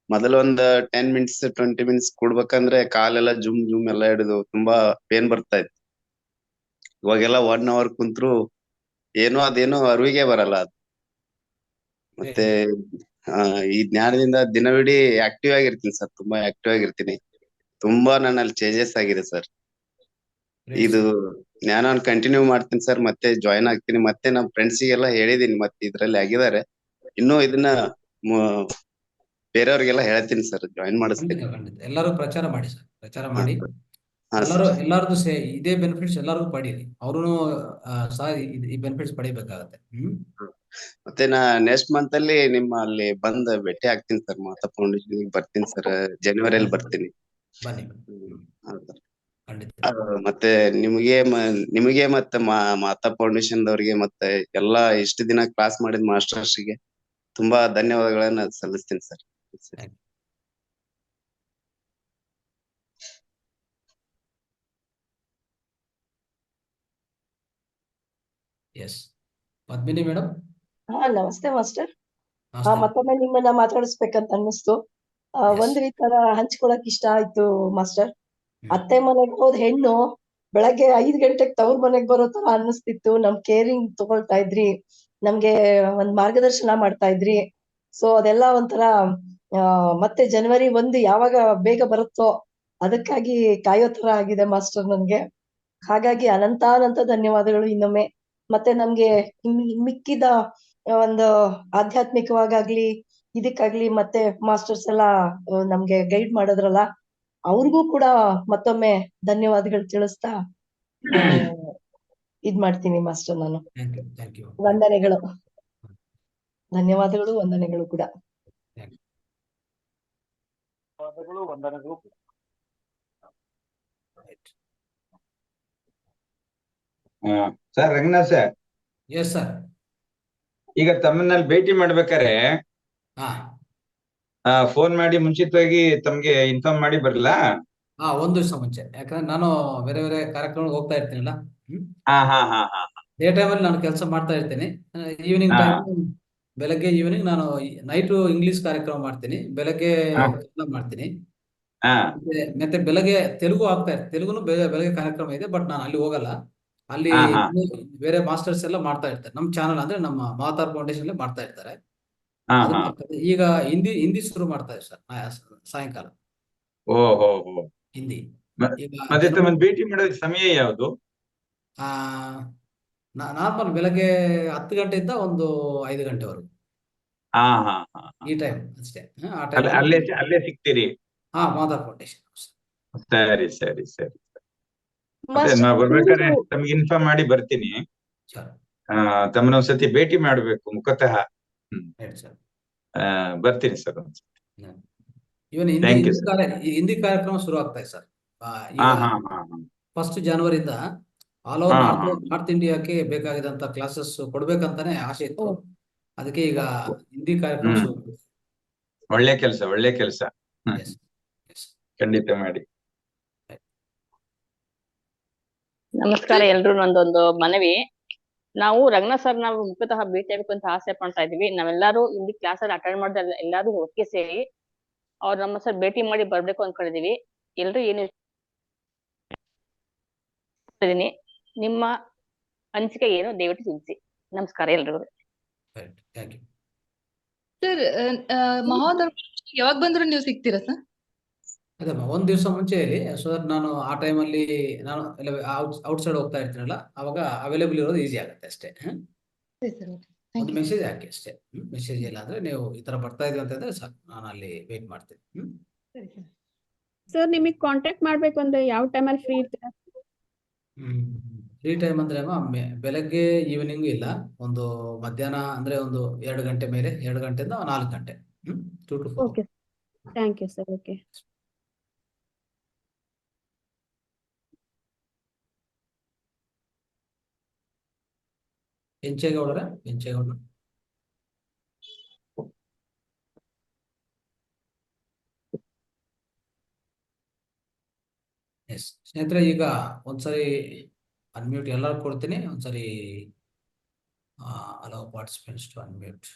ಮೊದಲು ಒಂದು 10 ಮಿನಿಟ್ಸ್ 20 ಮಿನಿಟ್ಸ್ ಕೊಡ್ಬೇಕಂದ್ರೆ ಕಾಲೆಲ್ಲ ಜುಮ್ ಜುಮ್ ಎಲ್ಲ ಹಿಡಿದು ತುಂಬಾ ಪೇನ್ ಬರ್ತಾ ಇತ್ತು. ಇವಾಗೆಲ್ಲ 1 ಅವರ್ ಕುಂತ್ರು ಅದೇನೋ ಅರಿವಿಗೆ ಬರಲ್ಲ ಅದು. ಮತ್ತೆ ಈ ಜ್ಞಾನದಿಂದ ದಿನವಿಡೀ ಆಕ್ಟಿವ್ ಆಗಿರ್ತೀನಿ ಸರ್. ತುಂಬಾ ಆಕ್ಟಿವ್ ಆಗಿರ್ತೀನಿ. ತುಂಬಾ ನನ್ನಲ್ಲಿ ಚೇಂಜಸ್ ಆಗಿದೆ ಸರ್. ಇದು ಜ್ಞಾನ ಕಂಟಿನ್ಯೂ ಮಾಡ್ತೀನಿ ಸರ್. ಮತ್ತೆ ಜಾಯ್ನ್ ಆಗ್ತೀನಿ. ಮತ್ತೆ ನಮ್ಮ ಫ್ರೆಂಡ್ಸಿಗೆಲ್ಲ ಹೇಳಿದೀನಿ, ಮತ್ತೆ ಇದ್ರಲ್ಲಿ ಆಗಿದ್ದಾರೆ. ಇನ್ನೂ ಇದನ್ನ ಬೇರೆಯವ್ರಿಗೆಲ್ಲ ಹೇಳ್ತೀನಿ ಸರ್, ಜಾಯಿನ್ ಮಾಡಿಸ್ತೀನಿ. ಎಲ್ಲರೂ ಪ್ರಚಾರ ಮಾಡಿ ಸರ್, ಪ್ರಚಾರ ಮಾಡಿ. ಎಲ್ಲಾರ್ದು ಇದೇ ಬೆನಿಫಿಟ್ಸ್ ಎಲ್ಲರಿಗೂ ಪಡೀರಿ. ಅವರು ಸಹ ಈ ಬೆನಿಫಿಟ್ಸ್ ಪಡಿಬೇಕಾಗತ್ತೆ. ಮತ್ತೆ ನಾ ನೆಕ್ಸ್ಟ್ ಮಂತ್ ಅಲ್ಲಿ ನಿಮ್ಮ ಅಲ್ಲಿ ಬಂದ್ ಭೇಟಿ ಆಗ್ತೀನಿ ಸರ್. ಮಾತಾ ಫೌಂಡೇಶನ್ ಬರ್ತೀನಿ ಸರ್. ಜನವರಿಯಲ್ಲಿ ಬರ್ತೀನಿ. ಬನ್ನಿ. ಮತ್ತೆ ನಿಮಗೆ ಮತ್ತೆ ಮಾತಾ ಫೌಂಡೇಶನ್ ದವ್ರಿಗೆ ಮತ್ತೆ ಎಲ್ಲಾ ಇಷ್ಟು ದಿನ ಕ್ಲಾಸ್ ಮಾಡಿದ ಮಾಸ್ಟರ್ಸ್ಗೆ ತುಂಬಾ ಧನ್ಯವಾದಗಳನ್ನ ಸಲ್ಲಿಸ್ತೀನಿ ಸರ್. S Padmini madam. ನಮಸ್ತೆ ಮಾಸ್ಟರ್. ಮತ್ತೊಮ್ಮೆ ನಿಮ್ಮನ್ನ ಮಾತಾಡಿಸ್ಬೇಕಂತ ಅನ್ನಿಸ್ತು. ಒಂದ್ ವಿಚಾರ ಹಂಚ್ಕೊಳಕ್ ಇಷ್ಟ ಆಯ್ತು ಮಾಸ್ಟರ್. ಅತ್ತೆ ಮನೆಗ್ ಹೋದ್ ಹೆಣ್ಣು ಬೆಳಗ್ಗೆ 5 ಗಂಟೆಗೆ ತವ್ರ ಮನೆಗ್ ಬರೋ ತರ ಅನ್ನಿಸ್ತಿತ್ತು. ನಮ್ ಕೇರಿಂಗ್ ತಗೊಳ್ತಾ ಇದ್ರಿ, ನಮ್ಗೆ ಒಂದ್ ಮಾರ್ಗದರ್ಶನ ಮಾಡ್ತಾ ಇದ್ರಿ. ಸೊ ಅದೆಲ್ಲ ಒಂಥರ ಮತ್ತೆ ಜನವರಿ 1 ಯಾವಾಗ ಬೇಗ ಬರುತ್ತೋ ಅದಕ್ಕಾಗಿ ಕಾಯೋ ತರ ಆಗಿದೆ ಮಾಸ್ಟರ್ ನನ್ಗೆ. ಹಾಗಾಗಿ ಅನಂತ ಧನ್ಯವಾದಗಳು ಇನ್ನೊಮ್ಮೆ. ಮತ್ತೆ ನಮ್ಗೆ ಮಿಕ್ಕಿದ ಒಂದು ಆಧ್ಯಾತ್ಮಿಕವಾಗ್ಲಿ ಇದಕ್ಕಾಗ್ಲಿ ಮತ್ತೆ ಮಾಸ್ಟರ್ಸ್ ಎಲ್ಲ ನಮ್ಗೆ ಗೈಡ್ ಮಾಡೋದ್ರಲ್ಲ, ಅವ್ರಿಗೂ ಕೂಡ ಮತ್ತೊಮ್ಮೆ ಧನ್ಯವಾದಗಳು ತಿಳಿಸ್ತಾ ಇದ್ ಮಾಡ್ತೀನಿ ಮಾಸ್ಟರ್ ನಾನು. ವಂದನೆಗಳು. ಧನ್ಯವಾದಗಳು, ವಂದನೆಗಳು ಕೂಡ. ವಂದನೆಗಳು. Sir Ranganath sir. Yes sir. ಈಗ ತಮ್ಮನ್ನಲ್ಲಿ ಭೇಟಿ ಮಾಡ್ಬೇಕಾರೆ ಫೋನ್ ಮಾಡಿ ಮುಂಚಿತವಾಗಿ ತಮ್ಗೆ ಇನ್ಫಾರ್ಮ್ ಮಾಡಿ ಬರ್ಲಾ? ಒಂದ್ ದಿವಸ ಮುಂಚೆ, ಯಾಕಂದ್ರೆ ನಾನು ಬೇರೆ ಬೇರೆ ಕಾರ್ಯಕ್ರಮಕ್ಕೆ ಹೋಗ್ತಾ ಇರ್ತೀನಲ್ಲ. ಡೇ ಟೈಮಲ್ಲಿ ನಾನು ಕೆಲಸ ಮಾಡ್ತಾ ಇರ್ತೀನಿ. ಈವ್ನಿಂಗ್ ಟೈಮ್, ಬೆಳಗ್ಗೆ ಈವ್ನಿಂಗ್ ನಾನು ನೈಟ್ ಇಂಗ್ಲಿಷ್ ಕಾರ್ಯಕ್ರಮ ಮಾಡ್ತೀನಿ, ಬೆಳಗ್ಗೆ ಕನ್ನಡ ಮಾಡ್ತೀನಿ. ಮತ್ತೆ ಬೆಳಗ್ಗೆ ತೆಲುಗು ಆಗ್ತಾ ಇರ್ತೀನಿ. ತೆಲುಗುನು ಬೆಳಗ್ಗೆ ಕಾರ್ಯಕ್ರಮ ಇದೆ, ಬಟ್ ನಾನು ಅಲ್ಲಿ ಹೋಗಲ್ಲ. ಅಲ್ಲಿ ಬೇರೆ ಮಾಸ್ಟರ್ಸ್ ಎಲ್ಲ ಮಾಡ್ತಾ ಇರ್ತಾರೆ. ನಮ್ಮ ಚಾನಲ್ ಅಂದ್ರೆ ನಮ್ಮ ಮಾತಾರ್ ಫೌಂಡೇಶನ್ ಮಾಡ್ತಾ ಇರ್ತಾರೆ. ಈಗ ಹಿಂದಿ ಶುರು ಮಾಡ್ತಾ ಇದ್ದಾರೆ ಸರ್ ಸಾಯಂಕಾಲ. ಹಿಂದಿ. ಮತ್ತೆ ತಮ್ಮನ್ನ ಭೇಟಿ ಮಾಡೋ ಸಮಯ ಯಾವುದು? ನಾರ್ಮಲ್ ಬೆಳಗ್ಗೆ 10 ಗಂಟೆಯಿಂದ ಒಂದು 5 ಗಂಟೆವರೆಗೂ. ಈ ಟೈಮ್ ಅಷ್ಟೇ. ಆ ಟೈಮ್ ಅಲ್ಲೇ ಸಿಗ್ತೀರಿ? ಮಾತಾರ್ ಫೌಂಡೇಶನ್. ಸರಿ ಸರಿ ಸರಿ. ಮತ್ತೆ ನಾ ಬರ್ಬೇಕಾದ್ರೆ ತಮ್ಗೆ ಇನ್ಫಾರ್ಮ್ ಮಾಡಿ ಬರ್ತೀನಿ. ತಮ್ಮನ್ನ ಒಂದ್ಸತಿ ಭೇಟಿ ಮಾಡ್ಬೇಕು ಮುಖತಃ. ಬರ್ತೀನಿ ಸರ್. ಇವನ್ ಹಿಂದಿ ಕಾರ್ಯಕ್ರಮ ಶುರು ಆಗ್ತಾ ಇದೆ ಸರ್. 1 ಜನವರಿಯಿಂದ ಆಲ್ ಓವರ್ ನಾರ್ತ್ ಇಂಡಿಯಾಕ್ಕೆ ಬೇಕಾಗಿದಂತ ಕ್ಲಾಸಸ್ ಕೊಡ್ಬೇಕಂತಾನೆ ಆಸೆ ಇತ್ತು. ಅದಕ್ಕೆ ಈಗ ಹಿಂದಿ ಕಾರ್ಯಕ್ರಮ ಶುರು. ಒಳ್ಳೆ ಕೆಲಸ. ಖಂಡಿತ ಮಾಡಿ. ನಮಸ್ಕಾರ ಎಲ್ರು. ನಂದೊಂದು ಮನವಿ. ನಾವು ರಂಗನಾಥ್ ಸರ್ ನಾವು ಮುಖತಃ ಭೇಟಿ ಆಗ್ಬೇಕು ಅಂತ ಆಸೆ ಪಡ್ತಾ ಇದೀವಿ. ನಾವೆಲ್ಲರೂ ಇಲ್ಲಿ ಕ್ಲಾಸ್ ಅಲ್ಲಿ ಅಟೆಂಡ್ ಮಾಡಿದ ಎಲ್ಲಾರು ಒಟ್ಟಿಗೆ ಸೇರಿ ಅವ್ರು ನಮ್ಮ ಸರ್ ಭೇಟಿ ಮಾಡಿ ಬರ್ಬೇಕು ಅನ್ಕೊಂಡಿದೀವಿ. ಎಲ್ರು ಏನು ಇದೀನಿ, ನಿಮ್ಮ ಅನಿಸಿಕೆ ಏನು ದಯವಿಟ್ಟು ತಿಳಿಸಿ. ನಮಸ್ಕಾರ ಎಲ್ರಿಗೂ. Thank you. ಸರ್ ಮಹೋದರ ಯಾವಾಗ ಬಂದ್ರು ನೀವು ಸಿಗ್ತೀರಾ ಸರ್? ಅದೇ ಒಂದ್ ದಿವಸ ಮುಂಚೆ ಹೇಳಿ, ಸೊ ದಟ್ ನಾನು ಆ ಟೈಮಲ್ಲಿ ನಾನು ಔಟ್ ಸೈಡ್ ಹೋಗ್ತಾ ಇರ್ತೀನಲ್ಲ, ಅವಾಗ ಅವೈಲೇಬಲ್ ಇರೋದು ಈಸಿ ಆಗುತ್ತೆ ಅಷ್ಟೇ. ಸರಿ ಸರ್, ಓಕೆ. ಒಂದು ಮೆಸೇಜ್ ಹಾಕಿ ಅಷ್ಟೇ. ಮೆಸೇಜ್ ಇಲ್ಲ ಅಂದ್ರೆ ನೀವು ಈ ತರ ಬರ್ತಾ ಇದೀವಿ ಅಂತಂದ್ರೆ ಸಾಕು, ನಾನು ಅಲ್ಲಿ ವೇಟ್ ಮಾಡ್ತೀನಿ. ಸರಿ ಸರ್. ಸರ್ ನಿಮಗೆ ಕಾಂಟ್ಯಾಕ್ಟ್ ಮಾಡ್ಬೇಕು ಅಂದ್ರೆ ಯಾವ ಟೈಮಲ್ಲಿ ಫ್ರೀ ಇರ್ತೀರಾ? ಫ್ರೀ ಟೈಮ್ ಅಂದ್ರೆ ಬೆಳಗ್ಗೆ ಈವ್ನಿಂಗ್ ಇಲ್ಲ, ಒಂದು ಮಧ್ಯಾಹ್ನ ಅಂದ್ರೆ ಒಂದು 2 ಗಂಟೆ ಮೇಲೆ, 2 ಗಂಟೆಯಿಂದ 4 ಗಂಟೆ. 2 to 4. Okay, thank you sir. Okay. ಕೆಂಚೇಗೌಡರ ಎಸ್ ಸ್ನೇಹಿತರೆ, ಈಗ ಒಂದ್ಸರಿ ಅನ್ಮ್ಯೂಟ್ ಎಲ್ಲರೂ ಕೊಡ್ತೀನಿ. ಒಂದ್ಸರಿ ಅಲೋ ಪಾರ್ಟಿಸಿಪೆಂಟ್ಸ್ ಟು ಅನ್ಮ್ಯೂಟ್.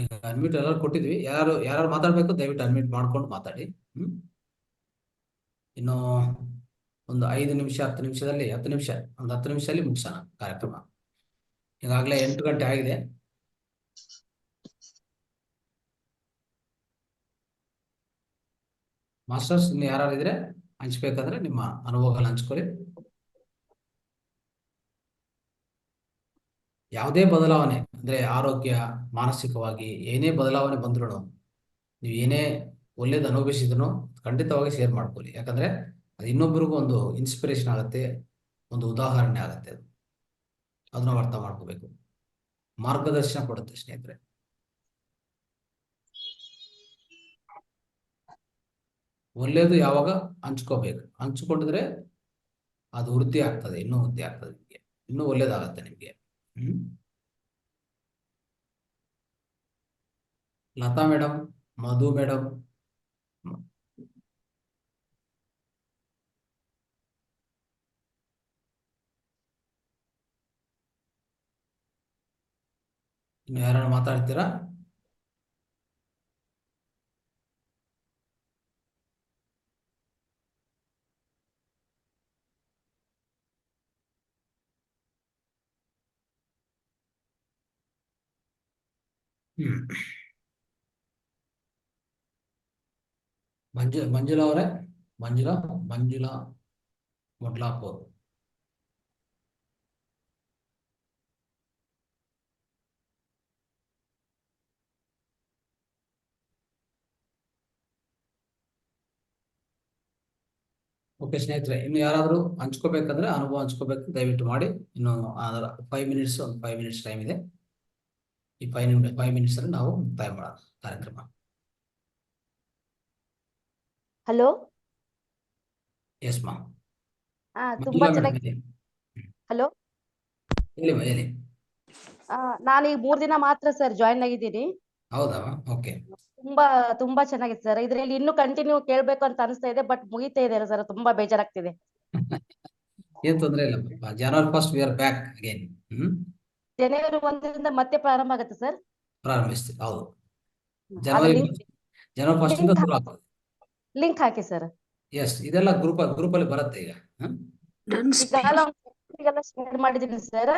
ಈಗ ಅನ್ಮ್ಯೂಟ್ ಎಲ್ಲರೂ ಕೊಟ್ಟಿದ್ವಿ. ಯಾರು ಮಾತಾಡ್ಬೇಕು ದಯವಿಟ್ಟು ಅನ್ಮ್ಯೂಟ್ ಮಾಡ್ಕೊಂಡು ಮಾತಾಡಿ. ಇನ್ನು ಒಂದು 5 ನಿಮಿಷ 10 ನಿಮಿಷದಲ್ಲಿ 10 ನಿಮಿಷ ಒಂದು 10 ನಿಮಿಷದಲ್ಲಿ ಮುಗಿಸೋಣ ಕಾರ್ಯಕ್ರಮ. ಈಗಾಗಲೇ 8 ಗಂಟೆ ಆಗಿದೆ. ಮಾಸ್ಟರ್ಸ್ ಇನ್ನು ಯಾರು ಇದ್ರೆ ಹಂಚ್ಬೇಕಂದ್ರೆ ನಿಮ್ಮ ಅನುಭವಗಳು ಹಂಚ್ಕೊಳ್ಳಿ. ಯಾವುದೇ ಬದಲಾವಣೆ ಅಂದ್ರೆ ಆರೋಗ್ಯ, ಮಾನಸಿಕವಾಗಿ ಏನೇ ಬದಲಾವಣೆ ಬಂದ್ರು, ನೀವು ಏನೇ ಒಳ್ಳೇದು ಅನುಭವಿಸಿದ್ರು ಖಂಡಿತವಾಗಿ ಶೇರ್ ಮಾಡ್ಕೊಳ್ಳಿ. ಯಾಕಂದ್ರೆ ಅದು ಇನ್ನೊಬ್ಬರಿಗೂ ಒಂದು ಇನ್ಸ್ಪಿರೇಷನ್ ಆಗುತ್ತೆ, ಒಂದು ಉದಾಹರಣೆ ಆಗುತ್ತೆ. ಅದು ನಾವು ಅರ್ಥ ಮಾಡ್ಕೋಬೇಕು. ಮಾರ್ಗದರ್ಶನ ಕೊಡುತ್ತೆ ಸ್ನೇಹಿತರೆ. ಒಳ್ಳೇದು ಯಾವಾಗ ಹಂಚ್ಕೋಬೇಕು, ಹಂಚ್ಕೊಂಡಿದ್ರೆ ಅದು ವೃದ್ಧಿ ಆಗ್ತದೆ, ಇನ್ನೂ ವೃದ್ಧಿ ಆಗ್ತದೆ, ನಿಮಗೆ ಇನ್ನೂ ಒಳ್ಳೇದಾಗತ್ತೆ ನಿಮಗೆ. ಲತಾ ಮೇಡಮ್, ಮಧು ಮೇಡಮ್, ಇನ್ನು ಯಾರು ಮಾತಾಡ್ತೀರಾ? ಮಂಜುಳಾ ಅವರೇ, ಮಂಜುಳಾ ಮೊಡ್ಲಾಪುರ್. ಓಕೆ ಸ್ನೇಹಿತರೆ, ಇನ್ನು ಯಾರಾದರೂ ಹಂಚ್ಕೋಬೇಕಂದ್ರೆ ಅನುಭವ ಹಂಚ್ಕೋಬೇಕು ದಯವಿಟ್ಟು ಮಾಡಿ. ಇನ್ನು 5 ಮಿನಿಟ್ಸ್, ಒಂದು 5 ಮಿನಿಟ್ಸ್ ಟೈಮ್ ಇದೆ. ಈ 5 ಮಿನಿಟ್ಸ್ ಅಲ್ಲಿ ನಾವು ಮುಕ್ತಾಯ ಮಾಡೋಣ ಕಾರ್ಯಕ್ರಮ. ಹಲೋ. ಎಸ್ ಮಾ. ತುಂಬಾ ಚೆನ್ನಾಗಿ. ಹಲೋ, ಹೇಳಿ. ನಾನು ಈಗ 3 ದಿನ ಮಾತ್ರ ಸರ್ ಜಾಯಿನ್ ಆಗಿದ್ದೀನಿ. ಹೌದಾ? ಓಕೆ. ತುಂಬಾ ಚೆನ್ನಾಗಿದೆ ಸರ್. ಇದ್ರಲ್ಲಿ ಇನ್ನೂ ಕಂಟಿನ್ಯೂ ಕೇಳ್ಬೇಕು ಅಂತ ಅನಿಸ್ತಾ ಇದೆ, ಬಟ್ ಮುಗಿತಾ ಇದೆ ಸರ್. ತುಂಬಾ ಬೇಜಾರಾಗ್ತಿದೆ. ಏನ್ ತೊಂದ್ರೆ ಇಲ್ಲ. January 1st we are back again. ಜನವರಿ 1ರಿಂದ ಮತ್ತೆ ಪ್ರಾರಂಭ ಆಗುತ್ತೆ ಸರ್. ಪ್ರಾರಂಭಿಸ್ತೀವಿ. ಹೌದು, January 1st ಇಂದ ಶುರು ಆಗ್ತದೆ. ಲಿಂಕ್ ಹಾಕಿ ಸರ್. ಎಸ್, ಇದೆಲ್ಲ ಗ್ರೂಪ್ ಅಲ್ಲಿ ಬರುತ್ತೆ ಈಗ. ಈಗೆಲ್ಲ ಶೇರ್ ಮಾಡಿದ್ದೀನಿ ಸರ್.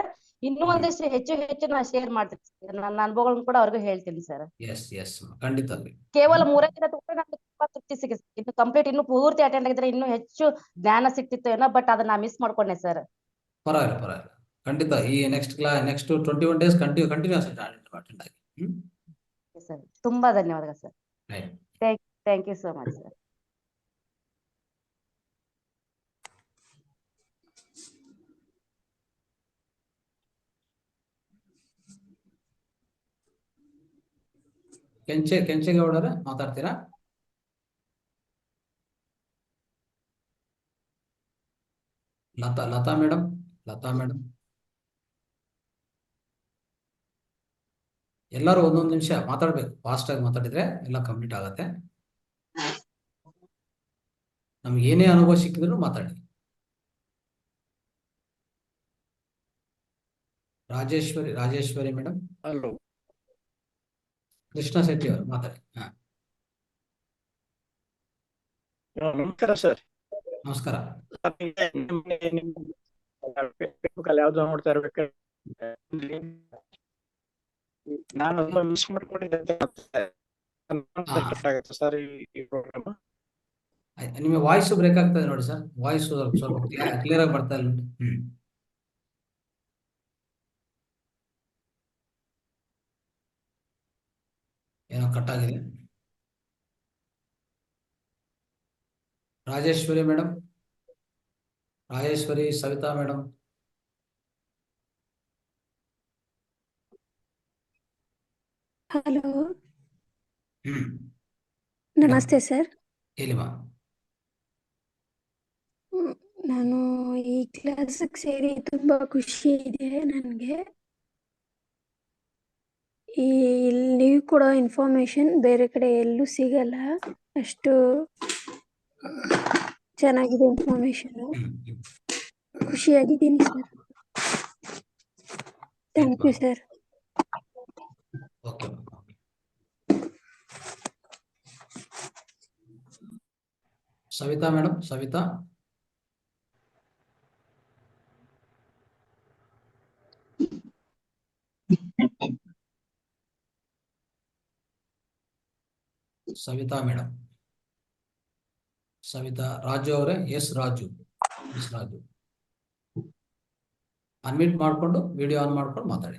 ಇನ್ನೂ ಒಂದಿಷ್ಟು ಹೆಚ್ಚು ನಾನು ಶೇರ್ ಮಾಡ್ತೀನಿ ಸರ್. ನನ್ನ ಅನುಭವಗಳನ್ನು ಕೂಡ ಅವ್ರಿಗೂ ಹೇಳ್ತೀನಿ ಸರ್. ಎಸ್ ಖಂಡಿತ. ಕೇವಲ 3 ದಿನ ತಗೊಂಡ್ರೆ ನನಗೆ ತುಂಬಾ ತೃಪ್ತಿ ಸಿಗುತ್ತೆ. ಇನ್ನು ಪೂರ್ತಿ ಅಟೆಂಡ್ ಆಗಿದ್ರೆ ಇನ್ನೂ ಹೆಚ್ಚು ಜ್ಞಾನ ಸಿಕ್ತಿತ್ತು ಏನೋ, ಬಟ್ ಅದನ್ನ ಮಿಸ್ ಮಾಡ್ಕೊಂಡೆ ಸರ್. ಪರವಾಗಿಲ್ಲ ಖಂಡಿತ. ಈ ನೆಕ್ಸ್ಟ್ 21 days ಕಂಟಿನ್ಯೂಸ್ ಅಟೆಂಡ್ ಆಗಿ. ಸರ್, ತುಂಬಾ ಧನ್ಯವಾದಗಳು sir. Thank you so much sir. ಕೆಂಚೇಗೌಡರ ಮಾತಾಡ್ತೀರಾ? ಲತಾ ಮೇಡಮ್, ಎಲ್ಲರೂ 1 ನಿಮಿಷ ಮಾತಾಡ್ಬೇಕು. ಫಾಸ್ಟ್ ಆಗಿ ಮಾತಾಡಿದ್ರೆ ಎಲ್ಲ ಕಂಪ್ಲೀಟ್ ಆಗತ್ತೆ. ನಮ್ಗೆ ಏನೇ ಅನುಭವ ಸಿಕ್ಕಿದ್ರು ಮಾತಾಡಿ. ರಾಜೇಶ್ವರಿ ಮೇಡಮ್. ಹಲೋ. ಕೃಷ್ಣ ಶೆಟ್ಟಿ ಅವರು ಮಾತಾಡಿ. ನಮಸ್ಕಾರ ಸರ್. ನಮಸ್ಕಾರ. ಫೇಸ್ಬುಕ್ ಅಲ್ಲಿ ಯಾವ್ದೋ ನೋಡ್ತಾ ಇರ್ಬೇಕು, ನಾನು ಮಿಸ್ ಮಾಡ್ಕೊಂಡಿದ್ದೆ ಸರ್ ಈ ಪ್ರೋಗ್ರಾಮ್. ನಿಮ್ಮ ವಾಯ್ಸ್ ಬ್ರೇಕ್ ಆಗ್ತದೆ ನೋಡಿ ಸರ್, ವಾಯ್ಸ್ ಸ್ವಲ್ಪ ಕ್ಲಿಯರ್ ಆಗಿ ಬರ್ತಾ ಇಲ್ಲ. ಏನೋ ಕಟ್ ಆಗಿದೆ. Rajeshwari madam, Rajeshwari, Savita madam. Hello, ನಮಸ್ತೆ ಸರ್. ಹೇಳಿಮಾ. ನಾನು ಈ ಕ್ಲಾಸಿಗೆ ಸೇರಿ ತುಂಬಾ ಖುಷಿ ಇದೆ ನನಗೆ. ನೀವು ಕೊಡೋ ಇನ್ಫಾರ್ಮೇಶನ್ ಬೇರೆ ಕಡೆ ಎಲ್ಲೂ ಸಿಗಲ್ಲ, ಅಷ್ಟು ಚೆನ್ನಾಗಿದೆ ಇನ್ಫಾರ್ಮೇಶನ್. ಖುಷಿಯಾಗಿದ್ದೀನಿ sir. Thank you sir. Okay. Savitha madam, Savitha. Savitha madam, Savitha. Raju ಅವರೇ, ಎಸ್ ರಾಜು, ಅನ್ಮ್ಯೂಟ್ ಮಾಡ್ಕೊಂಡು ವಿಡಿಯೋ ಆನ್ ಮಾಡ್ಕೊಂಡು ಮಾತಾಡಿ.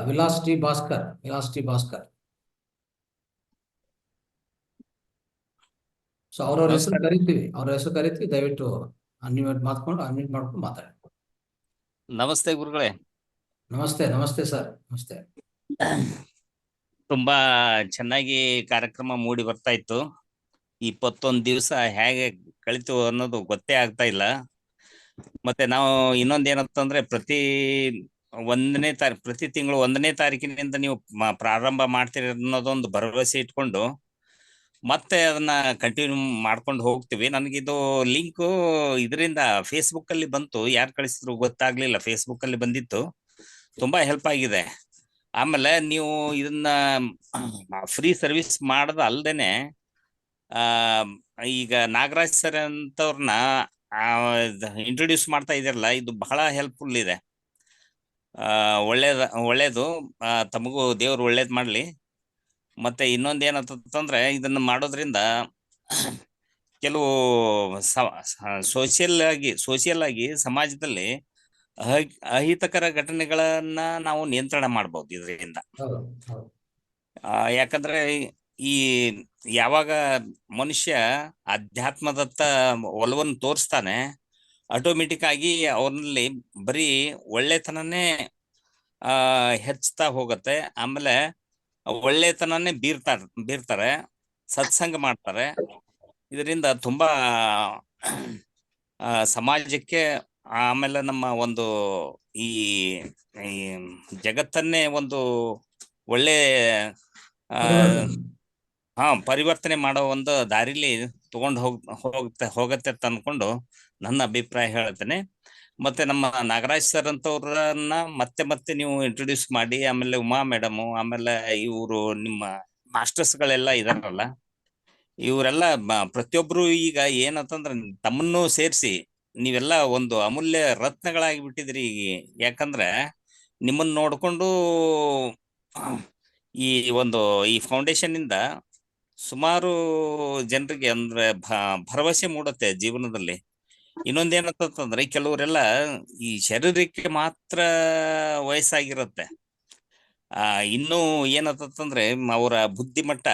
ವಿಲಾಸ್ ಟಿ ಭಾಸ್ಕರ್. ಸೊ ಅವ್ರವ್ರ ಹೆಸರು ಕರಿತೀವಿ, ದಯವಿಟ್ಟು ಅನ್ಮ್ಯೂಟ್ ಮಾಡ್ಕೊಂಡು ಮಾತಾಡಿ. ನಮಸ್ತೆ ಗುರುಗಳೇ. ನಮಸ್ತೆ ಸರ್, ನಮಸ್ತೆ. ತುಂಬಾ ಚೆನ್ನಾಗಿ ಕಾರ್ಯಕ್ರಮ ಮೂಡಿ ಬರ್ತಾ ಇತ್ತು. 21 ದಿವಸ ಹೇಗೆ ಕಳಿತು ಅನ್ನೋದು ಗೊತ್ತೇ ಆಗ್ತಾ ಇಲ್ಲ. ಮತ್ತೆ ನಾವು ಇನ್ನೊಂದೇನಂತಂದ್ರೆ ಪ್ರತಿ ತಿಂಗಳು 1ನೇ ತಾರೀಕಿನಿಂದ ನೀವು ಪ್ರಾರಂಭ ಮಾಡ್ತೀರಿ ಅನ್ನೋದೊಂದು ಭರವಸೆ ಇಟ್ಕೊಂಡು ಮತ್ತೆ ಅದನ್ನ ಕಂಟಿನ್ಯೂ ಮಾಡ್ಕೊಂಡು ಹೋಗ್ತೀವಿ. ನನಗಿದು ಲಿಂಕು ಇದರಿಂದ ಫೇಸ್ಬುಕ್ ಅಲ್ಲಿ ಬಂತು, ಯಾರು ಕಳಿಸಿದ್ರು ಗೊತ್ತಾಗ್ಲಿಲ್ಲ. ಫೇಸ್ಬುಕ್ ಅಲ್ಲಿ ಬಂದಿತ್ತು, ತುಂಬಾ ಹೆಲ್ಪ್ ಆಗಿದೆ. ಆಮೇಲೆ ನೀವು ಇದನ್ನ ಫ್ರೀ ಸರ್ವಿಸ್ ಮಾಡೋದು ಅಲ್ದೇನೆ ಈಗ ನಾಗರಾಜ್ ಸರ್ ಅಂತವ್ರನ್ನ ಇಂಟ್ರೊಡ್ಯೂಸ್ ಮಾಡ್ತಾ ಇದಿರಲ್ಲ, ಇದು ಬಹಳ ಹೆಲ್ಪ್ಫುಲ್ ಇದೆ. ಒಳ್ಳೇದು. ತಮಗೂ ದೇವ್ರು ಒಳ್ಳೇದ್ ಮಾಡ್ಲಿ. ಮತ್ತೆ ಇನ್ನೊಂದೇನಂತಂದ್ರೆ ಇದನ್ನ ಮಾಡೋದ್ರಿಂದ ಕೆಲವು ಸೋಷಿಯಲ್ ಆಗಿ ಸಮಾಜದಲ್ಲಿ ಅಹಿತಕರ ಘಟನೆಗಳನ್ನ ನಾವು ನಿಯಂತ್ರಣ ಮಾಡ್ಬೋದು ಇದರಿಂದ. ಯಾಕಂದ್ರೆ ಈ ಯಾವಾಗ ಮನುಷ್ಯ ಅಧ್ಯಾತ್ಮದತ್ತ ಒಲವನ್ನು ತೋರಿಸ್ತಾನೆ, ಆಟೋಮೆಟಿಕ್ ಆಗಿ ಅವನಲ್ಲಿ ಬರೀ ಒಳ್ಳೆತನನೇ ಹೆಚ್ಚುತ್ತಾ ಹೋಗುತ್ತೆ. ಆಮೇಲೆ ಒಳ್ಳೆತನನೇ ಬೀರ್ತಾರೆ, ಸತ್ಸಂಗ ಮಾಡ್ತಾರೆ. ಇದರಿಂದ ತುಂಬಾ ಸಮಾಜಕ್ಕೆ, ಆಮೇಲೆ ನಮ್ಮ ಒಂದು ಈ ಜಗತ್ತನ್ನೇ ಒಂದು ಒಳ್ಳೆ ಪರಿವರ್ತನೆ ಮಾಡೋ ಒಂದು ದಾರಿಲಿ ತಗೊಂಡು ಹೋಗತ್ತೆ ಅಂತ ಅನ್ಕೊಂಡು ನನ್ನ ಅಭಿಪ್ರಾಯ ಹೇಳ್ತೇನೆ. ಮತ್ತೆ ನಮ್ಮ ನಾಗರಾಜ್ ಸರ್ ಅಂತವ್ರನ್ನ ಮತ್ತೆ ನೀವು ಇಂಟ್ರೊಡ್ಯೂಸ್ ಮಾಡಿ, ಆಮೇಲೆ ಉಮಾ ಮೇಡಮು, ಆಮೇಲೆ ಇವರು ನಿಮ್ಮ ಮಾಸ್ಟರ್ಸ್ ಗಳೆಲ್ಲ ಇದಾರಲ್ಲ, ಇವರೆಲ್ಲ ಪ್ರತಿಯೊಬ್ರು ಈಗ ಏನಂತಂದ್ರೆ ತಮ್ಮನ್ನು ಸೇರಿಸಿ ನೀವೆಲ್ಲ ಒಂದು ಅಮೂಲ್ಯ ರತ್ನಗಳಾಗಿ ಬಿಟ್ಟಿದ್ರಿ. ಯಾಕಂದ್ರೆ ನಿಮ್ಮನ್ನ ನೋಡ್ಕೊಂಡು ಈ ಫೌಂಡೇಶನ್ ಇಂದ ಸುಮಾರು ಜನರಿಗೆ ಅಂದ್ರೆ ಭರವಸೆ ಮೂಡುತ್ತೆ ಜೀವನದಲ್ಲಿ. ಇನ್ನೊಂದೇನಂತಂದ್ರೆ ಕೆಲವರೆಲ್ಲ ಈ ಶರೀರಕ್ಕೆ ಮಾತ್ರ ವಯಸ್ಸಾಗಿರುತ್ತೆ, ಇನ್ನೂ ಏನಂತಂದ್ರೆ ಅವರ ಬುದ್ಧಿಮಟ್ಟ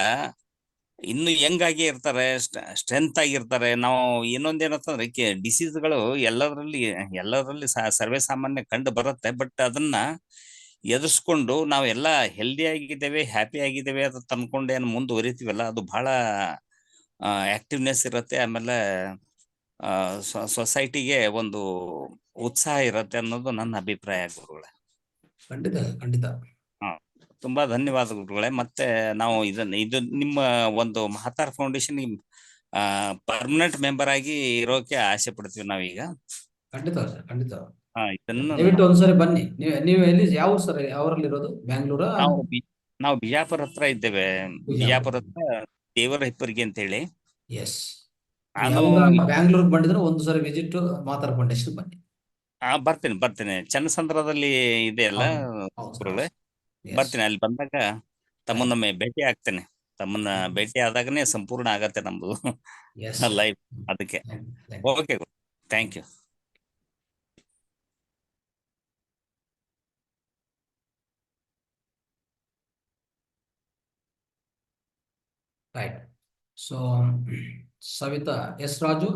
ಇನ್ನು ಯಂಗ್ ಇರ್ತಾರೆ, ಸ್ಟ್ರೆಂತ್ ಆಗಿರ್ತಾರೆ. ನಾವು ಇನ್ನೊಂದೇನಂತಂದ್ರೆ ಡಿಸೀಸ್ಗಳು ಎಲ್ಲದರಲ್ಲಿ ಸರ್ವೇ ಸಾಮಾನ್ಯ ಕಂಡು ಬರುತ್ತೆ. ಬಟ್ ಅದನ್ನ ಎದುರಿಸ್ಕೊಂಡು ನಾವೆಲ್ಲ ಹೆಲ್ದಿ ಆಗಿದ್ದೇವೆ, ಹ್ಯಾಪಿ ಆಗಿದ್ದೇವೆ ಅಂತ ತಂದ್ಕೊಂಡು ಏನು ಮುಂದುವರಿತೀವಲ್ಲ, ಅದು ಬಹಳ ಆಕ್ಟಿವ್ನೆಸ್ ಇರುತ್ತೆ. ಆಮೇಲೆ ಸೊಸೈಟಿಗೆ ಒಂದು ಉತ್ಸಾಹ ಇರುತ್ತೆ ಅನ್ನೋದು ನನ್ನ ಅಭಿಪ್ರಾಯ ಗುರುಗಳೇ. ಖಂಡಿತ. ತುಂಬಾ ಧನ್ಯವಾದ ಗುರುಗಳೇ. ಮತ್ತೆ ನಾವು ಇದು ನಿಮ್ಮ ಒಂದು ಮಹತಾರ್ ಫೌಂಡೇಶನ್ ಪರ್ಮನೆಂಟ್ ಮೆಂಬರ್ ಆಗಿ ಇರೋಕೆ ಆಸೆ ಪಡ್ತೀವಿ ನಾವೀಗ. ಖಂಡಿತ ಸರ್, ಖಂಡಿತ. ಇದನ್ನು ದಯವಿಟ್ಟು ಒಂದ್ಸರಿ ಬನ್ನಿ. ನೀವು ಎಲ್ಲಿ ಯಾವ ಸರ್ ಅವರಲ್ಲಿ ಇರೋದು? ಬ್ಯಾಂಗ್ಳೂರ? ನಾವು ಬಿಜಾಪುರ ಹತ್ರ ಇದ್ದೇವೆ. ಬಿಜಾಪುರ ಹತ್ರ ದೇವರ ಹಿಪ್ಪರಿಗೆ ಅಂತ ಹೇಳಿ. ಎಸ್. ನಾನು ಬ್ಯಾಂಗ್ಳೂರ್ ಬಂದಿದ್ರೆ ಒಂದು ಸರಿ ವಿಸಿಟ್ ಮಾತಾರ್ ಫೌಂಡೇಶನ್ ಬನ್ನಿ. ಬರ್ತೇನೆ. ಚನ್ನಸಂದ್ರದಲ್ಲಿ ಇದೆ ಅಲ್ಲ ಗುರುಗಳೇ, ಬರ್ತೀನಿ. ಅಲ್ಲಿ ಬಂದಾಗ ತಮ್ಮನ್ನೊಮ್ಮೆ ಭೇಟಿ ಆಗ್ತೇನೆ. ತಮ್ಮನ್ನ ಭೇಟಿ ಆದಾಗನೇ ಸಂಪೂರ್ಣ ಆಗತ್ತೆ ನಮ್ದು ಲೈಫ್. ಅದಕ್ಕೆ okay, thank you. Right. So Savita S Raju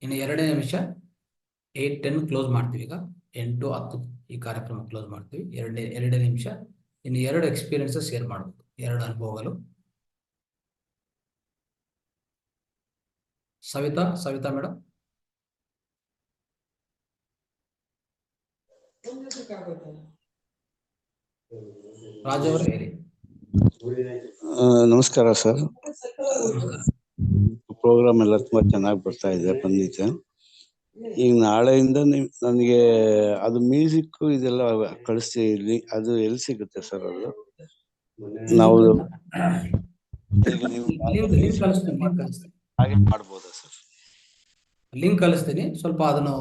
ಇನ್ನು 2 ನಿಮಿಷ 8:10 ಕ್ಲೋಸ್ ಮಾಡ್ತೀವಿ. ಈಗ 8:10 ಈ ಕಾರ್ಯಕ್ರಮ ಕ್ಲೋಸ್ ಮಾಡ್ತೀವಿ. 2 ನಿಮಿಷ. ಇನ್ನು 2 ಎಕ್ಸ್ಪೀರಿಯನ್ಸಸ್ ಶೇರ್ ಮಾಡಬೇಕು, 2 ಅನುಭವಗಳು. ಸವಿತಾ ಮೇಡಮ್. ರಾಜು ಅವರು ಹೇಳಿ. ನಮಸ್ಕಾರ ಸರ್. ಪ್ರೋಗ್ರಾಮ್ ಎಲ್ಲ ತುಂಬಾ ಚೆನ್ನಾಗಿ ಬಂದಿದೆ. ಈಗ ನಾಳೆಯಿಂದ ನನಗೆ ಅದು ಮ್ಯೂಸಿಕ್ ಇದೆಲ್ಲ ಕಳಿಸ್ತೀವಿ. ಅದು ಎಲ್ಲಿ ಸಿಗುತ್ತೆ ಸರ್? ಅದು ನಾವು ಹಾಗೆ ಮಾಡ್ಬೋದಾ ಸರ್? ಲಿಂಕ್ ಕಳಿಸ್ತೀನಿ, ಸ್ವಲ್ಪ ಅದನ್ನು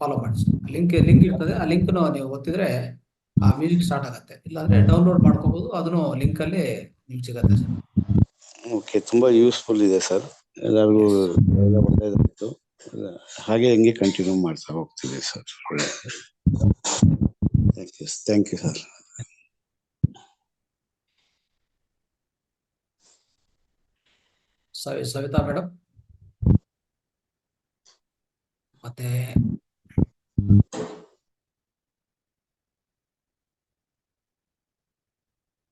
ಫಾಲೋ ಮಾಡಿ. ಲಿಂಕ್ ಇರ್ತದೆ. ಆ ಲಿಂಕ್ ನೀವು ಒತ್ತಿದ್ರೆ ಆ ಮ್ಯೂಸಿಕ್ ಸ್ಟಾರ್ಟ್ ಆಗುತ್ತೆ. ಇಲ್ಲಾಂದ್ರೆ ಡೌನ್ಲೋಡ್ ಮಾಡ್ಕೋಬಹುದು. ಅದನ್ನು ಲಿಂಕ್ ಅಲ್ಲಿ ನಿಮ್ಗೆ ಸಿಗತ್ತೆ ಸರ್. ಓಕೆ, ತುಂಬಾ ಯೂಸ್ಫುಲ್ ಇದೆ ಸರ್. ಎಲ್ಲರಿಗೂ ಒಳ್ಳೆಯದಾಯ್ತು. ಹಾಗೆ ಹೆಂಗೆ ಕಂಟಿನ್ಯೂ ಮಾಡ್ತಾ ಹೋಗ್ತೀವಿ sir. Thank you sir. Savita madam ಮತ್ತೆ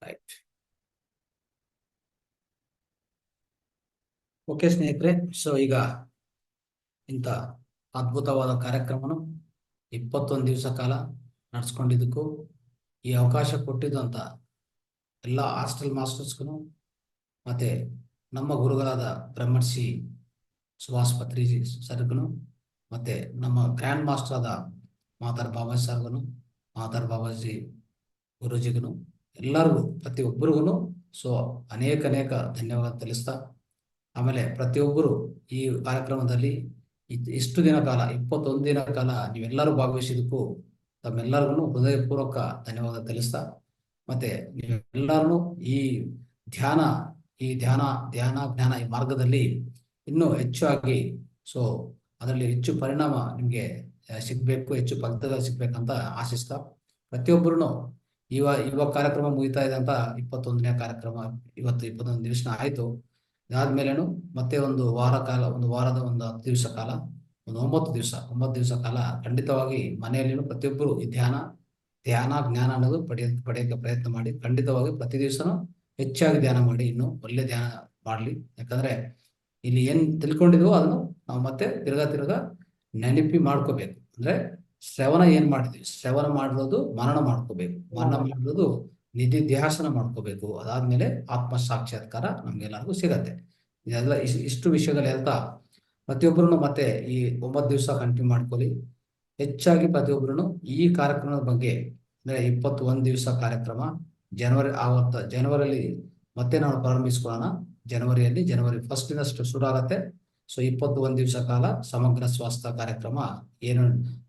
ರೈಟ್. ಓಕೆ ಸ್ನೇಹಿತರೆ, ಸೊ ಈಗ ಇಂಥ ಅದ್ಭುತವಾದ ಕಾರ್ಯಕ್ರಮನು 21 ದಿವಸ ಕಾಲ ನಡೆಸ್ಕೊಂಡಿದ್ದಕ್ಕೂ ಈ ಅವಕಾಶ ಕೊಟ್ಟಿದ್ದಂತ ಎಲ್ಲ ಹಾಸ್ಟೆಲ್ ಮಾಸ್ಟರ್ಸ್ಗೂ ಮತ್ತೆ ನಮ್ಮ ಗುರುಗಳಾದ ಬ್ರಹ್ಮರ್ಷಿ ಸುಭಾಷ್ ಪತ್ರಿ ಸರ್ಗೂ ಮತ್ತೆ ನಮ್ಮ ಗ್ರ್ಯಾಂಡ್ ಮಾಸ್ಟರ್ ಆದ ಮಾತಾರ್ ಬಾಬಾಜಿ ಸರ್ಗೂ, ಮಾತಾರ್ ಬಾಬಾಜಿ ಗುರುಜಿಗೂ, ಎಲ್ಲರಿಗೂ ಪ್ರತಿಯೊಬ್ಬರಿಗೂ ಸೊ ಅನೇಕ ಧನ್ಯವಾದ ತಿಳಿಸ್ತಾ, ಆಮೇಲೆ ಪ್ರತಿಯೊಬ್ಬರು ಈ ಕಾರ್ಯಕ್ರಮದಲ್ಲಿ ಇಷ್ಟು ದಿನ ಕಾಲ 21 ದಿನ ಕಾಲ ನೀವೆಲ್ಲರೂ ಭಾಗವಹಿಸಿದಕ್ಕೂ ತಮ್ಮೆಲ್ಲರಿಗೂ ಹೃದಯಪೂರ್ವಕ ಧನ್ಯವಾದ ತಿಳಿಸ್ತಾ, ಮತ್ತೆ ನೀವೆಲ್ಲರೂ ಈ ಧ್ಯಾನ ಜ್ಞಾನ ಈ ಮಾರ್ಗದಲ್ಲಿ ಇನ್ನೂ ಹೆಚ್ಚಾಗಿ ಸೊ ಅದರಲ್ಲಿ ಹೆಚ್ಚು ಪರಿಣಾಮ ನಿಮ್ಗೆ ಸಿಗ್ಬೇಕು, ಹೆಚ್ಚು ಫಲಿತಾಂಶ ಸಿಗ್ಬೇಕಂತ ಆಶಿಸ್ತಾ, ಪ್ರತಿಯೊಬ್ಬರು ಇವಾಗ ಕಾರ್ಯಕ್ರಮ ಮುಗಿತಾ ಇದೆ ಅಂತ 21ನೇ ಕಾರ್ಯಕ್ರಮ ಇವತ್ತು 21 ದಿವಸ ಆಯ್ತು. ಇದಾದ್ಮೇಲೆನು ಮತ್ತೆ ಒಂದು ವಾರದ ಒಂದು 10 ದಿವಸ ಕಾಲ, ಒಂದು 9 ದಿವಸ ಕಾಲ ಖಂಡಿತವಾಗಿ ಮನೆಯಲ್ಲಿ ಪ್ರತಿಯೊಬ್ಬರು ಈ ಧ್ಯಾನ ಜ್ಞಾನ ಅನ್ನೋದು ಪಡೆಯೋಕೆ ಪ್ರಯತ್ನ ಮಾಡಿ. ಖಂಡಿತವಾಗಿ ಪ್ರತಿ ದಿವಸನೂ ಹೆಚ್ಚಾಗಿ ಧ್ಯಾನ ಮಾಡಿ, ಇನ್ನು ಒಳ್ಳೆ ಧ್ಯಾನ ಮಾಡ್ಲಿ. ಯಾಕಂದ್ರೆ ಇಲ್ಲಿ ಏನ್ ತಿಳ್ಕೊಂಡಿದ್ವೋ ಅದನ್ನು ನಾವು ಮತ್ತೆ ತಿರ್ಗಾ ನೆನಪಿ ಮಾಡ್ಕೋಬೇಕು. ಅಂದ್ರೆ ಶ್ರವಣ ಏನ್ ಮಾಡಿದ್ವಿ, ಶ್ರವಣ ಮಾಡೋದು ಮರಣ ಮಾಡ್ಕೋಬೇಕು, ಮರಣ ಮಾಡೋದು ನಿಧಿಧ್ಯಾಸನ ಮಾಡ್ಕೋಬೇಕು. ಅದಾದ್ಮೇಲೆ ಆತ್ಮ ಸಾಕ್ಷಾತ್ಕಾರ ನಮ್ಗೆಲ್ಲರಿಗೂ ಸಿಗತ್ತೆ. ಇದೆಲ್ಲ ಇಷ್ಟು ವಿಷಯಗಳು ಹೇಳ್ತಾ ಪ್ರತಿಯೊಬ್ಬರು ಮತ್ತೆ ಈ 9 ದಿವಸ ಕಂಟಿನ್ಯೂ ಮಾಡ್ಕೊಳ್ಳಿ. ಹೆಚ್ಚಾಗಿ ಪ್ರತಿಯೊಬ್ಬರು ಈ ಕಾರ್ಯಕ್ರಮದ ಬಗ್ಗೆ ಅಂದ್ರೆ 21 ದಿವಸ ಕಾರ್ಯಕ್ರಮ ಜನವರಿಯಲ್ಲಿ ಮತ್ತೆ ನಾವು ಪ್ರಾರಂಭಿಸ್ಕೊಳ್ಳೋಣ. ಜನವರಿ 1 ಶುರು ಆಗತ್ತೆ. ಸೊ 21 ದಿವಸ ಕಾಲ ಸಮಗ್ರ ಸ್ವಾಸ್ಥ್ಯ ಕಾರ್ಯಕ್ರಮ ಏನು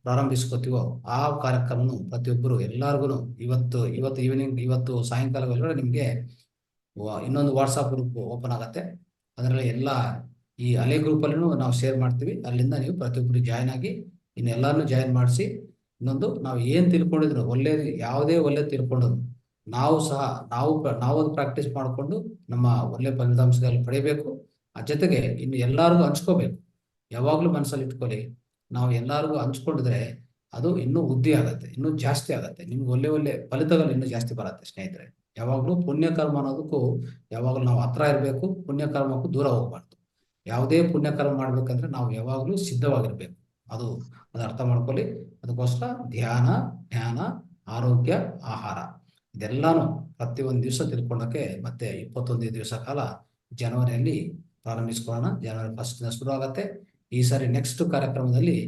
ಪ್ರಾರಂಭಿಸ್ಕೋತೀವೋ ಆ ಕಾರ್ಯಕ್ರಮನು ಪ್ರತಿಯೊಬ್ಬರು ಎಲ್ಲಾರ್ಗು ಇವತ್ತು ಈವ್ನಿಂಗ್, ಇವತ್ತು ಸಾಯಂಕಾಲ ಒಳಗಡೆ ನಿಮ್ಗೆ ಇನ್ನೊಂದು ವಾಟ್ಸಾಪ್ ಗ್ರೂಪ್ ಓಪನ್ ಆಗತ್ತೆ. ಅದರಲ್ಲಿ ಎಲ್ಲ ಈ ಹಳೆ ಗ್ರೂಪ್ ಅಲ್ಲೂ ನಾವು ಶೇರ್ ಮಾಡ್ತೀವಿ. ಅಲ್ಲಿಂದ ನೀವು ಪ್ರತಿಯೊಬ್ಬರು ಜಾಯ್ನ್ ಆಗಿ ಇನ್ನೆಲ್ಲಾರನ್ನು ಜಾಯ್ನ್ ಮಾಡಿಸಿ. ಇನ್ನೊಂದು, ನಾವು ಏನ್ ತಿಳ್ಕೊಂಡಿದ್ರು ಯಾವುದೇ ಒಳ್ಳೆ ತಿಳ್ಕೊಂಡ್ರು ನಾವು ಅದು ಪ್ರಾಕ್ಟೀಸ್ ಮಾಡಿಕೊಂಡು ನಮ್ಮ ಒಳ್ಳೆ ಫಲಿತಾಂಶದಲ್ಲಿ ಪಡಿಬೇಕು. ಆ ಜೊತೆಗೆ ಇನ್ನು ಎಲ್ಲರಿಗೂ ಹಂಚ್ಕೋಬೇಕು. ಯಾವಾಗ್ಲೂ ಮನಸ್ಸಲ್ಲಿ ಇಟ್ಕೊಳ್ಳಿ, ನಾವು ಎಲ್ಲರಿಗೂ ಹಂಚ್ಕೊಂಡಿದ್ರೆ ಅದು ಇನ್ನೂ ವೃದ್ಧಿ ಆಗತ್ತೆ, ಇನ್ನೂ ಜಾಸ್ತಿ ಆಗತ್ತೆ. ನಿಮ್ಗೆ ಒಳ್ಳೆ ಫಲಿತಗಳು ಇನ್ನೂ ಜಾಸ್ತಿ ಬರುತ್ತೆ ಸ್ನೇಹಿತರೆ. ಯಾವಾಗ್ಲೂ ಪುಣ್ಯಕರ್ಮ ಅನ್ನೋದಕ್ಕೂ ಯಾವಾಗ್ಲೂ ನಾವು ಹತ್ರ ಇರಬೇಕು, ಪುಣ್ಯಕರ್ಮಕ್ಕೂ ದೂರ ಹೋಗ್ಬಾರ್ದು. ಯಾವುದೇ ಪುಣ್ಯಕರ್ಮ ಮಾಡ್ಬೇಕಂದ್ರೆ ನಾವು ಯಾವಾಗ್ಲೂ ಸಿದ್ಧವಾಗಿರ್ಬೇಕು. ಅದು ಅರ್ಥ ಮಾಡ್ಕೊಳ್ಳಿ. ಅದಕ್ಕೋಸ್ಕರ ಧ್ಯಾನ, ಜ್ಞಾನ, ಆರೋಗ್ಯ, ಆಹಾರ ಇದೆಲ್ಲಾನು ಪ್ರತಿಯೊಂದು ದಿವಸ ತಿಳ್ಕೊಳ್ಳೋಕೆ ಮತ್ತೆ 21 ದಿವಸ ಕಾಲ ಜನವರಿಯಲ್ಲಿ ಪ್ರಾರಂಭಿಸ್ಕೊಳ್ಳೋಣ. ಜನವರಿ 1 ಶುರು ಆಗತ್ತೆ. ಈ ಸಾರಿ ನೆಕ್ಸ್ಟ್ ಕಾರ್ಯಕ್ರಮದಲ್ಲಿ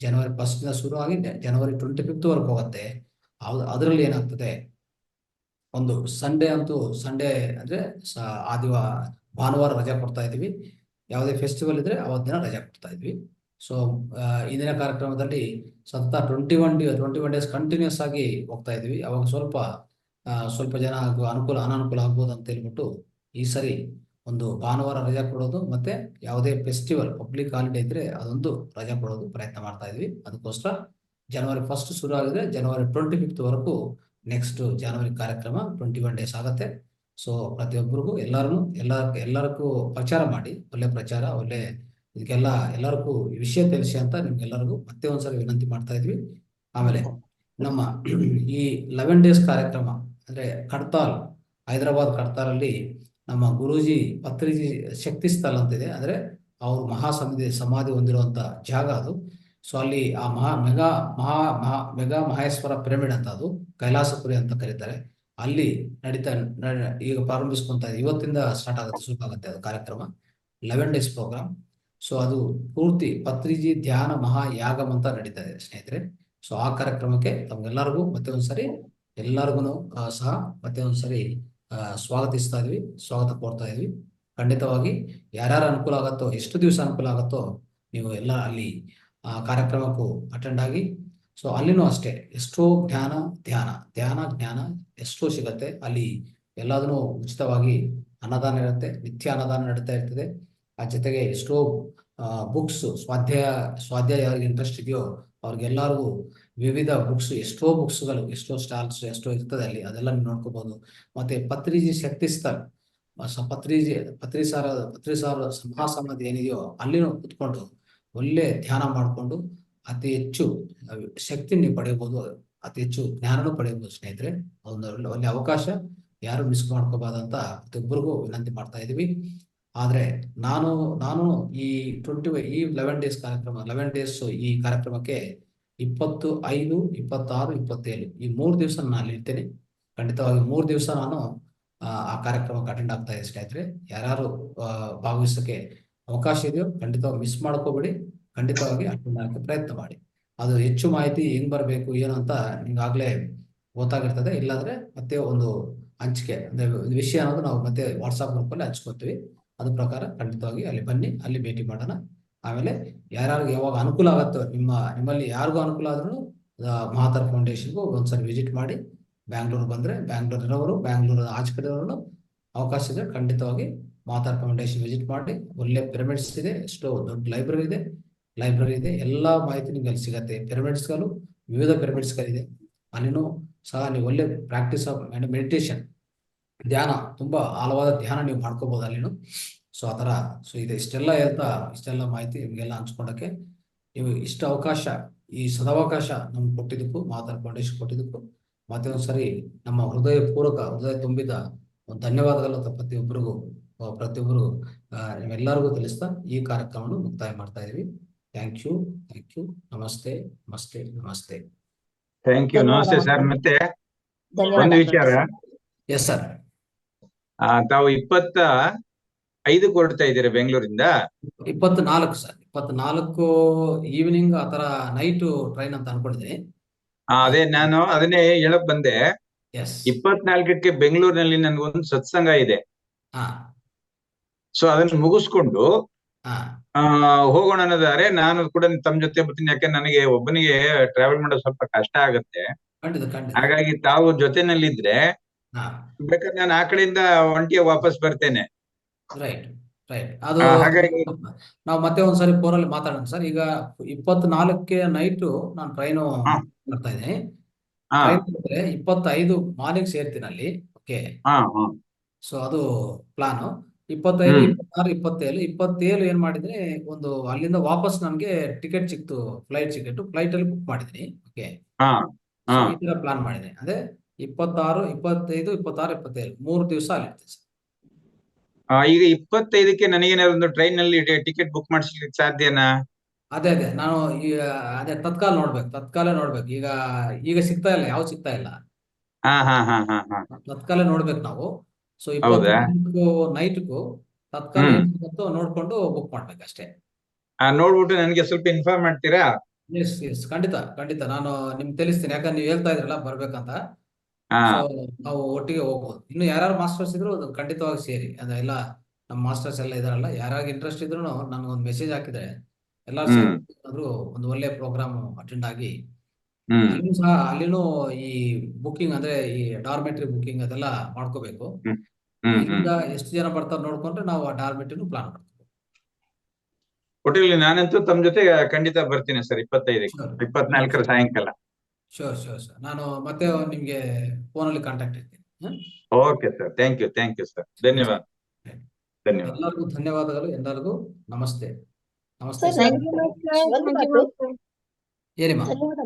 ಜನವರಿ 1 ಶುರು ಆಗಿ ಜನವರಿ 25 ವರೆಗೂ ಹೋಗುತ್ತೆ. ಅದರಲ್ಲಿ ಏನಾಗ್ತದೆ, ಒಂದು ಸಂಡೇ ಅಂದ್ರೆ ಭಾನುವಾರ ರಜೆ ಕೊಡ್ತಾ ಇದೀವಿ. ಯಾವುದೇ ಫೆಸ್ಟಿವಲ್ ಇದ್ರೆ ಅವತ್ತು ದಿನ ರಜೆ ಕೊಡ್ತಾ ಇದ್ವಿ. ಸೊ ಈ ದಿನ ಕಾರ್ಯಕ್ರಮದಲ್ಲಿ ಸತತ 21 ಡೇಸ್ ಕಂಟಿನ್ಯೂಸ್ ಆಗಿ ಹೋಗ್ತಾ ಇದೀವಿ. ಅವಾಗ ಸ್ವಲ್ಪ ಜನ ಅನಾನುಕೂಲ ಆಗ್ಬೋದು ಅಂತ ಹೇಳ್ಬಿಟ್ಟು ಈ ಸರಿ ಒಂದು ಭಾನುವಾರ ರಜೆ ಕೊಡೋದು, ಮತ್ತೆ ಯಾವುದೇ ಫೆಸ್ಟಿವಲ್ ಪಬ್ಲಿಕ್ ಹಾಲಿಡೇ ಇದ್ರೆ ಅದೊಂದು ರಜೆ ಕೊಡೋದು ಪ್ರಯತ್ನ ಮಾಡ್ತಾ ಇದ್ವಿ. ಅದಕ್ಕೋಸ್ಕರ ಜನವರಿ 1 ಶುರು ಆಗಿದೆ, ಜನವರಿ 25 ವರೆಗೂ ನೆಕ್ಸ್ಟ್ ಜನವರಿ ಕಾರ್ಯಕ್ರಮ 21 ಡೇಸ್ ಆಗತ್ತೆ. ಸೊ ಪ್ರತಿಯೊಬ್ಬರಿಗೂ ಎಲ್ಲರಿಗೂ ಪ್ರಚಾರ ಮಾಡಿ, ಒಳ್ಳೆ ಪ್ರಚಾರ, ಒಳ್ಳೆ ಇದಕ್ಕೆಲ್ಲ ಎಲ್ಲರಿಗೂ ಈ ವಿಷಯ ತಿಳಿಸಿ ಅಂತ ನಿಮ್ಗೆಲ್ಲರಿಗೂ ಮತ್ತೆ ಒಂದ್ಸರಿ ವಿನಂತಿ ಮಾಡ್ತಾ ಇದ್ವಿ. ಆಮೇಲೆ ನಮ್ಮ ಈ 11 ಡೇಸ್ ಕಾರ್ಯಕ್ರಮ ಅಂದ್ರೆ ಕಡ್ತಾಲ್, ಹೈದರಾಬಾದ್ ಕಡ್ತಾಲಲ್ಲಿ ನಮ್ಮ ಗುರೂಜಿ ಪತ್ರಿಜಿ ಶಕ್ತಿ ಸ್ಥಳ ಅಂತಿದೆ. ಅಂದ್ರೆ ಅವರು ಸಮಾಧಿ ಹೊಂದಿರುವಂತ ಜಾಗ ಅದು. ಸೊ ಅಲ್ಲಿ ಆ ಮೆಗಾ ಮಹೇಶ್ವರ ಪಿರಮಿಡ್ ಅಂತ, ಅದು ಕೈಲಾಸಪುರಿ ಅಂತ ಕರೀತಾರೆ. ಅಲ್ಲಿ ಈಗ ಪ್ರಾರಂಭಿಸ್ಕೊಂತ ಇವತ್ತಿಂದ ಸ್ಟಾರ್ಟ್ ಆಗುತ್ತೆ, ಶುರು ಆಗುತ್ತೆ ಅದು ಕಾರ್ಯಕ್ರಮ, 11 ಡೇಸ್ ಪ್ರೋಗ್ರಾಮ್. ಸೊ ಅದು ಪೂರ್ತಿ ಪತ್ರಿಜಿ ಧ್ಯಾನ ಮಹಾಯಾಗಮ್ ಅಂತ ನಡೀತಾ ಇದೆ ಸ್ನೇಹಿತರೆ. ಸೊ ಆ ಕಾರ್ಯಕ್ರಮಕ್ಕೆ ತಮ್ಗೆಲ್ಲರಿಗೂ ಮತ್ತೆ ಒಂದ್ಸರಿ ಎಲ್ಲರಿಗೂ ಸಹ ಮತ್ತೆ ಒಂದ್ಸರಿ ಸ್ವಾಗತಿಸ್ತಾ ಇದ್ವಿ, ಸ್ವಾಗತ ಕೋರ್ತಾ ಇದ್ವಿ. ಖಂಡಿತವಾಗಿ ಯಾರ್ಯಾರು ಅನುಕೂಲ ಆಗತ್ತೋ, ಎಷ್ಟು ದಿವಸ ಅನುಕೂಲ ಆಗತ್ತೋ ನೀವು ಎಲ್ಲ ಅಲ್ಲಿ ಕಾರ್ಯಕ್ರಮಕ್ಕೂ ಅಟೆಂಡ್ ಆಗಿ. ಸೊ ಅಲ್ಲಿನೂ ಅಷ್ಟೇ ಎಷ್ಟೋ ಜ್ಞಾನ ಎಷ್ಟೋ ಸಿಗತ್ತೆ ಅಲ್ಲಿ. ಎಲ್ಲದನ್ನು ಉಚಿತವಾಗಿ ಅನ್ನದಾನ ಇರುತ್ತೆ, ನಿತ್ಯ ಅನ್ನದಾನ ನಡೀತಾ ಇರ್ತದೆ. ಆ ಜೊತೆಗೆ ಎಷ್ಟೋ ಬುಕ್ಸ್, ಸ್ವಾಧ್ಯಾಯ ಯಾರಿಗೆ ಇಂಟ್ರೆಸ್ಟ್ ಇದೆಯೋ ಅವ್ರಿಗೆಲ್ಲರಿಗೂ ವಿವಿಧ ಬುಕ್ಸ್, ಎಷ್ಟೋ ಸ್ಟಾಲ್ಸ್ ಎಷ್ಟೋ ಇರ್ತದೆ ಅಲ್ಲಿ, ಅದೆಲ್ಲ ನೀವು ನೋಡ್ಕೋಬಹುದು. ಮತ್ತೆ ಪತ್ರಿಜಿ ಶಕ್ತಿ ಸ್ಥಳ, ಪತ್ರಿಸಾರ ಮಹಾಸಮಾಧಿ ಏನಿದೆಯೋ ಅಲ್ಲಿನೂ ಕುತ್ಕೊಂಡು ಒಳ್ಳೆ ಧ್ಯಾನ ಮಾಡಿಕೊಂಡು ಅತಿ ಹೆಚ್ಚು ಶಕ್ತಿ ನೀವು ಪಡೆಯಬಹುದು, ಅತಿ ಹೆಚ್ಚು ಜ್ಞಾನನೂ ಪಡೆಯಬಹುದು ಸ್ನೇಹಿತರೆ. ಅದೊಂದು ಒಳ್ಳೆ ಅವಕಾಶ, ಯಾರು ಮಿಸ್ ಮಾಡ್ಕೋಬಾರ್ದಂತ ಪ್ರತಿಯೊಬ್ಬರಿಗೂ ವಿನಂತಿ ಮಾಡ್ತಾ ಇದೀವಿ. ಆದ್ರೆ ನಾನು ಈ 11 ಡೇಸ್ ಕಾರ್ಯಕ್ರಮ, 11 ಡೇಸ್ ಈ ಕಾರ್ಯಕ್ರಮಕ್ಕೆ 25, 26, 27 ಈ 3 ದಿವಸ ನಾನು ಅಲ್ಲಿ ಇರ್ತೇನೆ. ಖಂಡಿತವಾಗಿ 3 ದಿವಸ ನಾನು ಆ ಕಾರ್ಯಕ್ರಮಕ್ಕೆ ಅಟೆಂಡ್ ಆಗ್ತಾ ಇದ್ದೀನಿ ಸ್ನೇಹಿತರೆ. ಯಾರು ಭಾಗವಹಿಸೋಕೆ ಅವಕಾಶ ಇದೆಯೋ ಖಂಡಿತವಾಗಿ ಮಿಸ್ ಮಾಡ್ಕೋಬೇಡಿ, ಖಂಡಿತವಾಗಿ ಅಟೆಂಡ್ ಆಗಕ್ಕೆ ಪ್ರಯತ್ನ ಮಾಡಿ. ಅದು ಹೆಚ್ಚು ಮಾಹಿತಿ ಹೆಂಗ್ ಬರಬೇಕು ಏನು ಅಂತ ನಿಮ್ಗಾಗ್ಲೇ ಗೊತ್ತಾಗಿರ್ತದೆ. ಇಲ್ಲಾಂದ್ರೆ ಮತ್ತೆ ಒಂದು ಹಂಚಿಕೆ ಅಂದ್ರೆ ವಿಷಯ ಅನ್ನೋದು ನಾವು ಮತ್ತೆ ವಾಟ್ಸಾಪ್ ಗ್ರೂಪಲ್ಲಿ ಹಂಚ್ಕೊತೀವಿ. ಅದ್ರ ಪ್ರಕಾರ ಖಂಡಿತವಾಗಿ ಅಲ್ಲಿ ಬನ್ನಿ, ಅಲ್ಲಿ ಭೇಟಿ ಮಾಡೋಣ. ಆಮೇಲೆ ಯಾರ್ಯಾರಿಗೆ ಯಾವಾಗ ಅನುಕೂಲ ಆಗತ್ತೋ, ನಿಮ್ಮಲ್ಲಿ ಯಾರಿಗೂ ಅನುಕೂಲ ಆದ್ರೂ ಮಹಾತಾರ್ ಫೌಂಡೇಶನ್ಗೂ ಒಂದ್ಸರಿ ವಿಸಿಟ್ ಮಾಡಿ. ಬ್ಯಾಂಗ್ಳೂರ್ ಬಂದ್ರೆ ಬ್ಯಾಂಗ್ಳೂರ್ ಆಚೆ ಕಡೆ ಇರೋರು ಅವಕಾಶ ಇದೆ, ಖಂಡಿತವಾಗಿ ಮಹಾತಾರ್ ಫೌಂಡೇಶನ್ ವಿಸಿಟ್ ಮಾಡಿ. ಒಳ್ಳೆ ಪಿರಮಿಡ್ಸ್ ಇದೆ, ಎಷ್ಟೋ ದೊಡ್ಡ ಲೈಬ್ರರಿ ಇದೆ, ಎಲ್ಲಾ ಮಾಹಿತಿ ನಿಮ್ಗೆ ಅಲ್ಲಿ ಸಿಗತ್ತೆ. ಪಿರಮಿಡ್ಸ್ಗಳು, ವಿವಿಧ ಪಿರಮಿಡ್ಸ್ಗಳಿದೆ. ಅಲ್ಲಿನೂ ಸಹ ನೀವು ಒಳ್ಳೆ ಪ್ರಾಕ್ಟೀಸ್ ಆಫ್ ಮೆಡಿಟೇಷನ್, ಧ್ಯಾನ, ತುಂಬಾ ಆಳವಾದ ಧ್ಯಾನ ನೀವು ಮಾಡ್ಕೋಬಹುದು ಅಲ್ಲಿನೂ. ಸೊ ಆತರ ಇದೆ. ಇಷ್ಟೆಲ್ಲ ಮಾಹಿತಿ ನಿಮ್ಗೆಲ್ಲ ಹಂಚ್ಕೊಂಡಕ್ಕೆ ನೀವು ಈ ಸದಾವಕಾಶ ನಮ್ಗೆ ಕೊಟ್ಟಿದ್ದಕ್ಕೂ, ಮಹಾತಾರ್ ಫೌಂಡೇಶನ್ ಕೊಟ್ಟಿದ್ದಕ್ಕೂ ಮತ್ತೆ ಒಂದ್ಸರಿ ನಮ್ಮ ಹೃದಯ ತುಂಬಿದ ಒಂದು ಧನ್ಯವಾದಗಳು ಪ್ರತಿಯೊಬ್ಬರು ನಿಮ್ಮೆಲ್ಲರಿಗೂ ತಿಳಿಸ್ತಾ ಈ ಕಾರ್ಯಕ್ರಮವನ್ನು ಮುಕ್ತಾಯ ಮಾಡ್ತಾ ಇದೀವಿ. Thank you. ನಮಸ್ತೆ. Thank you. ನಮಸ್ತೆ ಸರ್. ಮತ್ತೆ ಒಂದು ವಿಚಾರ, ಎಸ್ ಸರ್, ತಾವು 25 ಕೊಡ್ತಾ ಇದ್ದೀರಾ ಬೆಂಗಳೂರಿಂದ? 24 ಸರ್, 24 ಈವ್ನಿಂಗ್ ಆತರ ನೈಟ್ ಟ್ರೈನ್ ಅಂತ ಅನ್ಕೊಂಡಿದ್ದೀನಿ. ಅದೇ ನಾನು ಅದನ್ನೇ ಹೇಳಕ್ ಬಂದೆ. 24ಕ್ಕೆ ಬೆಂಗಳೂರಿನಲ್ಲಿ ನನ್ಗೊಂದು ಸತ್ಸಂಗ ಇದೆ. ಸೊ ಅದನ್ನ ಮುಗಿಸ್ಕೊಂಡು ಹೋಗೋಣ ಅನ್ನೋದಾರೆ. ನಾನು ಕೂಡ ತಮ್ಮ ಜೊತೆ ಬರ್ತೀನಿ, ಯಾಕಂದ್ರೆ ನನಗೆ ಒಬ್ಬನಿಗೆ ಟ್ರಾವೆಲ್ ಮಾಡೋದು ಸ್ವಲ್ಪ ಕಷ್ಟ ಆಗತ್ತೆ. ಹಾಗಾಗಿ ತಾವು ಜೊತೆನಲ್ಲಿದ್ರೆ ಬೇಕಾದ್ರೆ ನಾನು ಆ ಕಡೆಯಿಂದ ಒಂಟಿಗೆ ವಾಪಸ್ ಬರ್ತೇನೆ. ರೈಟ್. ಅದು ನಾವು ಮತ್ತೆ ಒಂದ್ಸರಿ ಫೋನಲ್ಲಿ ಮಾತಾಡೋಣ ಸರ್. ಈಗ 24ಕ್ಕೆ ನೈಟ್ ನಾನು ಟ್ರೈನ್ ಬರ್ತಾ ಇದ್ದೀನಿ. 25 ಮಾರ್ನಿಂಗ್ ಸೇರ್ತೀನಿ ಅಲ್ಲಿ. ಓಕೆ, ಸೊ ಅದು ಪ್ಲಾನ್. 25, 26, 27 ಏನ್ ಮಾಡಿದ್ರೆ, ಒಂದು ಅಲ್ಲಿಂದ ವಾಪಸ್ ನನ್ಗೆ ಟಿಕೆಟ್ ಸಿಕ್ತು, ಫ್ಲೈಟ್ ಅಲ್ಲಿ ಬುಕ್ ಮಾಡಿದೀನಿ. ಓಕೆ, ಈ ತರ ಪ್ಲಾನ್ ಮಾಡಿದ್ದೀನಿ. ಅದೇ 26, 25, 26, 27 3 ದಿವಸ ಅಲ್ಲಿರ್ತೀನಿ ಸರ್. ಈಗ 25ಕ್ಕೆ ನನಗೇನಾದ್ರು ಒಂದು ಟ್ರೈನ್ ನಲ್ಲಿ ಟಿಕೆಟ್ ಬುಕ್ ಮಾಡಿಸ್ಲಿಕ್ಕೆ ಸಾಧ್ಯನಾ? ಅದೇ ನಾನು ಈಗ ಅದೇ ತತ್ಕಾಲ್ ನೋಡ್ಬೇಕು ಈಗ ಸಿಗ್ತಾ ಇಲ್ಲ, ಯಾವ ಸಿಗ್ತಾ ಇಲ್ಲ. ಹಾ ಹಾ ಹಾ ಹಾ ಹಾ ತತ್ಕಾಲ ನೋಡ್ಬೇಕು ನಾವು. ಸೊ ಹೌದಾ? 24 ನೈಟ್ಗೂ ತತ್ಕಾಲ ಹ್ಮ್ ಏನ್ ಸಿಗುತ್ತೋ ನೋಡ್ಕೊಂಡು ಬುಕ್ ಮಾಡ್ಬೇಕು ಅಷ್ಟೇ. ನೋಡ್ಬಿಟ್ಟು ನನಗೆ ಸ್ವಲ್ಪ ಇನ್ಫಾರ್ಮ್ ಮಾಡ್ತೀರಾ? ಎಸ್ ಖಂಡಿತ ನಾನು ನಿಮ್ಗೆ ತಿಳಿಸ್ತೀನಿ, ಯಾಕಂದ್ರೆ ನೀವು ಹೇಳ್ತಾ ಇದ್ರಲ್ಲ ಬರ್ಬೇಕಂತ. ಹಾ ಸೊ ನಾವು ಒಟ್ಟಿಗೆ ಹೋಗ್ಬೋದು. ಇನ್ನು ಯಾರ್ಯಾರು ಮಾಸ್ಟರ್ಸ್ ಇದ್ರು ಅದು ಖಂಡಿತವಾಗಿ ಸೇರಿ, ಅಂದ್ರೆ ಎಲ್ಲ ನಮ್ಮ ಮಾಸ್ಟರ್ಸ್ ಎಲ್ಲ ಇದಾರಲ್ಲ, ಯಾರ್ಯಾರಿಗೆ ಇಂಟ್ರೆಸ್ಟ್ ಇದ್ರು ನನ್ಗೊಂದು ಮೆಸೇಜ್ ಹಾಕಿದ್ರೆ ಎಲ್ಲಾರು ಸೇರಿ ಆದ್ರೂ ಒಂದು ಒಳ್ಳೆ ಪ್ರೋಗ್ರಾಮ್ ಅಟೆಂಡ್ ಆಗಿ ಅಲ್ಲಿನೂ ಈ ಬುಕ್ಕಿಂಗ್ ಅಂದ್ರೆ ಈ ಡಾರ್ಮೆಟ್ರಿ ಬುಕ್ಕಿಂಗ್ ಅದೆಲ್ಲ ಮಾಡ್ಕೋಬೇಕು. ಇಲ್ಲಿಂದ ಎಷ್ಟು ಜನ ಬರ್ತಾರೆ ನೋಡ್ಕೊಂಡ್ರೆ ನಾವು ಆ ಡಾರ್ಮೆಟ್ರಿನೂ ಪ್ಲಾನ್ ಮಾಡ್ತೀವಿ. ಒಟ್ಟಿನಲ್ಲಿ ನಾನಂತೂ ತಮ್ಮ ಜೊತೆ ಖಂಡಿತ ಬರ್ತೀನಿ ಸರ್, 25ಕ್ಕೆ 24ರ ಸಾಯಂಕಾಲ. ಶೋರ್ ನಾನು ಮತ್ತೆ ನಿಮ್ಗೆ ಫೋನಲ್ಲಿ ಕಾಂಟ್ಯಾಕ್ಟ್ ಇರ್ತೀನಿ. Okay sir, thank you sir, ಧನ್ಯವಾದ. ಎಲ್ಲರಿಗೂ ಧನ್ಯವಾದಗಳು. ಎಲ್ಲರಿಗೂ ನಮಸ್ತೆ. ಧನ್ಯವಾದ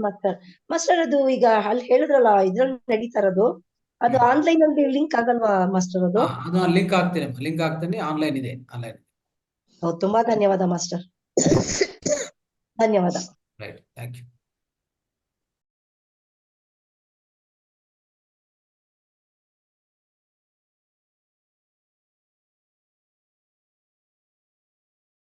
ಮಾಸ್ಟರ್. ಅದು ಈಗ ಅಲ್ಲಿ ಹೇಳಿದ್ರಲ್ಲ ಇದ್ರಲ್ಲಿ ನಡೀತಾ ಇರೋದು, ಅದು ಆನ್ಲೈನ್ ಅಲ್ಲಿ ಲಿಂಕ್ ಆಗಲ್ವಾ ಮಾಸ್ಟರ್? ಅದು ಲಿಂಕ್ ಆಗ್ತೀನಿ, ಆನ್ಲೈನ್ ಇದೆ. ತುಂಬಾ ಧನ್ಯವಾದ ಮಾಸ್ಟರ್. ಧನ್ಯವಾದ. Right, thank you.